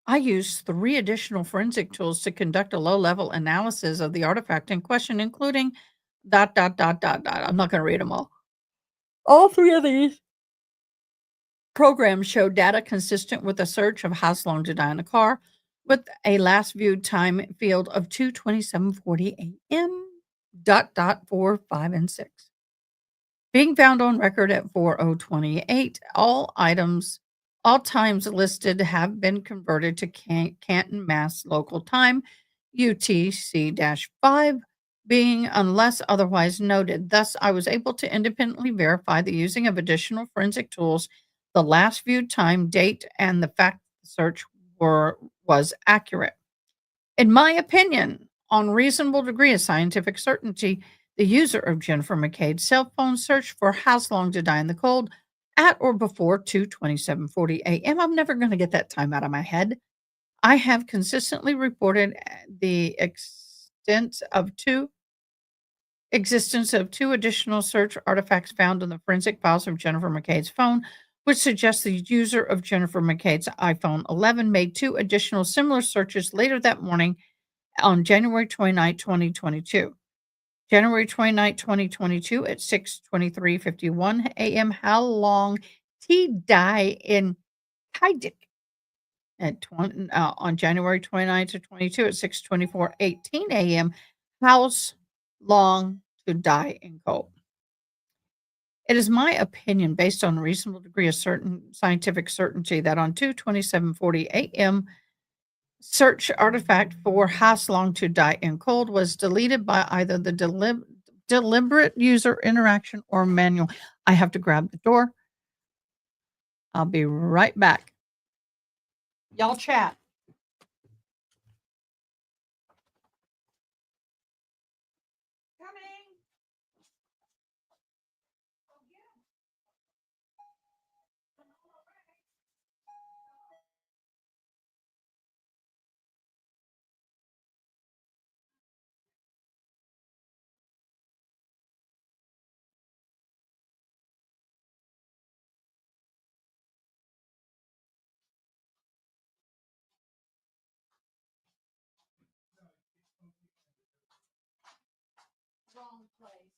I used 3 additional forensic tools to conduct a low-level analysis of the artifact in question, including ... I'm not going to read them all. All 3 of these programs show data consistent with a search of How's Long to Die in a car with a last viewed time field of 2:27:40 a.m. ... 4, 5, and 6. Being found on record at 40:28, all times listed have been converted to Canton, Mass. Local time, UTC-5, being unless otherwise noted. Thus, I was able to independently verify the using of additional forensic tools, the last viewed time, date, and the fact the search was accurate. In my opinion, on reasonable degree of scientific certainty, the user of Jennifer McCabe's cell phone searched for How's Long to Die in the Cold at or before 2:27:40 a.m. I'm never going to get that time out of my head. I have consistently reported the existence of two additional search artifacts found in the forensic files of Jennifer McCabe's phone, which suggests the user of Jennifer McCabe's iPhone 11 made 2 additional similar searches later that morning on January 29, 2022. January 29, 2022 at 6:23:51 a.m. How long T die in Kaidik on January 29 to 22 at 6:24:18 a.m. How's Long to Die in Cold. It is my opinion, based on a reasonable degree of scientific certainty, that on 2:27:40 a.m. search artifact for How's Long to Die in Cold was deleted by either the deliberate user interaction or manual. I have to grab the door. I'll be right back. Y'all chat. Wrong place.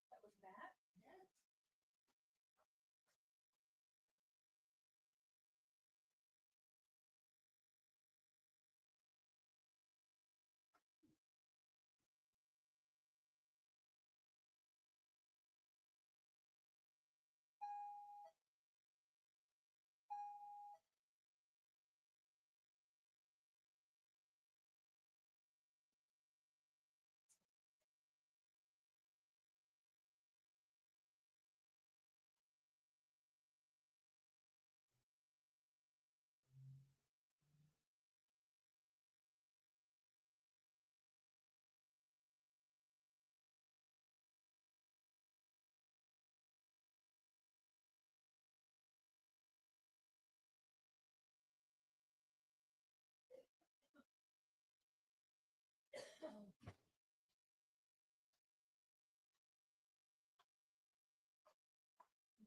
That was Matt? Yes.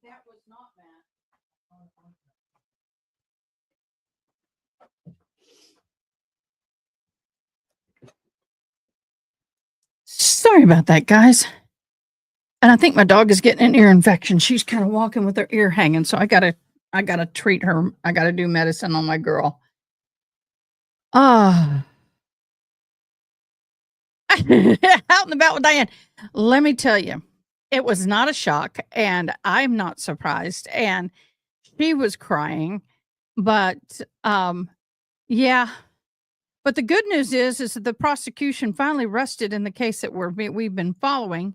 That was not Matt. Sorry about that, guys. And I think my dog is getting an ear infection. She's kind of walking with her ear hanging, so I gotta treat her. I gotta do medicine on my girl. Ah, out and about with Diane. Let me tell you, it was not a shock, and I'm not surprised. And she was crying, but yeah. But the good news is that the prosecution finally rested in the case that we've been following.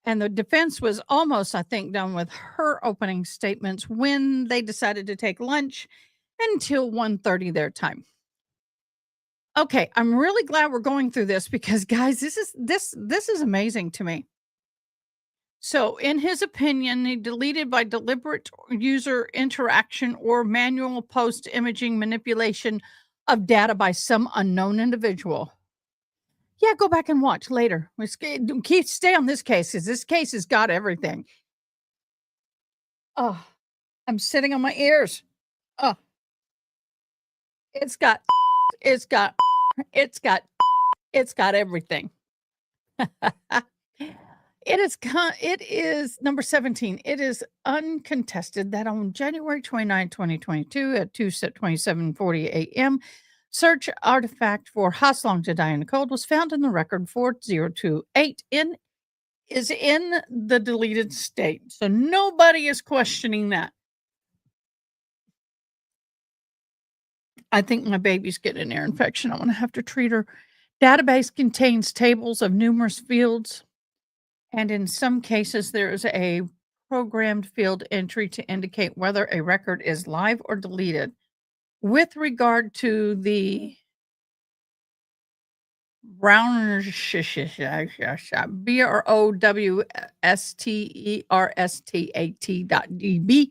And the defense was almost, I think, done with her opening statements when they decided to take lunch until 1:30 their time. Okay, I'm really glad we're going through this because guys, this is amazing to me. So, in his opinion, he deleted by deliberate user interaction or manual post imaging manipulation of data by some unknown individual. Yeah, go back and watch later. Keith, stay on this case because this case has got everything. Oh, I'm sitting on my ears. Oh, it's got, it's got, it's got, it's got everything. It is number 17. It is uncontested that on January 29, 2022 at 27:40 a.m., search artifact for Haslong to Diana Code was found in the record 4028 is in the deleted state. So nobody is questioning that. I think my baby's getting an ear infection. I'm going to have to treat her. Database contains tables of numerous fields, and in some cases, there is a programmed field entry to indicate whether a record is live or deleted. With regard to the BROWSTERSTAT.db,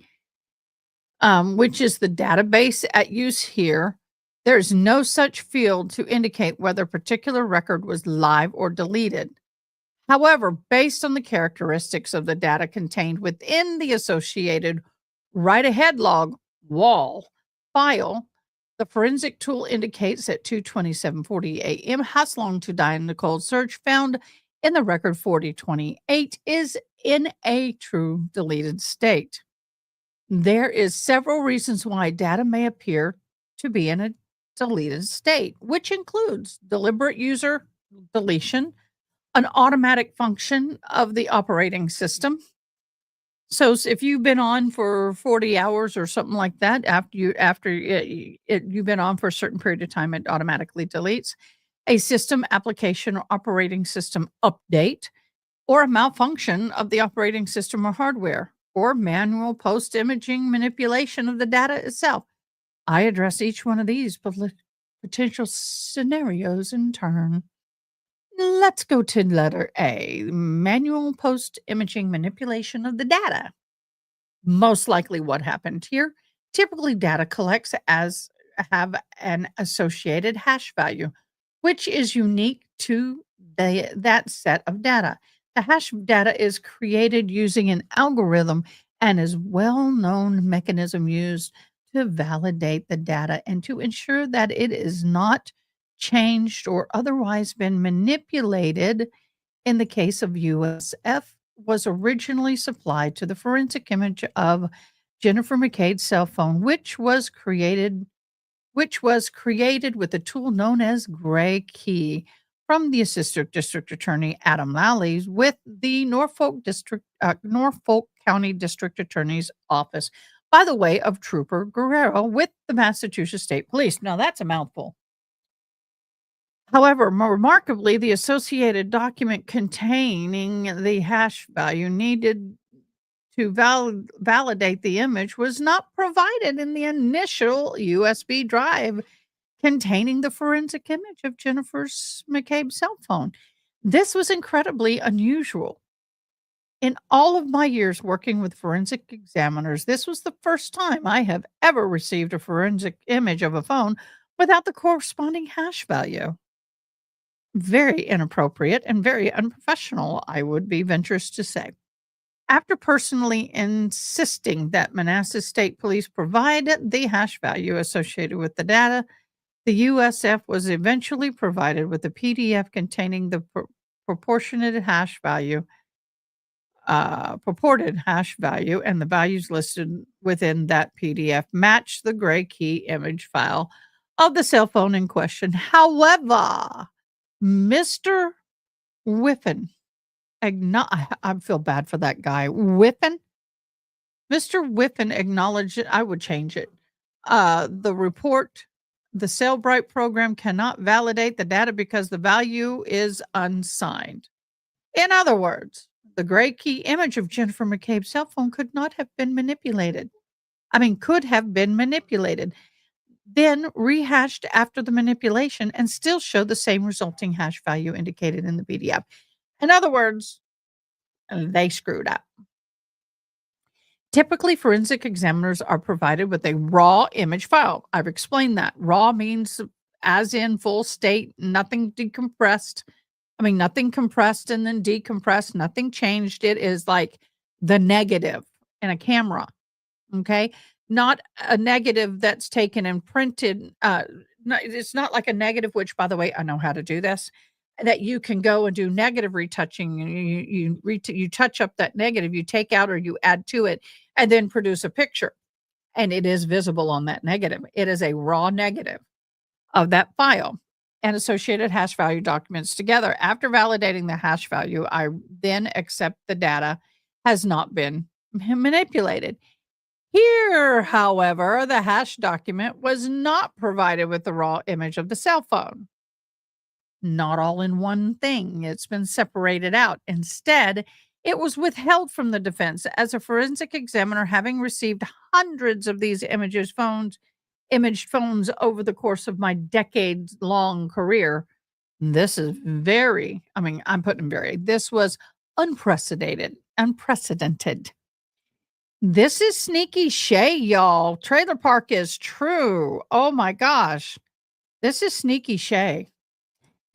which is the database at use here, there's no such field to indicate whether a particular record was live or deleted. However, based on the characteristics of the data contained within the associated write-ahead log wall file, the forensic tool indicates that 2:27:40 a.m. Haslong to Diana Cold search found in the record 4028 is in a true deleted state. There is several reasons why data may appear to be in a deleted state, which includes deliberate user deletion, an automatic function of the operating system. So if you've been on for 40 hours or something like that, after you've been on for a certain period of time, it automatically deletes. A system application or operating system update, or a malfunction of the operating system or hardware, or manual post imaging manipulation of the data itself. I address each one of these potential scenarios in turn. Let's go to letter A, manual post imaging manipulation of the data. Most likely what happened here, typically data collects have an associated hash value, which is unique to that set of data. The hash data is created using an algorithm and is well-known mechanism used to validate the data and to ensure that it is not changed or otherwise been manipulated. In the case of USF, was originally supplied to the forensic image of Jennifer McCade's cell phone, which was created with a tool known as Gray Key from the Assistant District Attorney Adam Lally with the Norfolk County District Attorney's Office, by the way of Trooper Guerrero with the Massachusetts State Police. Now that's a mouthful. However, more remarkably, the associated document containing the hash value needed to validate the image was not provided in the initial USB drive containing the forensic image of Jennifer McCabe's cell phone. This was incredibly unusual. In all of my years working with forensic examiners, this was the first time I have ever received a forensic image of a phone without the corresponding hash value. Very inappropriate and very unprofessional, I would be venturous to say. After personally insisting that Manassas State Police provide the hash value associated with the data, the USF was eventually provided with a PDF containing the proportionate hash value, purported hash value, and the values listed within that PDF match the gray key image file of the cell phone in question. However, Mr. Whiffen, I feel bad for that guy. Whiffen? Mr. Whiffen acknowledged it. I would change it. The report, the Cellbrite program cannot validate the data because the value is unsigned. In other words, the gray key image of Jennifer McCabe's cell phone could not have been manipulated. Could have been manipulated, then rehashed after the manipulation and still show the same resulting hash value indicated in the PDF. In other words, they screwed up. Typically, forensic examiners are provided with a raw image file. I've explained that. Raw means as in full state, nothing decompressed. Nothing compressed and then decompressed, nothing changed. It is like the negative in a camera. Okay. Not a negative that's taken and printed. It's not like a negative, which, by the way, I know how to do this, that you can go and do negative retouching. You touch up that negative, you take out or you add to it, and then produce a picture. And it is visible on that negative. It is a raw negative of that file and associated hash value documents together. After validating the hash value, I then accept the data has not been manipulated. Here, however, the hash document was not provided with the raw image of the cell phone. Not all in one thing. It's been separated out. Instead, it was withheld from the defense. As a forensic examiner, having received hundreds of these imaged phones over the course of my decades-long career, this is this was unprecedented. This is Sneaky Shay, y'all. Trailer Park is true. Oh my gosh. This is Sneaky Shay.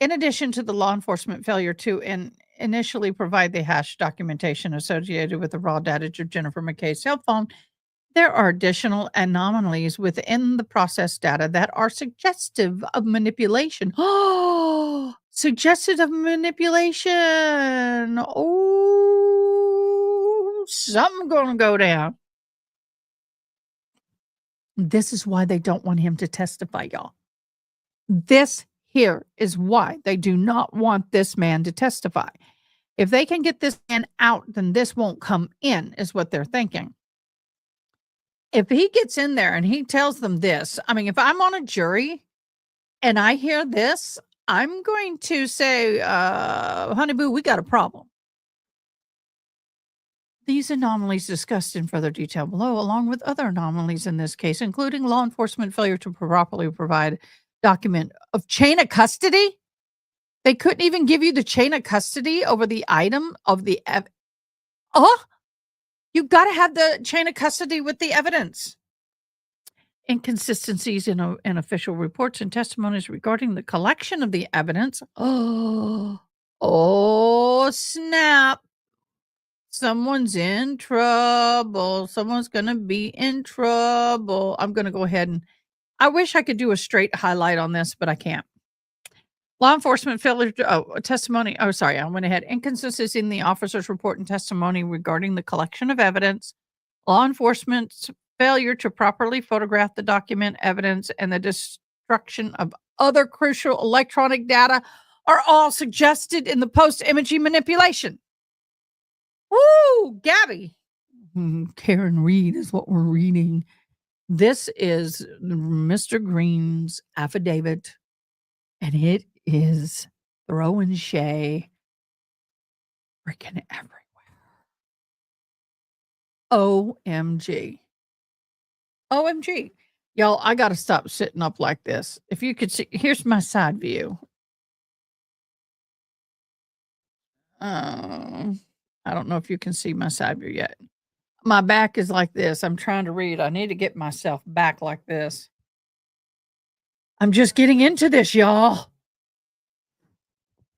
In addition to the law enforcement failure to initially provide the hash documentation associated with the raw data of Jennifer McKay's cell phone, there are additional anomalies within the process data that are suggestive of manipulation. Oh, suggestive of manipulation. Oh, something going to go down. This is why they don't want him to testify, y'all. This here is why they do not want this man to testify. If they can get this man out, then this won't come in, is what they're thinking. If he gets in there and he tells them this, if I'm on a jury and I hear this, I'm going to say, honey boo, we got a problem. These anomalies discussed in further detail below, along with other anomalies in this case, including law enforcement failure to properly provide document of chain of custody. They couldn't even give you the chain of custody over the item of the you got to have the chain of custody with the evidence. Inconsistencies in official reports and testimonies regarding the collection of the evidence. Oh, snap. Someone's in trouble. Someone's going to be in trouble. I'm going to go ahead and I wish I could do a straight highlight on this, but I can't. Law enforcement failure testimony. Oh, sorry. I went ahead. Inconsistency in the officer's report and testimony regarding the collection of evidence. Law enforcement's failure to properly photograph the document evidence and the destruction of other crucial electronic data are all suggested in the post-imaging manipulation. Woo, Gabby. Karen Reed is what we're reading. This is Mr. Green's affidavit, and it is throwing Shay freaking everywhere. OMG. OMG. Y'all, I got to stop sitting up like this. If you could see, here's my side view. I don't know if you can see my side view yet. My back is like this. I'm trying to read. I need to get myself back like this. I'm just getting into this, y'all.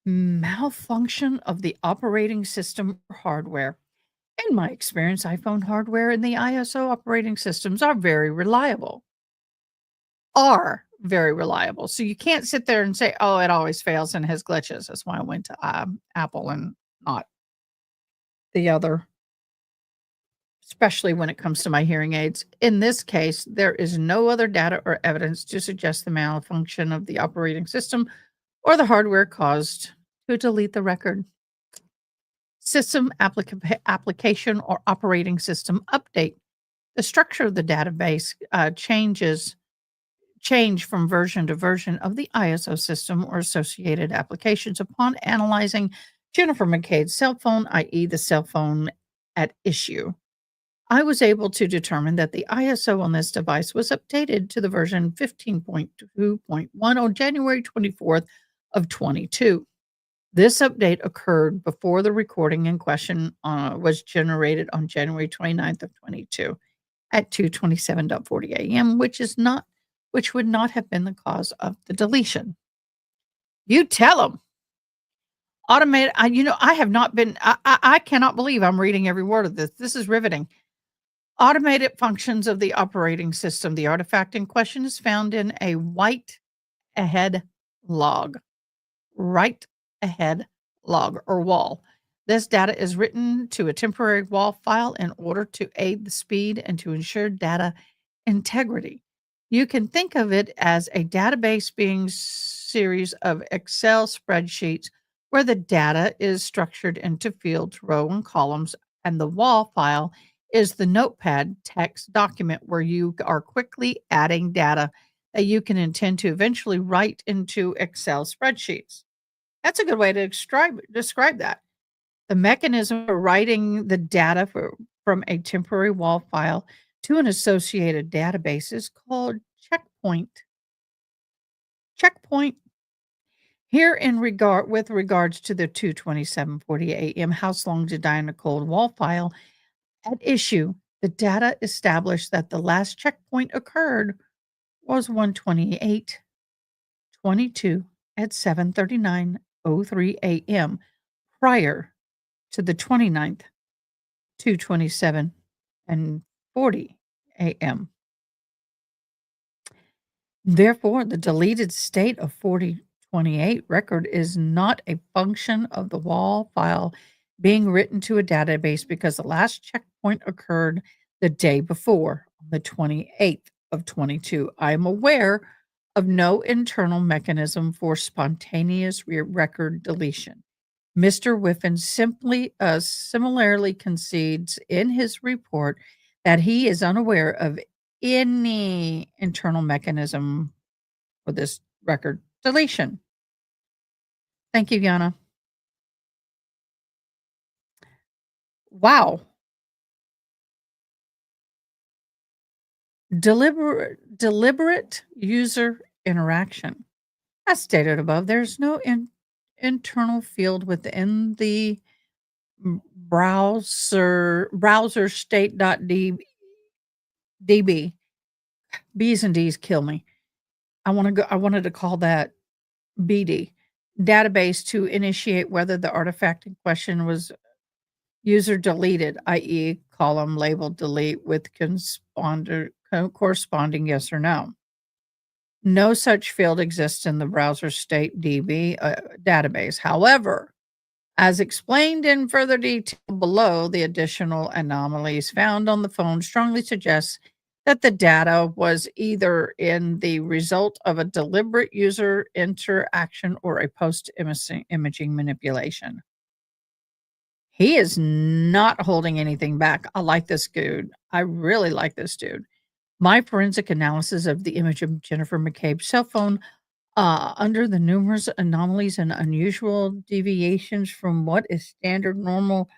Malfunction of the operating system or hardware. In my experience, iPhone hardware and the ISO operating systems are very reliable. So you can't sit there and say, "Oh, it always fails and has glitches." That's why I went to Apple and not the other, especially when it comes to my hearing aids. In this case, there is no other data or evidence to suggest the malfunction of the operating system or the hardware caused to delete the record. System application or operating system update. The structure of the database change from version to version of the ISO system or associated applications upon analyzing Jennifer McCabe's cell phone, i.e., the cell phone at issue. I was able to determine that the ISO on this device was updated to the version 15.2.1 on January 24th of 22. This update occurred before the recording in question was generated on January 29th of 22 at 2:27.40 a.m., which would not have been the cause of the deletion. You tell them. Automated. I have not been. I cannot believe I'm reading every word of this. This is riveting. Automated functions of the operating system. The artifact in question is found in a write ahead log. Write ahead log or wall. This data is written to a temporary wall file in order to aid the speed and to ensure data integrity. You can think of it as a database being series of Excel spreadsheets where the data is structured into fields, row, and columns, and the wall file is the notepad text document where you are quickly adding data that you can intend to eventually write into Excel spreadsheets. That's a good way to describe that. The mechanism for writing the data from a temporary wall file to an associated database is called checkpoint. Checkpoint. Here with regards to the 2:27:40 a.m. house long to die in a cold wall file at issue, the data established that the last checkpoint occurred was 1:28:22 at 7:39:03 a.m. prior to the 29th, 2:27 and 40 a.m. Therefore, the deleted state of 4028 record is not a function of the wall file being written to a database because the last checkpoint occurred the day before, on the 28th of 22. I am aware of no internal mechanism for spontaneous record deletion. Mr. Whiffen similarly concedes in his report that he is unaware of any internal mechanism for this record deletion. Thank you, Yana. Wow. Deliberate user interaction. As stated above, there's no internal field within the browser state.db. B's and D's kill me. I wanted to call that BD database to initiate whether the artifact in question was user deleted, i.e., column labeled delete with corresponding yes or no. No such field exists in the browser state DB database. However, as explained in further detail below, the additional anomalies found on the phone strongly suggests that the data was either in the result of a deliberate user interaction or a post-imaging manipulation. He is not holding anything back. I like this dude. I really like this dude. My forensic analysis of the image of Jennifer McCabe's cell phone under the numerous anomalies and unusual deviations from what is standard, normal,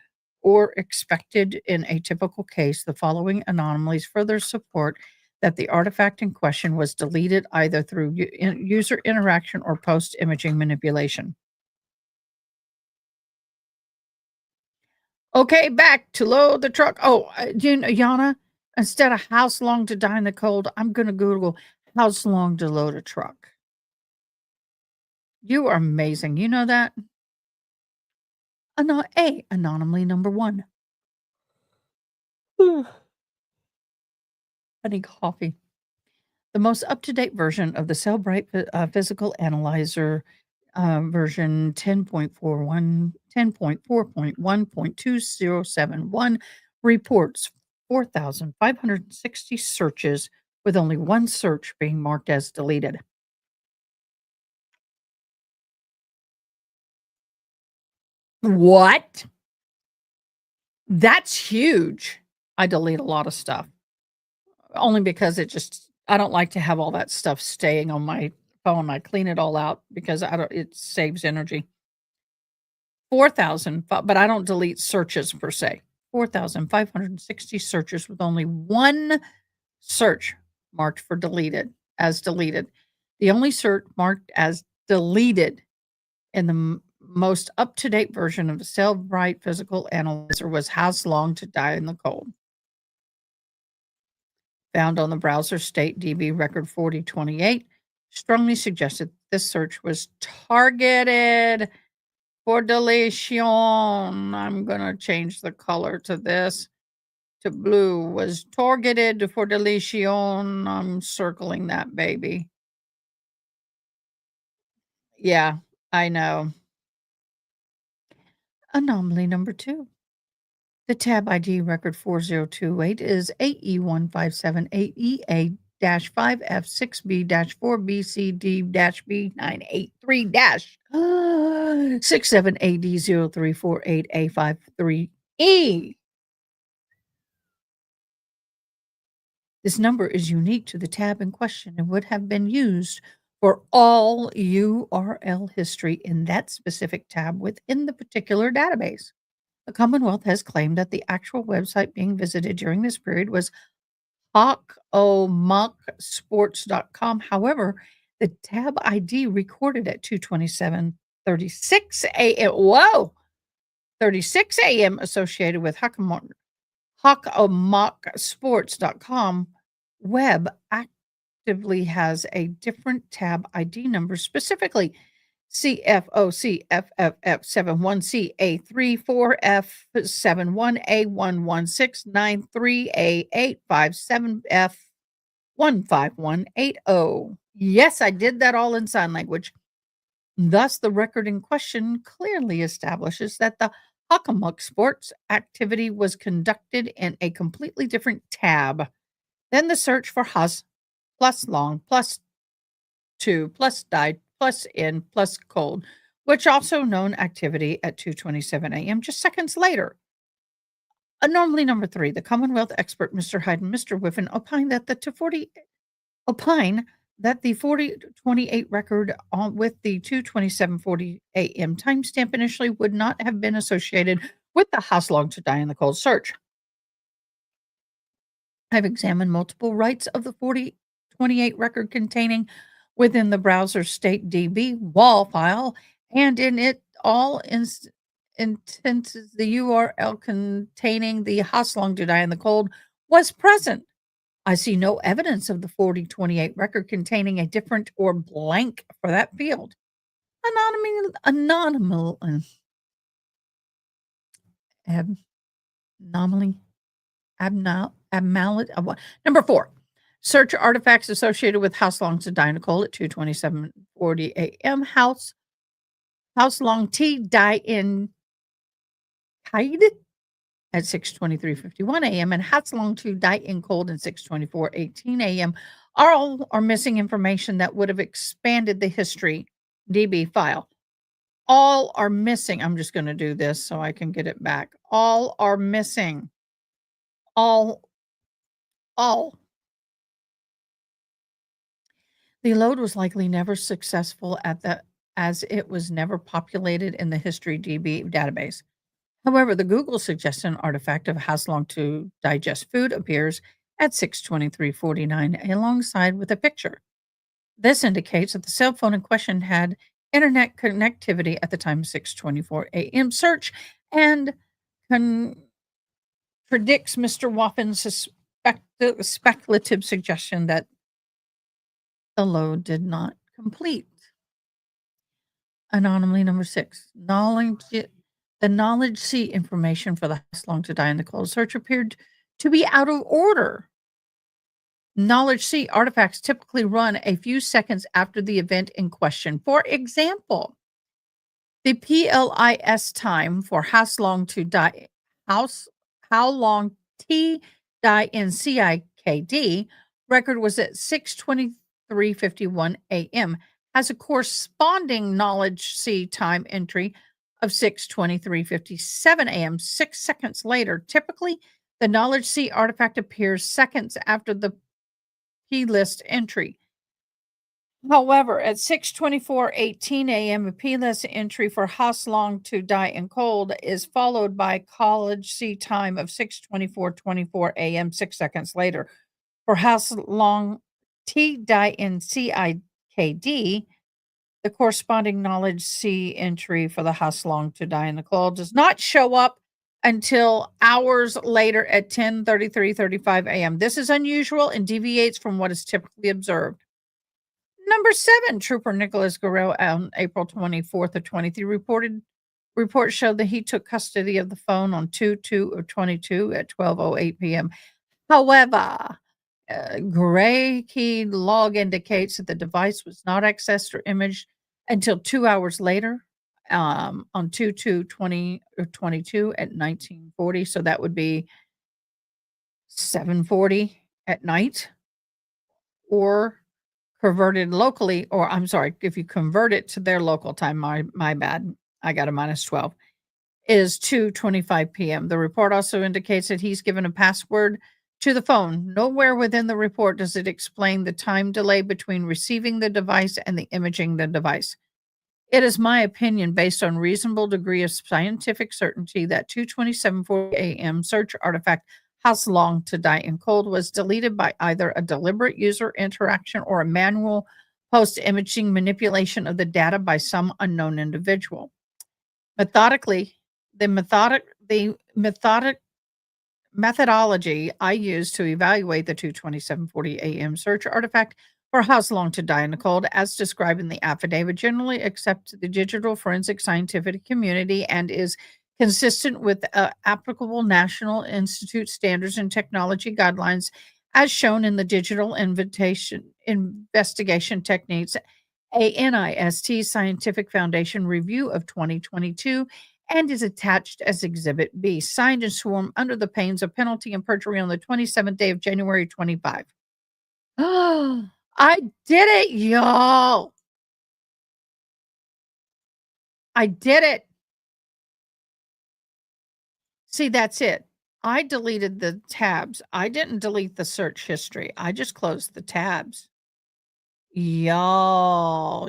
or expected in a typical case, the following anomalies further support that the artifact in question was deleted either through user interaction or post-imaging manipulation. Okay, back to load the truck. Oh, Yana, instead of house long to die in the cold, I'm going to Google house long to load a truck. You are amazing. You know that? Anomaly number 1. Honey coffee. The most up-to-date version of the Cellbrite Physical Analyzer, version 10.4.1.2071 reports 4,560 searches with only one search being marked as deleted. What? That's huge. I delete a lot of stuff. Only because I don't like to have all that stuff staying on my phone. I clean it all out because it saves energy. 4,000, but I don't delete searches per se. 4,560 searches with only one search marked for deleted. The only search marked as deleted in the most up-to-date version of the Cellbrite Physical Analyzer was "How's Long to Die in the Cold?" Found on the browser state DB record 4028, strongly suggested this search was targeted for deletion. I'm going to change the color to this, to blue. Was targeted for deletion. I'm circling that baby. Yeah, I know. Anomaly number 2. The tab ID record 4028 is AE1578-5F6B-4BCD-B983-67AD03488A53E. This number is unique to the tab in question and would have been used for all URL history in that specific tab within the particular database. The Commonwealth has claimed that the actual website being visited during this period was hawkomoksports.com. However, the tab ID recorded at 2:27:36 a.m. Whoa! 36 a.m. associated with hawkomoksports.com web actively has a different tab ID number, specifically CFOCFF717A34F71A11693A857F15180. Yes, I did that all in sign language. Thus, the record in question clearly establishes that the Hockomock Sports activity was conducted in a completely different tab than the search for Hus plus long plus 2 plus died plus in plus cold, which also known activity at 2:27 a.m. just seconds later. Anomaly number 3, the Commonwealth expert Mr. Hyde and Mr. Whiffen opined that the 4028 record with the 2:27:40 a.m. timestamp initially would not have been associated with the "How's Long to Die in the Cold" search. I've examined multiple writes of the 4028 record containing within the browser state DB WAL file, and in it all instances the URL containing the "How's Long to Die in the Cold" was present. I see no evidence of the 4028 record containing a different or blank for that field. Number 4. Search artifacts associated with "How's Long to Die in the Cold" at 2:27:40 a.m. How's Long to Die in Tide at 6:23:51 a.m. and "How's Long to Die in Cold" at 6:24:18 a.m. all are missing information that would have expanded the history DB file. All are missing. I'm just going to do this so I can get it back. All are missing. All. The load was likely never successful as it was never populated in the history DB database. However, the Google suggestion artifact of "How's Long to Digest Food" appears at 6:23:49 alongside with a picture. This indicates that the cell phone in question had internet connectivity at the time of 6:24 a.m. search and predicts Mr. Waffen's speculative suggestion that the load did not complete. Anomaly number 6. The knowledge C information for the "How's Long to Die in the Cold" search appeared to be out of order. Knowledge C artifacts typically run a few seconds after the event in question. For example, the PLIS time for how long to die, how long T die in CIKD record was at 6:23:51 a.m. has a corresponding knowledge C time entry of 6:23:57 a.m. 6 seconds later. Typically, the knowledge C artifact appears seconds after the P list entry. However, at 6:24:18 a.m., a P list entry for how long to die in cold is followed by college C time of 6:24:24 a.m. 6 seconds later. For how long T die in CIKD, the corresponding knowledge C entry for the how long to die in the cold does not show up until hours later at 10:33:35 a.m. This is unusual and deviates from what is typically observed. Number 7, Trooper Nicholas Guerrero on April 24th of 23 reports showed that he took custody of the phone on 2/2 of 22 at 12:08 p.m. However, gray key log indicates that the device was not accessed or imaged until 2 hours later, on 2/2/2022 at 1940. So that would be 7:40 at night, or converted locally, or I'm sorry, if you convert it to their local time, my bad, I got a -12, is 2:25 p.m. The report also indicates that he's given a password to the phone. Nowhere within the report does it explain the time delay between receiving the device and the imaging the device. It is my opinion, based on reasonable degree of scientific certainty, that 2:27:40 a.m. search artifact how long to die in cold was deleted by either a deliberate user interaction or a manual post-imaging manipulation of the data by some unknown individual. Methodically, the methodology I use to evaluate the 2:27:40 a.m. search artifact for how long to die in the cold, as described in the affidavit, generally accepted the digital forensic scientific community and is consistent with applicable National Institute standards and technology guidelines, as shown in the Digital Investigation Techniques ANIST Scientific Foundation Review of 2022, and is attached as Exhibit B, signed and sworn under the pains of penalty and perjury on the 27th day of January 25. Oh, I did it, y'all. I did it. See, that's it. I deleted the tabs. I didn't delete the search history. I just closed the tabs. Y'all.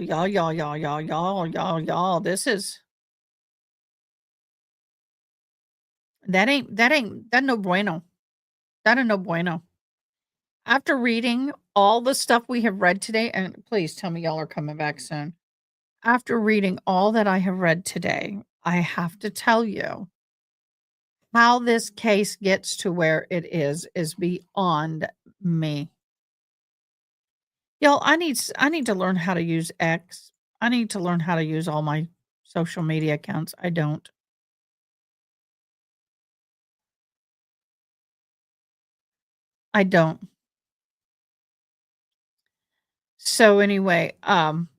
This is that ain't that no bueno. That ain't no bueno. After reading all the stuff we have read today, and please tell me y'all are coming back soon. After reading all that I have read today, I have to tell you how this case gets to where it is beyond me. Y'all, I need to learn how to use X. I need to learn how to use all my social media accounts. I don't. I don't. So anyway, I'm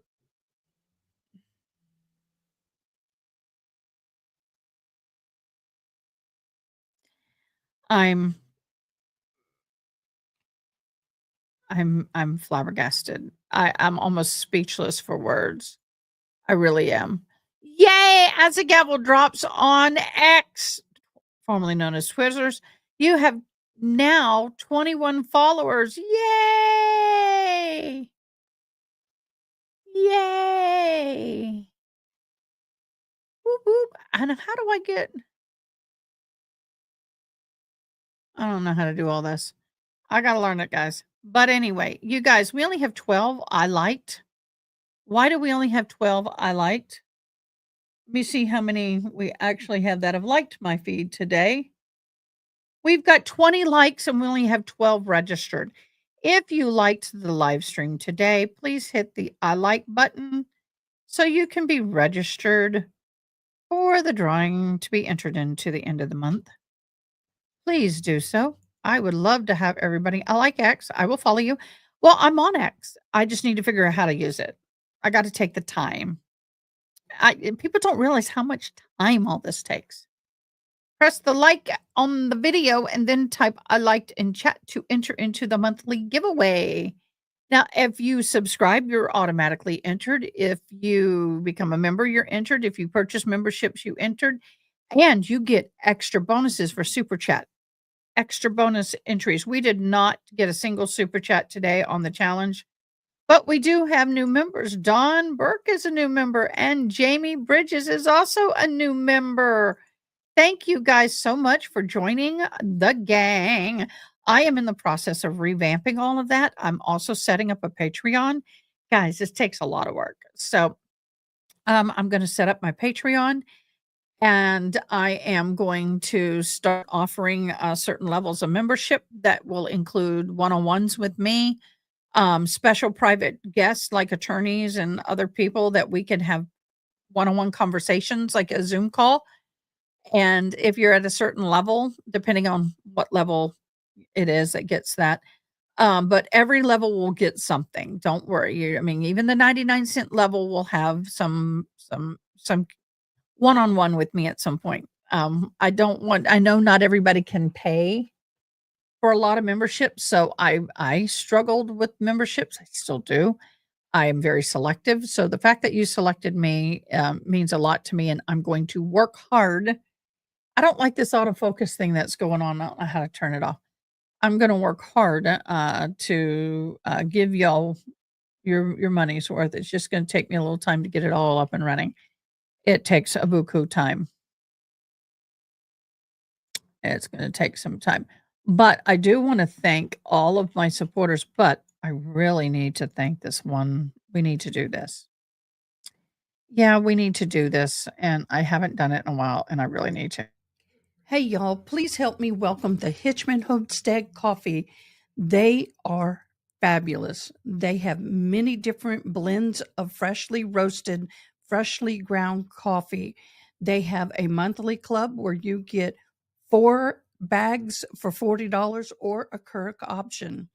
flabbergasted. I'm almost speechless for words. I really am. Yay! As the gavel drops on X, formerly known as Twizzlers, you have now 21 followers. Yay! Yay! Whoop, whoop. And how do I get? I don't know how to do all this. I got to learn it, guys. But anyway, you guys, we only have 12 I liked. Why do we only have 12 I liked? Let me see how many we actually have that have liked my feed today. We've got 20 likes and we only have 12 registered. If you liked the live stream today, please hit the I like button so you can be registered for the drawing to be entered into the end of the month. Please do so. I would love to have everybody. I like X. I will follow you. Well, I'm on X. I just need to figure out how to use it. I got to take the time. People don't realize how much time all this takes. Press the like on the video and then type I liked in chat to enter into the monthly giveaway. Now, if you subscribe, you're automatically entered. If you become a member, you're entered. If you purchase memberships, you entered. And you get extra bonuses for Super Chat, extra bonus entries. We did not get a single Super Chat today on the challenge, but we do have new members. Dawn Burke is a new member, and Jamie Bridges is also a new member. Thank you guys so much for joining the gang. I am in the process of revamping all of that. I'm also setting up a Patreon. Guys, this takes a lot of work. So I'm going to set up my Patreon, and I am going to start offering certain levels of membership that will include one-on-ones with me, special private guests like attorneys and other people that we can have one-on-one conversations like a Zoom call. And if you're at a certain level, depending on what level it is that gets that, but every level will get something. Don't worry. I mean, even the 99-cent level will have some one-on-one with me at some point. I know not everybody can pay for a lot of memberships, so I struggled with memberships. I still do. I am very selective. So the fact that you selected me means a lot to me, and I'm going to work hard. I don't like this autofocus thing that's going on. I don't know how to turn it off. I'm going to work hard to give y'all your money's worth. It's just going to take me a little time to get it all up and running. It takes a buku time. It's going to take some time. But I do want to thank all of my supporters, but I really need to thank this one. We need to do this. Yeah, we need to do this, and I haven't done it in a while, and I really need to. Hey, y'all, please help me welcome the Hitchman Homestead Coffee. They are fabulous. They have many different blends of freshly roasted, freshly ground coffee. They have a monthly club where you get 4 bags for $40 or a Keurig option.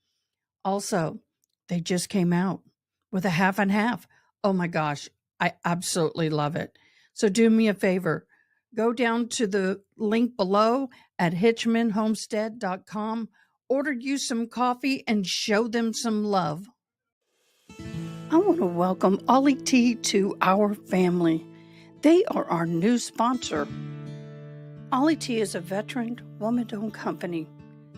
Also, they just came out with a half and half. Oh my gosh, I absolutely love it. So do me a favor. Go down to the link below at hitchmanhomestead.com. Order you some coffee and show them some love. I want to welcome Ollie T to our family. They are our new sponsor. Ollie T is a veteran, woman-owned company.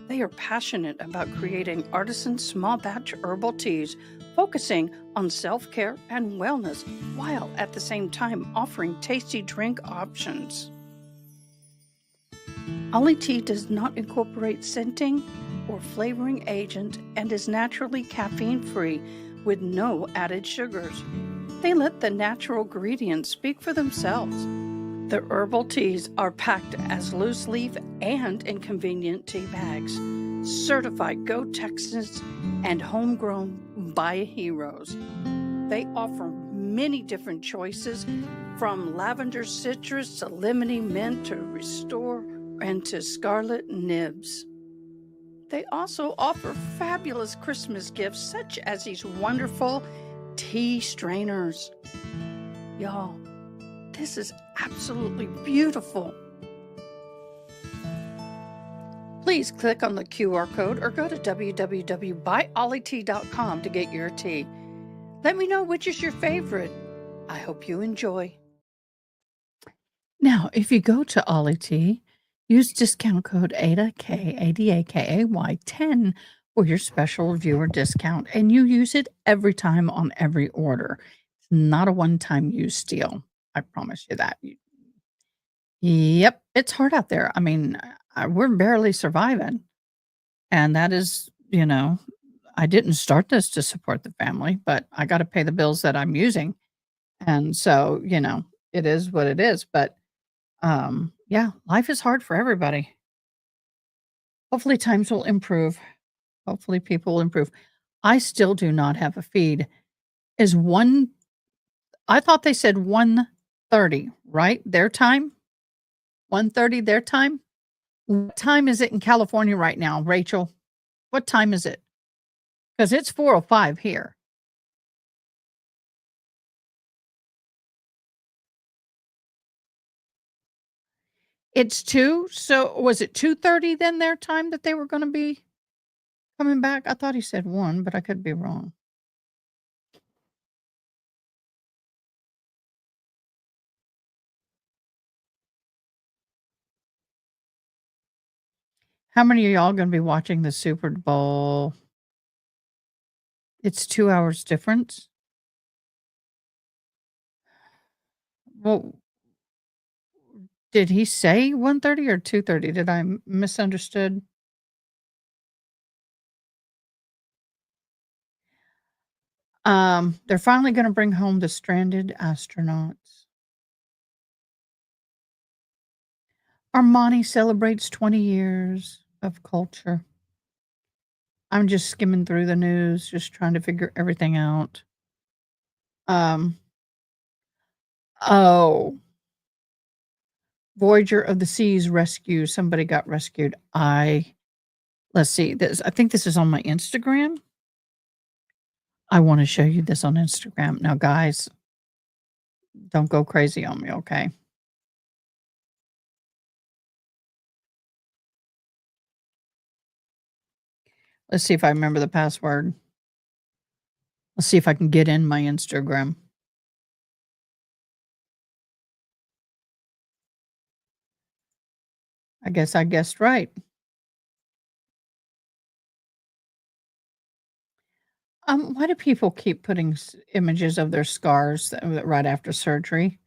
They are passionate about creating artisan small batch herbal teas, focusing on self-care and wellness, while at the same time offering tasty drink options. Ollie Tea does not incorporate scenting or flavoring agent and is naturally caffeine-free with no added sugars. They let the natural ingredients speak for themselves. The herbal teas are packed as loose leaf and in convenient tea bags. Certified Go Texas and homegrown by heroes. They offer many different choices from lavender citrus to lemony mint to restore and to scarlet nibs. They also offer fabulous Christmas gifts such as these wonderful tea strainers. Y'all, this is absolutely beautiful. Please click on the QR code or go to www.buyollytea.com to get your tea. Let me know which is your favorite. I hope you enjoy. Now, if you go to Ollie Tea, use discount code ADA, K-A-D-A-K-A-Y 10 for your special viewer discount, and you use it every time on every order. It's not a one-time use deal. I promise you that. Yep, it's hard out there. I mean, we're barely surviving. And that is, I didn't start this to support the family, but I got to pay the bills that I'm using. And so, it is what it is. But yeah, life is hard for everybody. Hopefully times will improve. Hopefully people will improve. I still do not have a feed. I thought they said 1:30, right? Their time? 1:30 their time? What time is it in California right now, Rachel? What time is it? Because it's 4:05 here. It's 2, so was it 2:30 then their time that they were gonna be coming back? I thought he said 1, but I could be wrong. How many of y'all gonna be watching the Super Bowl? It's 2 hours difference? Well, did he say 1:30 or 2:30? Did I misunderstood? They're finally gonna bring home the stranded astronauts. Armani celebrates 20 years of culture. I'm just skimming through the news, just trying to figure everything out. Um, oh, Voyager of the Seas rescue. Somebody got rescued. Let's see this. I think this is on my Instagram. I want to show you this on Instagram. Now, guys, don't go crazy on me, okay? Let's see if I remember the password. Let's see if I can get in my Instagram. I guess I guessed right. Why do people keep putting images of their scars right after surgery?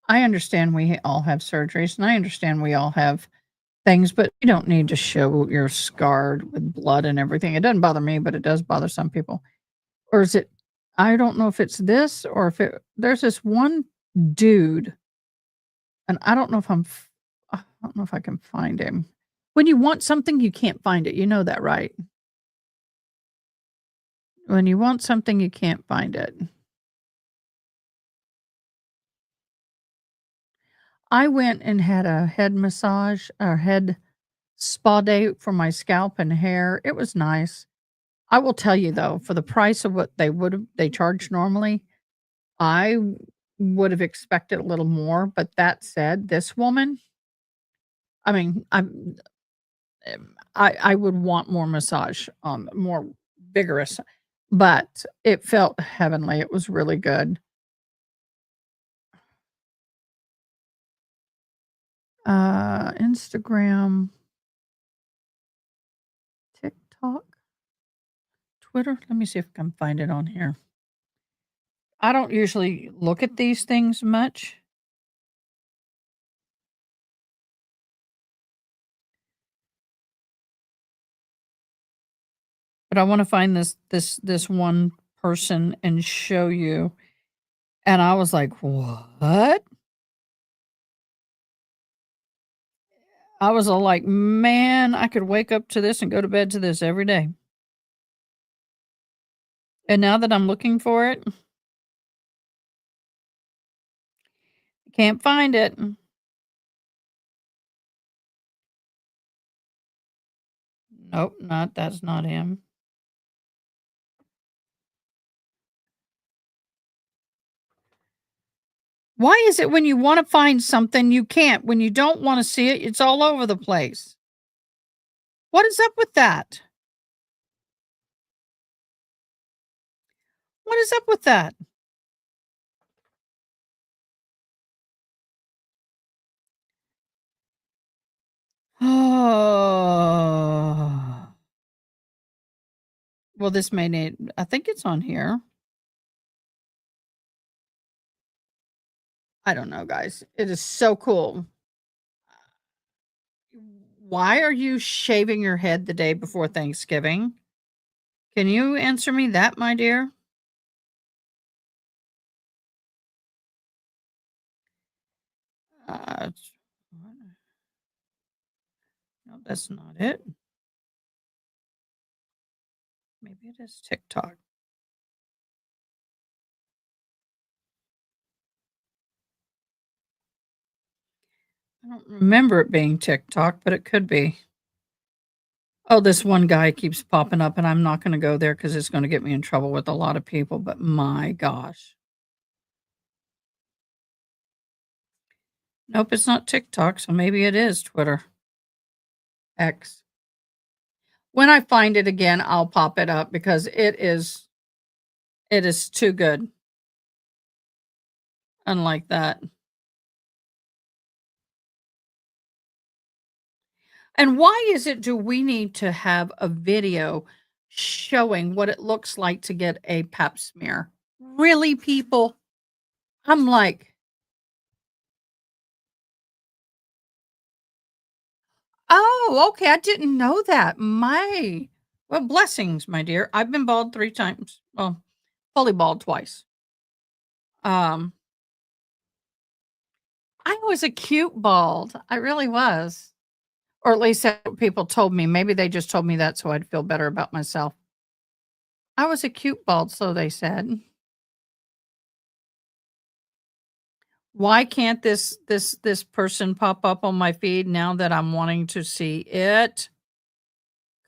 I understand we all have surgeries, and I understand we all have things, but you don't need to show you're scarred with blood and everything. It doesn't bother me, but it does bother some people. Or is it? I don't know if it's this or if there's this one dude, and I don't know if I don't know if I can find him. When you want something, you can't find it. You know that, right? When you want something, you can't find it. I went and had a head massage or head spa day for my scalp and hair. It was nice. I will tell you though, for the price of what they charge normally, I would have expected a little more. But that said, this woman, I mean, I would want more massage, more vigorous, but it felt heavenly. It was really good. Instagram, TikTok, Twitter. Let me see if I can find it on here. I don't usually look at these things much. But I wanna find this one person and show you, and I was like, "What?" I was all like, "Man, I could wake up to this and go to bed to this every day." And now that I'm looking for it, can't find it. Nope, that's not him. Why is it when you wanna find something, you can't? When you don't wanna see it, it's all over the place. What is up with that? What is up with that? Oh. Well, this may need I think it's on here. I don't know, guys. It is so cool. Why are you shaving your head the day before Thanksgiving? Can you answer me that, my dear? Uh, no, that's not it. Maybe it is TikTok. I don't remember it being TikTok, but it could be. Oh, this one guy keeps popping up, and I'm not gonna go there because it's gonna get me in trouble with a lot of people, but my gosh. Nope, it's not TikTok, so maybe it is Twitter. X. When I find it again, I'll pop it up because it is too good. Unlike that. And why is it do we need to have a video showing what it looks like to get a pap smear? Really, people? I'm like, oh, okay. I didn't know that. Well, blessings, my dear. I've been bald 3 times. Well, fully bald twice. Um, I was a cute bald. I really was. Or at least that's what people told me. Maybe they just told me that so I'd feel better about myself. I was a cute bald, so they said. Why can't this person pop up on my feed now that I'm wanting to see it?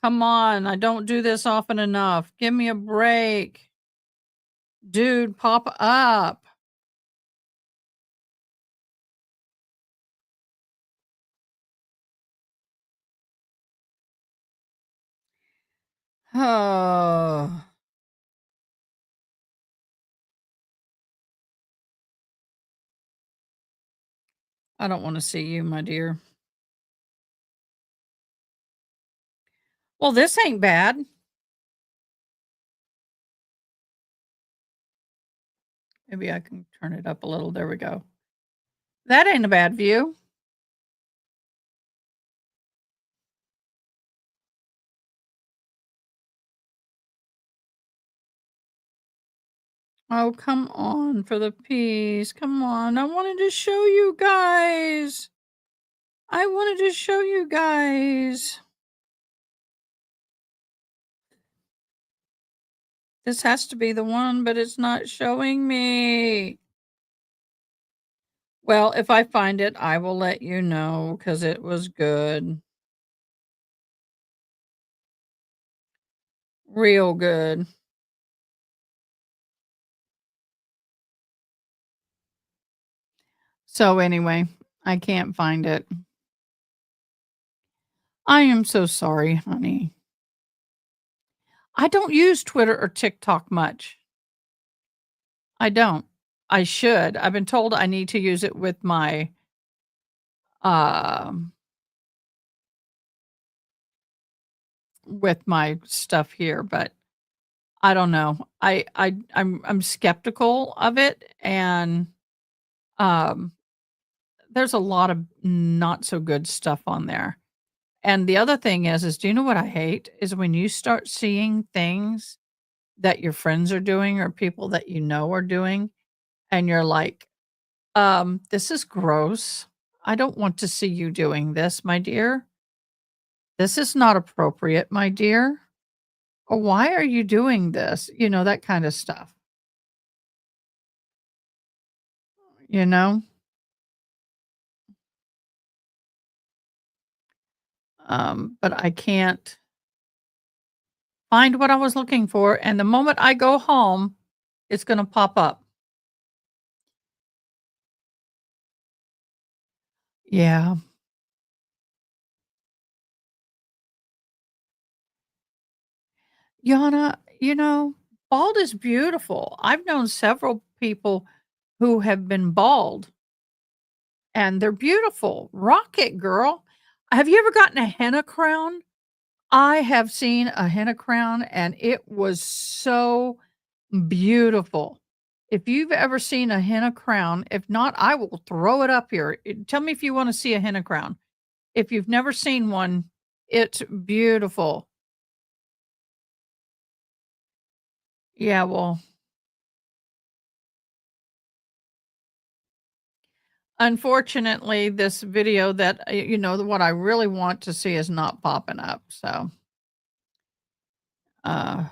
Come on, I don't do this often enough. Give me a break. Dude, pop up. Oh. I don't want to see you, my dear. Well, this ain't bad. Maybe I can turn it up a little. There we go. That ain't a bad view. Oh, come on for the peace. Come on. I wanted to show you guys. I wanted to show you guys. This has to be the one, but it's not showing me. Well, if I find it, I will let you know because it was good. Real good. So anyway, I can't find it. I am so sorry, honey. I don't use Twitter or TikTok much. I don't. I should. I've been told I need to use it um with my stuff here, but I don't know. I'm skeptical of it, and um there's a lot of not so good stuff on there. And the other thing is do you know what I hate? Is when you start seeing things that your friends are doing or people that you know are doing, and you're like, this is gross. I don't want to see you doing this, my dear. This is not appropriate, my dear. Or why are you doing this? You know, that kind of stuff. You know? But I can't find what I was looking for. And the moment I go home, it's going to pop up. Yeah. Yana, you know, bald is beautiful. I've known several people who have been bald and they're beautiful. Rock it, girl. Have you ever gotten a henna crown? I have seen a henna crown and it was so beautiful. If you've ever seen a henna crown, if not, I will throw it up here. Tell me if you want to see a henna crown. If you've never seen one, it's beautiful. Yeah, well, unfortunately, this video that, what I really want to see is not popping up. So, uh,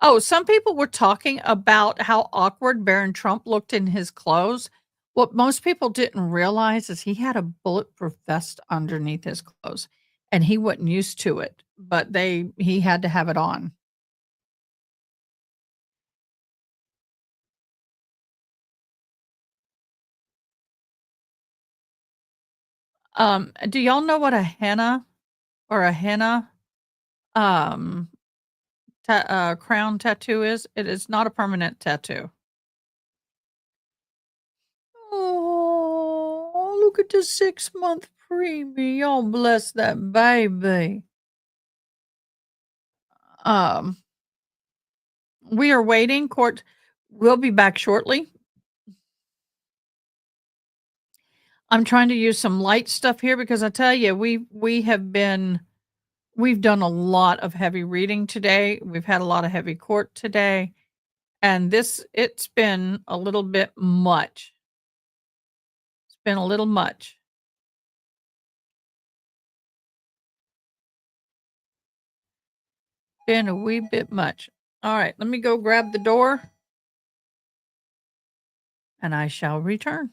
oh, some people were talking about how awkward Barron Trump looked in his clothes. What most people didn't realize is he had a bulletproof vest underneath his clothes, and he wasn't used to it, but he had to have it on. Do y'all know what a henna or a henna um crown tattoo is? It is not a permanent tattoo. Oh, look at the 6-month preemie. Y'all bless that baby. We are waiting. Court will be back shortly. I'm trying to use some light stuff here because I tell you, we've done a lot of heavy reading today. We've had a lot of heavy court today, and it's been a little bit much. It's been a little much. Been a wee bit much. All right, let me go grab the door, and I shall return.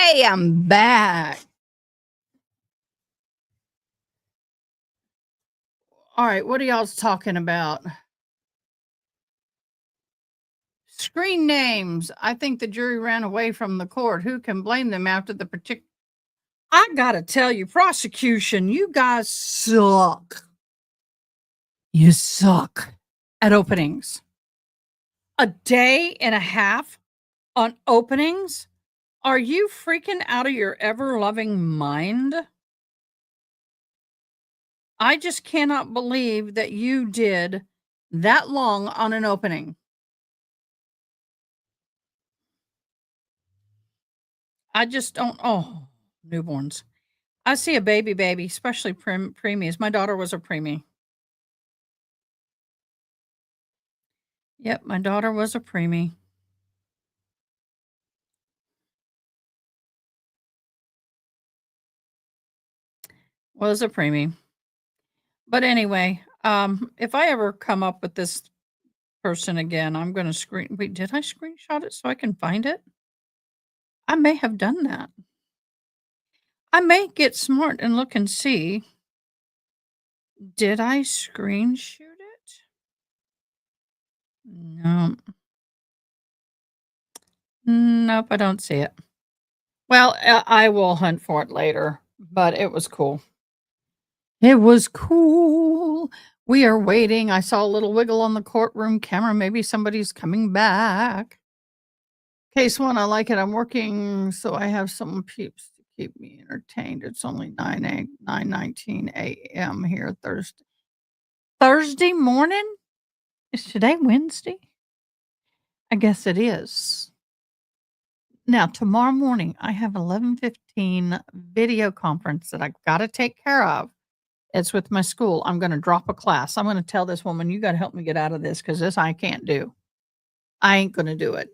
Hey, I'm back. All right, what are y'all talking about? Screen names. I think the jury ran away from the court. Who can blame them after the particular? I gotta tell you, prosecution, you guys suck. You suck at openings. A day and a half on openings? Are you freaking out of your ever loving mind? I just cannot believe that you did that long on an opening. I just don't. Oh, newborns. I see a baby, especially preemies. My daughter was a preemie. Yep, my daughter was a preemie. Was a preemie. But anyway, if I ever come up with this person again, I'm going to wait, did I screenshot it so I can find it? I may have done that. I may get smart and look and see. Did I screenshot it? No. Nope, I don't see it. Well, I will hunt for it later, but it was cool. It was cool. We are waiting. I saw a little wiggle on the courtroom camera. Maybe somebody's coming back. Case one, I like it. I'm working, so I have some peeps to keep me entertained. It's only 9:19 a.m. here Thursday. Thursday morning? Is today Wednesday? I guess it is. Now, tomorrow morning, I have 11:15 video conference that I've got to take care of. It's with my school. I'm going to drop a class. I'm going to tell this woman, you got to help me get out of this because this I can't do. I ain't going to do it.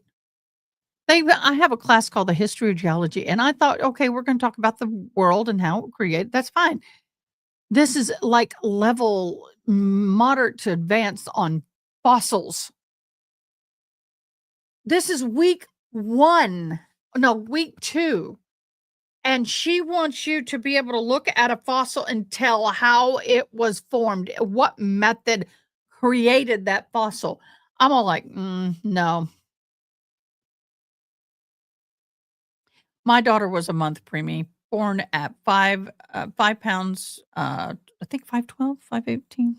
I have a class called the History of Geology, and I thought, okay, we're going to talk about the world and how it created. That's fine. This is like level moderate to advanced on fossils. This is week 2. And she wants you to be able to look at a fossil and tell how it was formed, what method created that fossil. I'm all like, no. My daughter was a month preemie, born at 5 pounds, I think 5'12", 5'18".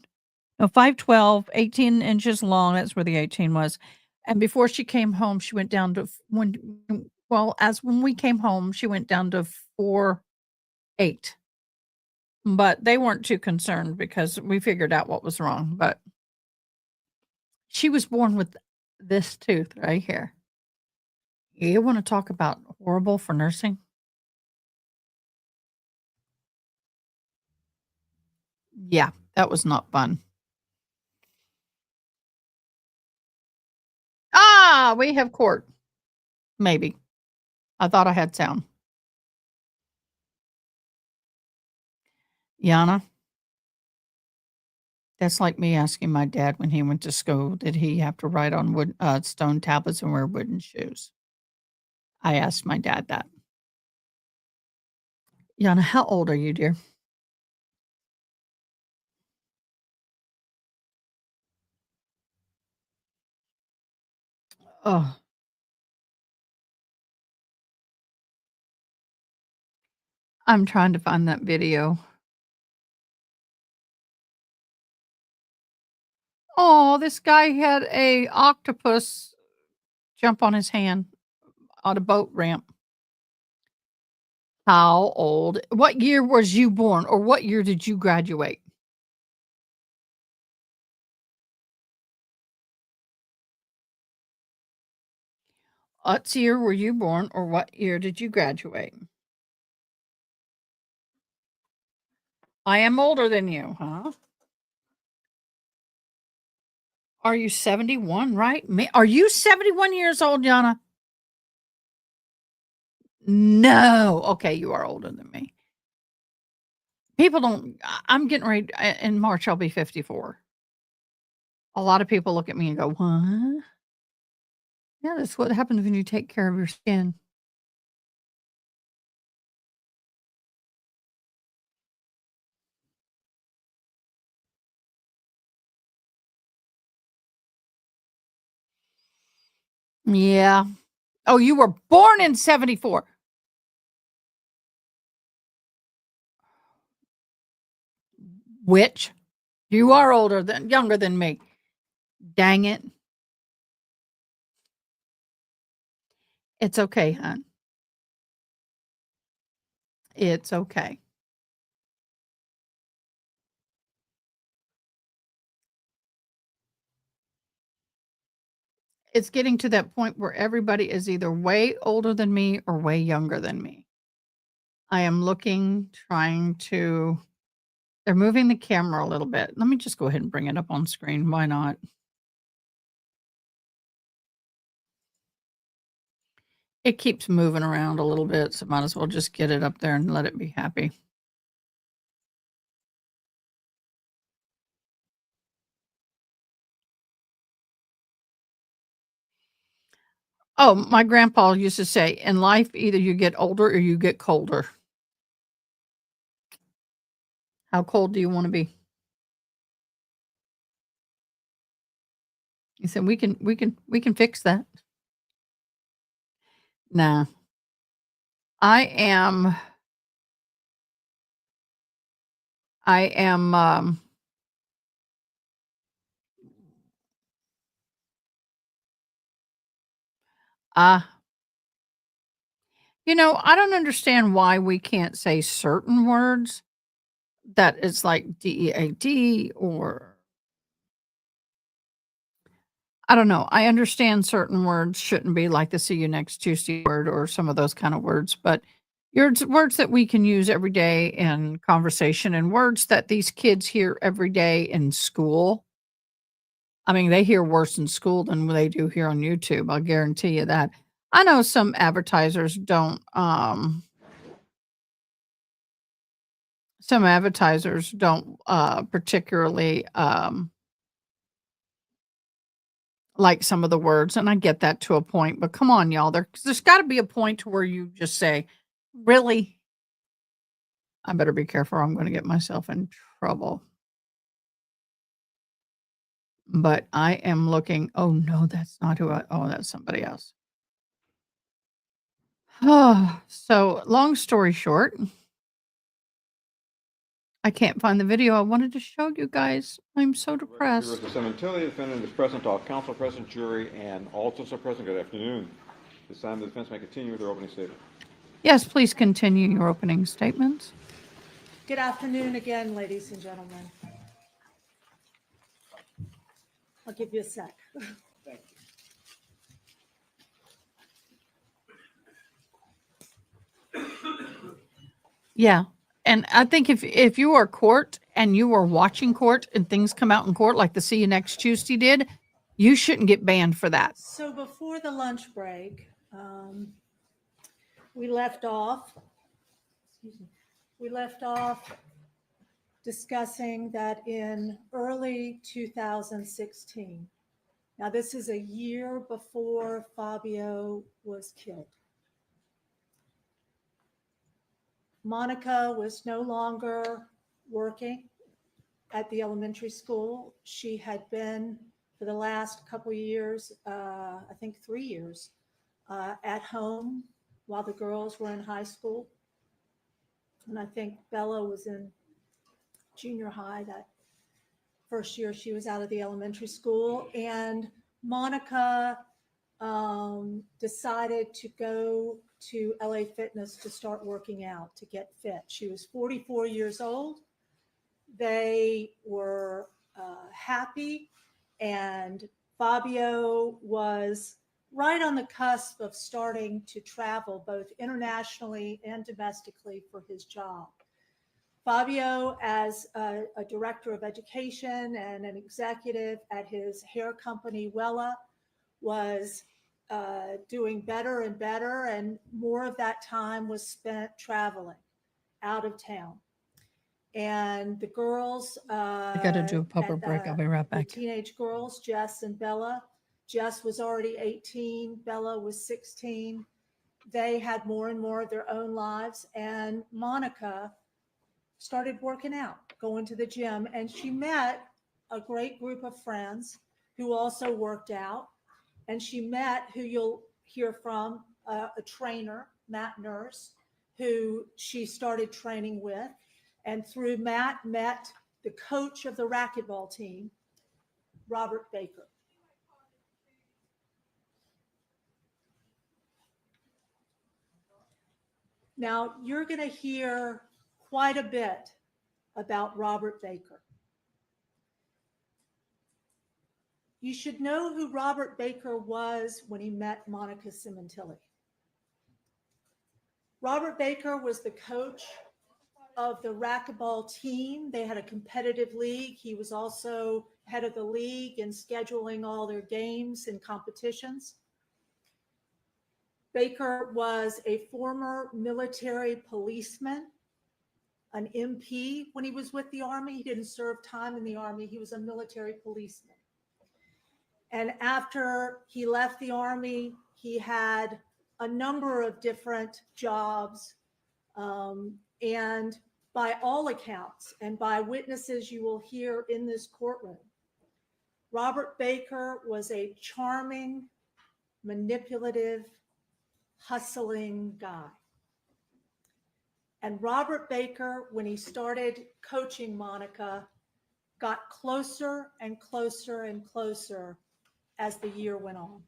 No, 5'12", 18 inches long. That's where the 18 was. And before she came home, she went down to when we came home, she went down to 4'8". But they weren't too concerned because we figured out what was wrong. But she was born with this tooth right here. You want to talk about horrible for nursing? Yeah, that was not fun. Ah, we have court. Maybe. I thought I had sound. Yana, that's like me asking my dad when he went to school, did he have to write on wood stone tablets and wear wooden shoes? I asked my dad that. Yana, how old are you, dear? Oh. I'm trying to find that video. Oh, this guy had a octopus jump on his hand on a boat ramp. How old? What year was you born, or what year did you graduate? What year were you born, or what year did you graduate? I am older than you, huh? Are you 71, right? Are you 71 years old, Yana? No. Okay, you are older than me. People don't, I'm getting ready, in March, I'll be 54. A lot of people look at me and go, what? Yeah, that's what happens when you take care of your skin. Yeah. Oh, you were born in 74. Which you are younger than me. Dang it. It's okay, hon. It's okay. It's getting to that point where everybody is either way older than me or way younger than me. I am trying to, they're moving the camera a little bit. Let me just go ahead and bring it up on screen. Why not? It keeps moving around a little bit, so might as well just get it up there and let it be happy. Oh, my grandpa used to say, in life, either you get older or you get colder. How cold do you want to be? He said, we can fix that. Nah. I am, uh, I don't understand why we can't say certain words that is like DEAD or I don't know. I understand certain words shouldn't be like the see you next Tuesday word or some of those kind of words, but words that we can use every day in conversation and words that these kids hear every day in school. I mean, they hear worse in school than they do here on YouTube. I'll guarantee you that. I know some advertisers don't particularly like some of the words, and I get that to a point, but come on, y'all. There's got to be a point to where you just say, really? I better be careful. Or I'm going to get myself in trouble. But I am looking. Oh, no, that's not that's somebody else. So, long story short, I can't find the video I wanted to show you guys. I'm so depressed. Mr. Sementilli, defendant is present, all counsel present, jury, and also present. Good afternoon. This time the defense may continue with their opening statement. Yes, please continue your opening statements. Good afternoon again, ladies and gentlemen. I'll give you a sec. Thank you. Yeah. And I think if you are court and you are watching court and things come out in court like the See You Next Tuesday did, you shouldn't get banned for that. So before the lunch break, we left off discussing that in early 2016. Now, this is a year before Fabio was killed. Monica was no longer working at the elementary school. She had been for the last couple of years, I think 3 years, at home while the girls were in high school. And I think Bella was in junior high that first year she was out of the elementary school. And Monica decided to go to LA Fitness to start working out, to get fit. She was 44 years old. They were happy, and Fabio was right on the cusp of starting to travel both internationally and domestically for his job. Fabio, as a director of education and an executive at his hair company, Wella, was doing better and better, and more of that time was spent traveling out of town. And the girls, I got to do a public break. I'll be right back. the teenage girls, Jess and Bella. Jess was already 18. Bella was 16. They had more and more of their own lives. And Monica started working out, going to the gym. And she met a great group of friends who also worked out. and she met, who you'll hear from, a trainer, Matt Nurse, who she started training with. And through Matt, met the coach of the racquetball team, Robert Baker. Now, you're going to hear quite a bit about Robert Baker. You should know who Robert Baker was when he met Monica Sementilli. Robert Baker was the coach of the racquetball team. They had a competitive league. He was also head of the league and scheduling all their games and competitions. Baker was a former military policeman, an MP when he was with the Army. He didn't serve time in the Army. He was a military policeman. And after he left the Army, he had a number of different jobs. And by all accounts and by witnesses you will hear in this courtroom, Robert Baker was a charming, manipulative, hustling guy. And Robert Baker, when he started coaching Monica, got closer and closer and closer as the year went on.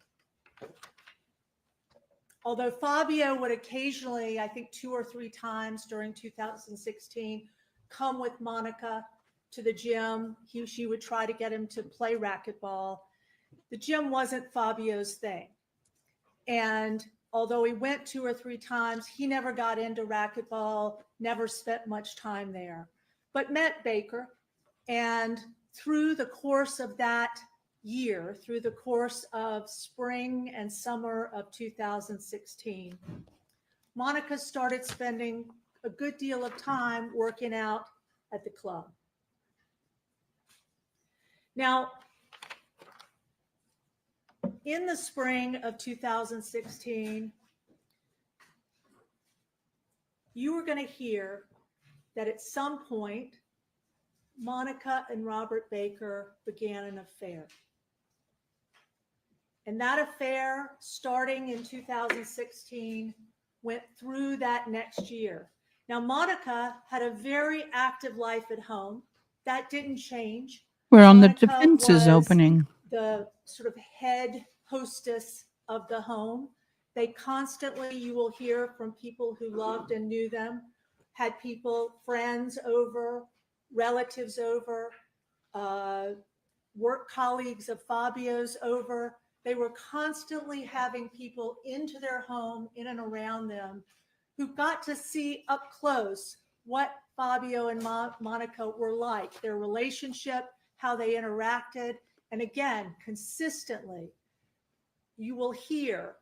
Although Fabio would occasionally, I think 2 or 3 times during 2016, come with Monica to the gym, she would try to get him to play racquetball. The gym wasn't Fabio's thing. And although he went 2 or 3 times, he never got into racquetball, never spent much time there, but met Baker. And through the course of that year, through the course of spring and summer of 2016, Monica started spending a good deal of time working out at the club. Now, in the spring of 2016, you are going to hear that at some point, Monica and Robert Baker began an affair. And that affair, starting in 2016, went through that next year. Now, Monica had a very active life at home. That didn't change. We're on the Monica defense's was opening. the sort of head hostess of the home. They constantly, you will hear from people who loved and knew them, had people, friends over, relatives over, work colleagues of Fabio's over. They were constantly having people into their home, in and around them, who got to see up close what Fabio and Monica were like, their relationship, how they interacted. And again, consistently, you will hear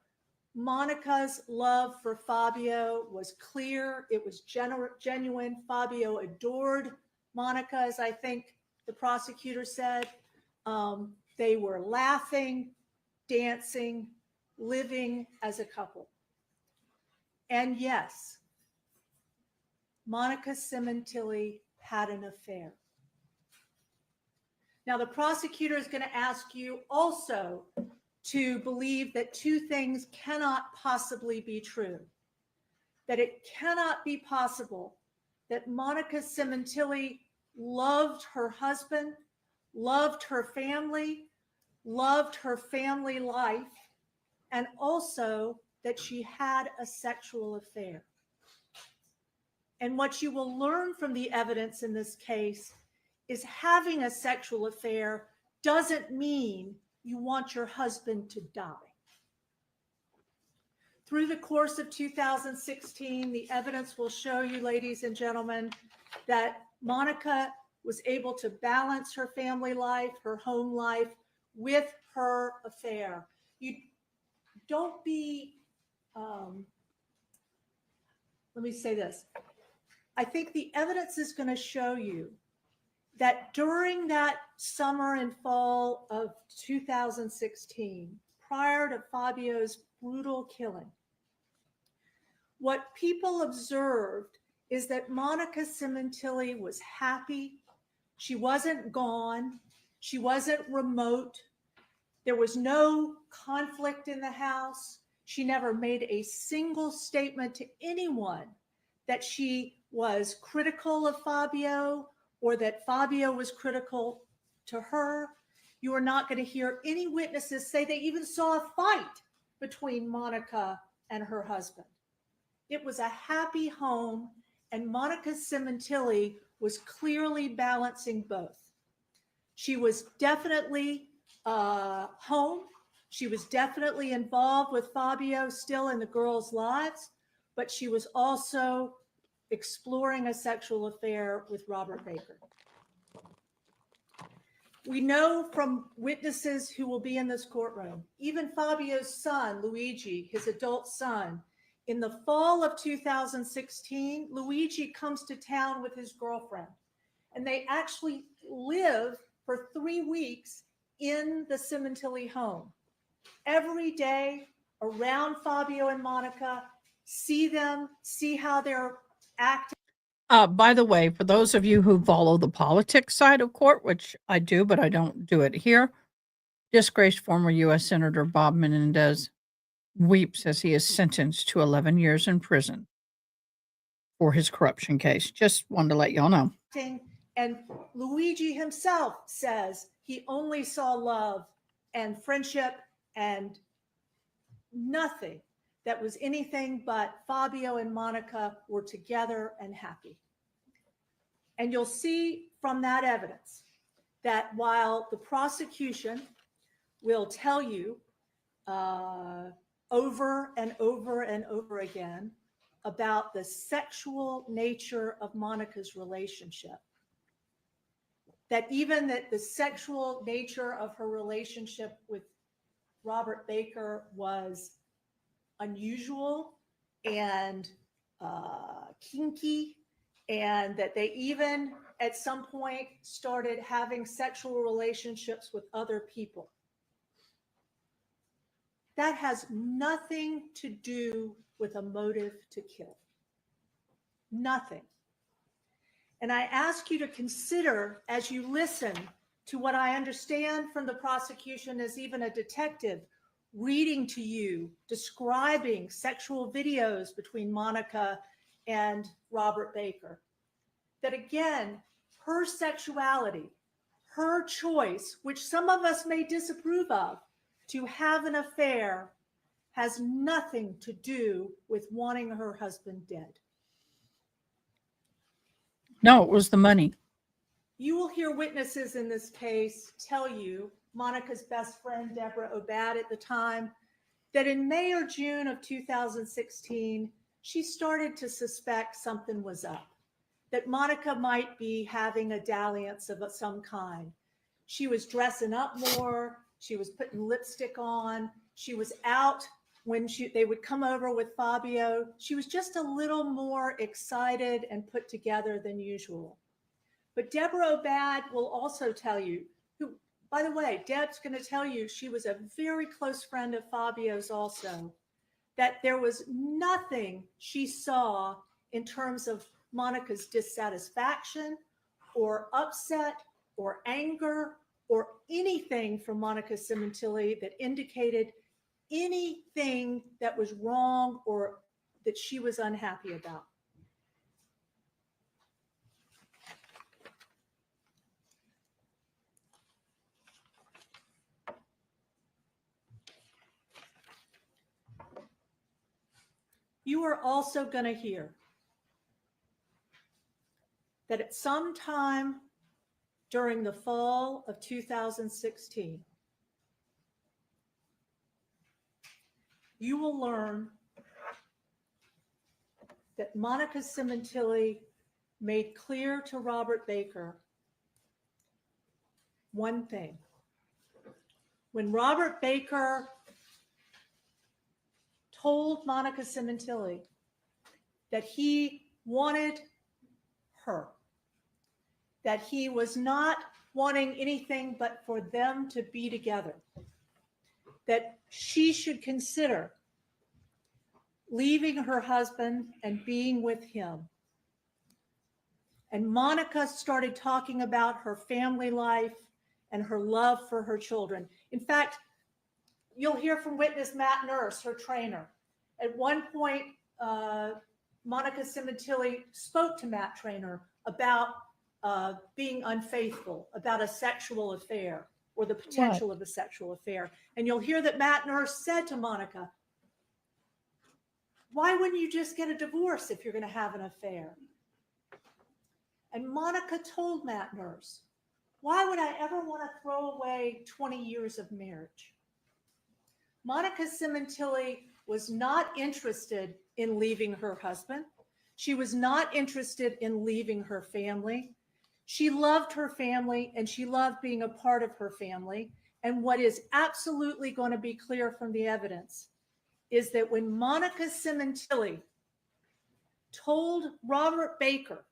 Monica's love for Fabio was clear. It was genuine. Fabio adored Monica, as I think the prosecutor said. They were laughing, dancing, living as a couple. And yes, Monica Sementilli had an affair. Now, the prosecutor is going to ask you also to believe that 2 things cannot possibly be true. That it cannot be possible that Monica Sementilli loved her husband, loved her family life, and also that she had a sexual affair. And what you will learn from the evidence in this case is having a sexual affair doesn't mean you want your husband to die. Through the course of 2016, the evidence will show you, ladies and gentlemen, that Monica was able to balance her family life, her home life, with her affair. You don't be, let me say this. I think the evidence is going to show you that during that summer and fall of 2016, prior to Fabio's brutal killing, what people observed is that Monica Sementilli was happy. She wasn't gone. She wasn't remote. There was no conflict in the house. She never made a single statement to anyone that she was critical of Fabio or that Fabio was critical to her. You are not going to hear any witnesses say they even saw a fight between Monica and her husband. It was a happy home, and Monica Sementilli was clearly balancing both. She was definitely home. She was definitely involved with Fabio still in the girls' lives, but she was also exploring a sexual affair with Robert Baker. We know from witnesses who will be in this courtroom, even Fabio's son, Luigi, his adult son, in the fall of 2016, Luigi comes to town with his girlfriend, and they actually live for 3 weeks in the Sementilli home. Every day around Fabio and Monica, see them, see how they're acting. By the way, for those of you who follow the politics side of court, which I do, but I don't do it here, disgraced former U.S. Senator Bob Menendez weeps as he is sentenced to 11 years in prison for his corruption case. Just wanted to let y'all know. And Luigi himself says he only saw love and friendship and nothing that was anything but Fabio and Monica were together and happy. And you'll see from that evidence that while the prosecution will tell you over and over and over again about the sexual nature of Monica's relationship, that even that the sexual nature of her relationship with Robert Baker was unusual and kinky, and that they even at some point started having sexual relationships with other people. That has nothing to do with a motive to kill. Nothing. And I ask you to consider, as you listen to what I understand from the prosecution as even a detective reading to you, describing sexual videos between Monica and Robert Baker, that again, her sexuality, her choice, which some of us may disapprove of, to have an affair has nothing to do with wanting her husband dead. No, it was the money. You will hear witnesses in this case tell you, Monica's best friend, Deborah Obad at the time, that in May or June of 2016, she started to suspect something was up, that Monica might be having a dalliance of some kind. She was dressing up more. She was putting lipstick on. She was out when they would come over with Fabio. She was just a little more excited and put together than usual. But Deborah Obad will also tell you, who, by the way, Deb's going to tell you she was a very close friend of Fabio's also, that there was nothing she saw in terms of Monica's dissatisfaction or upset or anger or anything from Monica Sementilli that indicated anything that was wrong or that she was unhappy about. You are also going to hear that at some time during the fall of 2016, you will learn that Monica Sementilli made clear to Robert Baker one thing. When Robert Baker told Monica Sementilli that he wanted her, that he was not wanting anything but for them to be together, that she should consider leaving her husband and being with him. And Monica started talking about her family life and her love for her children. In fact, you'll hear from witness Matt Nurse, her trainer. At one point, Monica Sementilli spoke to Matt Trainer about being unfaithful, about a sexual affair or the potential of a sexual affair. And you'll hear that Matt Nurse said to Monica, why wouldn't you just get a divorce if you're going to have an affair? And Monica told Matt Nurse, why would I ever want to throw away 20 years of marriage? Monica Sementilli was not interested in leaving her husband. She was not interested in leaving her family. She loved her family and she loved being a part of her family. And what is absolutely going to be clear from the evidence is that when Monica Sementilli told Robert Baker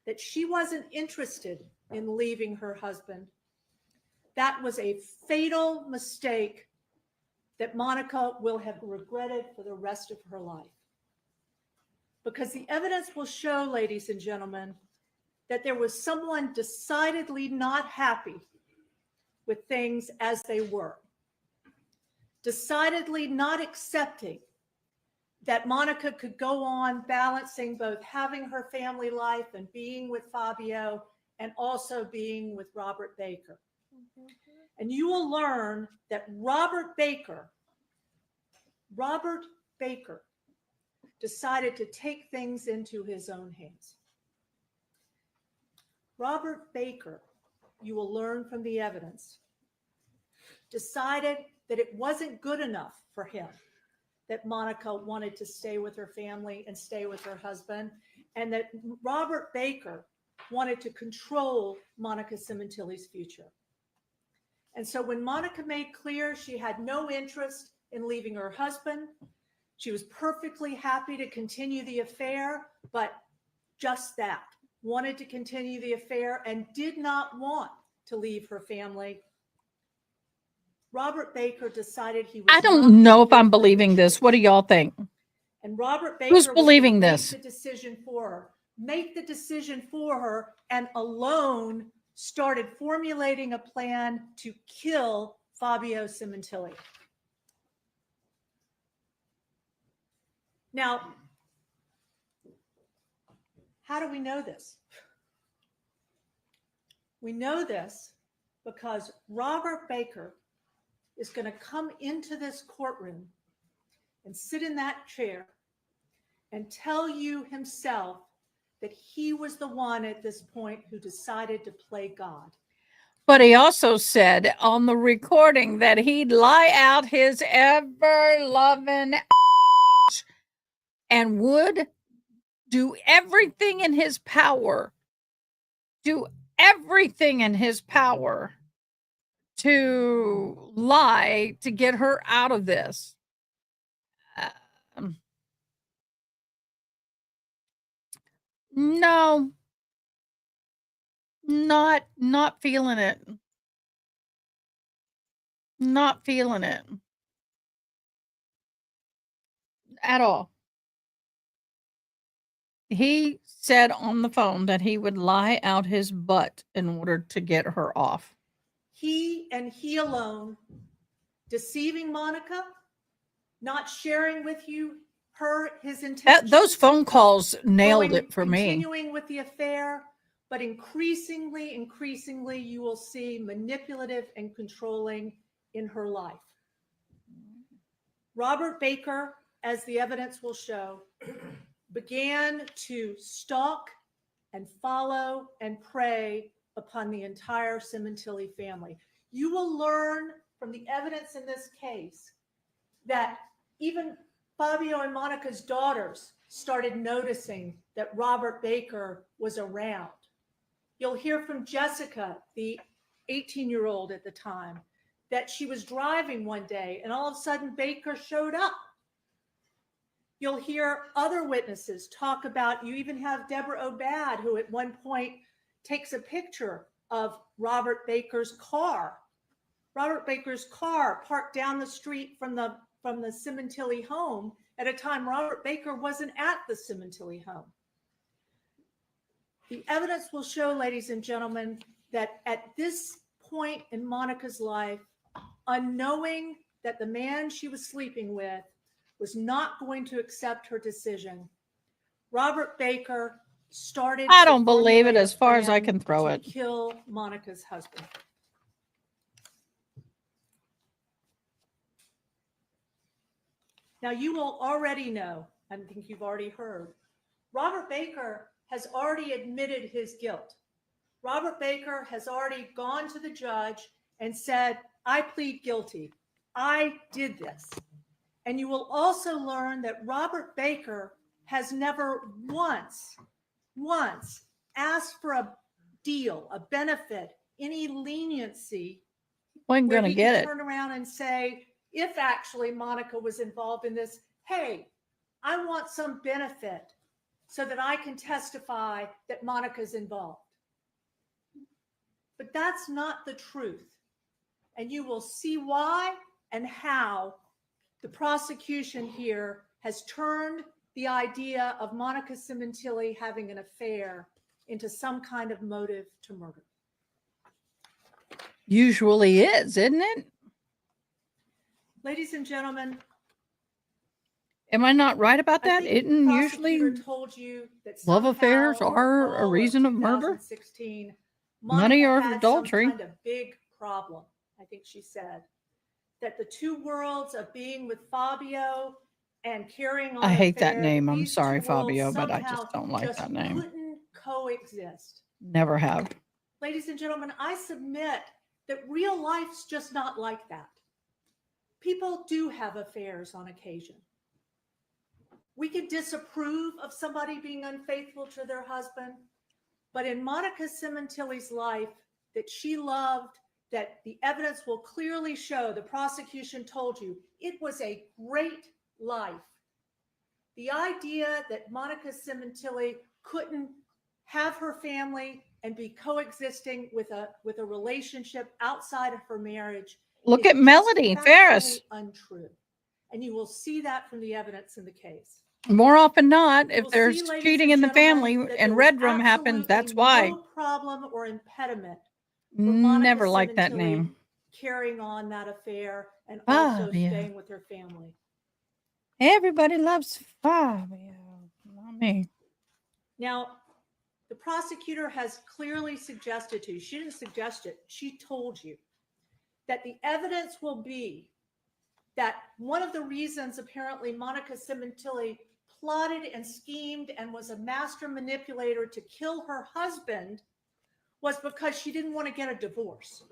that she wasn't interested in leaving her husband, that was a fatal mistake that Monica will have regretted for the rest of her life. Because the evidence will show, ladies and gentlemen, that there was someone decidedly not happy with things as they were, decidedly not accepting that Monica could go on balancing both having her family life and being with Fabio and also being with Robert Baker. And you will learn that Robert Baker decided to take things into his own hands. Robert Baker, you will learn from the evidence, decided that it wasn't good enough for him that Monica wanted to stay with her family and stay with her husband, and that Robert Baker wanted to control Monica Sementilli's future. And so when Monica made clear she had no interest in leaving her husband, she was perfectly happy to continue the affair, but just that, wanted to continue the affair and did not want to leave her family. Robert Baker decided he was I not don't know if in I'm the believing this. What do y'all think? And Robert Baker Who's was believing gonna this? Make the decision for her. Make the decision for her, and alone started formulating a plan to kill Fabio Sementilli. Now, how do we know this? We know this because Robert Baker is going to come into this courtroom and sit in that chair and tell you himself that he was the one at this point who decided to play God. But he also said on the recording that he'd lie out his ever-loving and would do everything in his power, to lie to get her out of this. No, not feeling it. Not feeling it at all. He said on the phone that he would lie out his butt in order to get her off. He and he alone, deceiving Monica, not sharing with you his intentions. Those phone calls nailed it for me. Continuing with the affair, but increasingly, you will see manipulative and controlling in her life. Robert Baker, as the evidence will show, began to stalk and follow and prey upon the entire Sementilli family. You will learn from the evidence in this case that even Fabio and Monica's daughters started noticing that Robert Baker was around. You'll hear from Jessica, the 18-year-old at the time, that she was driving one day and all of a sudden Baker showed up. You'll hear other witnesses talk about, you even have Deborah Obad, who at one point takes a picture of Robert Baker's car. Robert Baker's car parked down the street from the Sementilli home at a time Robert Baker wasn't at the Sementilli home. The evidence will show, ladies and gentlemen, that at this point in Monica's life, unknowing that the man she was sleeping with was not going to accept her decision, Robert Baker started. I to don't believe it formulate a as far as I plan can throw to it. kill Monica's husband. Now, you will already know, I think you've already heard, Robert Baker has already admitted his guilt. Robert Baker has already gone to the judge and said, I plead guilty. I did this. And you will also learn that Robert Baker has never once asked for a deal, a benefit, any leniency Wasn't where gonna he get could it. turn around and say, if actually Monica was involved in this, hey, I want some benefit so that I can testify that Monica's involved. But that's not the truth. And you will see why and how the prosecution here has turned the idea of Monica Sementilli having an affair into some kind of motive to murder. Usually is, isn't it? Ladies and gentlemen, Am I not right about I that? think the Isn't prosecutor usually told you that love affairs somehow in the are a fall reason of murder? 2016, Money Monica or had adultery? some kind of big problem. I think she said that the two worlds of being with Fabio and carrying on I an hate that affair, name. I'm these sorry, two worlds Fabio, but I somehow just don't like just that name. couldn't coexist. Never have. Ladies and gentlemen, I submit that real life's just not like that. People do have affairs on occasion. We could disapprove of somebody being unfaithful to their husband, but in Monica Sementilli's life that she loved, that the evidence will clearly show, the prosecution told you, it was a great life. The idea that Monica Sementilli couldn't have her family and be coexisting with a relationship outside of her marriage. Look is at Melody just Ferris. factually untrue. And you will see that from the evidence in the case. More often not, You if will there's see, ladies cheating and in the gentlemen, family that there and was red room happens, absolutely that's why. no problem or impediment for Monica Never liked that Sementilli name. carrying on that affair and Ah, also yeah. staying with her family. Everybody loves Fabio. Not me. Now, the prosecutor has clearly suggested to you, she didn't suggest it, she told you, that the evidence will be that one of the reasons apparently Monica Sementilli plotted and schemed and was a master manipulator to kill her husband was because she didn't want to get a divorce.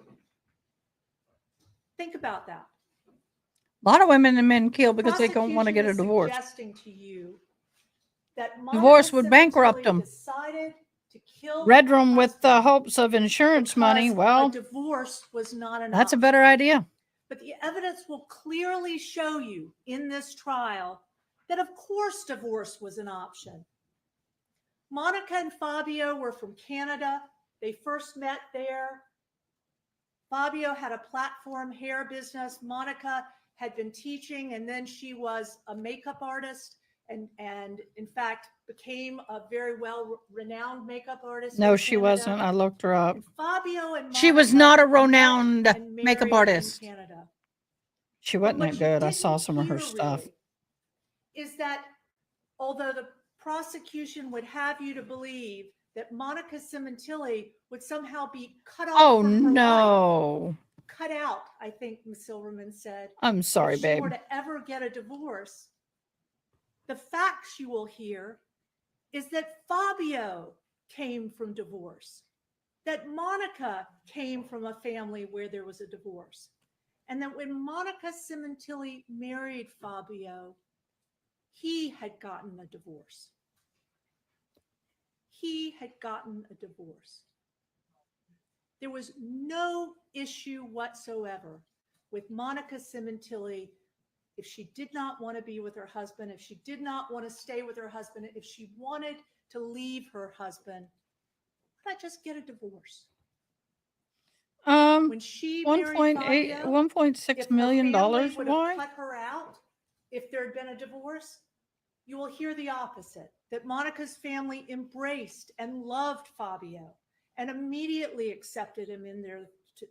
Think about that. A lot of women and men kill The because they don't want to get a prosecution is divorce. Suggesting to you that Monica Divorce would bankrupt Sementilli them. decided to kill Red her room with the husband hopes of insurance money. because Well, a divorce was not an that's a option. better idea. But the evidence will clearly show you in this trial that, of course, divorce was an option. Monica and Fabio were from Canada. They first met there. Fabio had a platform hair business. Monica had been teaching, and then she was a makeup artist and in fact, became a very well-renowned makeup artist. No, in she Canada. wasn't. I looked her up. And Fabio and She was Monica not a met renowned and makeup married artist. in Canada. She But wasn't what that you good. I saw didn't some of her hear stuff. really is that although the prosecution would have you to believe that Monica Sementilli would somehow be cut off Oh, from her life, no. cut out, I think Ms. Silverman said, I'm sorry, if she babe. were to ever get a divorce. The facts you will hear is that Fabio came from divorce, that Monica came from a family where there was a divorce, and that when Monica Sementilli married Fabio, he had gotten a divorce. He had gotten a divorce. There was no issue whatsoever with Monica Sementilli if she did not want to be with her husband, if she did not want to stay with her husband, if she wanted to leave her husband, why not just get a divorce? When she married Fabio, $1.6 if her million. family would have Why? cut her out, if there had been a divorce, you will hear the opposite, that Monica's family embraced and loved Fabio and immediately accepted him in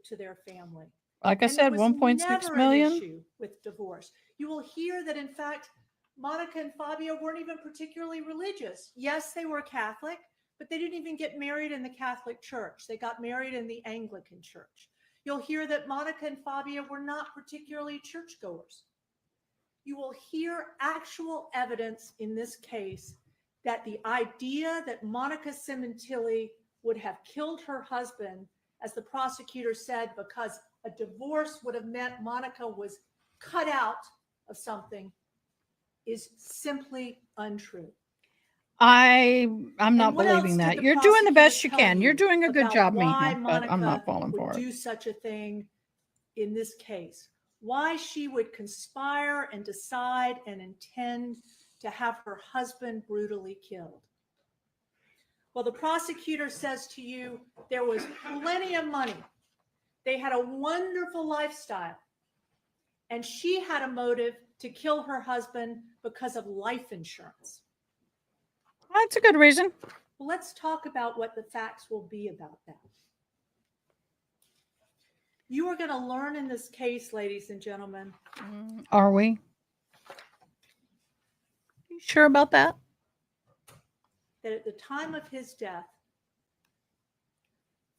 to their family. Like I And there said, was 1.6 never an million. issue with divorce. You will hear that, in fact, Monica and Fabio weren't even particularly religious. Yes, they were Catholic, but they didn't even get married in the Catholic Church. They got married in the Anglican Church. You'll hear that Monica and Fabio were not particularly churchgoers. You will hear actual evidence in this case that the idea that Monica Sementilli would have killed her husband, as the prosecutor said, because a divorce would have meant Monica was cut out of something, is simply untrue. I'm not what else believing did that. the You're doing the prosecutor best you tell can. You're you doing a good about job, why Mija, but I'm not Monica falling would for it. do such a thing in this case? Why she would conspire and decide and intend to have her husband brutally killed? Well, the prosecutor says to you, there was plenty of money. They had a wonderful lifestyle. And she had a motive to kill her husband because of life insurance. That's a good reason. Well, let's talk about what the facts will be about that. You are going to learn in this case, ladies and gentlemen. Are we? You sure about that? That at the time of his death,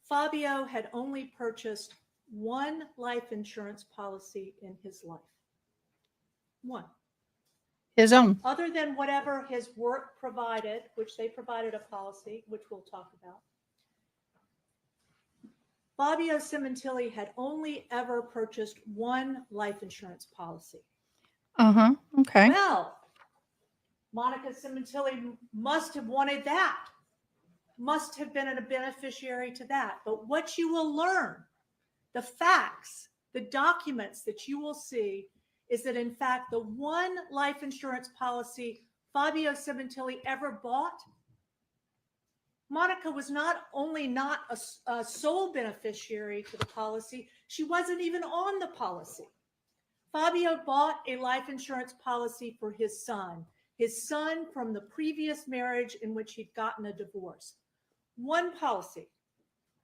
Fabio had only purchased one life insurance policy in his life. One. His own. Other than whatever his work provided, which they provided a policy, which we'll talk about. Fabio Sementilli had only ever purchased one life insurance policy. Uh-huh. Okay. Well, Monica Sementilli must have wanted that, must have been a beneficiary to that. But what you will learn, the facts, the documents that you will see, is that in fact, the one life insurance policy Fabio Sementilli ever bought, Monica was not only not a sole beneficiary to the policy, she wasn't even on the policy. Fabio bought a life insurance policy for his son from the previous marriage in which he'd gotten a divorce. One policy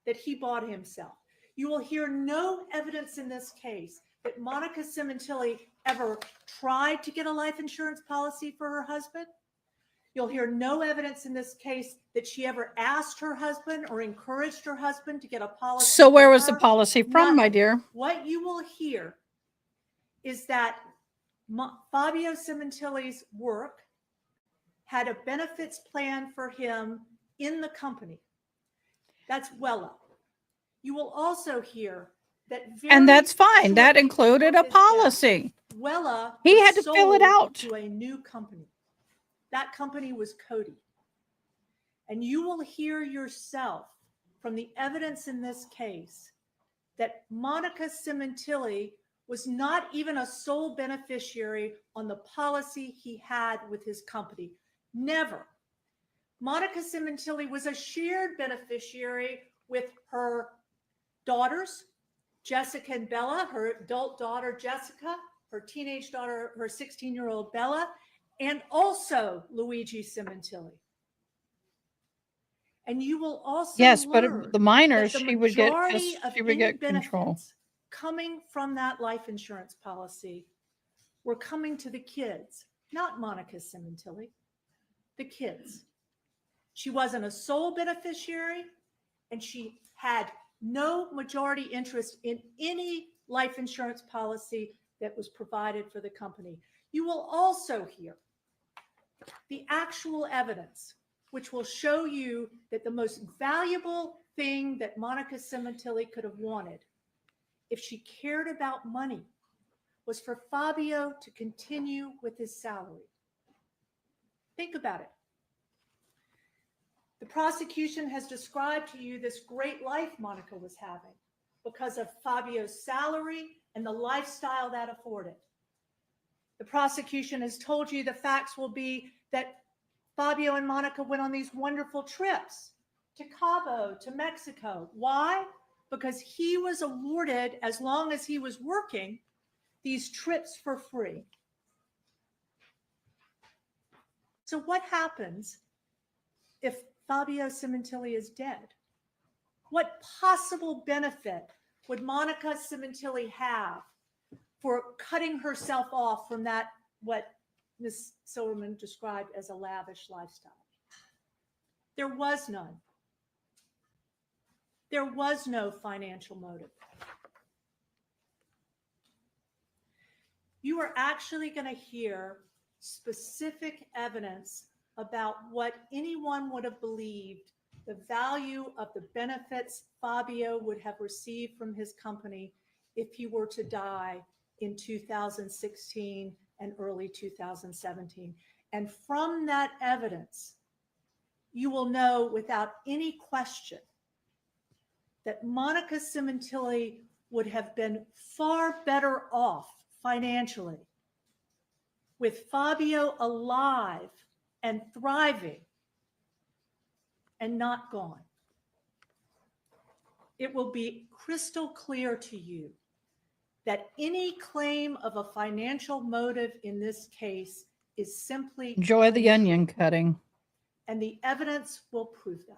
that he bought himself. You will hear no evidence in this case that Monica Sementilli ever tried to get a life insurance policy for her husband. You'll hear no evidence in this case that she ever asked her husband or encouraged her husband to get a policy. So where was her. the policy from, my dear? What you will hear is that Fabio Sementilli's work had a benefits plan for him in the company. That's well up. You will also hear that And that's fine. That included a policy. Wella He had to fill it out to a new company. That company was Cody. And you will hear yourself from the evidence in this case that Monica Sementilli was not even a sole beneficiary on the policy he had with his company. Never. Monica Sementilli was a shared beneficiary with her daughters, Jessica and Bella, her adult daughter, Jessica, her teenage daughter, her 16-year-old Bella, and also Luigi Sementilli. And you will also but the minors, she would get control. Coming from that life insurance policy were coming to the kids, not Monica Sementilli, the kids. She wasn't a sole beneficiary, and she had no majority interest in any life insurance policy that was provided for the company. You will also hear the actual evidence, which will show you that the most valuable thing that Monica Sementilli could have wanted, if she cared about money, was for Fabio to continue with his salary. Think about it. The prosecution has described to you this great life Monica was having because of Fabio's salary and the lifestyle that afforded. The prosecution has told you the facts will be that Fabio and Monica went on these wonderful trips to Cabo, to Mexico. Why? Because he was awarded, as long as he was working, these trips for free. So what happens if Fabio Sementilli is dead? What possible benefit would Monica Sementilli have for cutting herself off from that, what Ms. Silverman described as a lavish lifestyle? There was none. There was no financial motive. You are actually going to hear specific evidence about what anyone would have believed the value of the benefits Fabio would have received from his company if he were to die in 2016 and early 2017. And from that evidence, you will know without any question that Monica Sementilli would have been far better off financially with Fabio alive and thriving and not gone. It will be crystal clear to you that any claim of a financial motive in this case is simply Enjoy the untrue. onion cutting. And the evidence will prove that.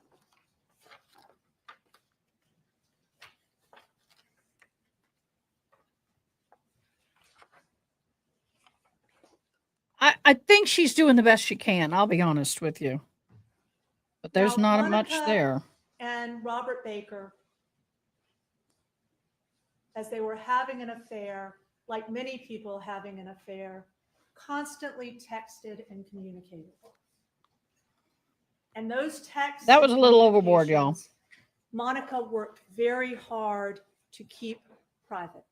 I think she's doing the best she can. I'll be honest with you. But there's Now, not much Monica there. And Robert Baker, as they were having an affair, like many people having an affair, constantly texted and communicated. And those texts. That was and a little overboard, y'all. communications, Monica worked very hard to keep private.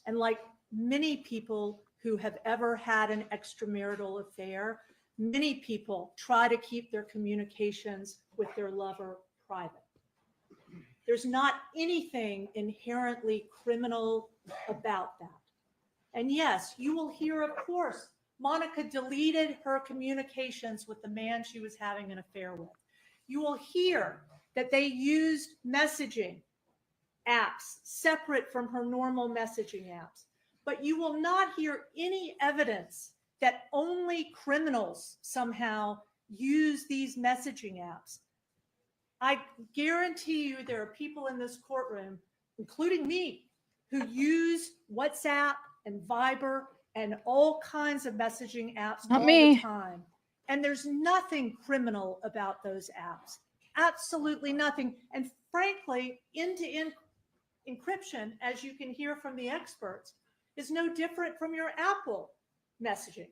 And like many people who have ever had an extramarital affair, many people try to keep their communications with their lover private. There's not anything inherently criminal about that. And yes, you will hear, of course, Monica deleted her communications with the man she was having an affair with. You will hear that they used messaging apps separate from her normal messaging apps. But you will not hear any evidence that only criminals somehow use these messaging apps. I guarantee you there are people in this courtroom, including me, who use WhatsApp and Viber and all kinds of messaging apps Not all me. the time. And there's nothing criminal about those apps. Absolutely nothing. And frankly, end-to-end encryption, as you can hear from the experts, is no different from your Apple messaging.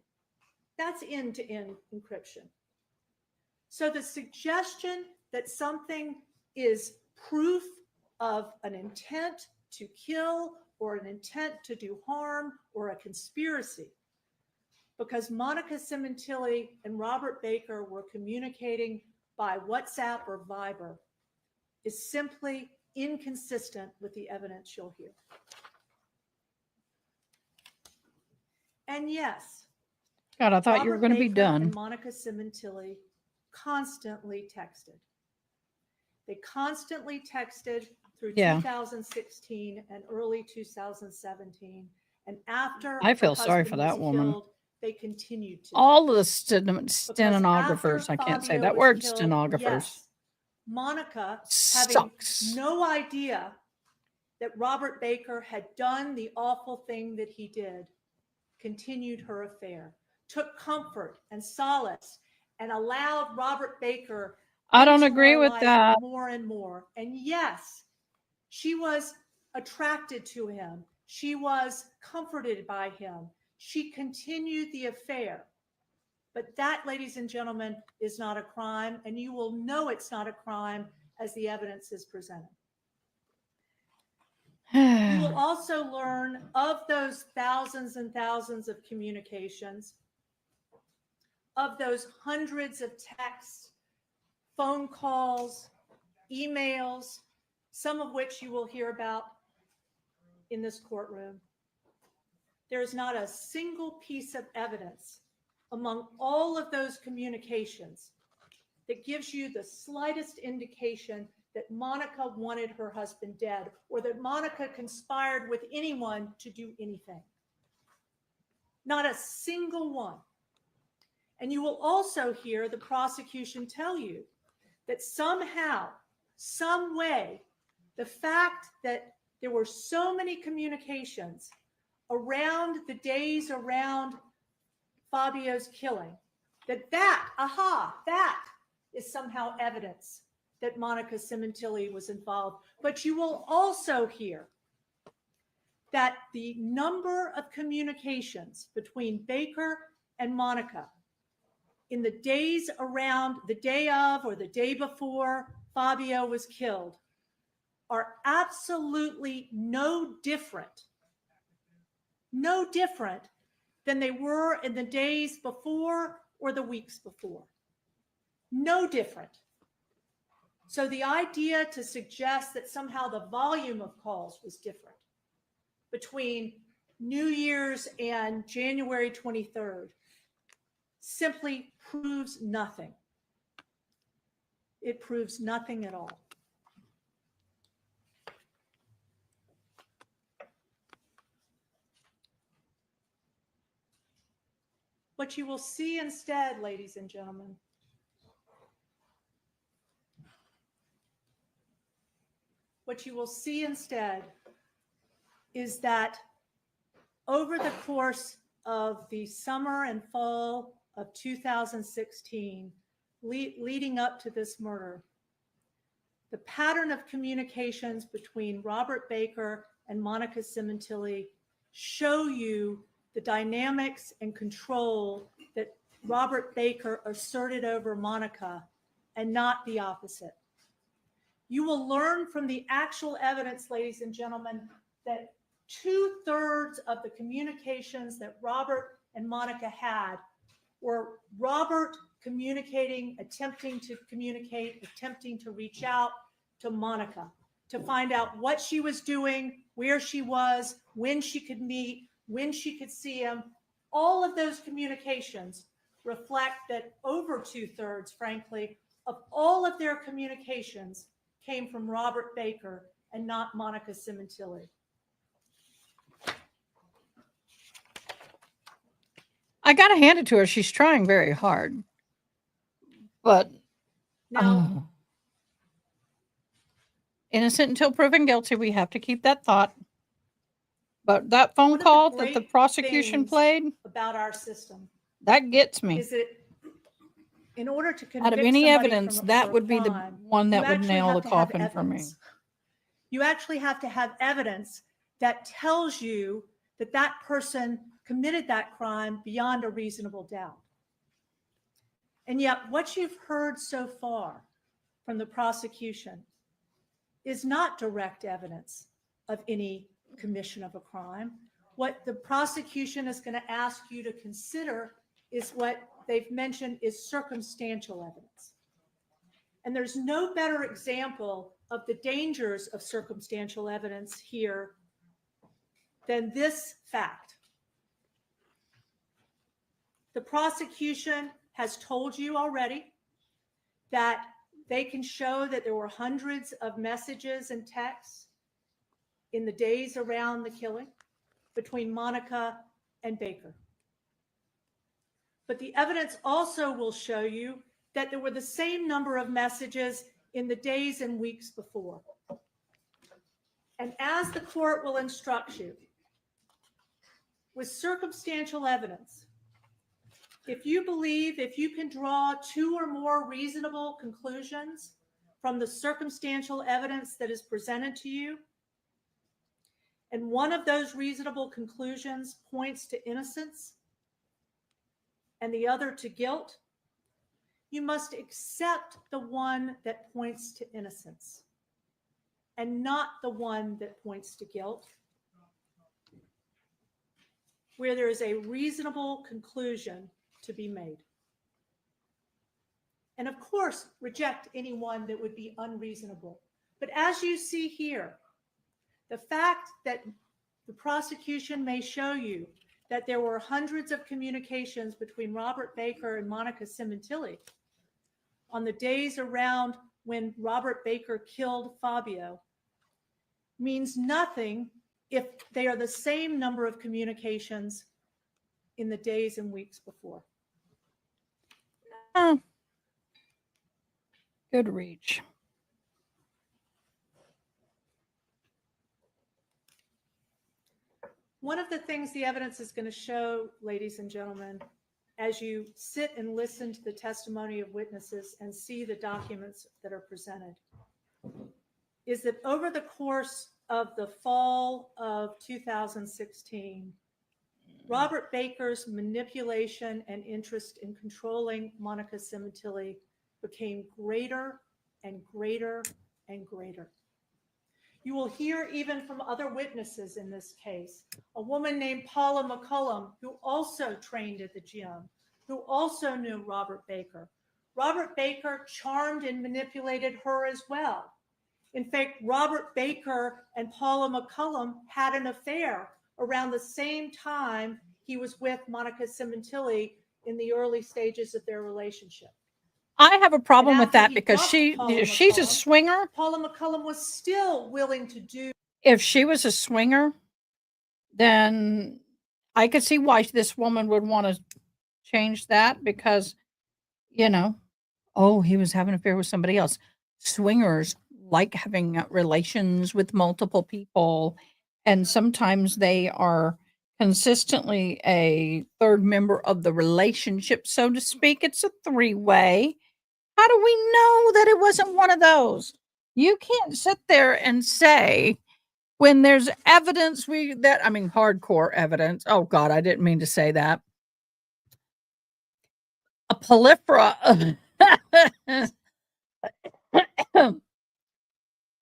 That's end-to-end encryption. So the suggestion that something is proof of an intent to kill or an intent to do harm or a conspiracy, because Monica Sementilli and Robert Baker were communicating by WhatsApp or Viber, is simply inconsistent with the evidence you'll hear. And yes, God, I thought you were Robert going to be Baker done. and Monica Sementilli constantly texted. They constantly texted through Yeah. 2016 and early 2017. And after I feel her sorry for husband that was woman. killed, they continued to. All of text. the Because stenographers, after I can't say Fabio that was word, killed, stenographers. yes, Monica, having Sucks. no idea that Robert Baker had done the awful thing that he did, continued her affair, took comfort and solace, and allowed Robert Baker. I don't into agree her with life that. more and more. And yes, she was attracted to him. She was comforted by him. She continued the affair. But that, ladies and gentlemen, is not a crime, and you will know it's not a crime as the evidence is presented. You will also learn of those thousands and thousands of communications, of those hundreds of texts, phone calls, emails, some of which you will hear about in this courtroom. There is not a single piece of evidence among all of those communications that gives you the slightest indication that Monica wanted her husband dead or that Monica conspired with anyone to do anything. Not a single one. And you will also hear the prosecution tell you that somehow, some way, the fact that there were so many communications around the days around Fabio's killing that is somehow evidence that Monica Sementilli was involved. But you will also hear that the number of communications between Baker and Monica in the days around the day of or the day before Fabio was killed are absolutely no different than they were in the days before or the weeks before. No different. So the idea to suggest that somehow the volume of calls was different between New Year's and January 23rd simply proves nothing. It proves nothing at all. What you will see instead, ladies and gentlemen, is that over the course of the summer and fall of 2016, leading up to this murder, the pattern of communications between Robert Baker and Monica Sementilli show you the dynamics and control that Robert Baker asserted over Monica and not the opposite. You will learn from the actual evidence, ladies and gentlemen, that 2/3 of the communications that Robert and Monica had were Robert attempting to communicate, attempting to reach out to Monica to find out what she was doing, where she was, when she could meet, when she could see him. All of those communications reflect that over 2/3, frankly, of all of their communications came from Robert Baker and not Monica Sementilli. I got to hand it to her. She's trying very hard. But Now, innocent until proven guilty. We have to keep that thought. But that phone one of the call that the great prosecution things played, about our system that gets me. is that in order to convict Out of any somebody evidence, for that a would be the crime, one that you would actually nail have the to have coffin for me. evidence. You actually have to have evidence that tells you that that person committed that crime beyond a reasonable doubt. And yet what you've heard so far from the prosecution is not direct evidence of any commission of a crime. What the prosecution is going to ask you to consider is what they've mentioned is circumstantial evidence. And there's no better example of the dangers of circumstantial evidence here than this fact. The prosecution has told you already that they can show that there were hundreds of messages and texts in the days around the killing between Monica and Baker. But the evidence also will show you that there were the same number of messages in the days and weeks before. And as the court will instruct you, with circumstantial evidence, if you can draw two or more reasonable conclusions from the circumstantial evidence that is presented to you, and one of those reasonable conclusions points to innocence and the other to guilt, you must accept the one that points to innocence and not the one that points to guilt, where there is a reasonable conclusion to be made. And of course, reject any one that would be unreasonable. But as you see here, the fact that the prosecution may show you that there were hundreds of communications between Robert Baker and Monica Sementilli on the days around when Robert Baker killed Fabio means nothing if they are the same number of communications in the days and weeks before. Good reach. One of the things the evidence is going to show, ladies and gentlemen, as you sit and listen to the testimony of witnesses and see the documents that are presented, is that over the course of the fall of 2016, Robert Baker's manipulation and interest in controlling Monica Sementilli became greater and greater and greater. You will hear even from other witnesses in this case, a woman named Paula McCullum, who also trained at the gym, who also knew Robert Baker. Robert Baker charmed and manipulated her as well. In fact, Robert Baker and Paula McCullum had an affair around the same time he was with Monica Sementilli in the early stages of their relationship. I have a problem And with after that he because dumped Paula she's a McCullum, swinger. Paula McCullum was still willing to do. If she was a swinger, then I could see why this woman would want to change that because, you know, oh, he was having an affair with somebody else. Swingers like having relations with multiple people, and sometimes they are consistently a third member of the relationship, so to speak. It's a three-way. How do we know that it wasn't one of those? You can't sit there and say when there's evidence hardcore evidence. Oh God, I didn't mean to say that. A plethora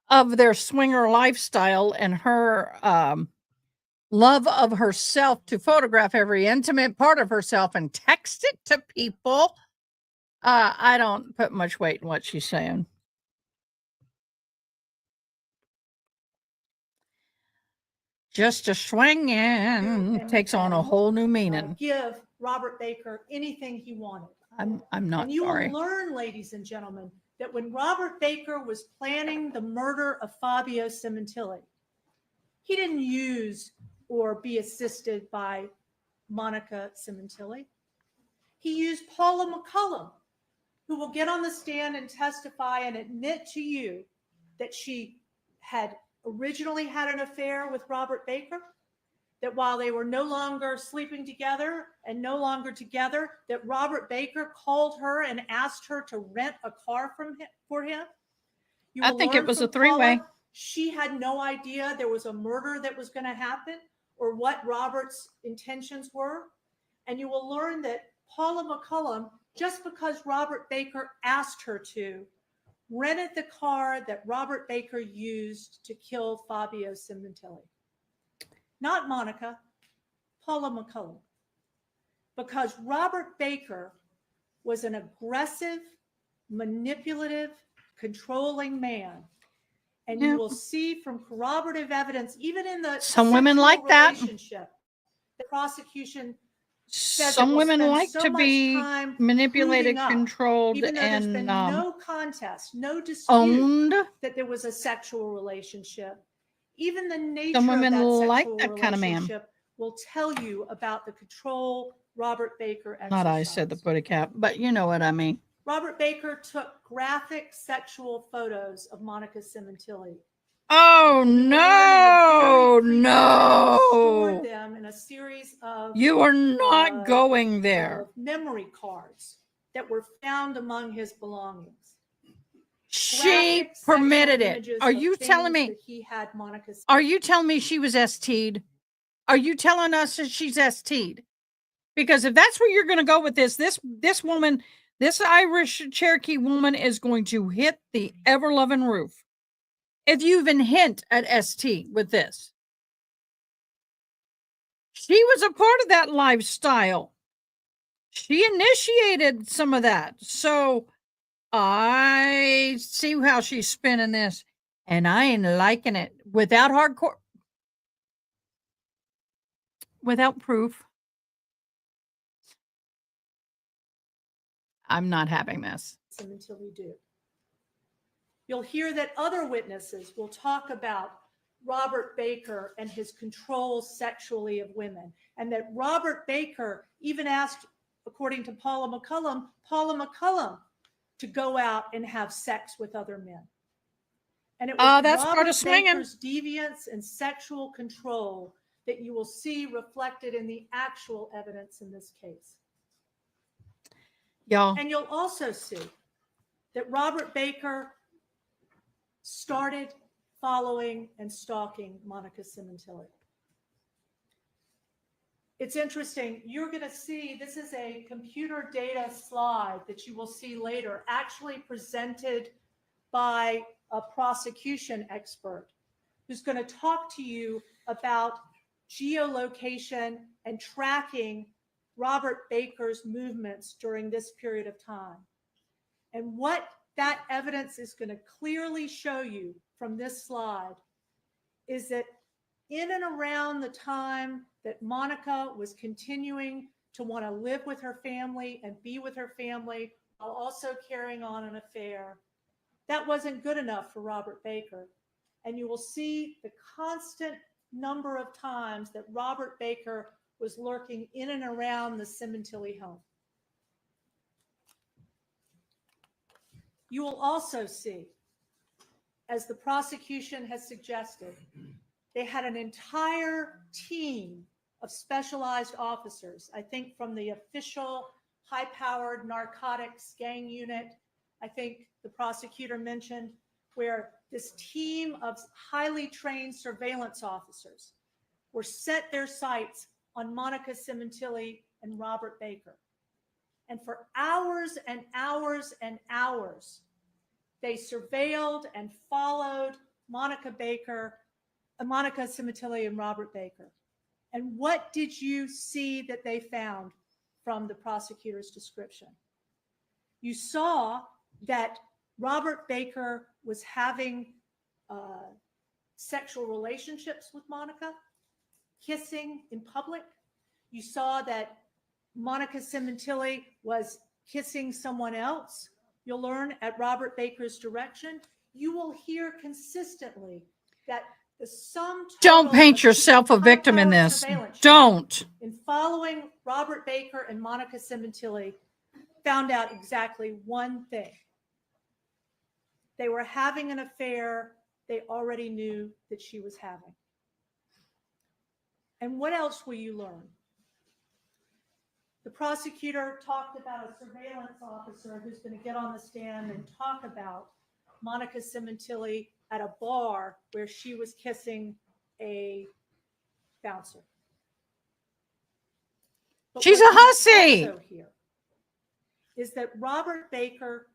of their swinger lifestyle and her love of herself to photograph every intimate part of herself and text it to people. I don't put much weight in what she's saying. Just a swinging and takes on a whole new meaning. Give Robert Baker anything he wanted. I'm not And you sorry. will learn, ladies and gentlemen, that when Robert Baker was planning the murder of Fabio Sementilli, he didn't use or be assisted by Monica Sementilli. He used Paula McCullum, who will get on the stand and testify and admit to you that she had originally had an affair with Robert Baker, that while they were no longer sleeping together and no longer together, that Robert Baker called her and asked her to rent a car for him. I think it was a three-way. Paula, she had no idea there was a murder that was going to happen or what Robert's intentions were. And you will learn that Paula McCullum, just because Robert Baker asked her to, rented the car that Robert Baker used to kill Fabio Sementilli. Not Monica, Paula McCullum. Because Robert Baker was an aggressive, manipulative, controlling man. And you will see from corroborative evidence, even in the some women like that. The prosecution some women like to be manipulated, controlled, even though there's been and no contest, no dispute owned. that there was a sexual relationship. Even the nature Some women of that like sexual that kind of man. relationship will tell you about the control Robert Baker exercised. Not I said the putty cap, but you know what I mean. Robert Baker took graphic sexual photos of Monica Sementilli. Oh no, Stored them in a series of you are not going there. Memory cards that were found among his belongings. She permitted it. Are you telling me he had Monica? Are you telling me she was ST'd? Are you telling us that she's ST'd? Because if that's where you're going to go with this woman, this Irish Cherokee woman is going to hit the ever-loving roof. If you even hint at ST with this. She was a part of that lifestyle. She initiated some of that. So I see how she's spinning this, and I ain't liking it. Without proof, I'm not having this. Until we do. You'll hear that other witnesses will talk about Robert Baker and his control sexually of women, and that Robert Baker even asked, according to Paula McCullum to go out and have sex with other men. And it was that's Robert part of swinging. Baker's deviance and sexual control that you will see reflected in the actual evidence in this case. Y'all, And you'll also see that Robert Baker started following and stalking Monica Sementilli. It's interesting. You're going to see, this is a computer data slide that you will see later, actually presented by a prosecution expert who's going to talk to you about geolocation and tracking Robert Baker's movements during this period of time. And what that evidence is going to clearly show you from this slide is that in and around the time that Monica was continuing to want to live with her family and be with her family while also carrying on an affair, that wasn't good enough for Robert Baker. And you will see the constant number of times that Robert Baker was lurking in and around the Sementilli home. You will also see, as the prosecution has suggested, they had an entire team of specialized officers, I think from the official high-powered narcotics gang unit, I think the prosecutor mentioned, where this team of highly trained surveillance officers were set their sights on Monica Sementilli and Robert Baker. And for hours and hours and hours, they surveilled and followed Monica Sementilli and Robert Baker. And what did you see that they found from the prosecutor's description? You saw that Robert Baker was having sexual relationships with Monica, kissing in public. You saw that Monica Sementilli was kissing someone else. You'll learn at Robert Baker's direction. You will hear consistently that the sum total don't paint of yourself a victim in high-powered this. surveillance Don't. in following Robert Baker and Monica Sementilli, found out exactly one thing. They were having an affair they already knew that she was having. And what else will you learn? The prosecutor talked about a surveillance officer who's going to get on the stand and talk about Monica Sementilli at a bar where she was kissing a bouncer. But She's what a you hussy. also hear is that Robert Baker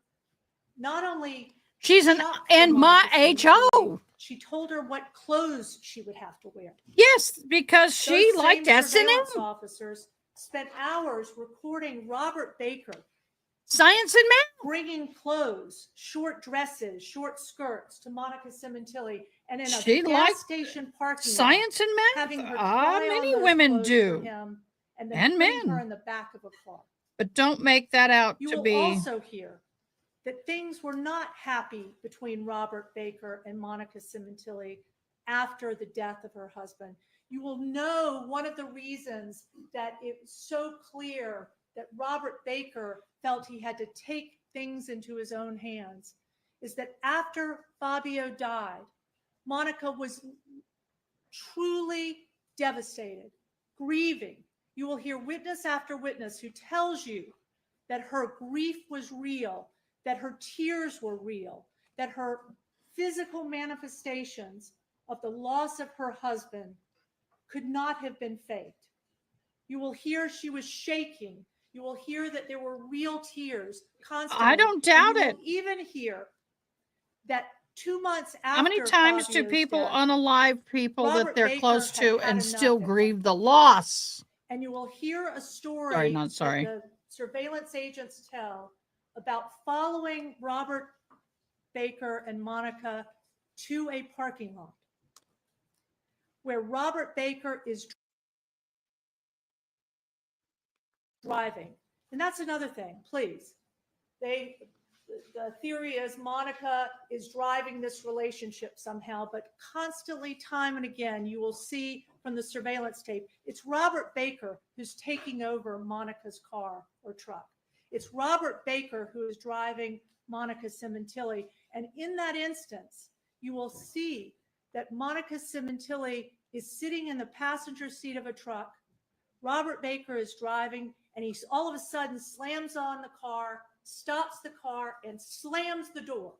not only She's an shopped for and my Monica Sementilli, HO. she told her what clothes she would have to wear. Yes, because she Those liked same S&M. surveillance officers spent hours recording Robert Baker Science and math. bringing clothes, short dresses, short skirts to Monica Sementilli, and in a She gas liked station parking lot, Science and having math. her try on Many those women clothes do. for him, and then And putting her men. in the back of a car. But don't make that out You to will be. also hear that things were not happy between Robert Baker and Monica Sementilli after the death of her husband. You will know one of the reasons that it was so clear that Robert Baker felt he had to take things into his own hands is that after Fabio died, Monica was truly devastated, grieving. You will hear witness after witness who tells you that her grief was real, that her tears were real, that her physical manifestations of the loss of her husband could not have been faked. You will hear she was shaking. You will hear that there were real tears constantly. I don't doubt and you it. will even hear that 2 months after How many times do Fabio's people death, unalive people that Robert they're Baker close had to had and enough still in him. grieve the loss? and you will hear a story Sorry, not that sorry. the surveillance agents tell about following Robert Baker and Monica to a parking lot where Robert Baker is driving. And that's another thing, please. The theory is Monica is driving this relationship somehow, but constantly, time and again, you will see from the surveillance tape, it's Robert Baker who's taking over Monica's car or truck. It's Robert Baker who is driving Monica Sementilli. And in that instance, you will see that Monica Sementilli is sitting in the passenger seat of a truck. Robert Baker is driving, and he all of a sudden slams on the car, stops the car, and slams the door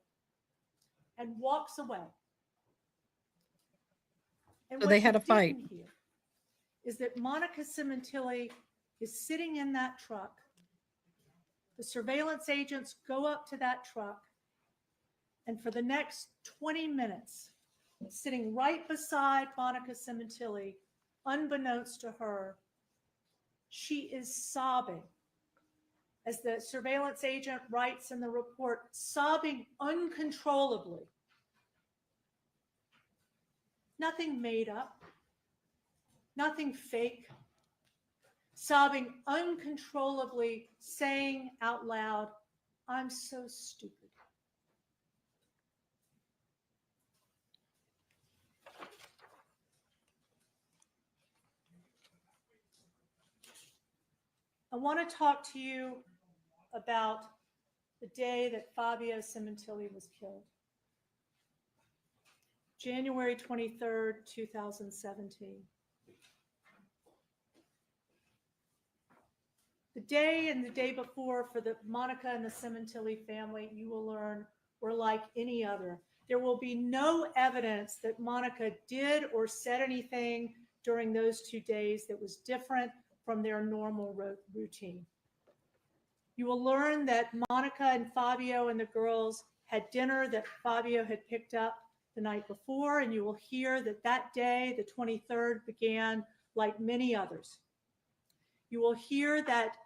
and walks away. And So what they you had a fight. didn't hear is that Monica Sementilli is sitting in that truck. The surveillance agents go up to that truck, and for the next 20 minutes, sitting right beside Monica Sementilli, unbeknownst to her, she is sobbing. As the surveillance agent writes in the report, sobbing uncontrollably. Nothing made up, nothing fake. Sobbing uncontrollably, saying out loud, "I'm so stupid." I want to talk to you about the day that Fabio Sementilli was killed. January 23rd, 2017. The day and the day before for the Monica and the Sementilli family, you will learn, were like any other. There will be no evidence that Monica did or said anything during those 2 days that was different from their normal routine. You will learn that Monica and Fabio and the girls had dinner that Fabio had picked up the night before, and you will hear that that day, the 23rd, began like many others. You will hear that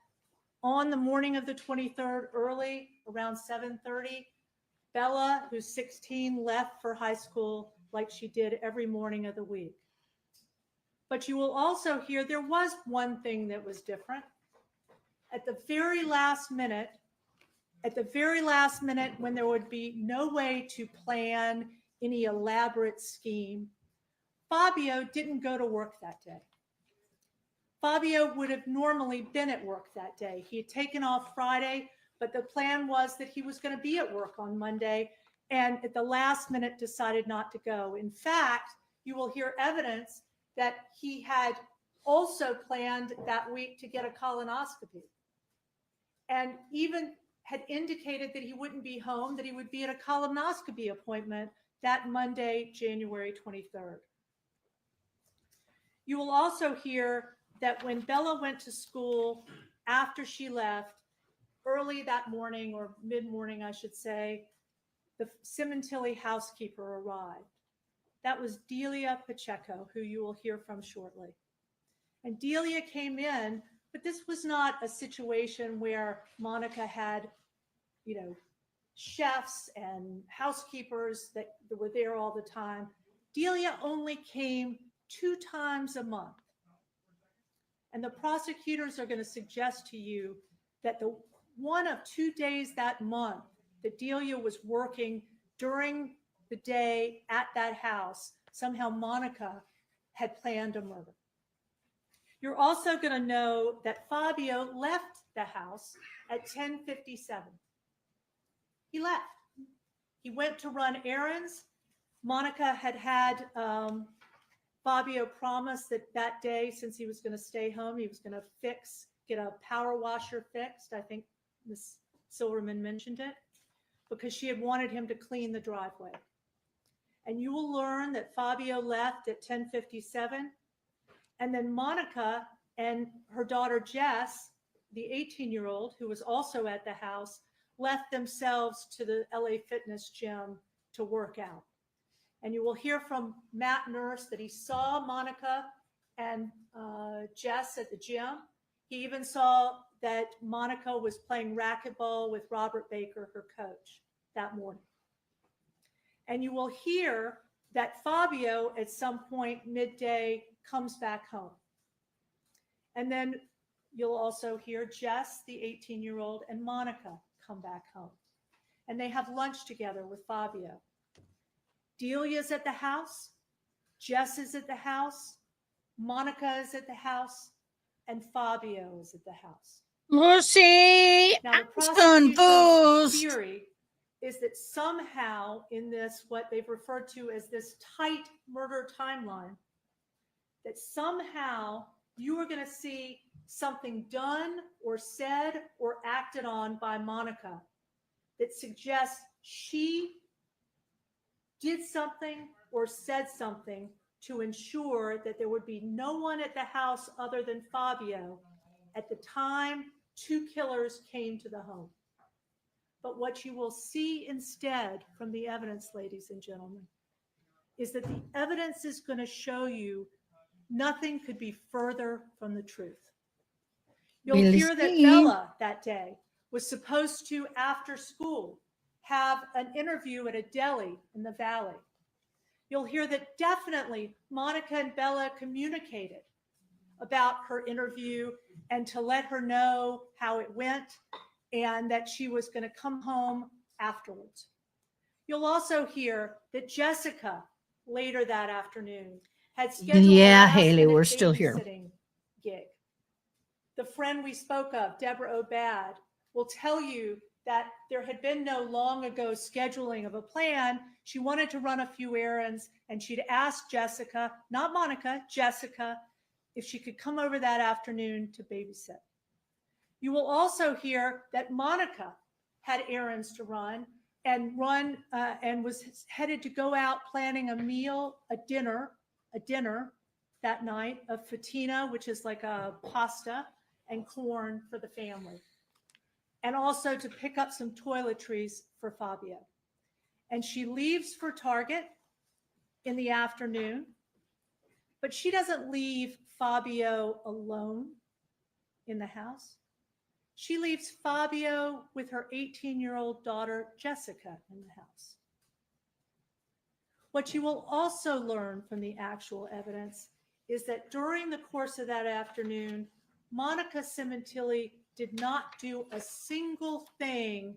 on the morning of the 23rd, early, around 7:30, Bella, who's 16, left for high school like she did every morning of the week. But you will also hear there was one thing that was different. At the very last minute, when there would be no way to plan any elaborate scheme, Fabio didn't go to work that day. Fabio would have normally been at work that day. He had taken off Friday, but the plan was that he was going to be at work on Monday, and at the last minute decided not to go. In fact, you will hear evidence that he had also planned that week to get a colonoscopy, and even had indicated that he wouldn't be home, that he would be at a colonoscopy appointment that Monday, January 23rd. You will also hear that when Bella went to school after she left, early that morning, or mid-morning, I should say, the Sementilli housekeeper arrived. That was Delia Pacheco, who you will hear from shortly. And Delia came in, but this was not a situation where Monica had, chefs and housekeepers that were there all the time. Delia only came 2 times a month. And the prosecutors are going to suggest to you that the one of 2 days that month that Delia was working during the day at that house, somehow Monica had planned a murder. You're also going to know that Fabio left the house at 10:57. He left. He went to run errands. Monica had Fabio promised that day, since he was going to stay home, he was going to get a power washer fixed. I think Ms. Silverman mentioned it, because she had wanted him to clean the driveway. And you will learn that Fabio left at 10:57. And then Monica and her daughter Jess, the 18-year-old, who was also at the house, left themselves to the LA Fitness gym to work out. And you will hear from Matt Nurse that he saw Monica and Jess at the gym. He even saw that Monica was playing racquetball with Robert Baker, her coach, that morning. And you will hear that Fabio, at some point midday, comes back home. And then you'll also hear Jess, the 18-year-old, and Monica come back home. And they have lunch together with Fabio. Delia's at the house, Jess is at the house, Monica is at the house, and Fabio is at the house. Lucy, Now, the I'm prosecution's confused. theory is that somehow in this, what they've referred to as this tight murder timeline, that somehow you are going to see something done or said or acted on by Monica that suggests she did something or said something to ensure that there would be no one at the house other than Fabio at the time 2 killers came to the home. But what you will see instead from the evidence, ladies and gentlemen, is that the evidence is going to show you nothing could be further from the truth. You'll We'll hear that see. Bella that day was supposed to, after school, have an interview at a deli in the valley. You'll hear that definitely Monica and Bella communicated about her interview and to let her know how it went and that she was going to come home afterwards. You'll also hear that Jessica later that afternoon had scheduled Yeah, a Haley, we're last-minute still here. babysitting gig. The friend we spoke of, Deborah Obad, will tell you that there had been no long ago scheduling of a plan. She wanted to run a few errands and she'd asked Jessica, not Monica, Jessica, if she could come over that afternoon to babysit. You will also hear that Monica had errands to run and was headed to go out planning a meal, a dinner that night of fatina, which is like a pasta and corn for the family, and also to pick up some toiletries for Fabio. And she leaves for Target in the afternoon, but she doesn't leave Fabio alone in the house. She leaves Fabio with her 18-year-old daughter, Jessica, in the house. What you will also learn from the actual evidence is that during the course of that afternoon, Monica Sementilli did not do a single thing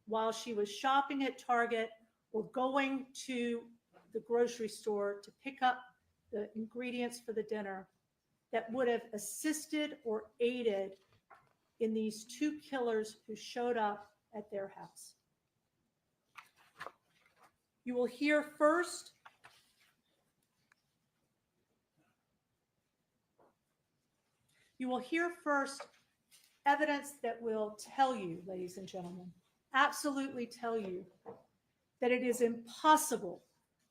while she was shopping at Target or going to the grocery store to pick up the ingredients for the dinner that would have assisted or aided in these 2 killers who showed up at their house. You will hear first evidence that will tell you, ladies and gentlemen, absolutely tell you that it is impossible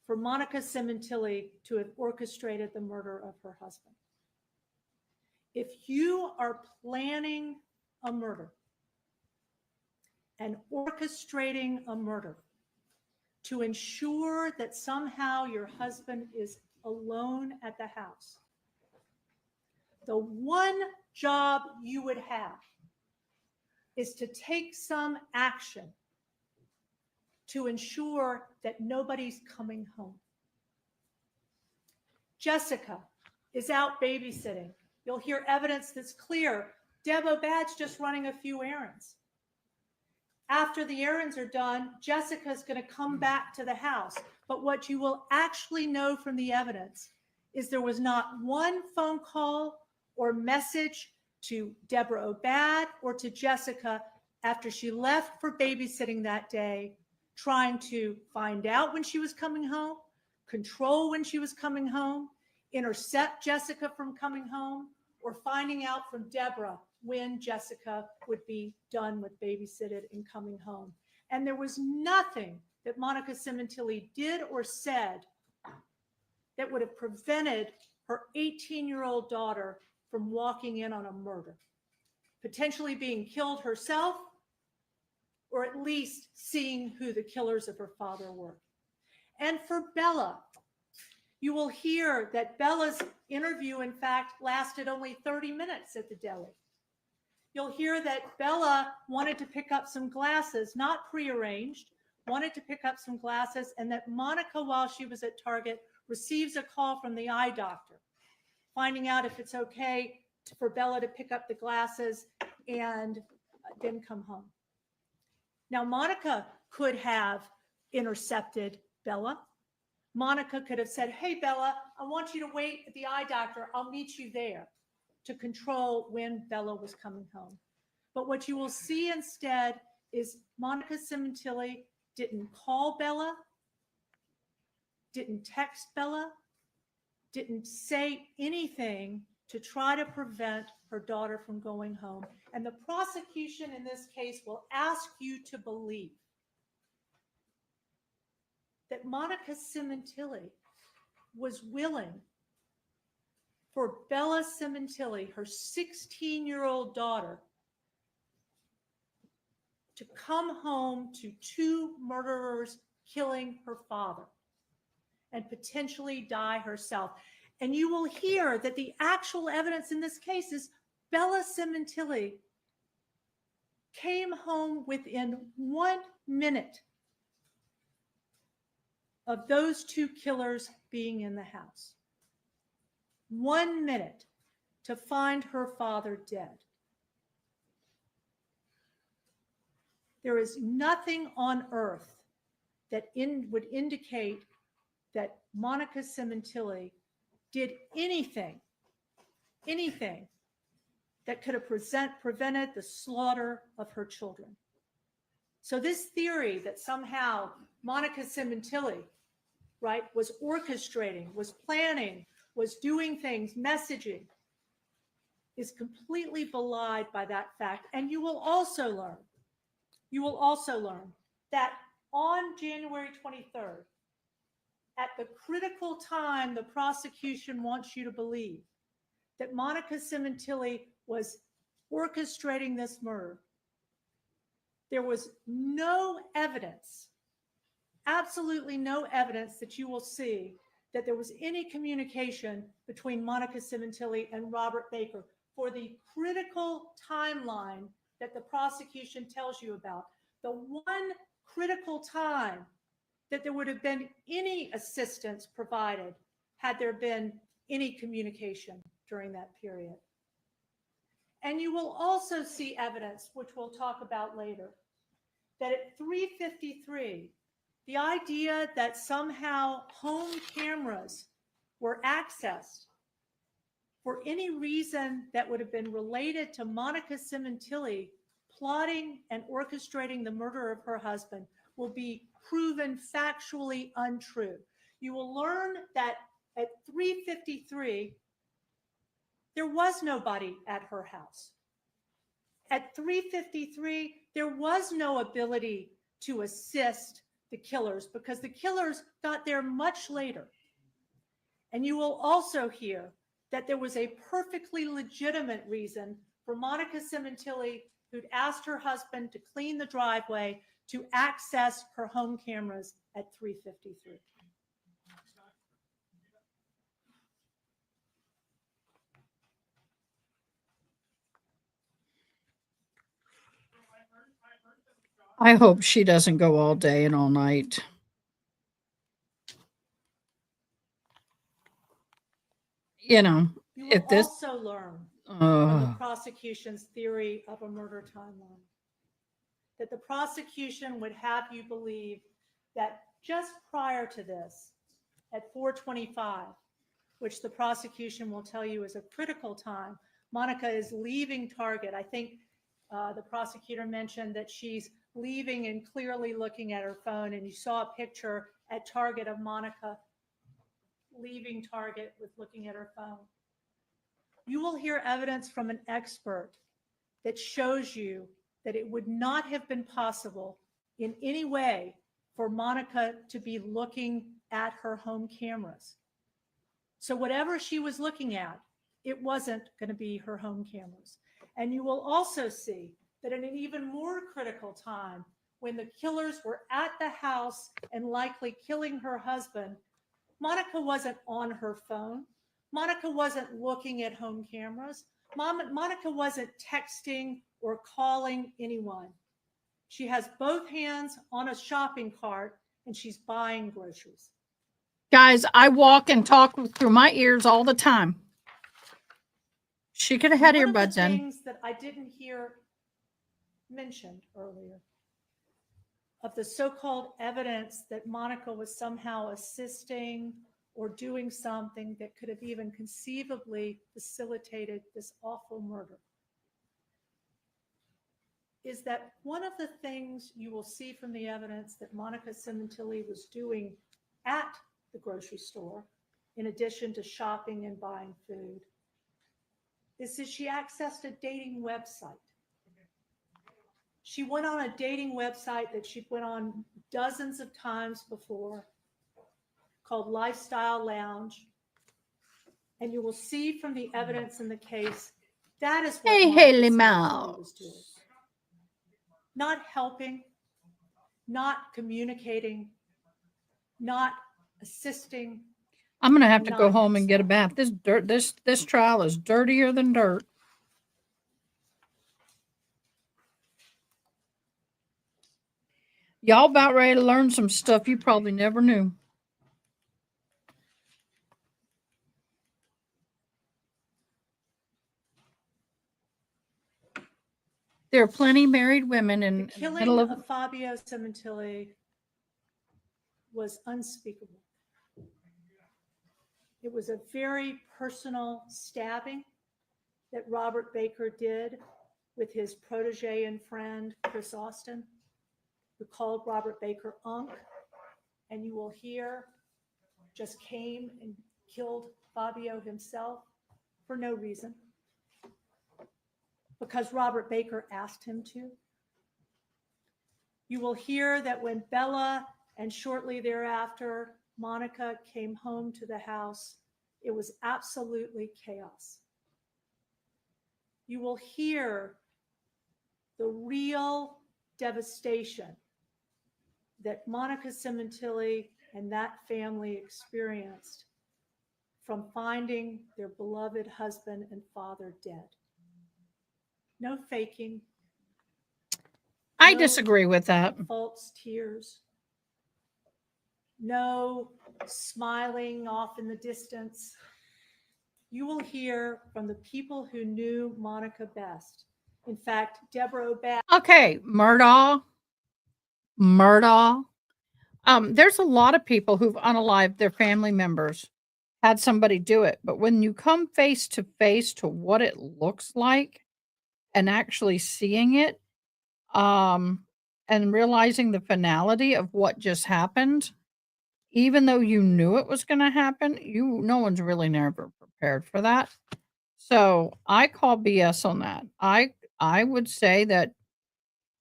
for Monica Sementilli to have orchestrated the murder of her husband. If you are planning a murder and orchestrating a murder to ensure that somehow your husband is alone at the house, the one job you would have is to take some action to ensure that nobody's coming home. Jessica is out babysitting. You'll hear evidence that's clear. Deb Obad's just running a few errands. After the errands are done, Jessica's going to come back to the house. But what you will actually know from the evidence is there was not one phone call or message to Deborah Obad or to Jessica after she left for babysitting that day, trying to find out when she was coming home, control when she was coming home, intercept Jessica from coming home, or finding out from Deborah when Jessica would be done with babysitting and coming home. And there was nothing that Monica Sementilli did or said that would have prevented her 18-year-old daughter from walking in on a murder, potentially being killed herself, or at least seeing who the killers of her father were. And for Bella, you will hear that Bella's interview, in fact, lasted only 30 minutes at the deli. You'll hear that Bella wanted to pick up some glasses, not prearranged, wanted to pick up some glasses, and that Monica, while she was at Target, receives a call from the eye doctor, finding out if it's okay for Bella to pick up the glasses and then come home. Now, Monica could have intercepted Bella. Monica could have said, hey, Bella, I want you to wait at the eye doctor. I'll meet you there, to control when Bella was coming home. But what you will see instead is Monica Sementilli didn't call Bella, didn't text Bella, didn't say anything to try to prevent her daughter from going home. And the prosecution in this case will ask you to believe that Monica Sementilli was willing for Bella Sementilli, her 16-year-old daughter, to come home to two murderers killing her father and potentially die herself. And you will hear that the actual evidence in this case is Bella Sementilli came home within 1 minute of those two killers being in the house. 1 minute to find her father dead. There is nothing on earth that would indicate that Monica Sementilli did anything that could have prevented the slaughter of her children. So this theory that somehow Monica Sementilli, right, was orchestrating, was planning, was doing things, messaging, is completely belied by that fact. And you will also learn that on January 23rd, at the critical time the prosecution wants you to believe that Monica Sementilli was orchestrating this murder, there was no evidence, absolutely no evidence that you will see that there was any communication between Monica Sementilli and Robert Baker for the critical timeline that the prosecution tells you about. The one critical time that there would have been any assistance provided had there been any communication during that period. And you will also see evidence, which we'll talk about later, that at 3:53, the idea that somehow home cameras were accessed for any reason that would have been related to Monica Sementilli plotting and orchestrating the murder of her husband will be proven factually untrue. You will learn that at 3:53, there was nobody at her house. At 3:53, there was no ability to assist the killers because the killers got there much later. And you will also hear that there was a perfectly legitimate reason for Monica Sementilli, who'd asked her husband to clean the driveway, to access her home cameras at 3:53. I hope she doesn't go all day and all night. You know, You if will this, also learn from the uh, prosecution's theory of a murder timeline that the prosecution would have you believe that just prior to this, at 4:25, which the prosecution will tell you is a critical time, Monica is leaving Target. I think the prosecutor mentioned that she's leaving and clearly looking at her phone, and you saw a picture at Target of Monica leaving Target with looking at her phone. You will hear evidence from an expert that shows you that it would not have been possible in any way for Monica to be looking at her home cameras. So whatever she was looking at, it wasn't going to be her home cameras. And you will also see that at an even more critical time, when the killers were at the house and likely killing her husband, Monica wasn't on her phone. Monica wasn't looking at home cameras. Monica wasn't texting or calling anyone. She has both hands on a shopping cart and she's buying groceries. guys, I walk and talk through my ears all the time. She could have had One of the earbuds in. things that I didn't hear mentioned earlier of the so-called evidence that Monica was somehow assisting or doing something that could have even conceivably facilitated this awful murder is that one of the things you will see from the evidence that Monica Sementilli was doing at the grocery store in addition to shopping and buying food. This is she accessed a dating website. She went on a dating website that she went on dozens of times before called Lifestyle Lounge. And you will see from the evidence in the case, that is what Hey, Monica Haley Sementilli Mouse. was doing. Not helping, not communicating, not assisting. I'm going to have to go Not home and get a himself. bath. This trial is dirtier than dirt. Y'all about ready to learn some stuff you probably never knew. There are plenty married women The in the killing middle of of Fabio Sementilli was unspeakable. It was a very personal stabbing that Robert Baker did with his protege and friend, Chris Austin, who called Robert Baker Unc. And you will hear just came and killed Fabio himself for no reason, because Robert Baker asked him to. You will hear that when Bella and shortly thereafter Monica came home to the house, it was absolutely chaos. You will hear the real devastation that Monica Sementilli and that family experienced from finding their beloved husband and father dead. No faking. I No disagree with that. false tears. No smiling off in the distance. You will hear from the people who knew Monica best. In fact, Deborah O'Bad. Okay, Murdaugh. There's a lot of people who've unalived their family members, had somebody do it. But when you come face to what it looks like and actually seeing it, and realizing the finality of what just happened, even though you knew it was going to happen, no one's really never prepared for that. So I call BS on that. I would say that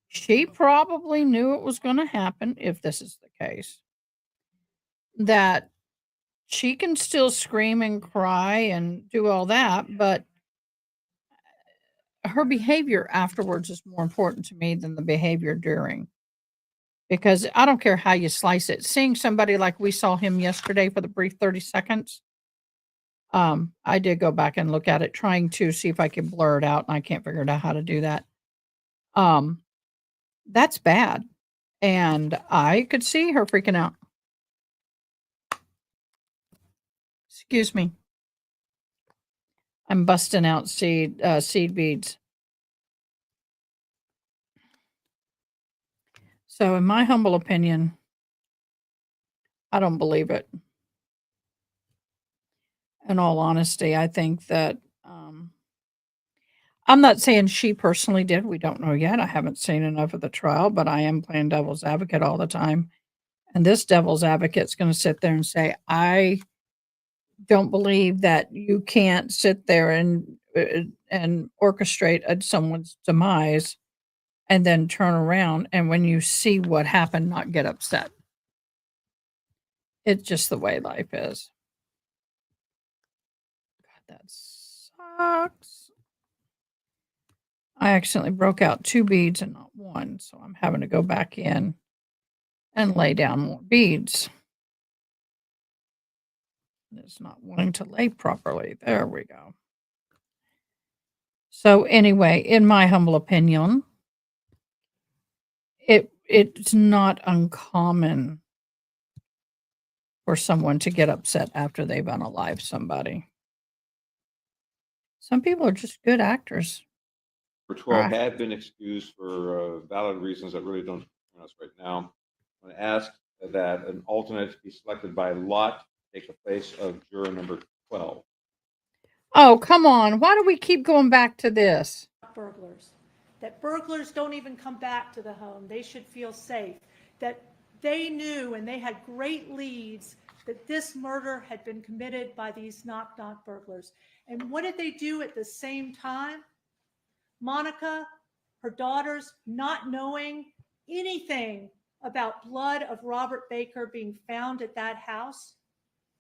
she probably knew it was going to happen, if this is the case. That she can still scream and cry and do all that, but her behavior afterwards is more important to me than the behavior during. Because I don't care how you slice it. Seeing somebody like we saw him yesterday for the brief 30 seconds, I did go back and look at it, trying to see if I could blur it out, and I can't figure out how to do that. That's bad. And I could see her freaking out. Excuse me. I'm busting out seed beads. So in my humble opinion, I don't believe it. In all honesty, I think that I'm not saying she personally did. We don't know yet. I haven't seen enough of the trial, but I am playing devil's advocate all the time. And this devil's advocate's going to sit there and say, I don't believe that you can't sit there and orchestrate someone's demise and then turn around and when you see what happened, not get upset. It's just the way life is. God, that sucks. I accidentally broke out 2 beads and not 1, so I'm having to go back in and lay down more beads. It's not wanting to lay properly. There we go. So anyway, in my humble opinion, it's not uncommon for someone to get upset after they've unalived somebody. Some people are just good actors. For 12 have been excused for valid reasons that really don't concern us right now. I'm going to ask that an alternate be selected by lot to take the place of juror number 12. Oh, come on. Why do we keep going back to this? Burglars. That burglars don't even come back to the home. They should feel safe. That they knew and they had great leads that this murder had been committed by these knock-knock burglars. And what did they do at the same time? Monica, her daughters, not knowing anything about blood of Robert Baker being found at that house,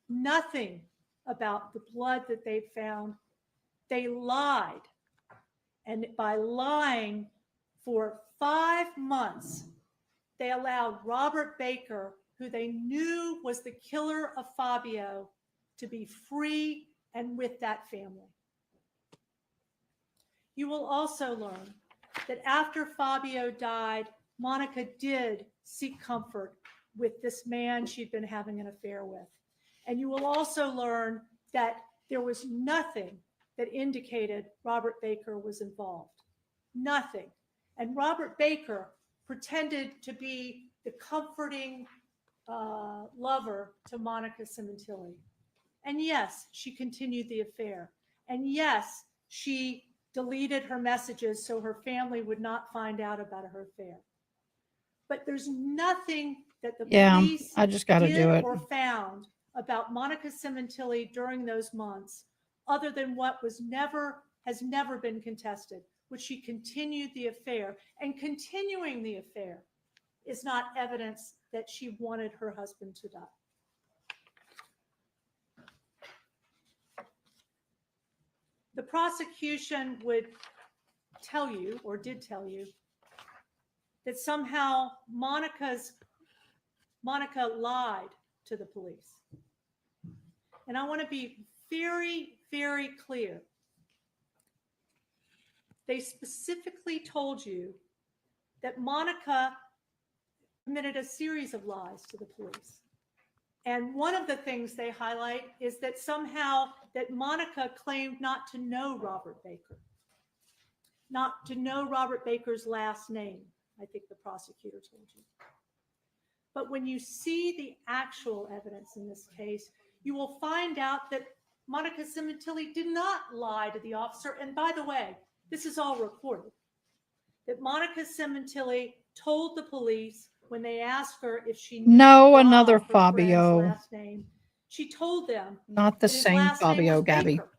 nothing about the blood that they found, they lied. And by lying for 5 months, they allowed Robert Baker, who they knew was the killer of Fabio, to be free and with that family. You will also learn that after Fabio died, Monica did seek comfort with this man she'd been having an affair with. And you will also learn that there was nothing that indicated Robert Baker was involved. Nothing. And Robert Baker pretended to be the comforting lover to Monica Sementilli. And yes, she continued the affair. And yes, she deleted her messages so her family would not find out about her affair. But there's nothing that the police I just got to did do it. or found about Monica Sementilli during those months, other than what has never been contested, which she continued the affair. And continuing the affair is not evidence that she wanted her husband to die. The prosecution would tell you, or did tell you, that somehow Monica lied to the police. And I want to be very, very clear. They specifically told you that Monica committed a series of lies to the police. And one of the things they highlight is that somehow that Monica claimed not to know Robert Baker, not to know Robert Baker's last name, I think the prosecutor told you. But when you see the actual evidence in this case, you will find out that Monica Sementilli did not lie to the officer. And by the way, this is all recorded, that Monica Sementilli told the police when they asked her if she knew Another Bob, her friend's Fabio. last name, she told them Not the that his same last name Fabio, was Gabby. Baker.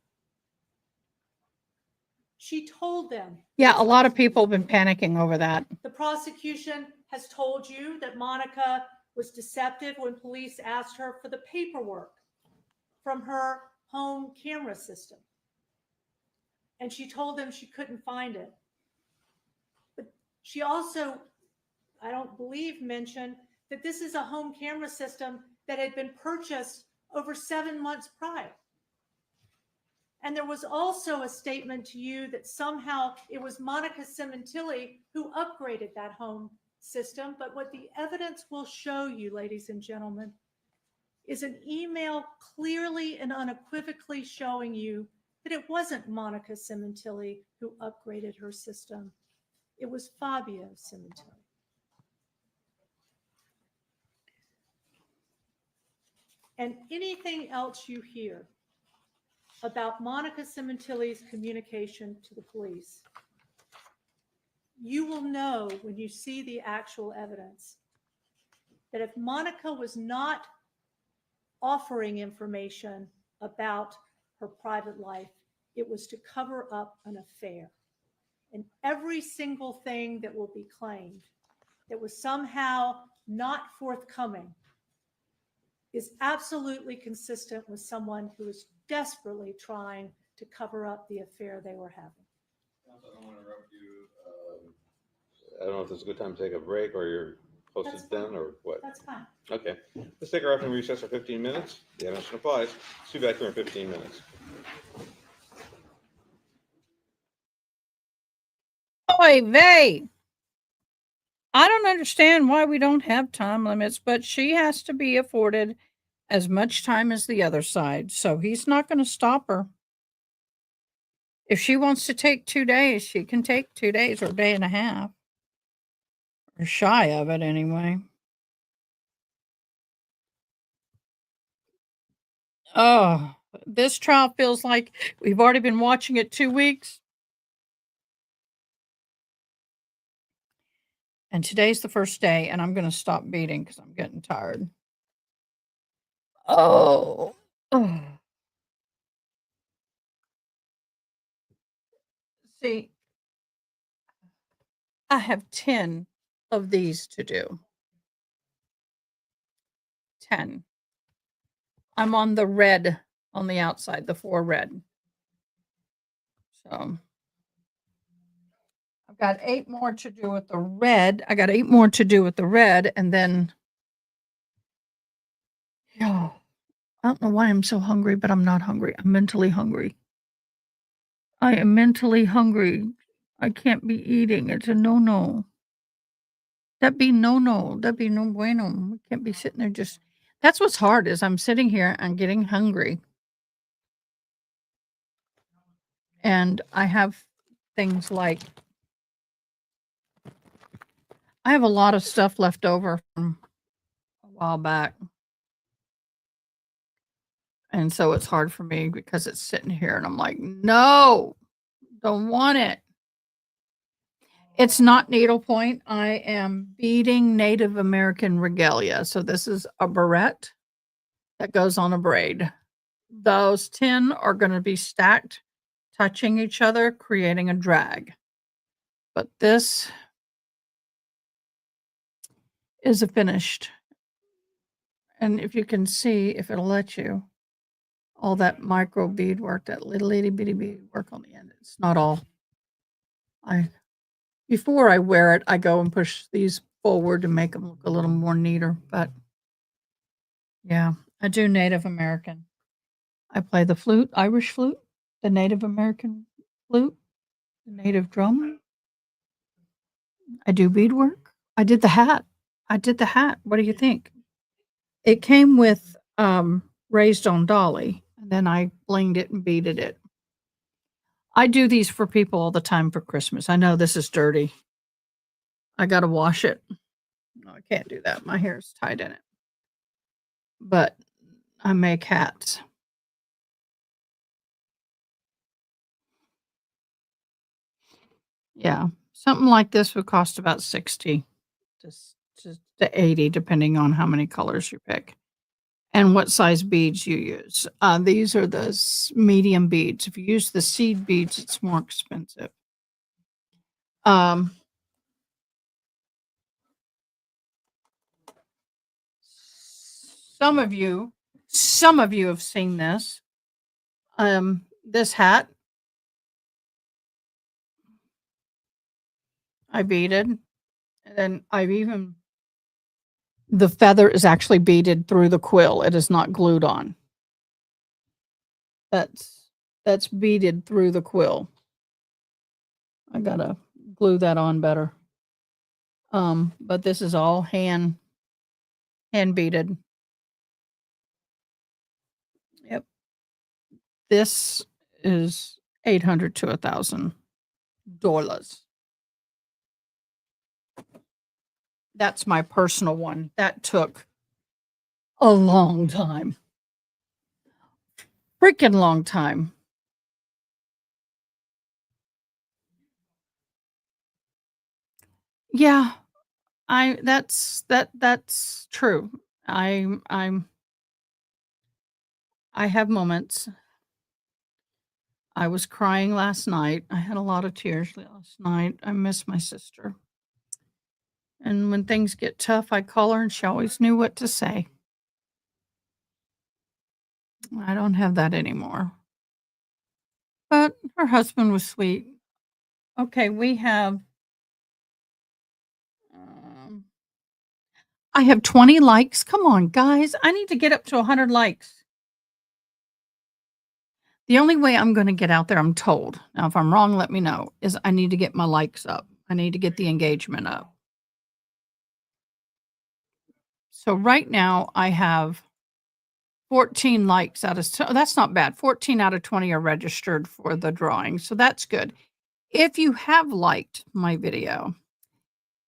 She told them. Yeah, his a lot of last name people have was been panicking over that. The prosecution has told you that Monica was deceptive when police asked her for the paperwork from her home camera system. And she told them she couldn't find it. But she also, I don't believe, mentioned that this is a home camera system that had been purchased over 7 months prior. And there was also a statement to you that somehow it was Monica Sementilli who upgraded that home system. But what the evidence will show you, ladies and gentlemen, is an email clearly and unequivocally showing you that it wasn't Monica Sementilli who upgraded her system. It was Fabio Sementilli. And anything else you hear about Monica Sementilli's communication to the police, you will know when you see the actual evidence that if Monica was not offering information about her private life, it was to cover up an affair. And every single thing that will be claimed that was somehow not forthcoming is absolutely consistent with someone who is desperately trying to cover up the affair they were having. I don't want to interrupt you. I don't know if this is a good time to take a break or you're close That's to done fine. or what. That's fine. Okay. Let's take our afternoon recess for 15 minutes. The evidence applies. See you back here in 15 minutes. Oy vey. I don't understand why we don't have time limits, but she has to be afforded as much time as the other side. So he's not going to stop her. If she wants to take 2 days, she can take 2 days or a day and a half. Or shy of it anyway. Oh, this trial feels like we've already been watching it 2 weeks. And today's the first day, and I'm going to stop beading because I'm getting tired. Oh. Oh. See, I have 10 of these to do. 10. I'm on the red on the outside, the 4 red. So I've got 8 more to do with the red. I got 8 more to do with the red, and then yeah, I don't know why I'm so hungry, but I'm not hungry. I'm mentally hungry. I am mentally hungry. I can't be eating. It's a no-no. That'd be no-no. That'd be no bueno. We can't be sitting there just. That's what's hard is I'm sitting here and getting hungry. And I have things like I have a lot of stuff left over from a while back. And so it's hard for me because it's sitting here and I'm like, no, don't want it. It's not needlepoint. I am beading Native American regalia. So this is a barrette that goes on a braid. Those 10 are going to be stacked, touching each other, creating a drag. But this is a finished. And if you can see, if it'll let you, all that micro bead work, that little itty bitty bead work on the end. It's not all. Before I wear it, I go and push these forward to make them look a little more neater. But yeah, I do Native American. I play the flute, Irish flute, the Native American flute, the native drum. I do beadwork. I did the hat. What do you think? It came with raised on dolly, and then I blinged it and beaded it. I do these for people all the time for Christmas. I know this is dirty. I got to wash it. No, I can't do that. My hair is tied in it. But I make hats. Yeah. Something like this would cost about 60 to 80, depending on how many colors you pick and what size beads you use. These are the medium beads. If you use the seed beads, it's more expensive. Some of you have seen this. This hat I beaded, and then the feather is actually beaded through the quill. It is not glued on. That's beaded through the quill. I gotta glue that on better. But this is all hand beaded. Yep. This is $800 to $1,000. That's my personal one. That took a long time. Freaking long time. Yeah. That's true. I have moments. I was crying last night. I had a lot of tears last night. I miss my sister. And when things get tough, I call her and she always knew what to say. I don't have that anymore. But her husband was sweet. Okay, we have I have 20 likes. Come on, guys. I need to get up to 100 likes. The only way I'm going to get out there, I'm told, now if I'm wrong, let me know, is I need to get my likes up. I need to get the engagement up. So right now I have 14 likes out of, that's not bad. 14 out of 20 are registered for the drawing. So that's good. If you have liked my video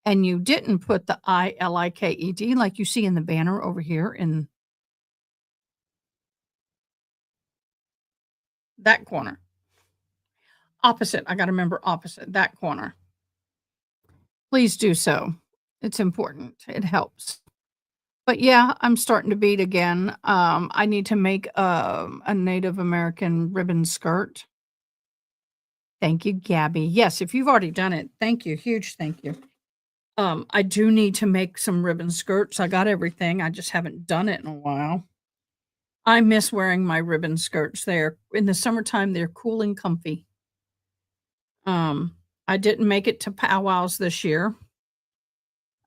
and you didn't put the ILIKED like you see in the banner over here in that corner, opposite, I got to remember opposite, that corner, please do so. It's important. It helps. But yeah, I'm starting to bead again. I need to make a Native American ribbon skirt. Thank you, Gabby. Yes, if you've already done it, thank you. Huge thank you. I do need to make some ribbon skirts. I got everything. I just haven't done it in a while. I miss wearing my ribbon skirts. They're in the summertime, they're cool and comfy. I didn't make it to powwows this year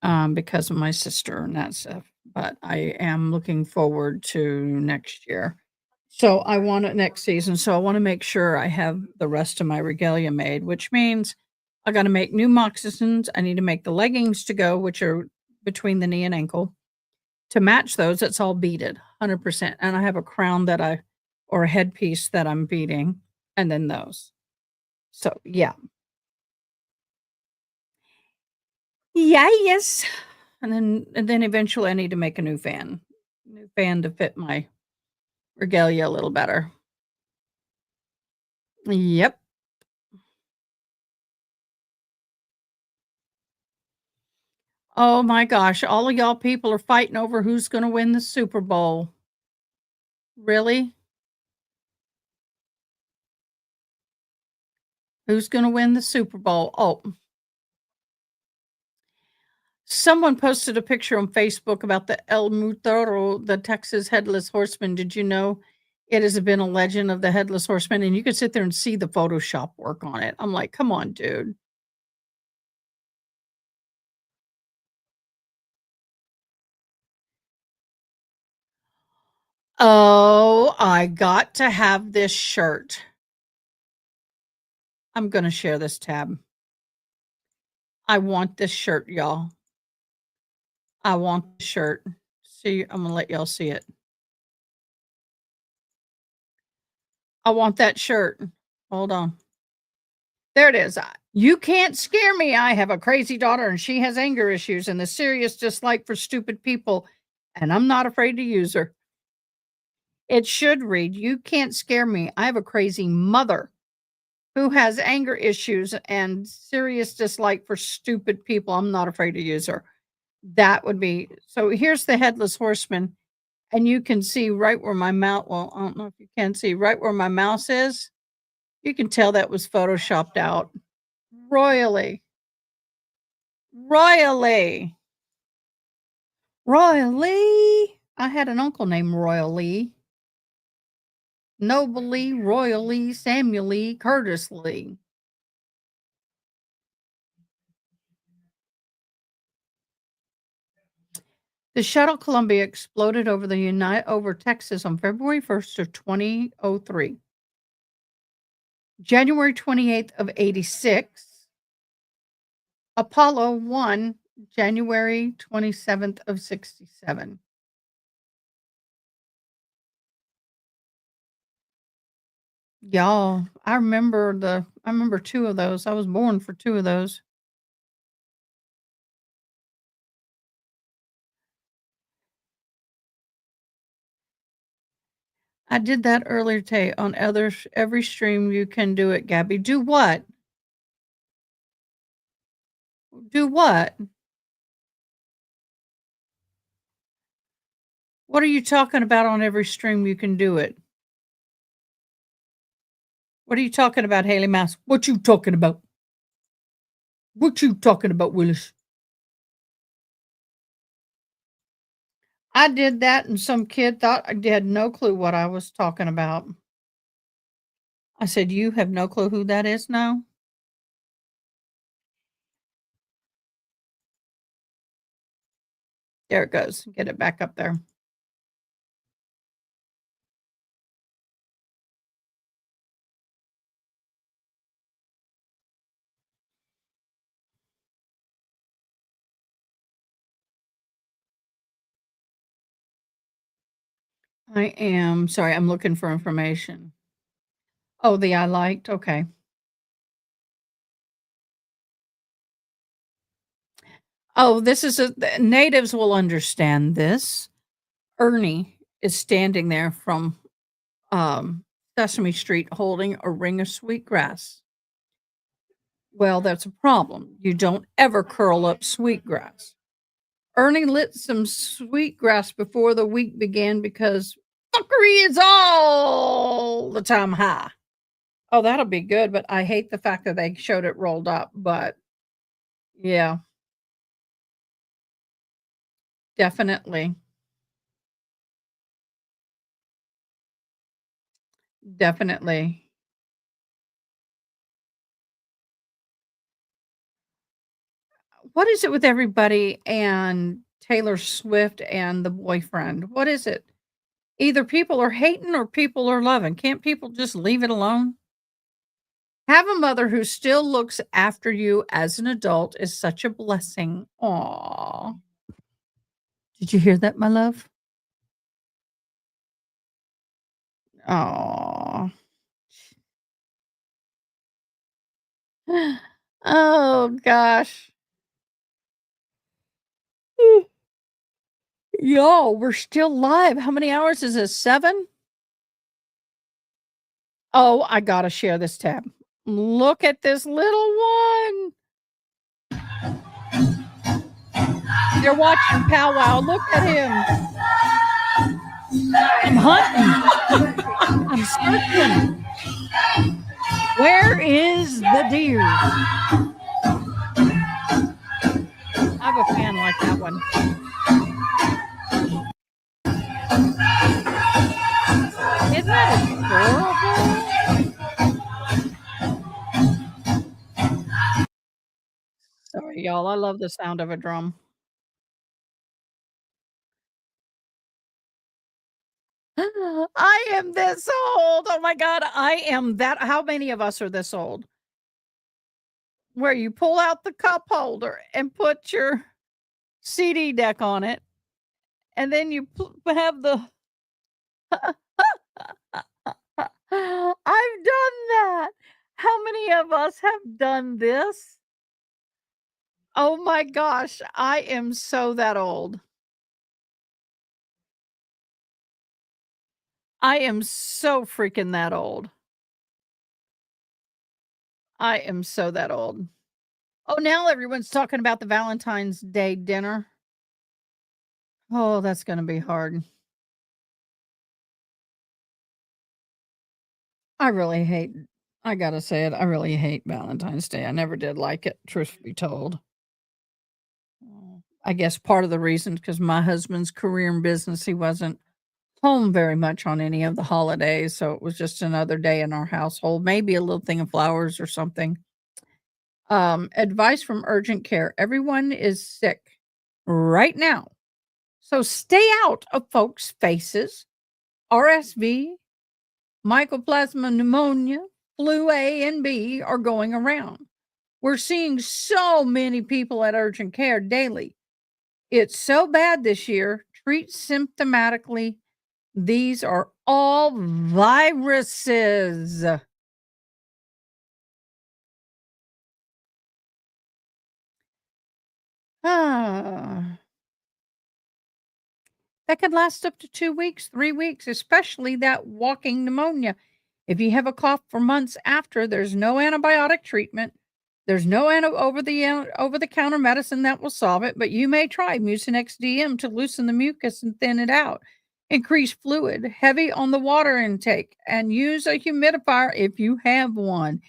because of my sister and that stuff, but I am looking forward to next year. So I want it next season. So I want to make sure I have the rest of my regalia made, which means I got to make new moccasins. I need to make the leggings to go, which are between the knee and ankle. To match those, it's all beaded, 100%. And I have a crown or a headpiece that I'm beading, and then those. So yeah. Yeah, yes. And then eventually I need to make a new fan to fit my regalia a little better. Yep. Oh my gosh, all of y'all people are fighting over who's going to win the Super Bowl. Really? Who's going to win the Super Bowl? Oh. Someone posted a picture on Facebook about the El Mutoro, the Texas headless horseman. Did you know it has been a legend of the headless horseman? And you could sit there and see the Photoshop work on it. I'm like, come on, dude. Oh, I got to have this shirt. I'm going to share this tab. I want this shirt, y'all. I want the shirt. See, I'm going to let y'all see it. I want that shirt. Hold on. There it is. You can't scare me. I have a crazy daughter and she has anger issues and the serious dislike for stupid people, and I'm not afraid to use her. It should read, you can't scare me. I have a crazy mother who has anger issues and serious dislike for stupid people. I'm not afraid to use her. That would be so. Here's the headless horseman, and you can see right where my mouth. Well, I don't know if you can see right where my mouse is. You can tell that was photoshopped out royally. Royally. Royally. I had an uncle named Royal Lee. Noble Lee, Royal Lee, Samuel Lee, Curtis Lee. The shuttle Columbia exploded over Texas on February 1st of 2003. January 28th of 86. Apollo 1, January 27th of 67. Y'all, I remember two of those. I was born for two of those. I did that earlier today on every stream you can do it, Gabby. Do what? Do what? What are you talking about on every stream you can do it? What are you talking about, Haley Mouse? What you talking about? What you talking about, Willis? I did that and some kid thought I had no clue what I was talking about. I said, "You have no clue who that is now?" There it goes. Get it back up there. I am sorry, I'm looking for information. Oh, the I liked? Okay. Oh, this is the natives will understand this. Ernie is standing there from Sesame Street holding a ring of sweetgrass. Well, that's a problem. You don't ever curl up sweetgrass. Ernie lit some sweetgrass before the week began because fuckery is all the time high. Oh, that'll be good, but I hate the fact that they showed it rolled up, but yeah, definitely. Definitely. What is it with everybody and Taylor Swift and the boyfriend? What is it? Either people are hating or people are loving. Can't people just leave it alone? Have a mother who still looks after you as an adult is such a blessing. Aw. Did you hear that, my love? Aw. Oh gosh. Y'all, we're still live. How many hours is this? 7? Oh, I gotta share this tab. Look at this little one. They're watching powwow. Look at him. I'm hunting. I'm searching. Where is the deer? I have a fan like that one. Isn't that adorable? Sorry, y'all. I love the sound of a drum. I am this old. Oh my God. I am that. How many of us are this old? Where you pull out the cup holder and put your CD deck on it, and then you have the. I've done that. How many of us have done this? Oh my gosh, I am so that old. I am so freaking that old. I am so that old. Oh, now everyone's talking about the Valentine's Day dinner. Oh, that's gonna be hard. I really hate I gotta say it, I really hate Valentine's Day. I never did like it, truth be told. I guess part of the reason because my husband's career in business, he wasn't home very much on any of the holidays, so it was just another day in our household, maybe a little thing of flowers or something. Advice from urgent care. Everyone is sick right now. So stay out of folks' faces. RSV, mycoplasma pneumonia, flu A and B are going around. We're seeing so many people at urgent care daily. It's so bad this year. Treat symptomatically. These are all viruses. Ah, that could last up to 2 weeks, 3 weeks, especially that walking pneumonia. If you have a cough for months after, there's no antibiotic treatment. There's no over the counter medicine that will solve it, but you may try Mucinex DM to loosen the mucus and thin it out. Increase fluid, heavy on the water intake, and use a humidifier if you have one.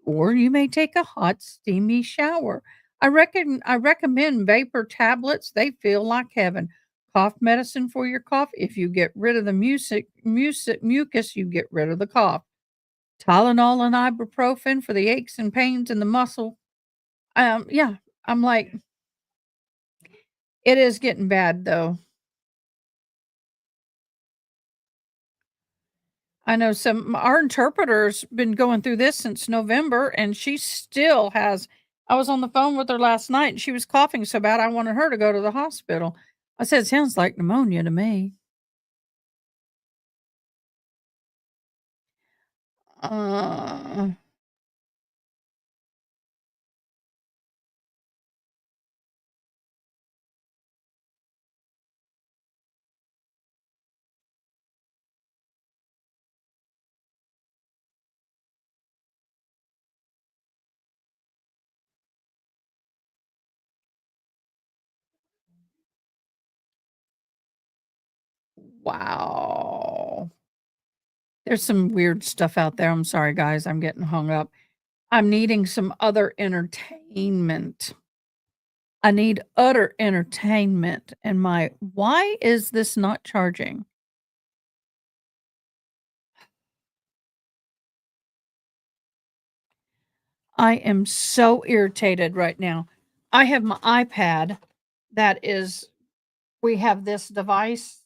Or you may take a hot, steamy shower. I recommend vapor tablets. They feel like heaven. Cough medicine for your cough. If you get rid of the mucus, you get rid of the cough. Tylenol and ibuprofen for the aches and pains in the muscle. Yeah, I'm like, it is getting bad though. I know our interpreter's been going through this since November and she still has. I was on the phone with her last night and she was coughing so bad I wanted her to go to the hospital. I said, sounds like pneumonia to me. Uh, Wow. There's some weird stuff out there. I'm sorry, guys. I'm getting hung up. I'm needing some other entertainment. I need utter entertainment. And why is this not charging? I am so irritated right now. I have my iPad we have this device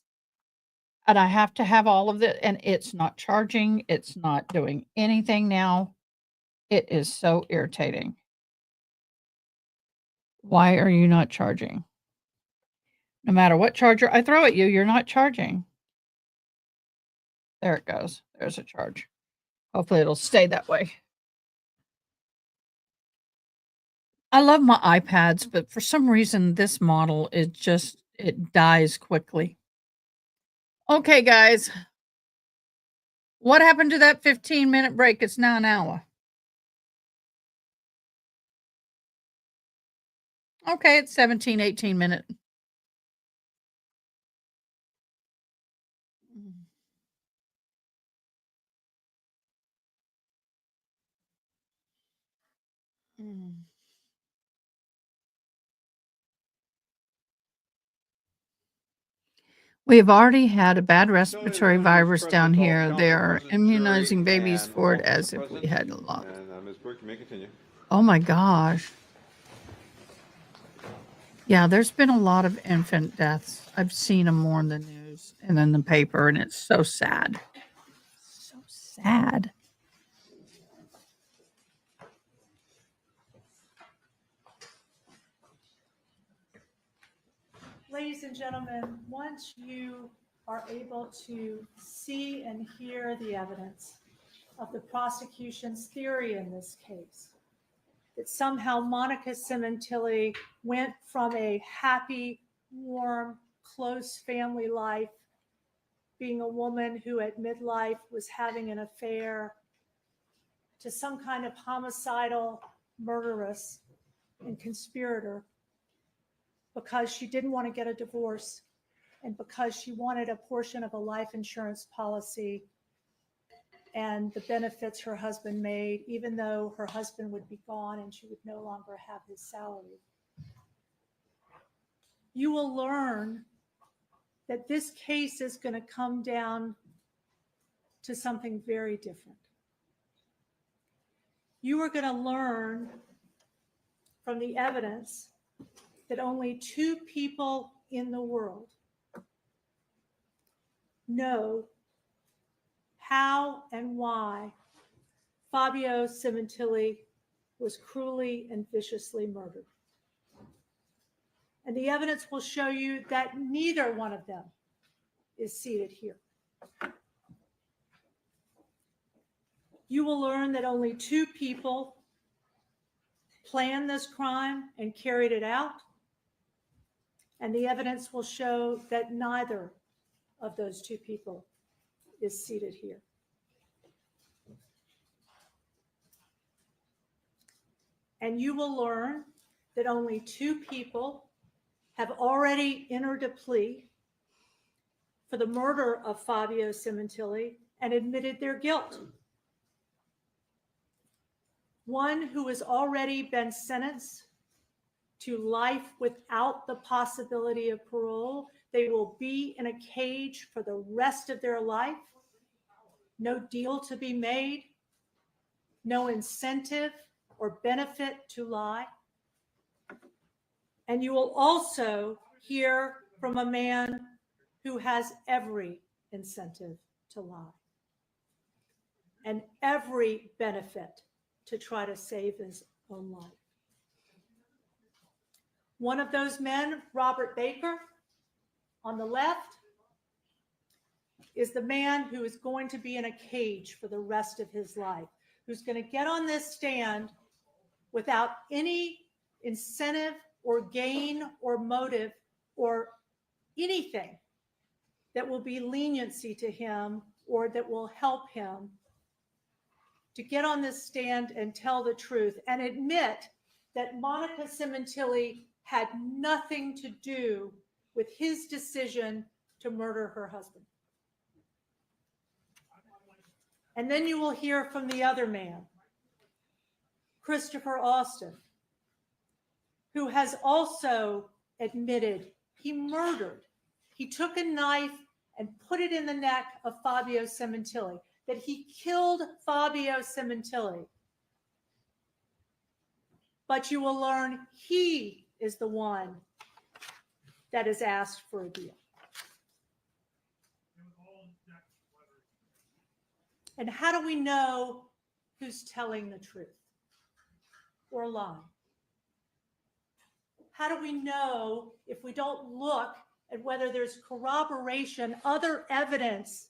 and I have to have all of it and it's not charging. It's not doing anything now. It is so irritating. Why are you not charging? No matter what charger I throw at you, you're not charging. There it goes. There's a charge. Hopefully it'll stay that way. I love my iPads, but for some reason this model it dies quickly. Okay, guys. What happened to that 15-minute break? It's now an hour. Okay, it's 17, 18 minute. We have already had a bad respiratory virus down here. They are immunizing babies for it as if we had a lot. And Ms. Burke, you may continue. Oh my gosh. Yeah, there's been a lot of infant deaths. I've seen them more in the news and in the paper, and it's so sad. So sad. Ladies and gentlemen, once you are able to see and hear the evidence of the prosecution's theory in this case, that somehow Monica Sementilli went from a happy, warm, close family life, being a woman who at midlife was having an affair, to some kind of homicidal murderess and conspirator, because she didn't want to get a divorce and because she wanted a portion of a life insurance policy and the benefits her husband made, even though her husband would be gone and she would no longer have his salary. You will learn that this case is going to come down to something very different. You are going to learn from the evidence that only 2 people in the world know how and why Fabio Sementilli was cruelly and viciously murdered. And the evidence will show you that neither one of them is seated here. You will learn that only 2 people planned this crime and carried it out. And the evidence will show that neither of those 2 people is seated here. And you will learn that only 2 people have already entered a plea for the murder of Fabio Sementilli and admitted their guilt. One who has already been sentenced to life without the possibility of parole. They will be in a cage for the rest of their life. No deal to be made, no incentive or benefit to lie. And you will also hear from a man who has every incentive to lie and every benefit to try to save his own life. One of those men, Robert Baker, on the left, is the man who is going to be in a cage for the rest of his life, who's going to get on this stand without any incentive or gain or motive or anything that will be leniency to him or that will help him to get on this stand and tell the truth and admit that Monica Sementilli had nothing to do with his decision to murder her husband. And then you will hear from the other man, Christopher Austin, who has also admitted he murdered. He took a knife and put it in the neck of Fabio Sementilli, that he killed Fabio Sementilli. But you will learn he is the one that is asked for a deal. And how do we know who's telling the truth or lying? How do we know if we don't look at whether there's corroboration, other evidence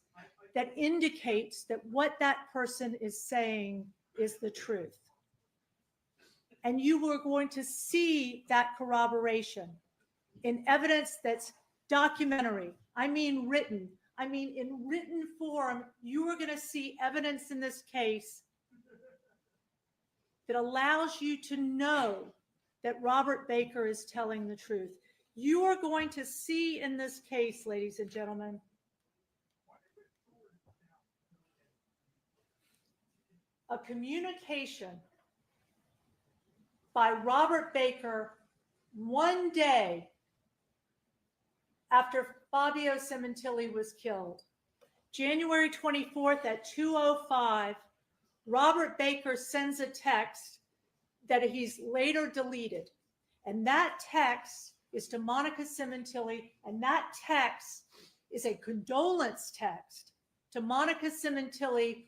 that indicates that what that person is saying is the truth? And you are going to see that corroboration in evidence that's documentary. I mean written. I mean in written form, you are going to see evidence in this case that allows you to know that Robert Baker is telling the truth. You are going to see in this case, ladies and gentlemen, a communication by Robert Baker one day after Fabio Sementilli was killed. January 24th at 2:05, Robert Baker sends a text that he's later deleted. And that text is to Monica Sementilli, and that text is a condolence text to Monica Sementilli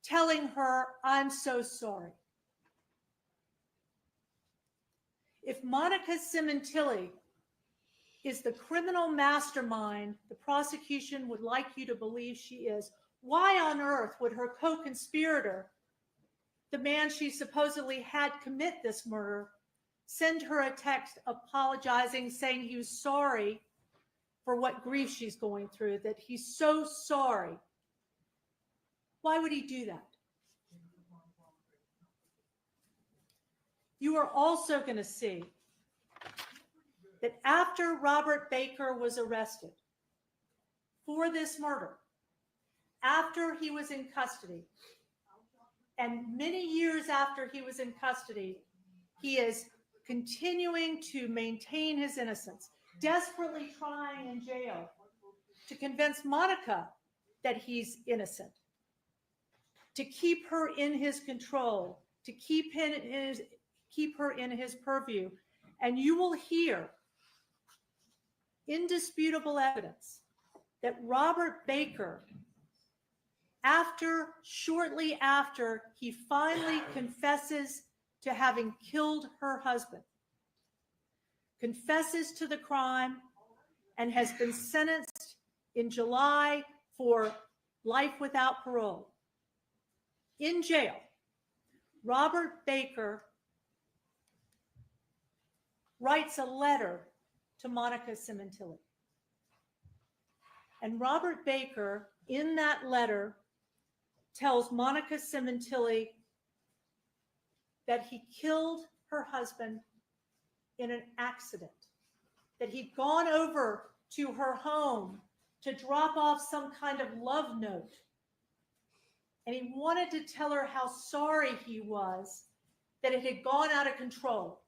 telling her, I'm so sorry. If Monica Sementilli is the criminal mastermind the prosecution would like you to believe she is, why on earth would her co-conspirator, the man she supposedly had commit this murder, send her a text apologizing, saying he was sorry for what grief she's going through, that he's so sorry? Why would he do that? You are also going to see that after Robert Baker was arrested for this murder, after he was in custody, and many years after he was in custody, he is continuing to maintain his innocence, desperately trying in jail to convince Monica that he's innocent, to keep her in his control, to keep her in his purview. And you will hear indisputable evidence that Robert Baker, shortly after he finally confesses to having killed her husband, confesses to the crime, and has been sentenced in July for life without parole. In jail, Robert Baker writes a letter to Monica Sementilli. And Robert Baker, in that letter, tells Monica Sementilli that he killed her husband in an accident, that he'd gone over to her home to drop off some kind of love note. And he wanted to tell her how sorry he was that it had gone out of control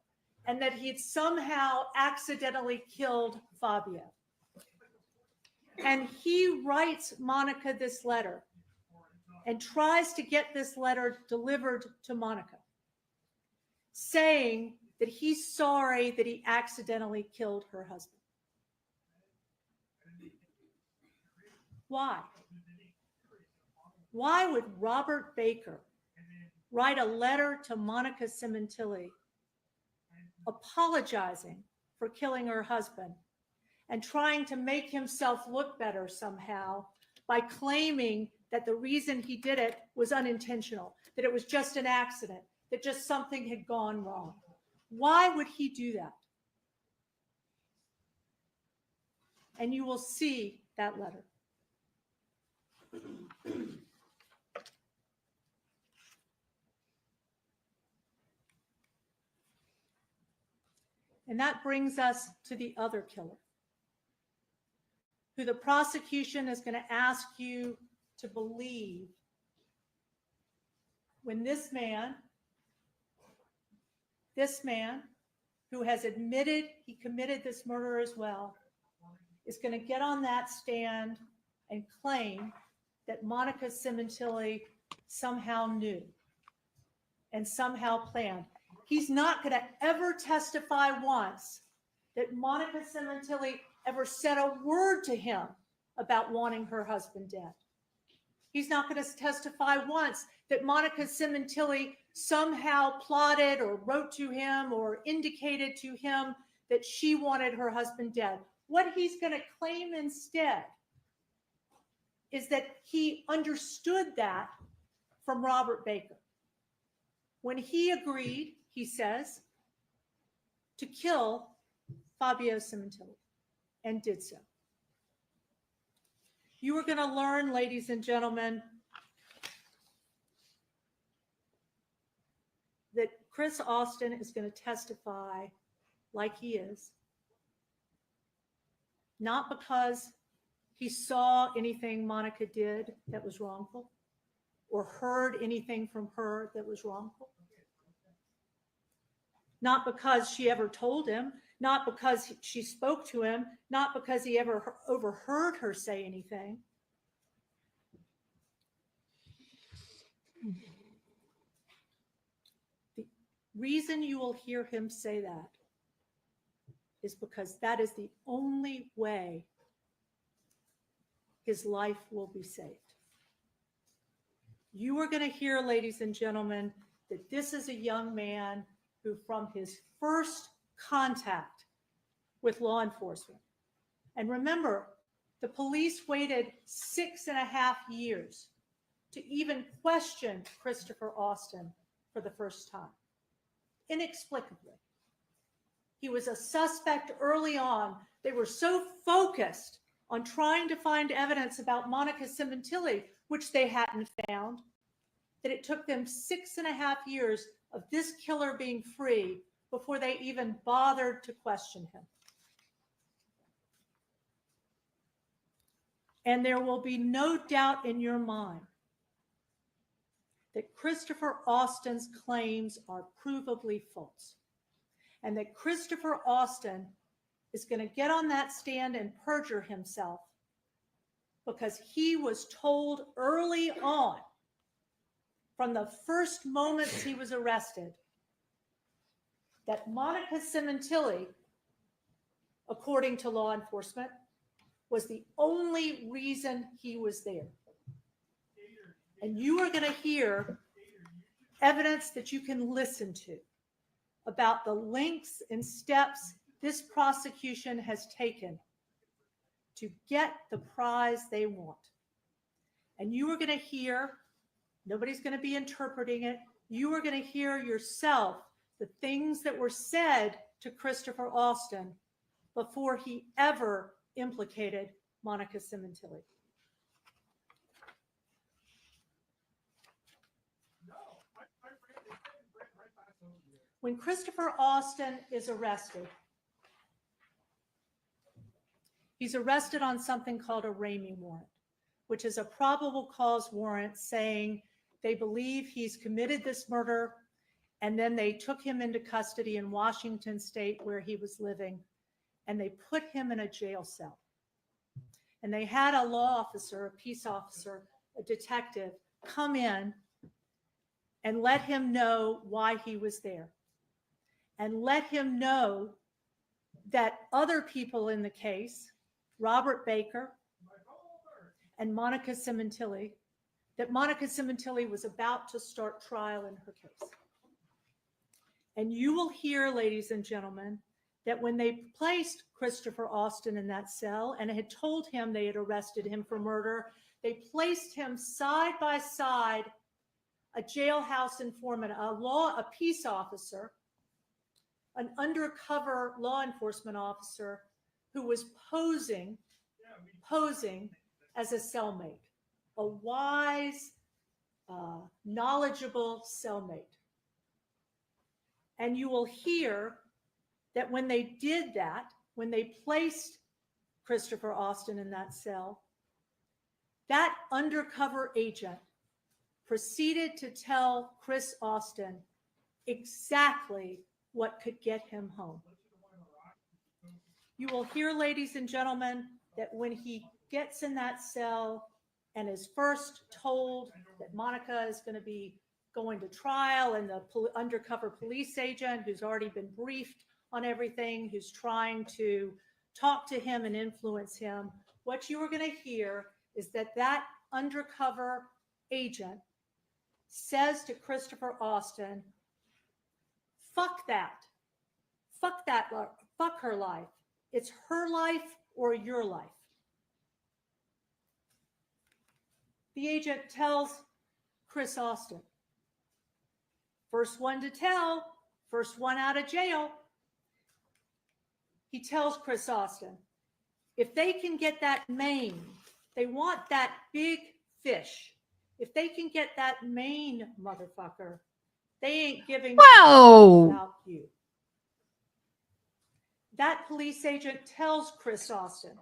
and that he had somehow accidentally killed Fabio. And he writes Monica this letter and tries to get this letter delivered to Monica, saying that he's sorry that he accidentally killed her husband. Why? Why would Robert Baker write a letter to Monica Sementilli apologizing for killing her husband and trying to make himself look better somehow by claiming that the reason he did it was unintentional, that it was just an accident, that just something had gone wrong? Why would he do that? And you will see that letter. And that brings us to the other killer, who the prosecution is going to ask you to believe when this man who has admitted he committed this murder as well, is going to get on that stand and claim that Monica Sementilli somehow knew and somehow planned. He's not going to ever testify once that Monica Sementilli ever said a word to him about wanting her husband dead. He's not going to testify once that Monica Sementilli somehow plotted or wrote to him or indicated to him that she wanted her husband dead. What he's going to claim instead is that he understood that from Robert Baker when he agreed, he says, to kill Fabio Sementilli, and did so. You are going to learn, ladies and gentlemen, that Chris Austin is going to testify like he is, not because he saw anything Monica did that was wrongful or heard anything from her that was wrongful, not because she ever told him, not because she spoke to him, not because he ever overheard her say anything. The reason you will hear him say that is because that is the only way his life will be saved. You are going to hear, ladies and gentlemen, that this is a young man who, from his first contact with law enforcement, and remember, the police waited 6.5 years to even question Christopher Austin for the first time, inexplicably. He was a suspect early on. They were so focused on trying to find evidence about Monica Sementilli, which they hadn't found, that it took them 6.5 years of this killer being free before they even bothered to question him. And there will be no doubt in your mind that Christopher Austin's claims are provably false, and that Christopher Austin is going to get on that stand and perjure himself because he was told early on, from the first moments he was arrested, that Monica Sementilli, according to law enforcement, was the only reason he was there. And you are going to hear evidence that you can listen to about the lengths and steps this prosecution has taken to get the prize they want. And you are going to hear, nobody's going to be interpreting it, you are going to hear yourself the things that were said to Christopher Austin before he ever implicated Monica Sementilli. When Christopher Austin is arrested, he's arrested on something called a Ramey warrant, which is a probable cause warrant saying they believe he's committed this murder, and then they took him into custody in Washington State where he was living, and they put him in a jail cell. And they had a law officer, a peace officer, a detective come in and let him know why he was there, and let him know that other people in the case, Robert Baker and Monica Sementilli, that Monica Sementilli was about to start trial in her case. And you will hear, ladies and gentlemen, that when they placed Christopher Austin in that cell and had told him they had arrested him for murder, they placed him side by side a jailhouse informant, a peace officer, an undercover law enforcement officer who was posing as a cellmate, a wise, knowledgeable cellmate. And you will hear that when they did that, when they placed Christopher Austin in that cell, that undercover agent proceeded to tell Chris Austin exactly what could get him home. You will hear, ladies and gentlemen, that when he gets in that cell and is first told that Monica is going to be going to trial, and the undercover police agent who's already been briefed on everything, who's trying to talk to him and influence him, what you are going to hear is that that undercover agent says to Christopher Austin, fuck that. Fuck that. Fuck her life. It's her life or your life. The agent tells Chris Austin, first one to tell, first one out of jail. He tells Chris Austin, if they can get that main, they want that big fish. If they can get that main motherfucker, they ain't giving a Whoa. fuck about you. That police agent tells Chris Austin,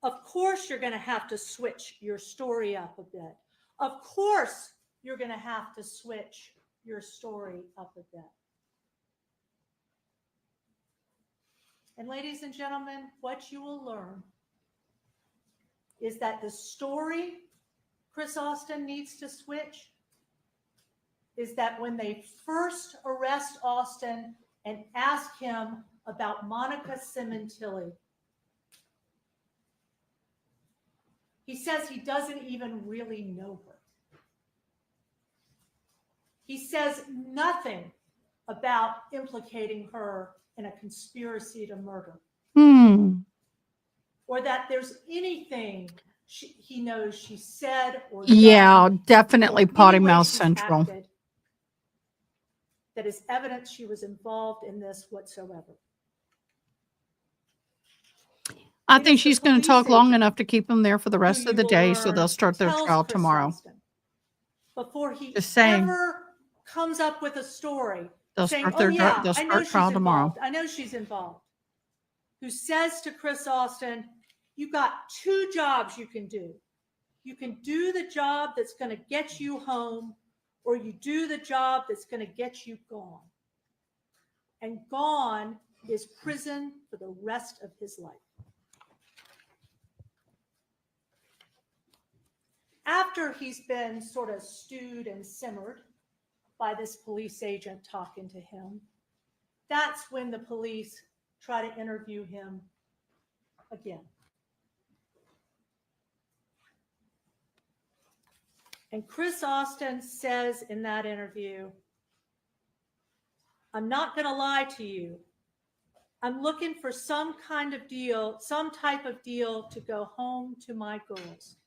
of course you're going to have to switch your story up a bit. Of course you're going to have to switch your story up a bit. And ladies and gentlemen, what you will learn is that the story Chris Austin needs to switch is that when they first arrest Austin and ask him about Monica Sementilli, he says he doesn't even really know her. He says nothing about implicating her in a conspiracy to murder. Or that there's anything he knows she said or Yeah, done, definitely or potty any way mouth she's central. acted that is evidence she was involved in this whatsoever. I It think is the she's going to police talk long agent enough to keep them there for the rest who of you the will day, so learn they'll start their tells trial Chris tomorrow. Austin, before he Just saying. ever comes up with a story They'll saying, start oh their yeah, they'll I know start she's trial tomorrow. involved. I know she's involved. Who says to Chris Austin, you got two jobs you can do. You can do the job that's going to get you home, or you do the job that's going to get you gone. And gone is prison for the rest of his life. After he's been sort of stewed and simmered by this police agent talking to him, that's when the police try to interview him again. And Chris Austin says in that interview, I'm not going to lie to you. I'm looking for some kind of deal, some type of deal to go home to my girls,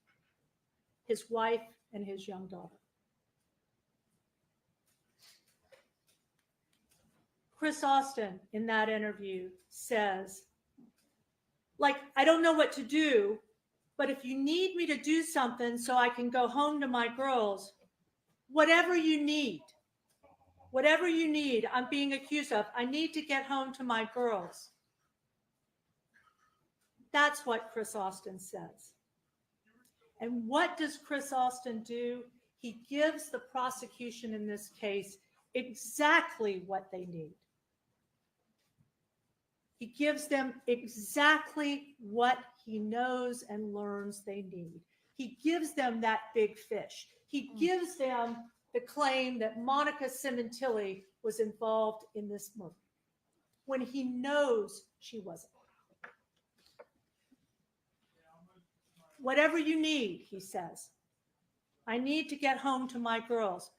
his wife and his young daughter. Chris Austin in that interview says, like, I don't know what to do, but if you need me to do something so I can go home to my girls, whatever you need, I'm being accused of, I need to get home to my girls. That's what Chris Austin says. And what does Chris Austin do? He gives the prosecution in this case exactly what they need. He gives them exactly what he knows and learns they need. He gives them that big fish. He gives them the claim that Monica Sementilli was involved in this murder when he knows she wasn't. Whatever you need, he says. I need to get home to my girls.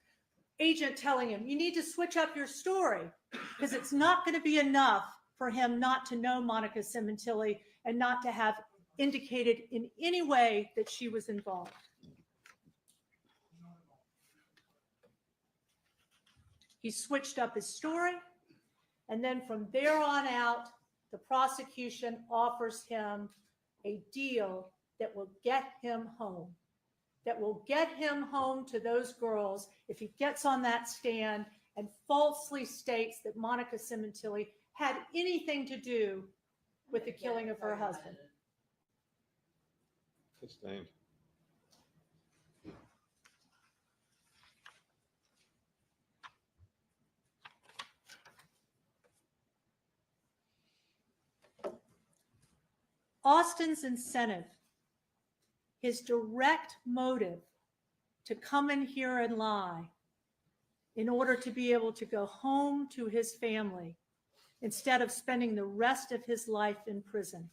Agent telling him, you need to switch up your story because it's not going to be enough for him not to know Monica Sementilli and not to have indicated in any way that she was involved. He switched up his story, and then from there on out, the prosecution offers him a deal that will get him home, to those girls if he gets on that stand and falsely states that Monica Sementilli had anything to do with the killing of her husband. Sustained. Austin's incentive, his direct motive to come in here and lie in order to be able to go home to his family instead of spending the rest of his life in prison,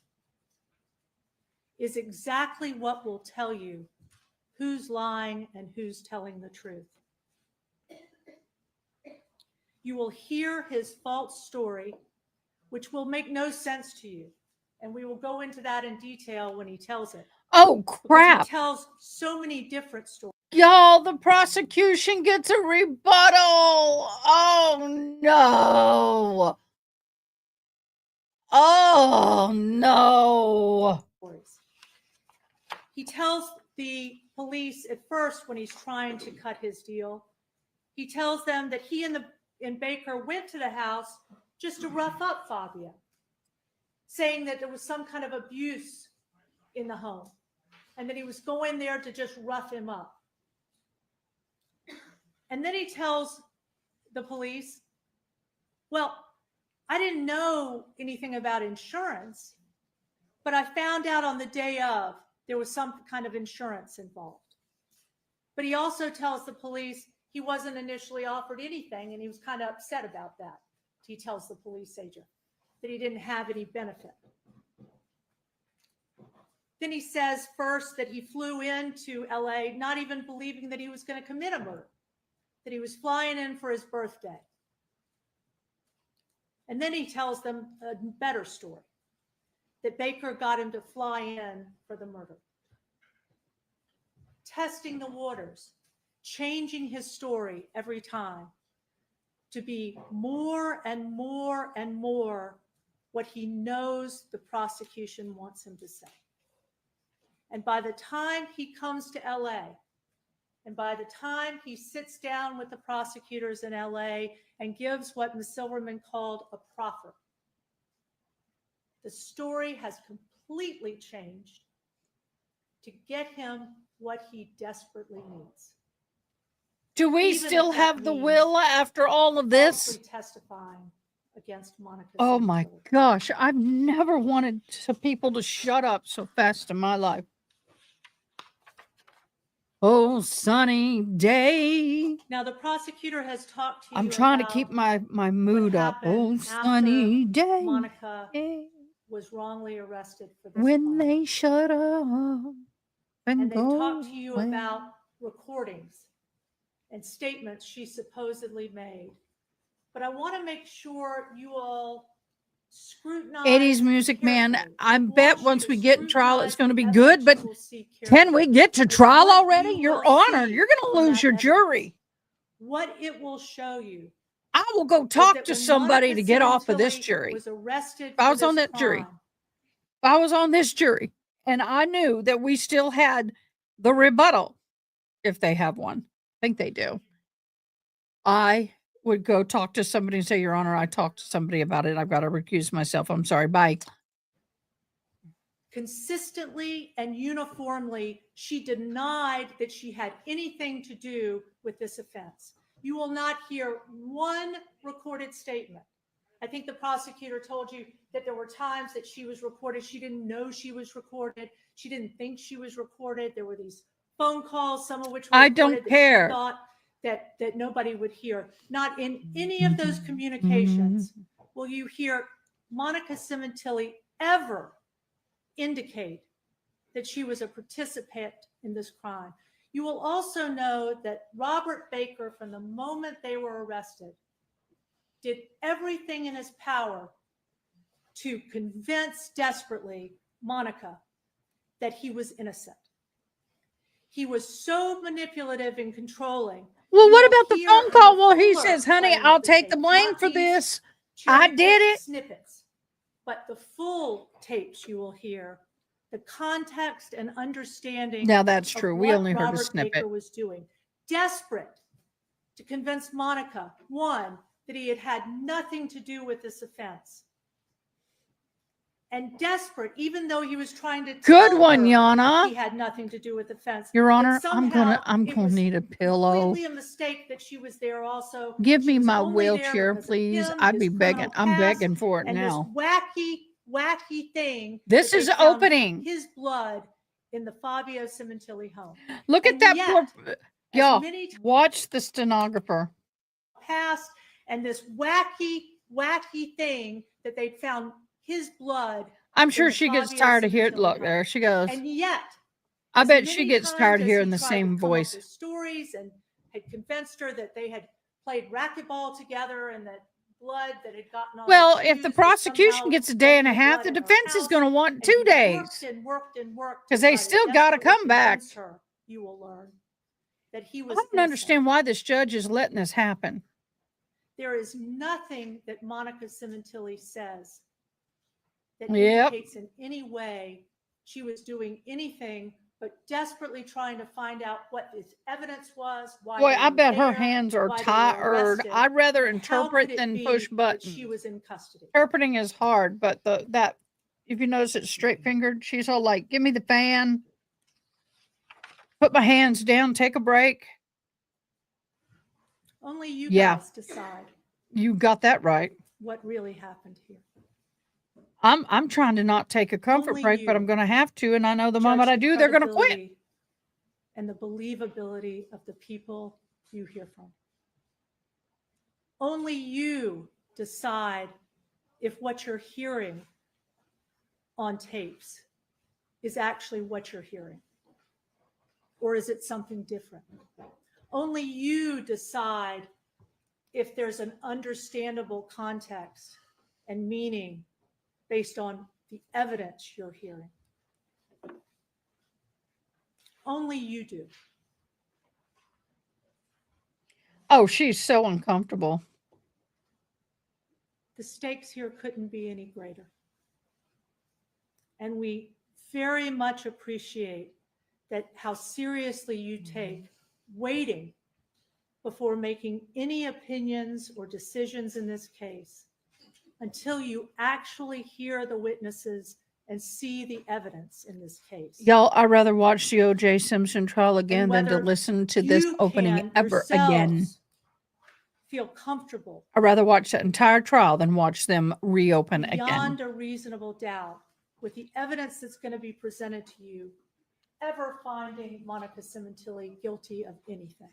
is exactly what will tell you who's lying and who's telling the truth. You will hear his false story, which will make no sense to you. And we will go into that in detail when he tells it. Oh, Because crap. he tells so many different stories. Y'all, the prosecution gets a rebuttal. Oh, no. Oh, no. He tells the police at first, when he's trying to cut his deal, he tells them that he and Baker went to the house just to rough up Fabio, saying that there was some kind of abuse in the home and that he was going there to just rough him up. And then he tells the police, well, I didn't know anything about insurance, but I found out on the day of there was some kind of insurance involved. But he also tells the police he wasn't initially offered anything, and he was kind of upset about that. He tells the police agent that he didn't have any benefit. Then he says first that he flew into LA, not even believing that he was going to commit a murder, that he was flying in for his birthday. And then he tells them a better story, that Baker got him to fly in for the murder. Testing the waters, changing his story every time to be more and more and more what he knows the prosecution wants him to say. And by the time he comes to LA, and by the time he sits down with the prosecutors in LA and gives what Ms. Silverman called a proffer, the story has completely changed to get him what he desperately needs. Do we Even still if that have the means will after all of this? falsely testifying against Monica. Oh my Sementilli. gosh. I've never wanted people to shut up so fast in my life. Oh, sunny day. Now the prosecutor has talked to you. I'm trying to about keep my mood up. Oh, happened after sunny day. Monica was wrongly arrested for this When crime. they shut up and And they go talked to you away. about recordings and statements she supposedly made. But I want to make sure you all scrutinize 80s music, man. carefully. I want bet you once to we get in trial, it's scrutinize going to the be good. evidence But you will see can carefully. we get to It's trial what already? you Your will Honor, see you're going from to lose that your evidence. jury. What it will show you I will go is talk that to when somebody Monica to get off of this Sementilli jury. was arrested If I for was on this that jury, crime, if I was on this jury and I knew that we still had the rebuttal, if they have one, I think they do, I would go talk to somebody and say, Your Honor, I talked to somebody about it. I've got to recuse myself. I'm sorry. Bye. consistently and uniformly, she denied that she had anything to do with this offense. You will not hear one recorded statement. I think the prosecutor told you that there were times that she was recorded. She didn't know she was recorded. She didn't think she was recorded. There were these phone calls, some of which were I don't recorded that care. she thought that nobody would hear. Not in any of those communications will you hear Monica Sementilli ever indicate that she was a participant in this crime. You will also know that Robert Baker, from the moment they were arrested, did everything in his power to convince desperately Monica that he was innocent. He was so manipulative and controlling. Well, You what will about the hear phone in call? Well, he fuller says, honey, playing I'll of the take the tape, blame not for these this. I did cherry-picked it. snippets, but the full tapes you will hear, the context and understanding. Now that's of true. We what only heard a Robert snippet. Baker was doing, desperate to convince Monica, one, that he had had nothing to do with this offense, and desperate, even though he was trying to Good tell one, her Yana. he had nothing to do with the offense. Your that Honor, I'm somehow gonna it was need a pillow. completely a mistake that she was there. Also, Give she me was my only there wheelchair, because of please. him, I'd his be begging. criminal I'm past, begging for it and now. this wacky wacky thing. This that is they found opening. his blood in the Fabio Sementilli home. Look at And that yet, poor. as Y'all, many times watch the stenographer. passed, and this wacky thing that they found his blood. I'm in sure the she gets Fabio tired of hearing. Sementilli Look, home. there she goes. And yet, I as bet she many gets times tired as hearing he the tried to same come up voice. with stories and had convinced her that they had played racquetball together and that blood that had gotten on Well, his if shoes the was prosecution somehow gets a day and a only half, blood the in her defense is house, going to want and 2 he days worked and worked and worked to because they try to still got to desperately come back. convince her, you will learn, that he I was don't innocent. understand why this judge is letting this happen. There is nothing that Monica Sementilli says that Yep. indicates in any way she was doing anything but desperately trying to find out what this evidence was, why Boy, they I were bet her there, hands are why they were tired. arrested, I'd rather and how interpret could it than be push that buttons. she was in custody. Interpreting is hard, but that if you notice it's straight fingered, she's all like, "Give me the fan, put my hands down, take a break." Only you Yeah. guys decide You got that right. what really happened here. I'm trying to not take a comfort Only break, but I'm you going to have to, and I know the judge moment I the do, they're going to quit. credibility and the believability of the people you hear from. Only you decide if what you're hearing on tapes is actually what you're hearing, or is it something different? Only you decide if there's an understandable context and meaning based on the evidence you're hearing. Only you do. Oh, she's so uncomfortable. The stakes here couldn't be any greater. And we very much appreciate that how seriously you take waiting before making any opinions or decisions in this case until you actually hear the witnesses and see the evidence in this case. Y'all, I'd rather watch the O.J. Simpson trial again than to whether listen to this you opening can ever again. yourselves feel comfortable I'd rather watch that entire trial than watch them reopen again. beyond a reasonable doubt with the evidence that's going to be presented to you, ever finding Monica Sementilli guilty of anything.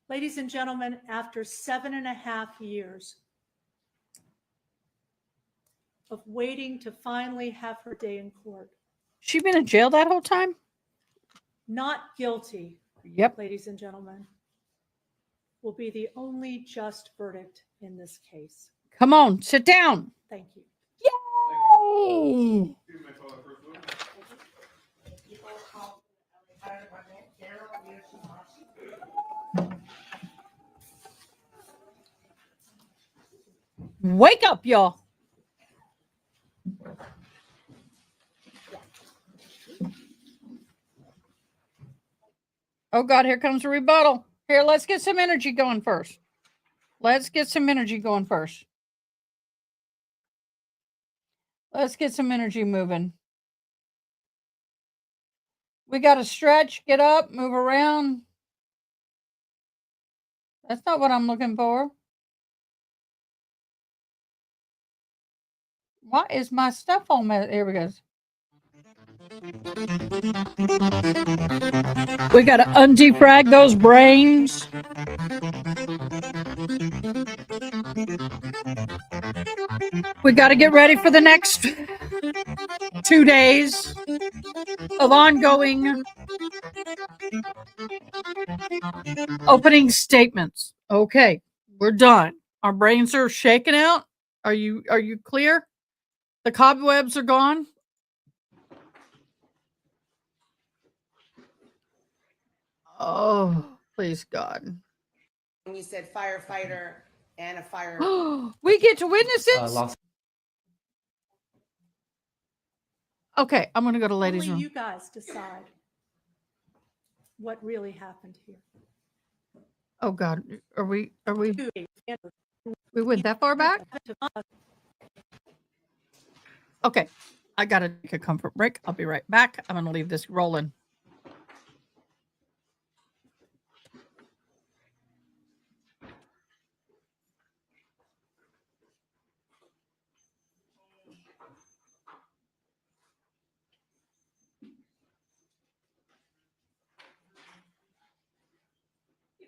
Ladies and gentlemen, after 7.5 years of waiting to finally have her day in court, She been in jail that whole time? not guilty, Yep. ladies and gentlemen, will be the only just verdict in this case. Come on, sit down. Thank you. Yay! Wake up, y'all. Oh, God, here comes a rebuttal. Here, let's get some energy going first. Let's get some energy going first. Let's get some energy moving. We got to stretch, get up, move around. That's not what I'm looking for. Why is my stuff on my, here we go. We got to undefrag those brains. We got to get ready for the next 2 days of ongoing opening statements. Okay, we're done. Our brains are shaking out. Are you clear? The cobwebs are gone. Oh, please God. When you said firefighter and a fire. We get to witness it. Okay, I'm going to go to ladies' Only room. you guys decide what really happened here. Oh God, are we we went that far back? Okay, I got to take a comfort break. I'll be right back. I'm going to leave this rolling.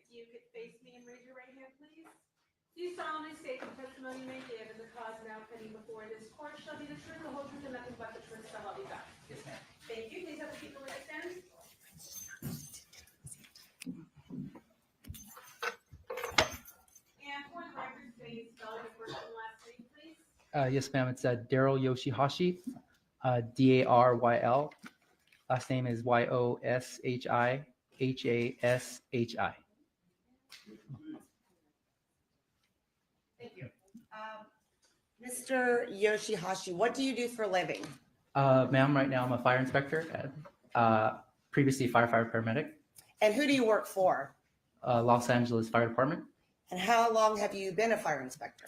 you could face me and raise your right hand, please. Do you solemnly state the testimony you may give in the cause now pending before this court shall be the truth, the whole truth, and nothing but the truth, so help you God? Yes, ma'am. Thank you. Please have the people where they stand. And for the record, please spell your first and last name, please. Yes, ma'am. It's Daryl Yoshihashi, Daryl. Last name is Yoshihashai. Thank you. Mr. Yoshihashi, what do you do for a living? Ma'am, right now I'm a fire inspector, previously firefighter paramedic, And who do you work for? Los Angeles Fire Department. And how long have you been a fire inspector?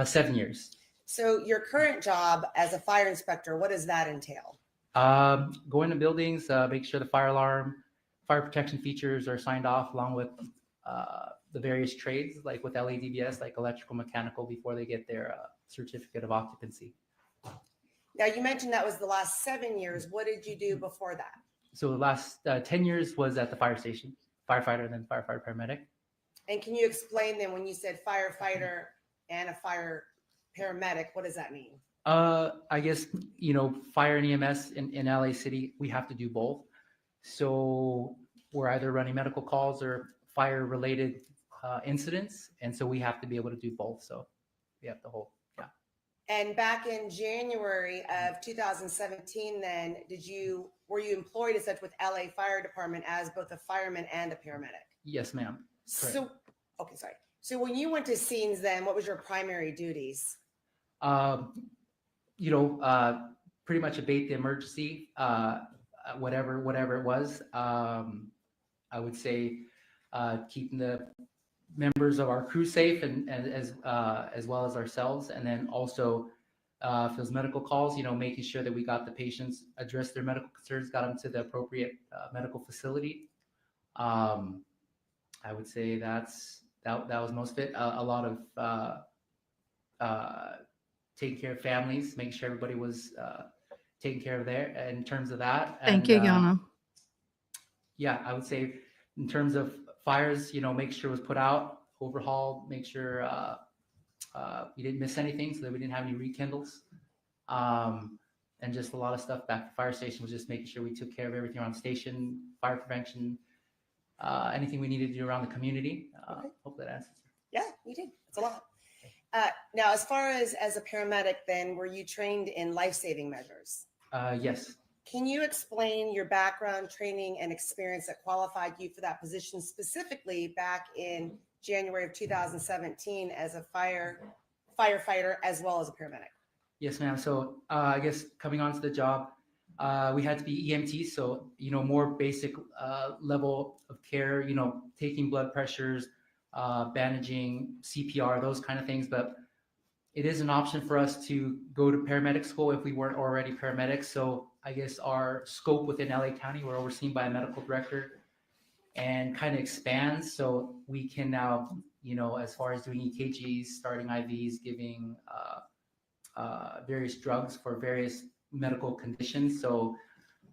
7 years. So your current job as a fire inspector, what does that entail? Go into buildings, make sure the fire alarm, fire protection features are signed off, along with the various trades, like with LADBS, like electrical, mechanical, before they get their certificate of occupancy. Now, you mentioned that was the last 7 years. What did you do before that? So the last 10 years was at the fire station, firefighter, and then firefighter paramedic. And can you explain then when you said firefighter and a fire paramedic, what does that mean? I guess, fire and EMS in LA City, we have to do both. So we're either running medical calls or fire related incidents. And so we have to be able to do both. So we have to hold. Yeah. And back in January of 2017, then were you employed as such with LA Fire Department as both a fireman and a paramedic? Yes, ma'am. So, okay, sorry. So when you went to scenes, then what was your primary duties? Pretty much abate the emergency, whatever it was. I would say keeping the members of our crew safe and as well as ourselves, and then also if those medical calls, making sure that we got the patients, addressed their medical concerns, got them to the appropriate medical facility. I would say that was most of it. A lot of taking care of families, making sure everybody was taken care of there in terms of that. Thank you, Yana. Yeah, I would say in terms of fires, make sure it was put out, overhaul, make sure we didn't miss anything so that we didn't have any rekindles. And just a lot of stuff back at the fire station was just making sure we took care of everything around station, fire prevention, anything we needed to do around the community. Okay. Hope that answers. Yeah, you did. It's a lot. Now, as far as a paramedic, then, were you trained in life-saving measures? Yes. Can you explain your background, training, and experience that qualified you for that position, specifically back in January of 2017 as a firefighter as well as a paramedic? Yes, ma'am. So I guess coming onto the job, we had to be EMTs, so more basic level of care, taking blood pressures, bandaging, CPR, those kind of things. But it is an option for us to go to paramedic school if we weren't already paramedics. So I guess our scope within LA County, we're overseen by a medical director, and kind of expands. So we can now, as far as doing EKGs, starting IVs, giving various drugs for various medical conditions. So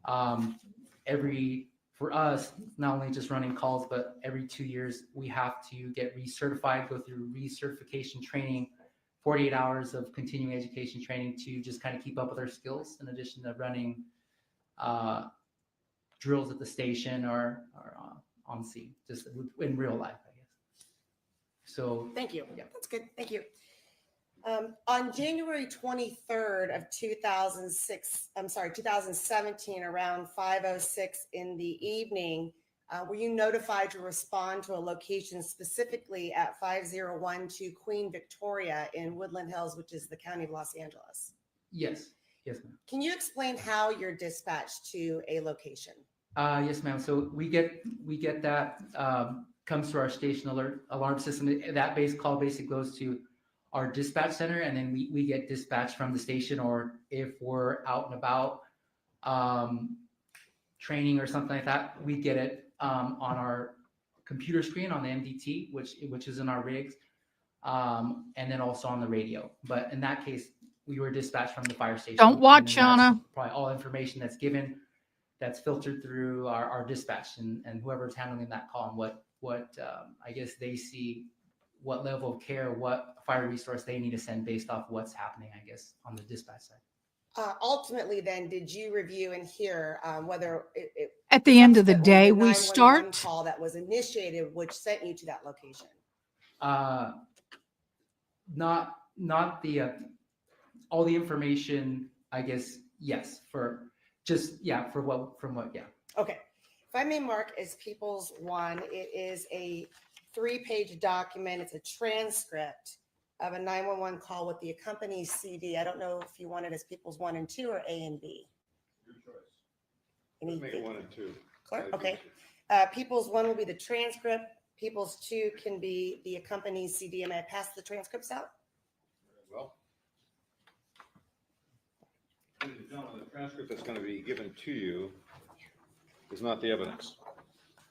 for us, not only just running calls, but every 2 years we have to get recertified, go through recertification training, 48 hours of continuing education training to just kind of keep up with our skills, in addition to running drills at the station or on scene, just in real life, I guess. So Thank you. Yeah, that's good. Thank you. On January 23rd of 2017, around 5:06 in the evening, were you notified to respond to a location specifically at 5012 Queen Victoria in Woodland Hills, which is the county of Los Angeles? yes, ma'am. Can you explain how you're dispatched to a location? Yes, ma'am. So we get that comes through our station alert alarm system. That base call basically goes to our dispatch center, and then we get dispatched from the station, or if we're out and about training or something like that, we get it on our computer screen on the MDT, which is in our rigs, and then also on the radio. But in that case, we were dispatched from the fire station. Don't watch, and then that's Shauna. probably all information that's given that's filtered through our dispatch and whoever's handling that call, and what I guess they see, what level of care, what fire resource they need to send based off what's happening, I guess, on the dispatch side. Ultimately, then, did you review and hear whether it At the end of the subsequently day, the we 911 start. call that was initiated, which sent you to that location? Not the all the information, I guess. Yes, for just for what from what Okay. If I may mark as People's One, it is a 3-page document. It's a transcript of a 911 call with the accompanying CD. I don't know if you want it as People's 1 and 2 or A and B. Your choice. Make it 1 and 2. Clerk? Okay. People's 1 will be the transcript. People's 2 can be the accompanying CD. May I pass the transcripts out? Very well. Ladies and gentlemen, the transcript that's going to be given to you is not the evidence.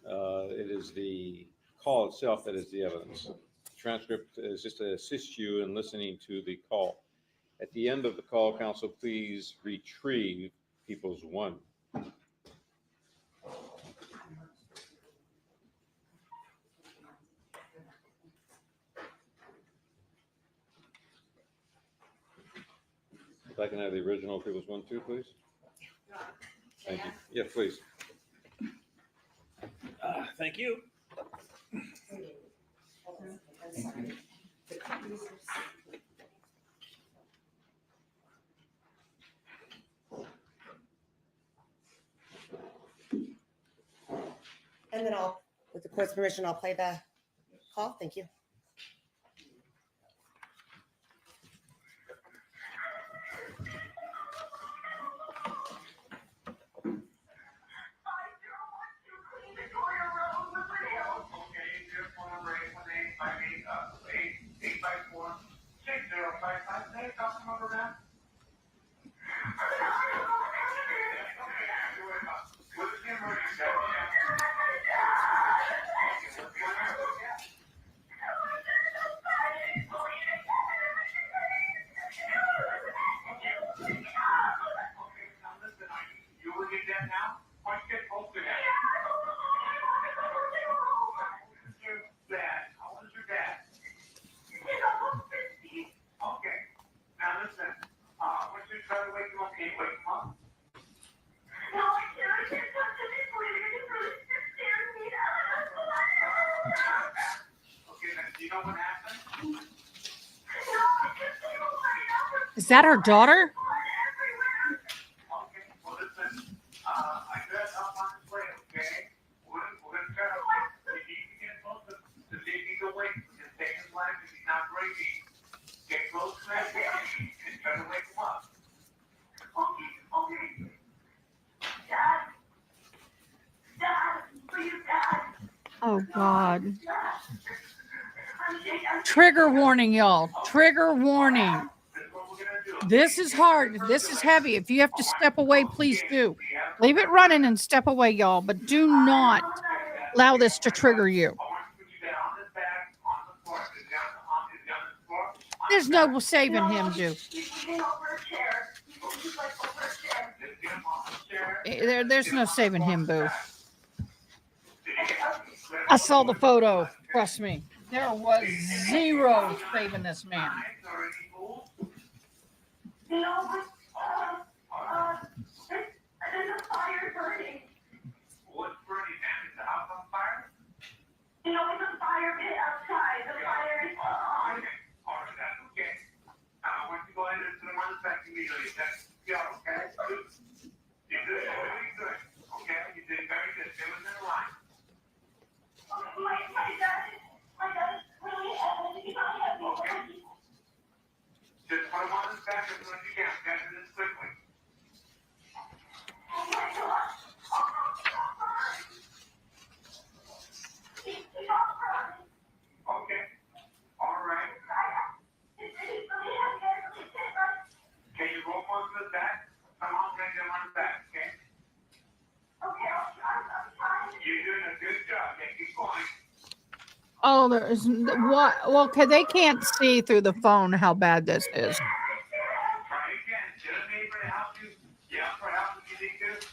It is the call itself that is the evidence. The transcript is just to assist you in listening to the call. At the end of the call, counsel, please retrieve People's 1. If I can have the original People's 1, 2, please. Thank you. Yeah, please. Thank you. And then with the court's permission, I'll play the call. Thank you. Is that her daughter? Oh, God. Trigger warning, y'all. Trigger warning. This is hard. This is heavy. If you have to step away, please do. Leave it running and step away, y'all. But do not allow this to trigger you. There's no saving him, dude. There's no saving him, boo. I saw the photo. Trust me. There was zero saving this man. There's a fire burning. What's burning, man? Is the house on fire? It's a fire pit outside. The fire is on. Okay. All right, that's okay. I want you to go ahead and put them on the back immediately. That's okay? You did really good. Okay, you did very good. Stay within the line. My dad is really heavy. He's not heavy. Okay. Just put them on the back as soon as you can. Get to this quickly. Oh my God. He's not running. Okay. All right. He's really heavy. Can you roll onto the back? Come on, bring them on the back, okay? Okay, I'm trying. You're doing a good job. Yeah, keep going. Oh, there is what? Well, they can't see through the phone how bad this is. Try again. Get a neighbor to help you. Yeah, for help if you need to.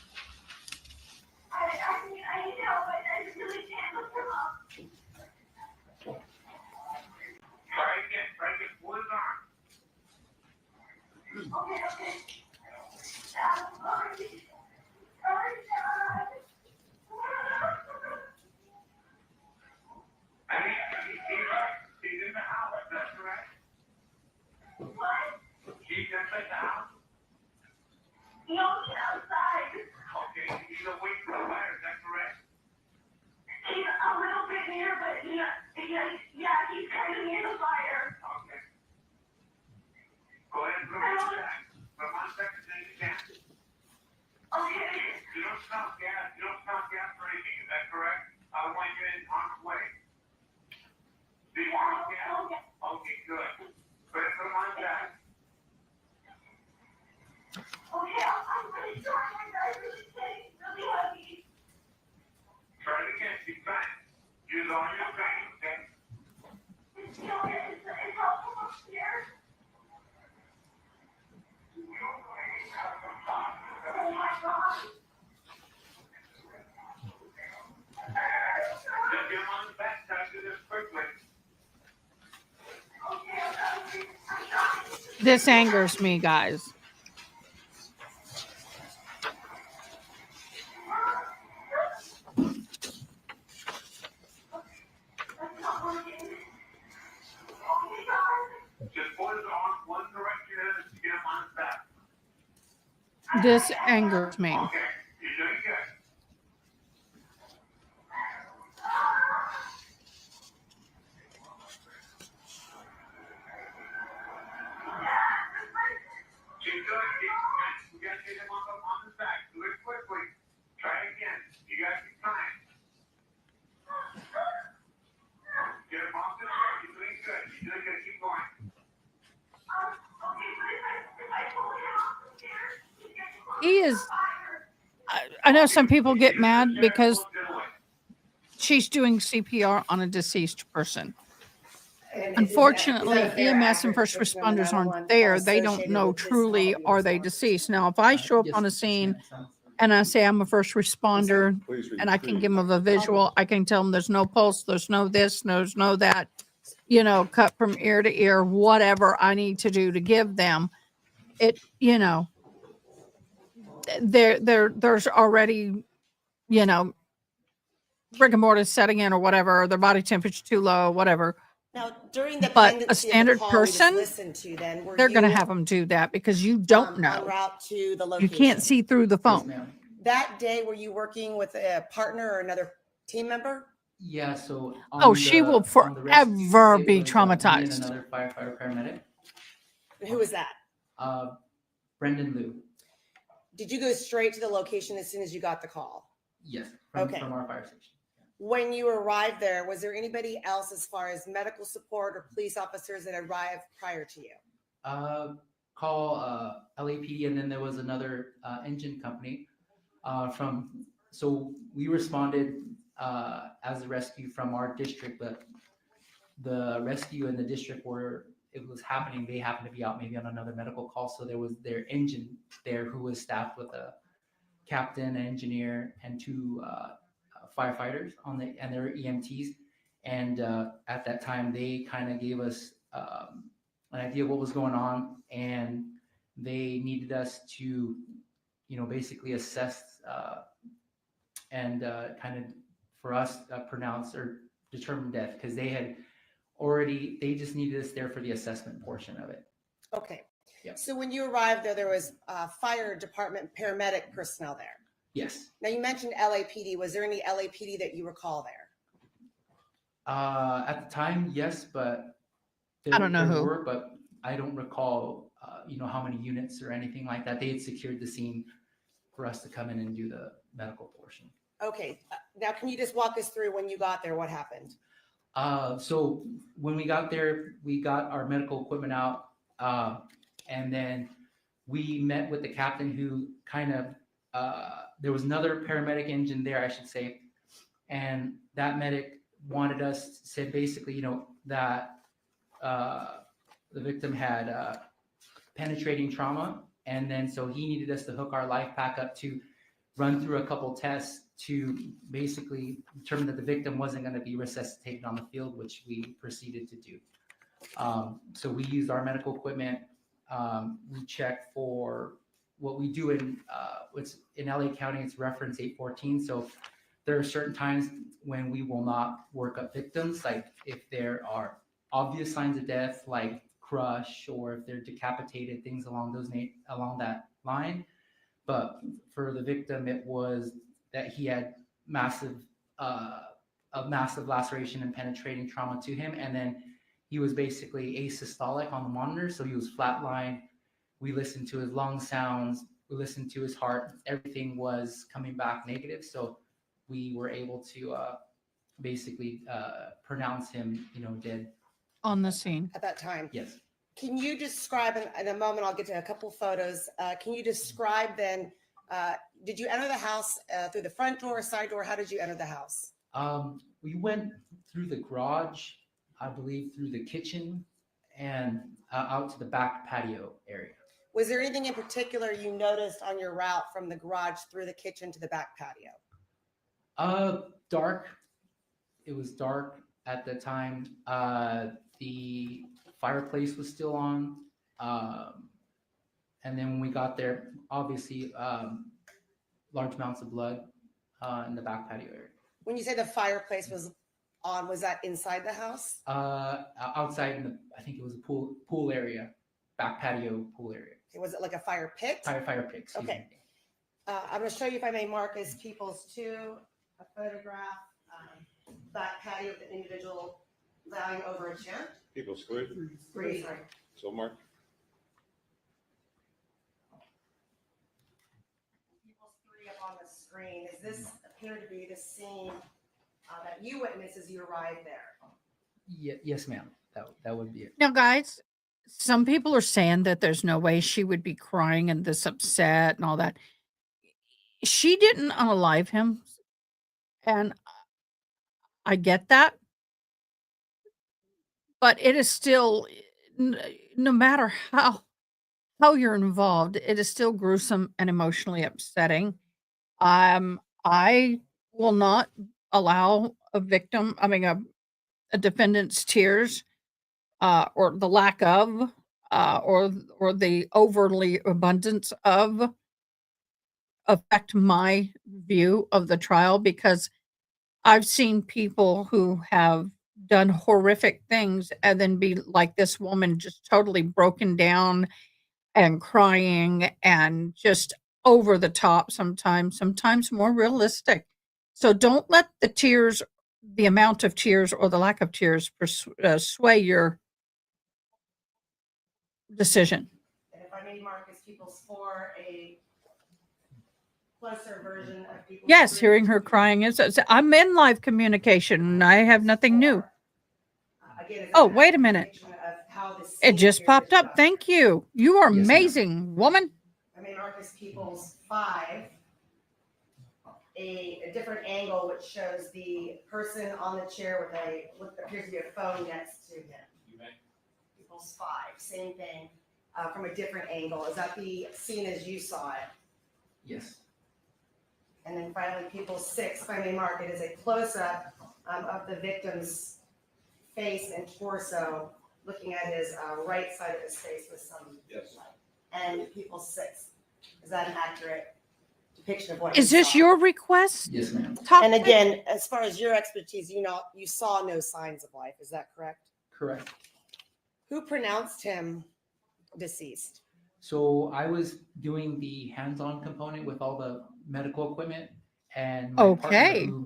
It's helpful upstairs. Oh my God. This angers me, guys. That's not working. Oh my God. Just put it on one direction and get him on his back. This angers me. Okay, you're doing good. Keep doing it. We gotta get him on his back. Do it quickly. Try again. You gotta keep trying. Get him off the floor. You're doing good. You're doing good. Keep going. Okay, but if I pull him off the stairs, he gets close He to is. the fire. I know some people get mad because she's doing CPR on a deceased person. Unfortunately, EMS and first responders aren't there. They don't know truly are they deceased. Now, if I show up on a scene and I say I'm a first responder and I can give them a visual, I can tell them there's no pulse, there's no this, there's no that, you know, cut from ear to ear, whatever I need to do to give them it, you know, there's already, you know, rigor mortis setting in or whatever, or their body temperature too low, whatever. Now, during the But a pendency of the standard call we just person, listened to, then were they're going to you, have them do that because you don't en know. route to the You location? can't see through the Yes, phone. ma'am. That day, were you working with a partner or another team member? Yeah, so Oh, she will on the rescue, forever it be was, me and traumatized. another firefighter paramedic, Who was that? Brendan Liu. Did you go straight to the location as soon as you got the call? Yes, Okay. from our fire station. When you arrived there, was there anybody else as far as medical support or police officers that arrived prior to you? Call LAPD, and then there was another engine company so we responded as a rescue from our district, but the rescue in the district where it was happening, they happened to be out maybe on another medical call, so there was their engine there who was staffed with a captain, an engineer, and two firefighters and their EMTs. And at that time, they kind of gave us an idea of what was going on, and they needed us to, you know, basically assess and kind of for us pronounce or determine death, because they just needed us there for the assessment portion of it. Okay. Yeah. So when you arrived there, there was fire department paramedic personnel there. Yes. Now you mentioned LAPD. Was there any LAPD that you recall there? At the time, yes, but I don't know there who. were, but I don't recall, you know, how many units or anything like that. They had secured the scene for us to come in and do the medical portion. Okay. Now, can you just walk us through when you got there, what happened? So when we got there, we got our medical equipment out, and then we met with the captain who kind of, there was another paramedic engine there, I should say, and that medic wanted us, said basically, you know, that the victim had penetrating trauma, and then so he needed us to hook our life pack up to run through a couple tests to basically determine that the victim wasn't going to be resuscitated on the field, which we proceeded to do. So we used our medical equipment. We checked for what we do in LA County, it's reference 814. So there are certain times when we will not work up victims, like if there are obvious signs of death, like crush, or if they're decapitated, things along that line. But for the victim, it was that he had a massive laceration and penetrating trauma to him, and then he was basically asystolic on the monitor, so he was flatlined. We listened to his lung sounds, we listened to his heart, everything was coming back negative. So we were able to basically pronounce him, you know, dead On the scene. At that time? Yes. Can you describe, in a moment, I'll get to a couple photos. Can you describe then, did you enter the house through the front door, side door? How did you enter the house? We went through the garage, I believe, through the kitchen, and out to the back patio area. Was there anything in particular you noticed on your route from the garage through the kitchen to the back patio? Dark. It was dark at the time. The fireplace was still on. And then when we got there, obviously, large amounts of blood in the back patio area. When you say the fireplace was on, was that inside the house? Outside in the, I think it was a pool area, back patio pool area. Was it like a fire pit? Fire pit. Excuse Okay. me. I'm going to show you, if I may, Marcus Peoples 2, a photograph, back patio of the individual lying over a chair. People's 3. 3, sorry. So Mark, People's 3 up on the screen. Does this appear to be the scene that you witnessed as you arrived there? Yes, ma'am. That would be it. Now, guys, some people are saying that there's no way she would be crying and this upset and all that. She didn't unalive him, and I get that. But it is still, no matter how you're involved, it is still gruesome and emotionally upsetting. I will not allow a defendant's tears, or the lack of, or the overly abundance of, affect my view of the trial, because I've seen people who have done horrific things and then be like this woman, just totally broken down and crying and just over the top sometimes more realistic. So don't let the tears, the amount of tears or the lack of tears sway your decision. And if I may, Marcus Peoples 4, a closer version of People's Yes, 3. hearing her crying is, I'm in live communication. I have nothing new. Again, Oh, wait a minute. of how the It scene just here popped is up. Thank you. You are Yes, ma'am. amazing, woman. I mean, Marcus Peoples 5, a different angle, which shows the person on the chair with what appears to be a phone next to him. Peoples 5, same thing, from a different angle. Is that the scene as you saw it? Yes. And then finally, Peoples 6, if I may, mark it, is a close-up of the victim's face and torso, looking at his right side of his face with some Yes. light. And Peoples 6, is that an accurate depiction of what Is you this saw? your request? Yes, ma'am. Talk And to- again, as far as your expertise, you saw no signs of life. Is that correct? Correct. Who pronounced him deceased? So I was doing the hands-on component with all the medical equipment, and my Okay. partner,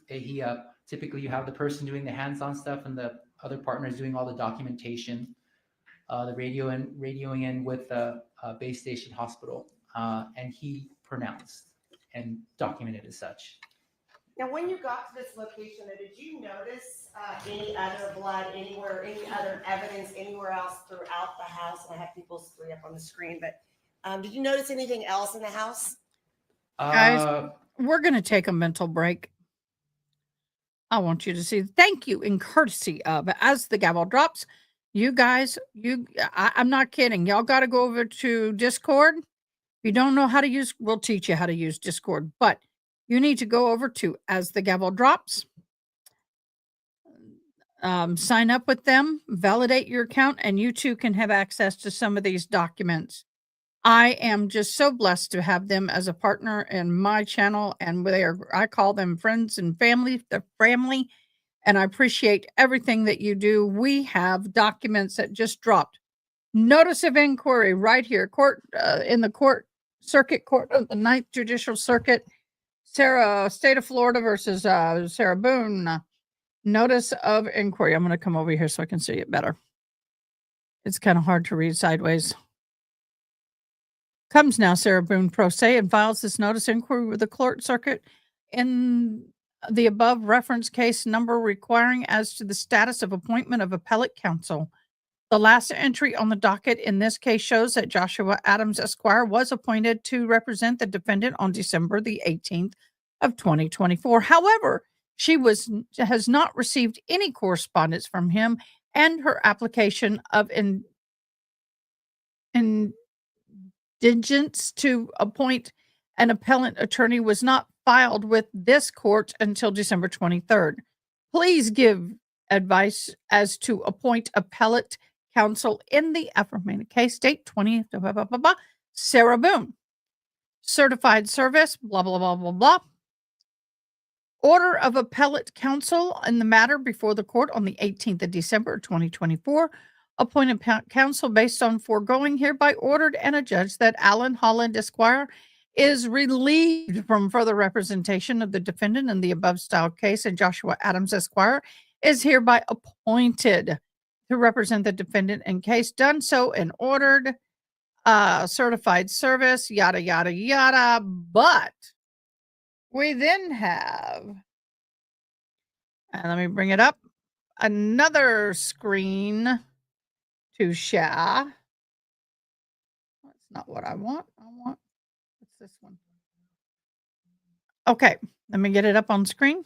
he typically you have the person doing the hands-on stuff, and the other partner is doing all the documentation, the radioing in with the base station hospital, and he pronounced and documented as such. Now, when you got to this location, did you notice any other blood anywhere, any other evidence anywhere else throughout the house? And I have People's 3 up on the screen, but did you notice anything else in the house? Guys, we're going to take a mental break. I want you to see, thank you in courtesy of, as the gavel drops, you guys, I'm not kidding. Y'all got to go over to Discord. If you don't know how to use, we'll teach you how to use Discord, but you need to go over to As the Gavel Drops, sign up with them, validate your account, and you too can have access to some of these documents. I am just so blessed to have them as a partner in my channel, and I call them friends and family. They're family, and I appreciate everything that you do. We have documents that just dropped. Notice of inquiry right here, in the circuit court of the 9th Judicial Circuit, State of Florida versus Sarah Boone. Notice of inquiry. I'm going to come over here so I can see it better. It's kind of hard to read sideways. Comes now, Sarah Boone pro se, and files this notice inquiry with the clerk circuit in the above reference case number requiring as to the status of appointment of appellate counsel. The last entry on the docket in this case shows that Joshua Adams Esquire was appointed to represent the defendant on December the 18th of 2024. However, She has not received any correspondence from him, and her application of indigence to appoint an appellant attorney was not filed with this court until December 23rd. Please give advice as to appoint appellate counsel in the aforementioned case. Date 20th, blah, blah, blah, blah. Sarah Boone. Certified service, blah, blah, blah, blah, blah. Order of appellate counsel in the matter before the court on the 18th of December 2024. Appointed counsel based on foregoing hereby ordered and adjudged that Alan Holland Esquire is relieved from further representation of the defendant in the above style case, and Joshua Adams Esquire is hereby appointed to represent the defendant in case. Done so and ordered. Certified service, yada, yada, yada. But we then have, and let me bring it up, another screen to share. That's not what I want. What's this one? Okay, let me get it up on screen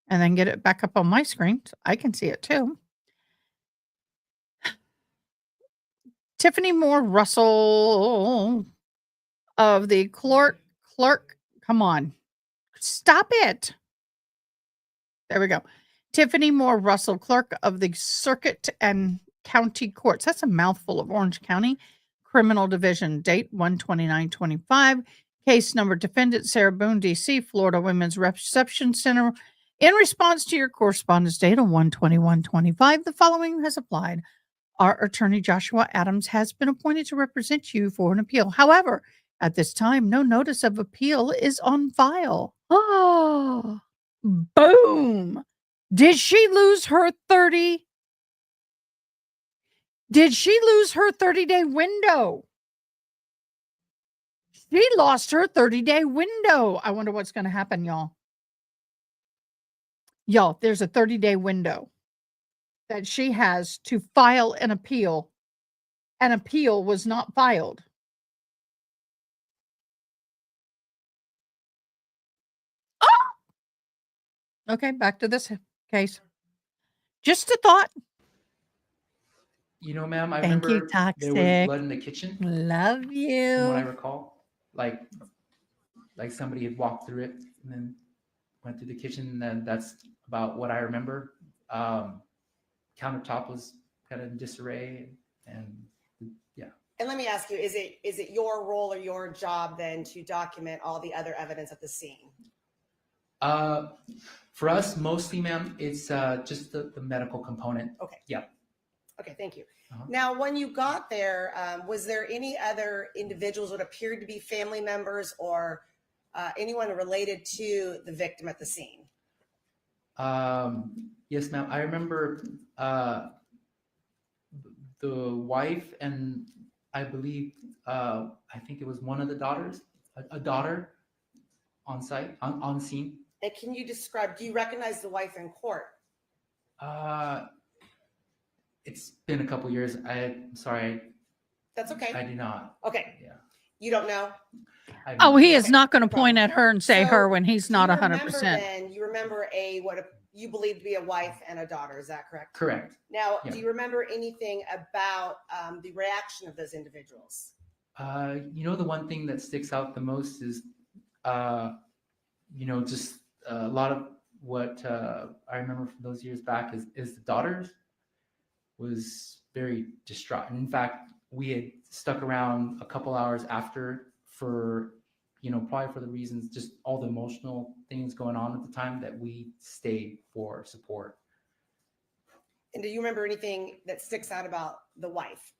and then get it back up on my screen so I can see it too. Tiffany Moore Russell of the clerk, come on, stop it. There we go. Tiffany Moore Russell, clerk of the Circuit and County Courts. That's a mouthful of Orange County Criminal Division. Date 1/29/25. Case number defendant Sarah Boone, D.C., Florida Women's Reception Center. In response to your correspondence date on 1/21/25, the following has applied. Our attorney Joshua Adams has been appointed to represent you for an appeal. However, at this time, no notice of appeal is on file. Oh, boom. Did she lose her 30? Did she lose her 30-day window? She lost her 30-day window. I wonder what's going to happen, y'all. Y'all, there's a 30-day window that she has to file an appeal. An appeal was not filed. Oh! Okay, back to this case. Just a thought. You know, ma'am, I Thank you, remember there was Toxic. blood in the kitchen, Love from what I you. recall. Like somebody had walked through it and then went through the kitchen, and then that's about what I remember. Countertop was kind of in disarray, and yeah. And let me ask you, is it your role or your job then to document all the other evidence at the scene? For us, mostly, ma'am, it's just the medical component. Okay. Yeah. Okay, thank you. Uh-huh. Now, when you got there, was there any other individuals that appeared to be family members or anyone related to the victim at the scene? Yes, ma'am. I remember the wife and I believe I think it was one of the daughters, a daughter on site, on scene. And can you describe, do you recognize the wife in court? It's been a couple years. I'm sorry. That's okay. I do not. Okay. Yeah. You don't know? Oh, he is Okay, not going to no problem. point at her and say So, her when he's do not you 100%. Then you remember what you believe to be a wife and a daughter, is that correct? Correct. Now, Yeah. do you remember anything about the reaction of those individuals? You know, the one thing that sticks out the most is, you know, just a lot of what I remember from those years back is the daughters was very distraught. And in fact, we had stuck around a couple hours after for, you know, probably for the reasons, just all the emotional things going on at the time, that we stayed for support. And do you remember anything that sticks out about the wife?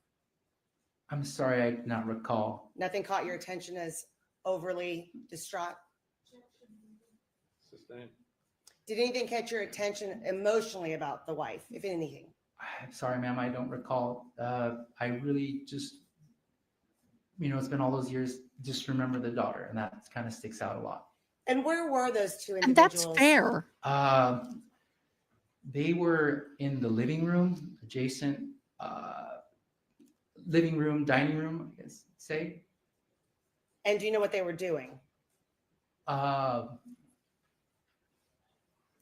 I'm sorry, I do not recall. Nothing caught your attention as overly distraught? Sustained. Did anything catch your attention emotionally about the wife, if anything? I'm sorry, ma'am, I don't recall. I really just, you know, it's been all those years, just remember the daughter, and that kind of sticks out a lot. And where were those two And individuals? that's fair. They were in the living room, adjacent living room, dining room, I guess, say. And do you know what they were doing?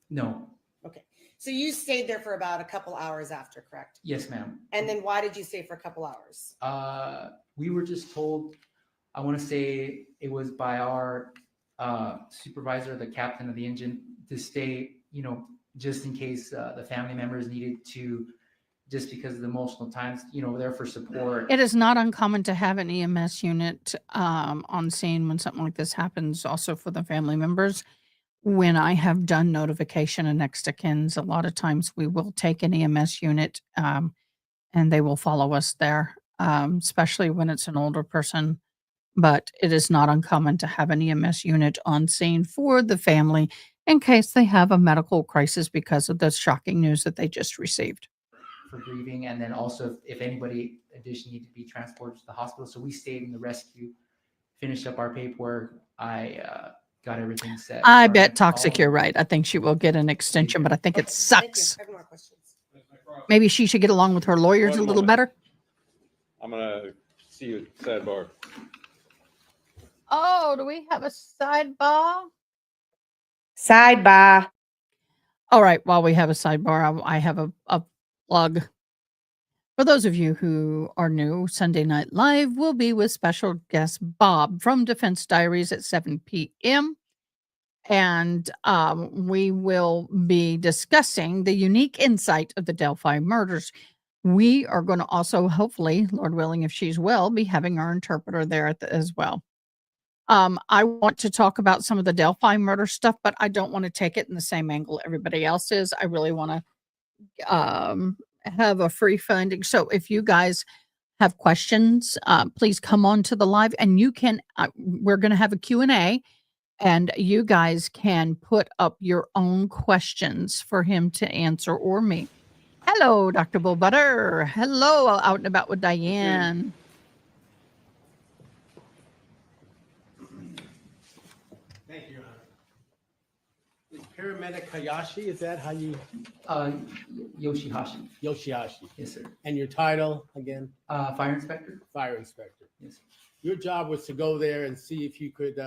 No. Okay. So you stayed there for about a couple hours after, correct? Yes, ma'am. And then why did you stay for a couple hours? We were just told, I want to say it was by our supervisor, the captain of the engine, to stay, just in case the family members needed to, just because of the emotional times, there for support. It is not uncommon to have an EMS unit on scene when something like this happens, also for the family members. When I have done notification of next of kins, a lot of times we will take an EMS unit and they will follow us there, especially when it's an older person. But it is not uncommon to have an EMS unit on scene for the family in case they have a medical crisis because of the shocking news that they just received. For grieving, and then also if anybody additionally needed to be transported to the hospital. So we stayed in the rescue, finished up our paperwork. I got everything set. I for bet all Toxic, of you're them. right. I think she will get an extension, but I think it Thank you. sucks. I have no more questions. Maybe she should get along with her lawyers One a little moment. better. I'm gonna see you at sidebar. Oh, do we have a sidebar? Sidebar. All right. While we have a sidebar, I have a plug. For those of you who are new, Sunday Night Live will be with special guest Bob from Defense Diaries at 7 p.m. And we will be discussing the unique insight of the Delphi murders. We are going to also, hopefully, Lord willing, if she's well, be having our interpreter there as well. I want to talk about some of the Delphi murder stuff, but I don't want to take it in the same angle everybody else is. I really want to have a free funding. So if you guys have questions, please come on to the live, and you can, we're going to have a Q&A, and you guys can put up your own questions for him to answer or me. Hello, Dr. Bullbutter. Hello, out and about with Diane. Thank you. Is Paramedic Hayashi, is that how you, Yoshihashi. Yoshihashi? Yes, sir. And your title again? Fire inspector. Fire inspector. Yes, sir. Your job was to go there and see if you could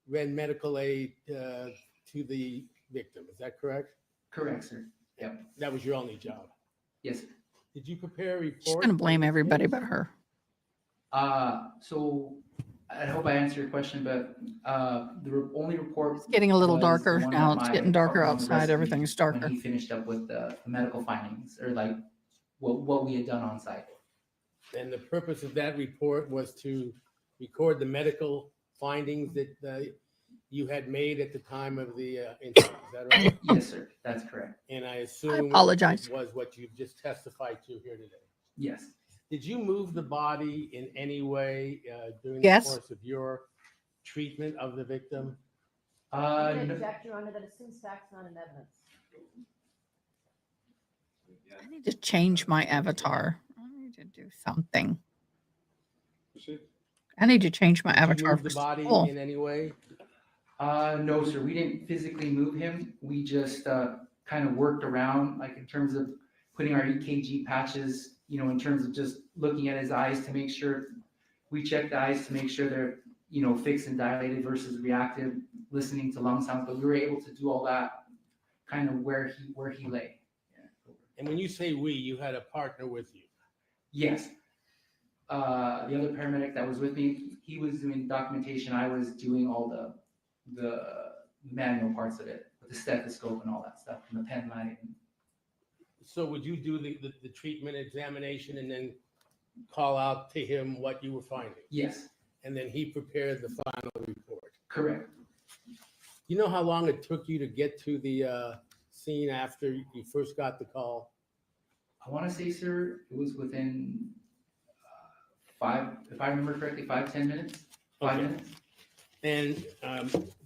render medical aid to the victim. Is that correct? Correct, sir. Yep. That was your only job. Yes, sir. Did you prepare a report? She's going to blame everybody but her. So I hope I answered your question, but the only report. It's getting a little was darker the one now. that It's my getting darker partner on the outside. rescue, Everything's darker. when he finished up with the medical findings, or like what we had done on site. And the purpose of that report was to record the medical findings that you had made at the time of the incident. Is that right? Yes, sir. That's correct. And I assume apologize. it was what you've just testified to here today. Yes. Did you move the body in any way during Yes. the course of your treatment of the victim? No- Object, Your Honor, that assumes facts, not in evidence. I need to change my avatar. I need to do something. I need to change my Did you avatar move for the body school. in any way? No, sir. We didn't physically move him. We just kind of worked around, like in terms of putting our EKG patches, in terms of just looking at his eyes to make sure we checked the eyes to make sure they're, fixed and dilated versus reactive, listening to lung sounds. But we were able to do all that kind of where he lay. And when you say we, you had a partner with you. Yes. The other paramedic that was with me, he was doing documentation. I was doing all the manual parts of it, with the stethoscope and all that stuff, and the pen light. So would you do the treatment examination and then call out to him what you were finding? Yes, And then he prepared the final report. correct. You know how long it took you to get to the scene after you first got the call? I want to say, sir, it was within 5, if I remember correctly, 5-10 minutes. 5 Okay. minutes. And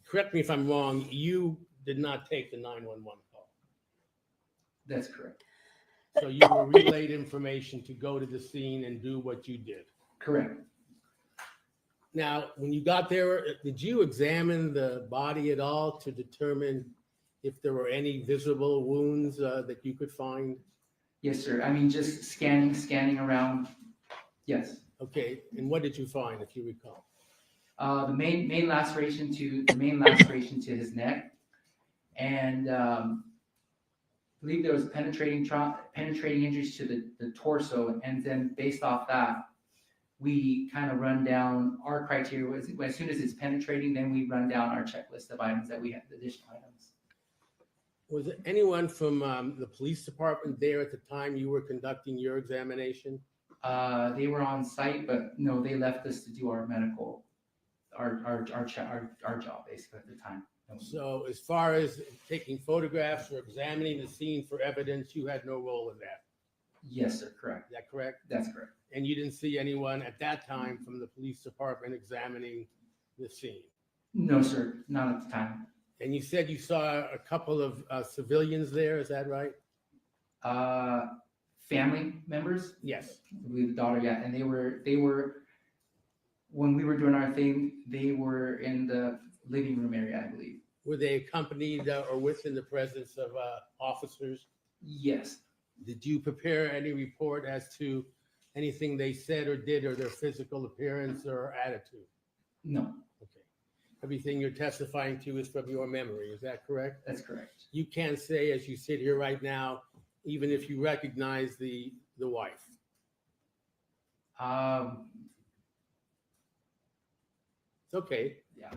correct me if I'm wrong, you did not take the 911 call. That's correct. So you were relayed information to go to the scene and do what you did. Correct. Now, when you got there, did you examine the body at all to determine if there were any visible wounds that you could find? Yes, sir. I mean, just scanning around. Yes. Okay, and what did you find, if you recall? The main laceration to his neck, and I believe there was penetrating injuries to the torso, and then based off that, we kind of run down our criteria. As soon as it's penetrating, then we run down our checklist of items that we have, additional items. Was there anyone from the police department there at the time you were conducting your examination? They were on site, but no, they left us to do our medical, our job basically at the time. So as far as taking photographs or examining the scene for evidence, you had no role in that? Yes, sir, correct. Is that correct? That's correct. And you didn't see anyone at that time from the police department examining the scene? No, sir, not at the time. And you said you saw a couple of civilians there, is that right? Family members? Yes. I believe the daughter, yeah, and they were, when we were doing our thing, they were in the living room area, I believe. Were they accompanied or within the presence of officers? Yes. Did you prepare any report as to anything they said or did, or their physical appearance or attitude? No. Okay. Everything you're testifying to is from your memory, is that correct? That's correct. You can't say, as you sit here right now, even if you recognize the wife. It's okay. Yeah.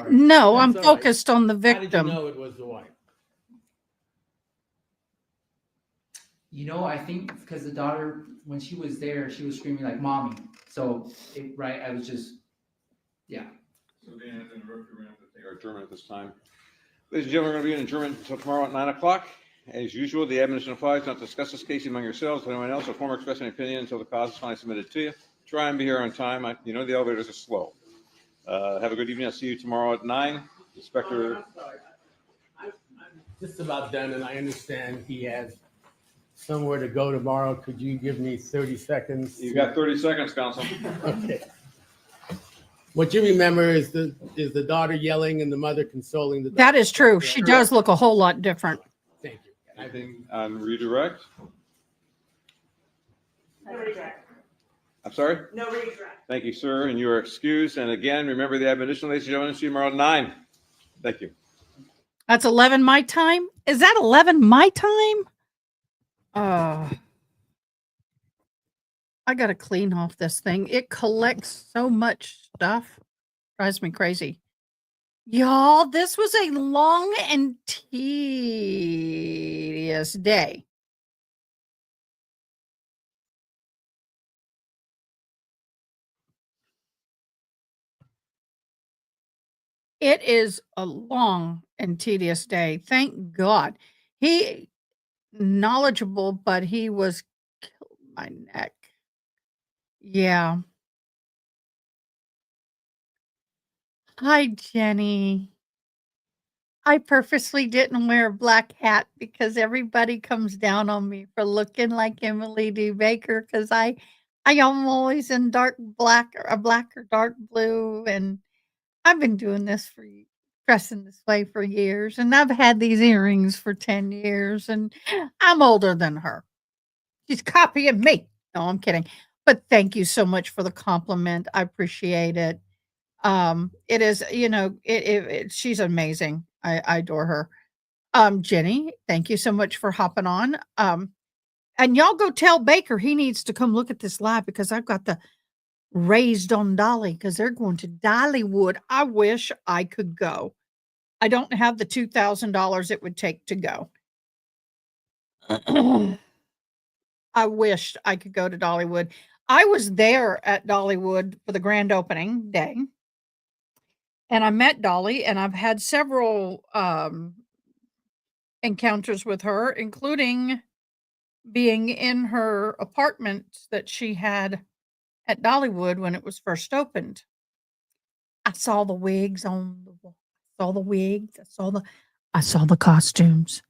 No, I'm That's all right. focused on the How did you victim. know it was the wife? You know, I think because the daughter, when she was there, she was screaming like "mommy." So, right, I was just, yeah. So Dan, to interrupt you, we're going to have to take our adjournment at this time. Ladies and gentlemen, we're going to be in adjournment until tomorrow at 9 o'clock. As usual, the admonition applies not to discuss this case among yourselves, anyone else, or form or express any opinion until the cause is finally submitted to you. Try and be here on time. You know the elevators are slow. Have a good evening. I'll see you tomorrow at 9. Inspector. I'm sorry. I'm just about done, and I understand he has somewhere to go tomorrow. Could you give me 30 seconds? You've got 30 seconds, counsel. Okay. What you remember is the daughter yelling and the mother consoling the daughter. That is true. She does look a whole lot different. Thank you. Anything on redirect? No redirect. I'm sorry? No redirect. Thank you, sir, and you are excused. And again, remember the admonition, ladies and gentlemen. See you tomorrow at 9. Thank you. That's 11 my time. Is that 11 my time? I got to clean off this thing. It collects so much stuff. Drives me crazy. Y'all, this was a long and tedious day. It is a long and tedious day. Thank God. He knowledgeable, but he was killed my neck. Yeah. Hi, Jenny. I purposely didn't wear a black hat because everybody comes down on me for looking like Emily D. Baker because I am always in dark black or black or dark blue, and I've been doing this dressing this way for years, and I've had these earrings for 10 years, and I'm older than her. She's copying me. No, I'm kidding. But thank you so much for the compliment. I appreciate it. It is, she's amazing. I adore her. Jenny, thank you so much for hopping on. And y'all go tell Baker he needs to come look at this live because I've got the raised on Dolly because they're going to Dollywood. I wish I could go. I don't have the $2,000 it would take to go. I wished I could go to Dollywood. I was there at Dollywood for the grand opening day. And I met Dolly, and I've had several encounters with her, including being in her apartment that she had at Dollywood when it was first opened. I saw the wigs on the wall. I saw the wigs. I saw the costumes.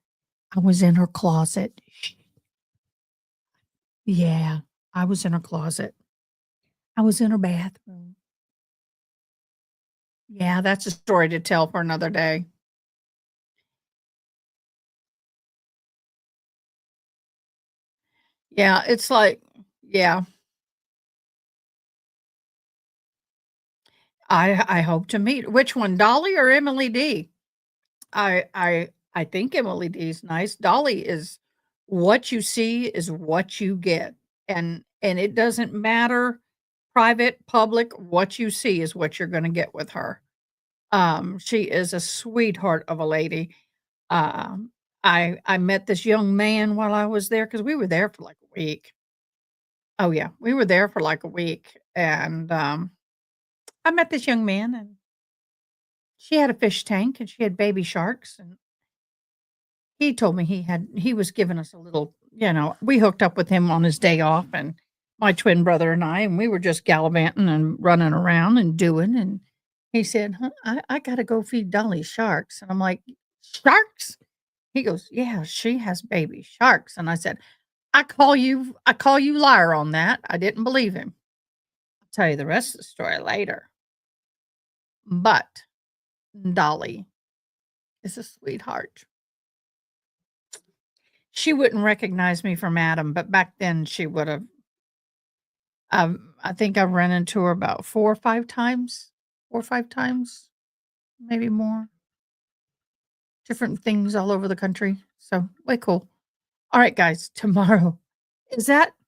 I was in her closet. Yeah, I was in her closet. I was in her bathroom. Yeah, that's a story to tell for another day. Yeah, it's like, yeah. I hope to meet which one, Dolly or Emily D? I I think Emily D is nice. Dolly is what you see is what you get. And it doesn't matter private, public, what you see is what you're going to get with her. She is a sweetheart of a lady. Um, I met this young man while I was there because we were there for like a week. Oh yeah, we were there for like a week, and I met this young man, and she had a fish tank, and she had baby sharks, and he told me he was giving us a little, we hooked up with him on his day off, and my twin brother and I, and we were just gallivanting and running around and doing, and he said, "Huh, I gotta go feed Dolly sharks." And I'm like, "Sharks?" He goes, "Yeah, she has baby sharks." And I said, I call you liar on that. I didn't believe him. I'll tell you the rest of the story later. But Dolly is a sweetheart. She wouldn't recognize me from Adam, but back then she would have. I think I've run into her about 4 or 5 times, maybe more. Different things all over the country. So way cool. All right, guys, tomorrow.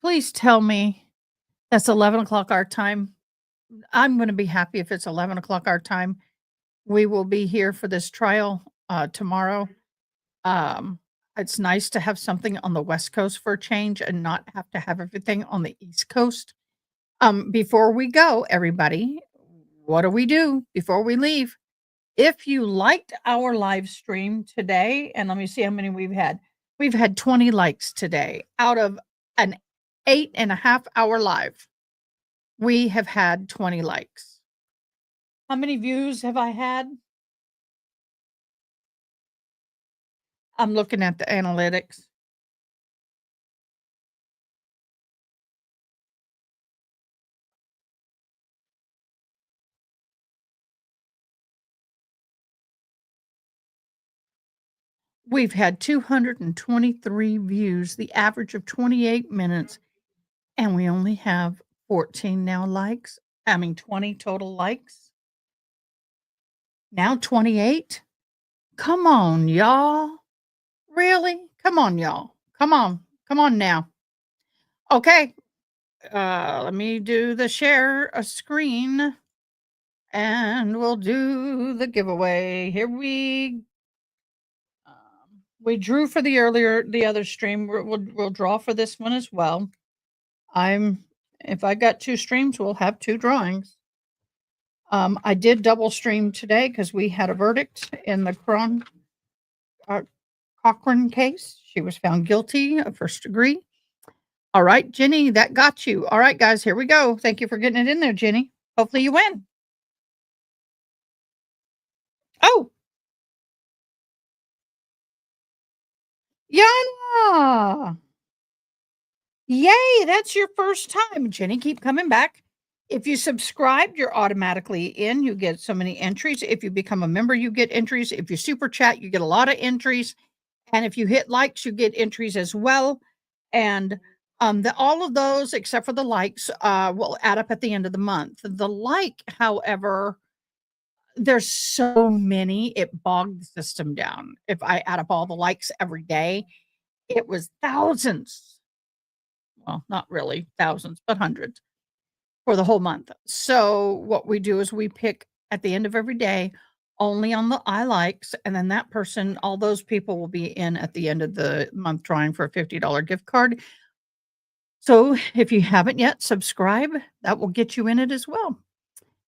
Please tell me that's 11 o'clock our time. I'm going to be happy if it's 11 o'clock our time. We will be here for this trial tomorrow. Um, it's nice to have something on the West Coast for a change and not have to have everything on the East Coast. Before we go, everybody, what do we do before we leave? If you liked our live stream today, and let me see how many we've had. We've had 20 likes today out of an 8.5 hour live. We have had 20 likes. How many views have I had? I'm looking at the analytics. We've had 223 views, the average of 28 minutes, and we only have 14 now likes. 20 total likes. Now 28? Come on, y'all. Really? Come on, y'all. Come on. Come on now. Okay. Let me do the share a screen and we'll do the giveaway. Here we drew for the other stream. We'll draw for this one as well. If I got 2 streams, we'll have 2 drawings. I did double stream today because we had a verdict in the Cochran case. She was found guilty of first degree. All right, Jenny, that got you. All right, guys, here we go. Thank you for getting it in there, Jenny. Hopefully you win. Oh, Yana. Yay, that's your first time. Jenny, keep coming back. If you subscribed, you're automatically in. You get so many entries. If you become a member, you get entries. If you super chat, you get a lot of entries. And if you hit likes, you get entries as well. And all of those, except for the likes, will add up at the end of the month. The like, however, there's so many, it bogged the system down. If I add up all the likes every day, it was thousands. Well, not really thousands, but hundreds for the whole month. So what we do is we pick at the end of every day only on the I likes, and then that person, all those people will be in at the end of the month drawing for a $50 gift card. So if you haven't yet, subscribe. That will get you in it as well.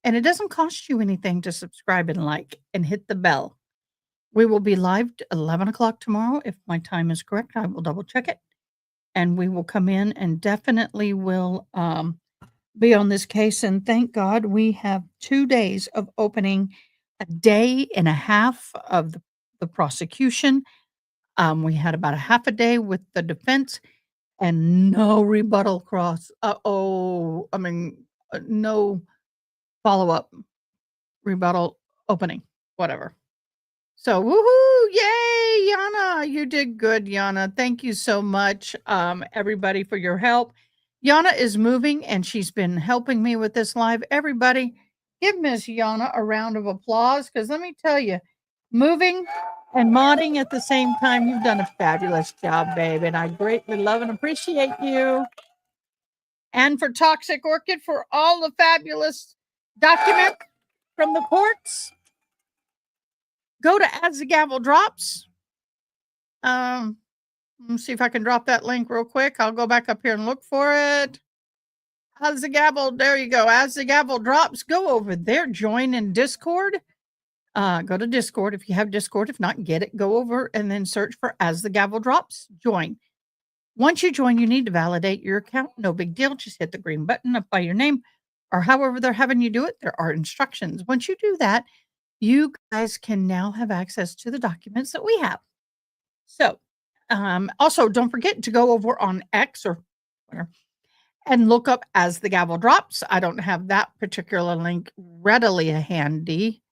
And it doesn't cost you anything to subscribe and like and hit the bell. We will be live at 11 o'clock tomorrow. If my time is correct, I will double check it. And we will come in and definitely will be on this case. And thank God we have 2 days of opening, a day and a half of the prosecution. We had about a half a day with the defense and no rebuttal no follow-up rebuttal opening, whatever. So, woohoo! Yay, Yana! You did good, Yana. Thank you so much, everybody, for your help. Yana is moving, and she's been helping me with this live. Everybody, give Miss Yana a round of applause, because let me tell you, moving and modding at the same time. You've done a fabulous job, babe, and I greatly love and appreciate you. And for Toxic Orchid for all the fabulous documents from the courts. Go to As the Gavel Drops. Let me see if I can drop that link real quick. I'll go back up here and look for it. As the Gavel, there you go. As the Gavel Drops, go over there. Join in Discord. Go to Discord if you have Discord. If not, get it. Go over and then search for As the Gavel Drops. Join. Once you join, you need to validate your account. No big deal. Just hit the green button up by your name or however they're having you do it. There are instructions. Once you do that, you guys can now have access to the documents that we have. So, also don't forget to go over on X or whatever and look up As the Gavel Drops. I don't have that particular link readily handy.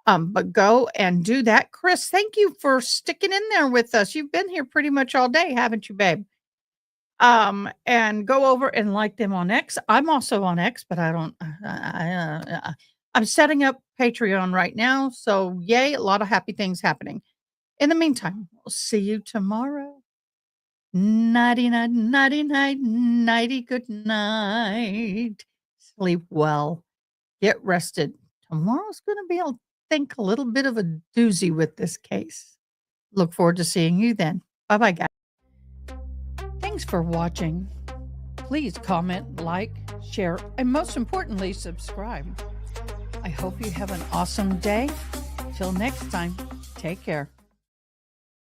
But go and do that. Chris, thank you for sticking in there with us. You've been here pretty much all day, haven't you, babe? And go over and like them on X. I'm also on X, but I don't, I'm setting up Patreon right now. So yay, a lot of happy things happening. In the meantime, we'll see you tomorrow. Nighty, night, nighty, night, nighty, good night. Sleep well. Get rested. Tomorrow's going to be, I think, a little bit of a doozy with this case. Look forward to seeing you then. Bye-bye, guys. Thanks for watching. Please comment, like, share, and most importantly, subscribe. I hope you have an awesome day. Till next time, take care.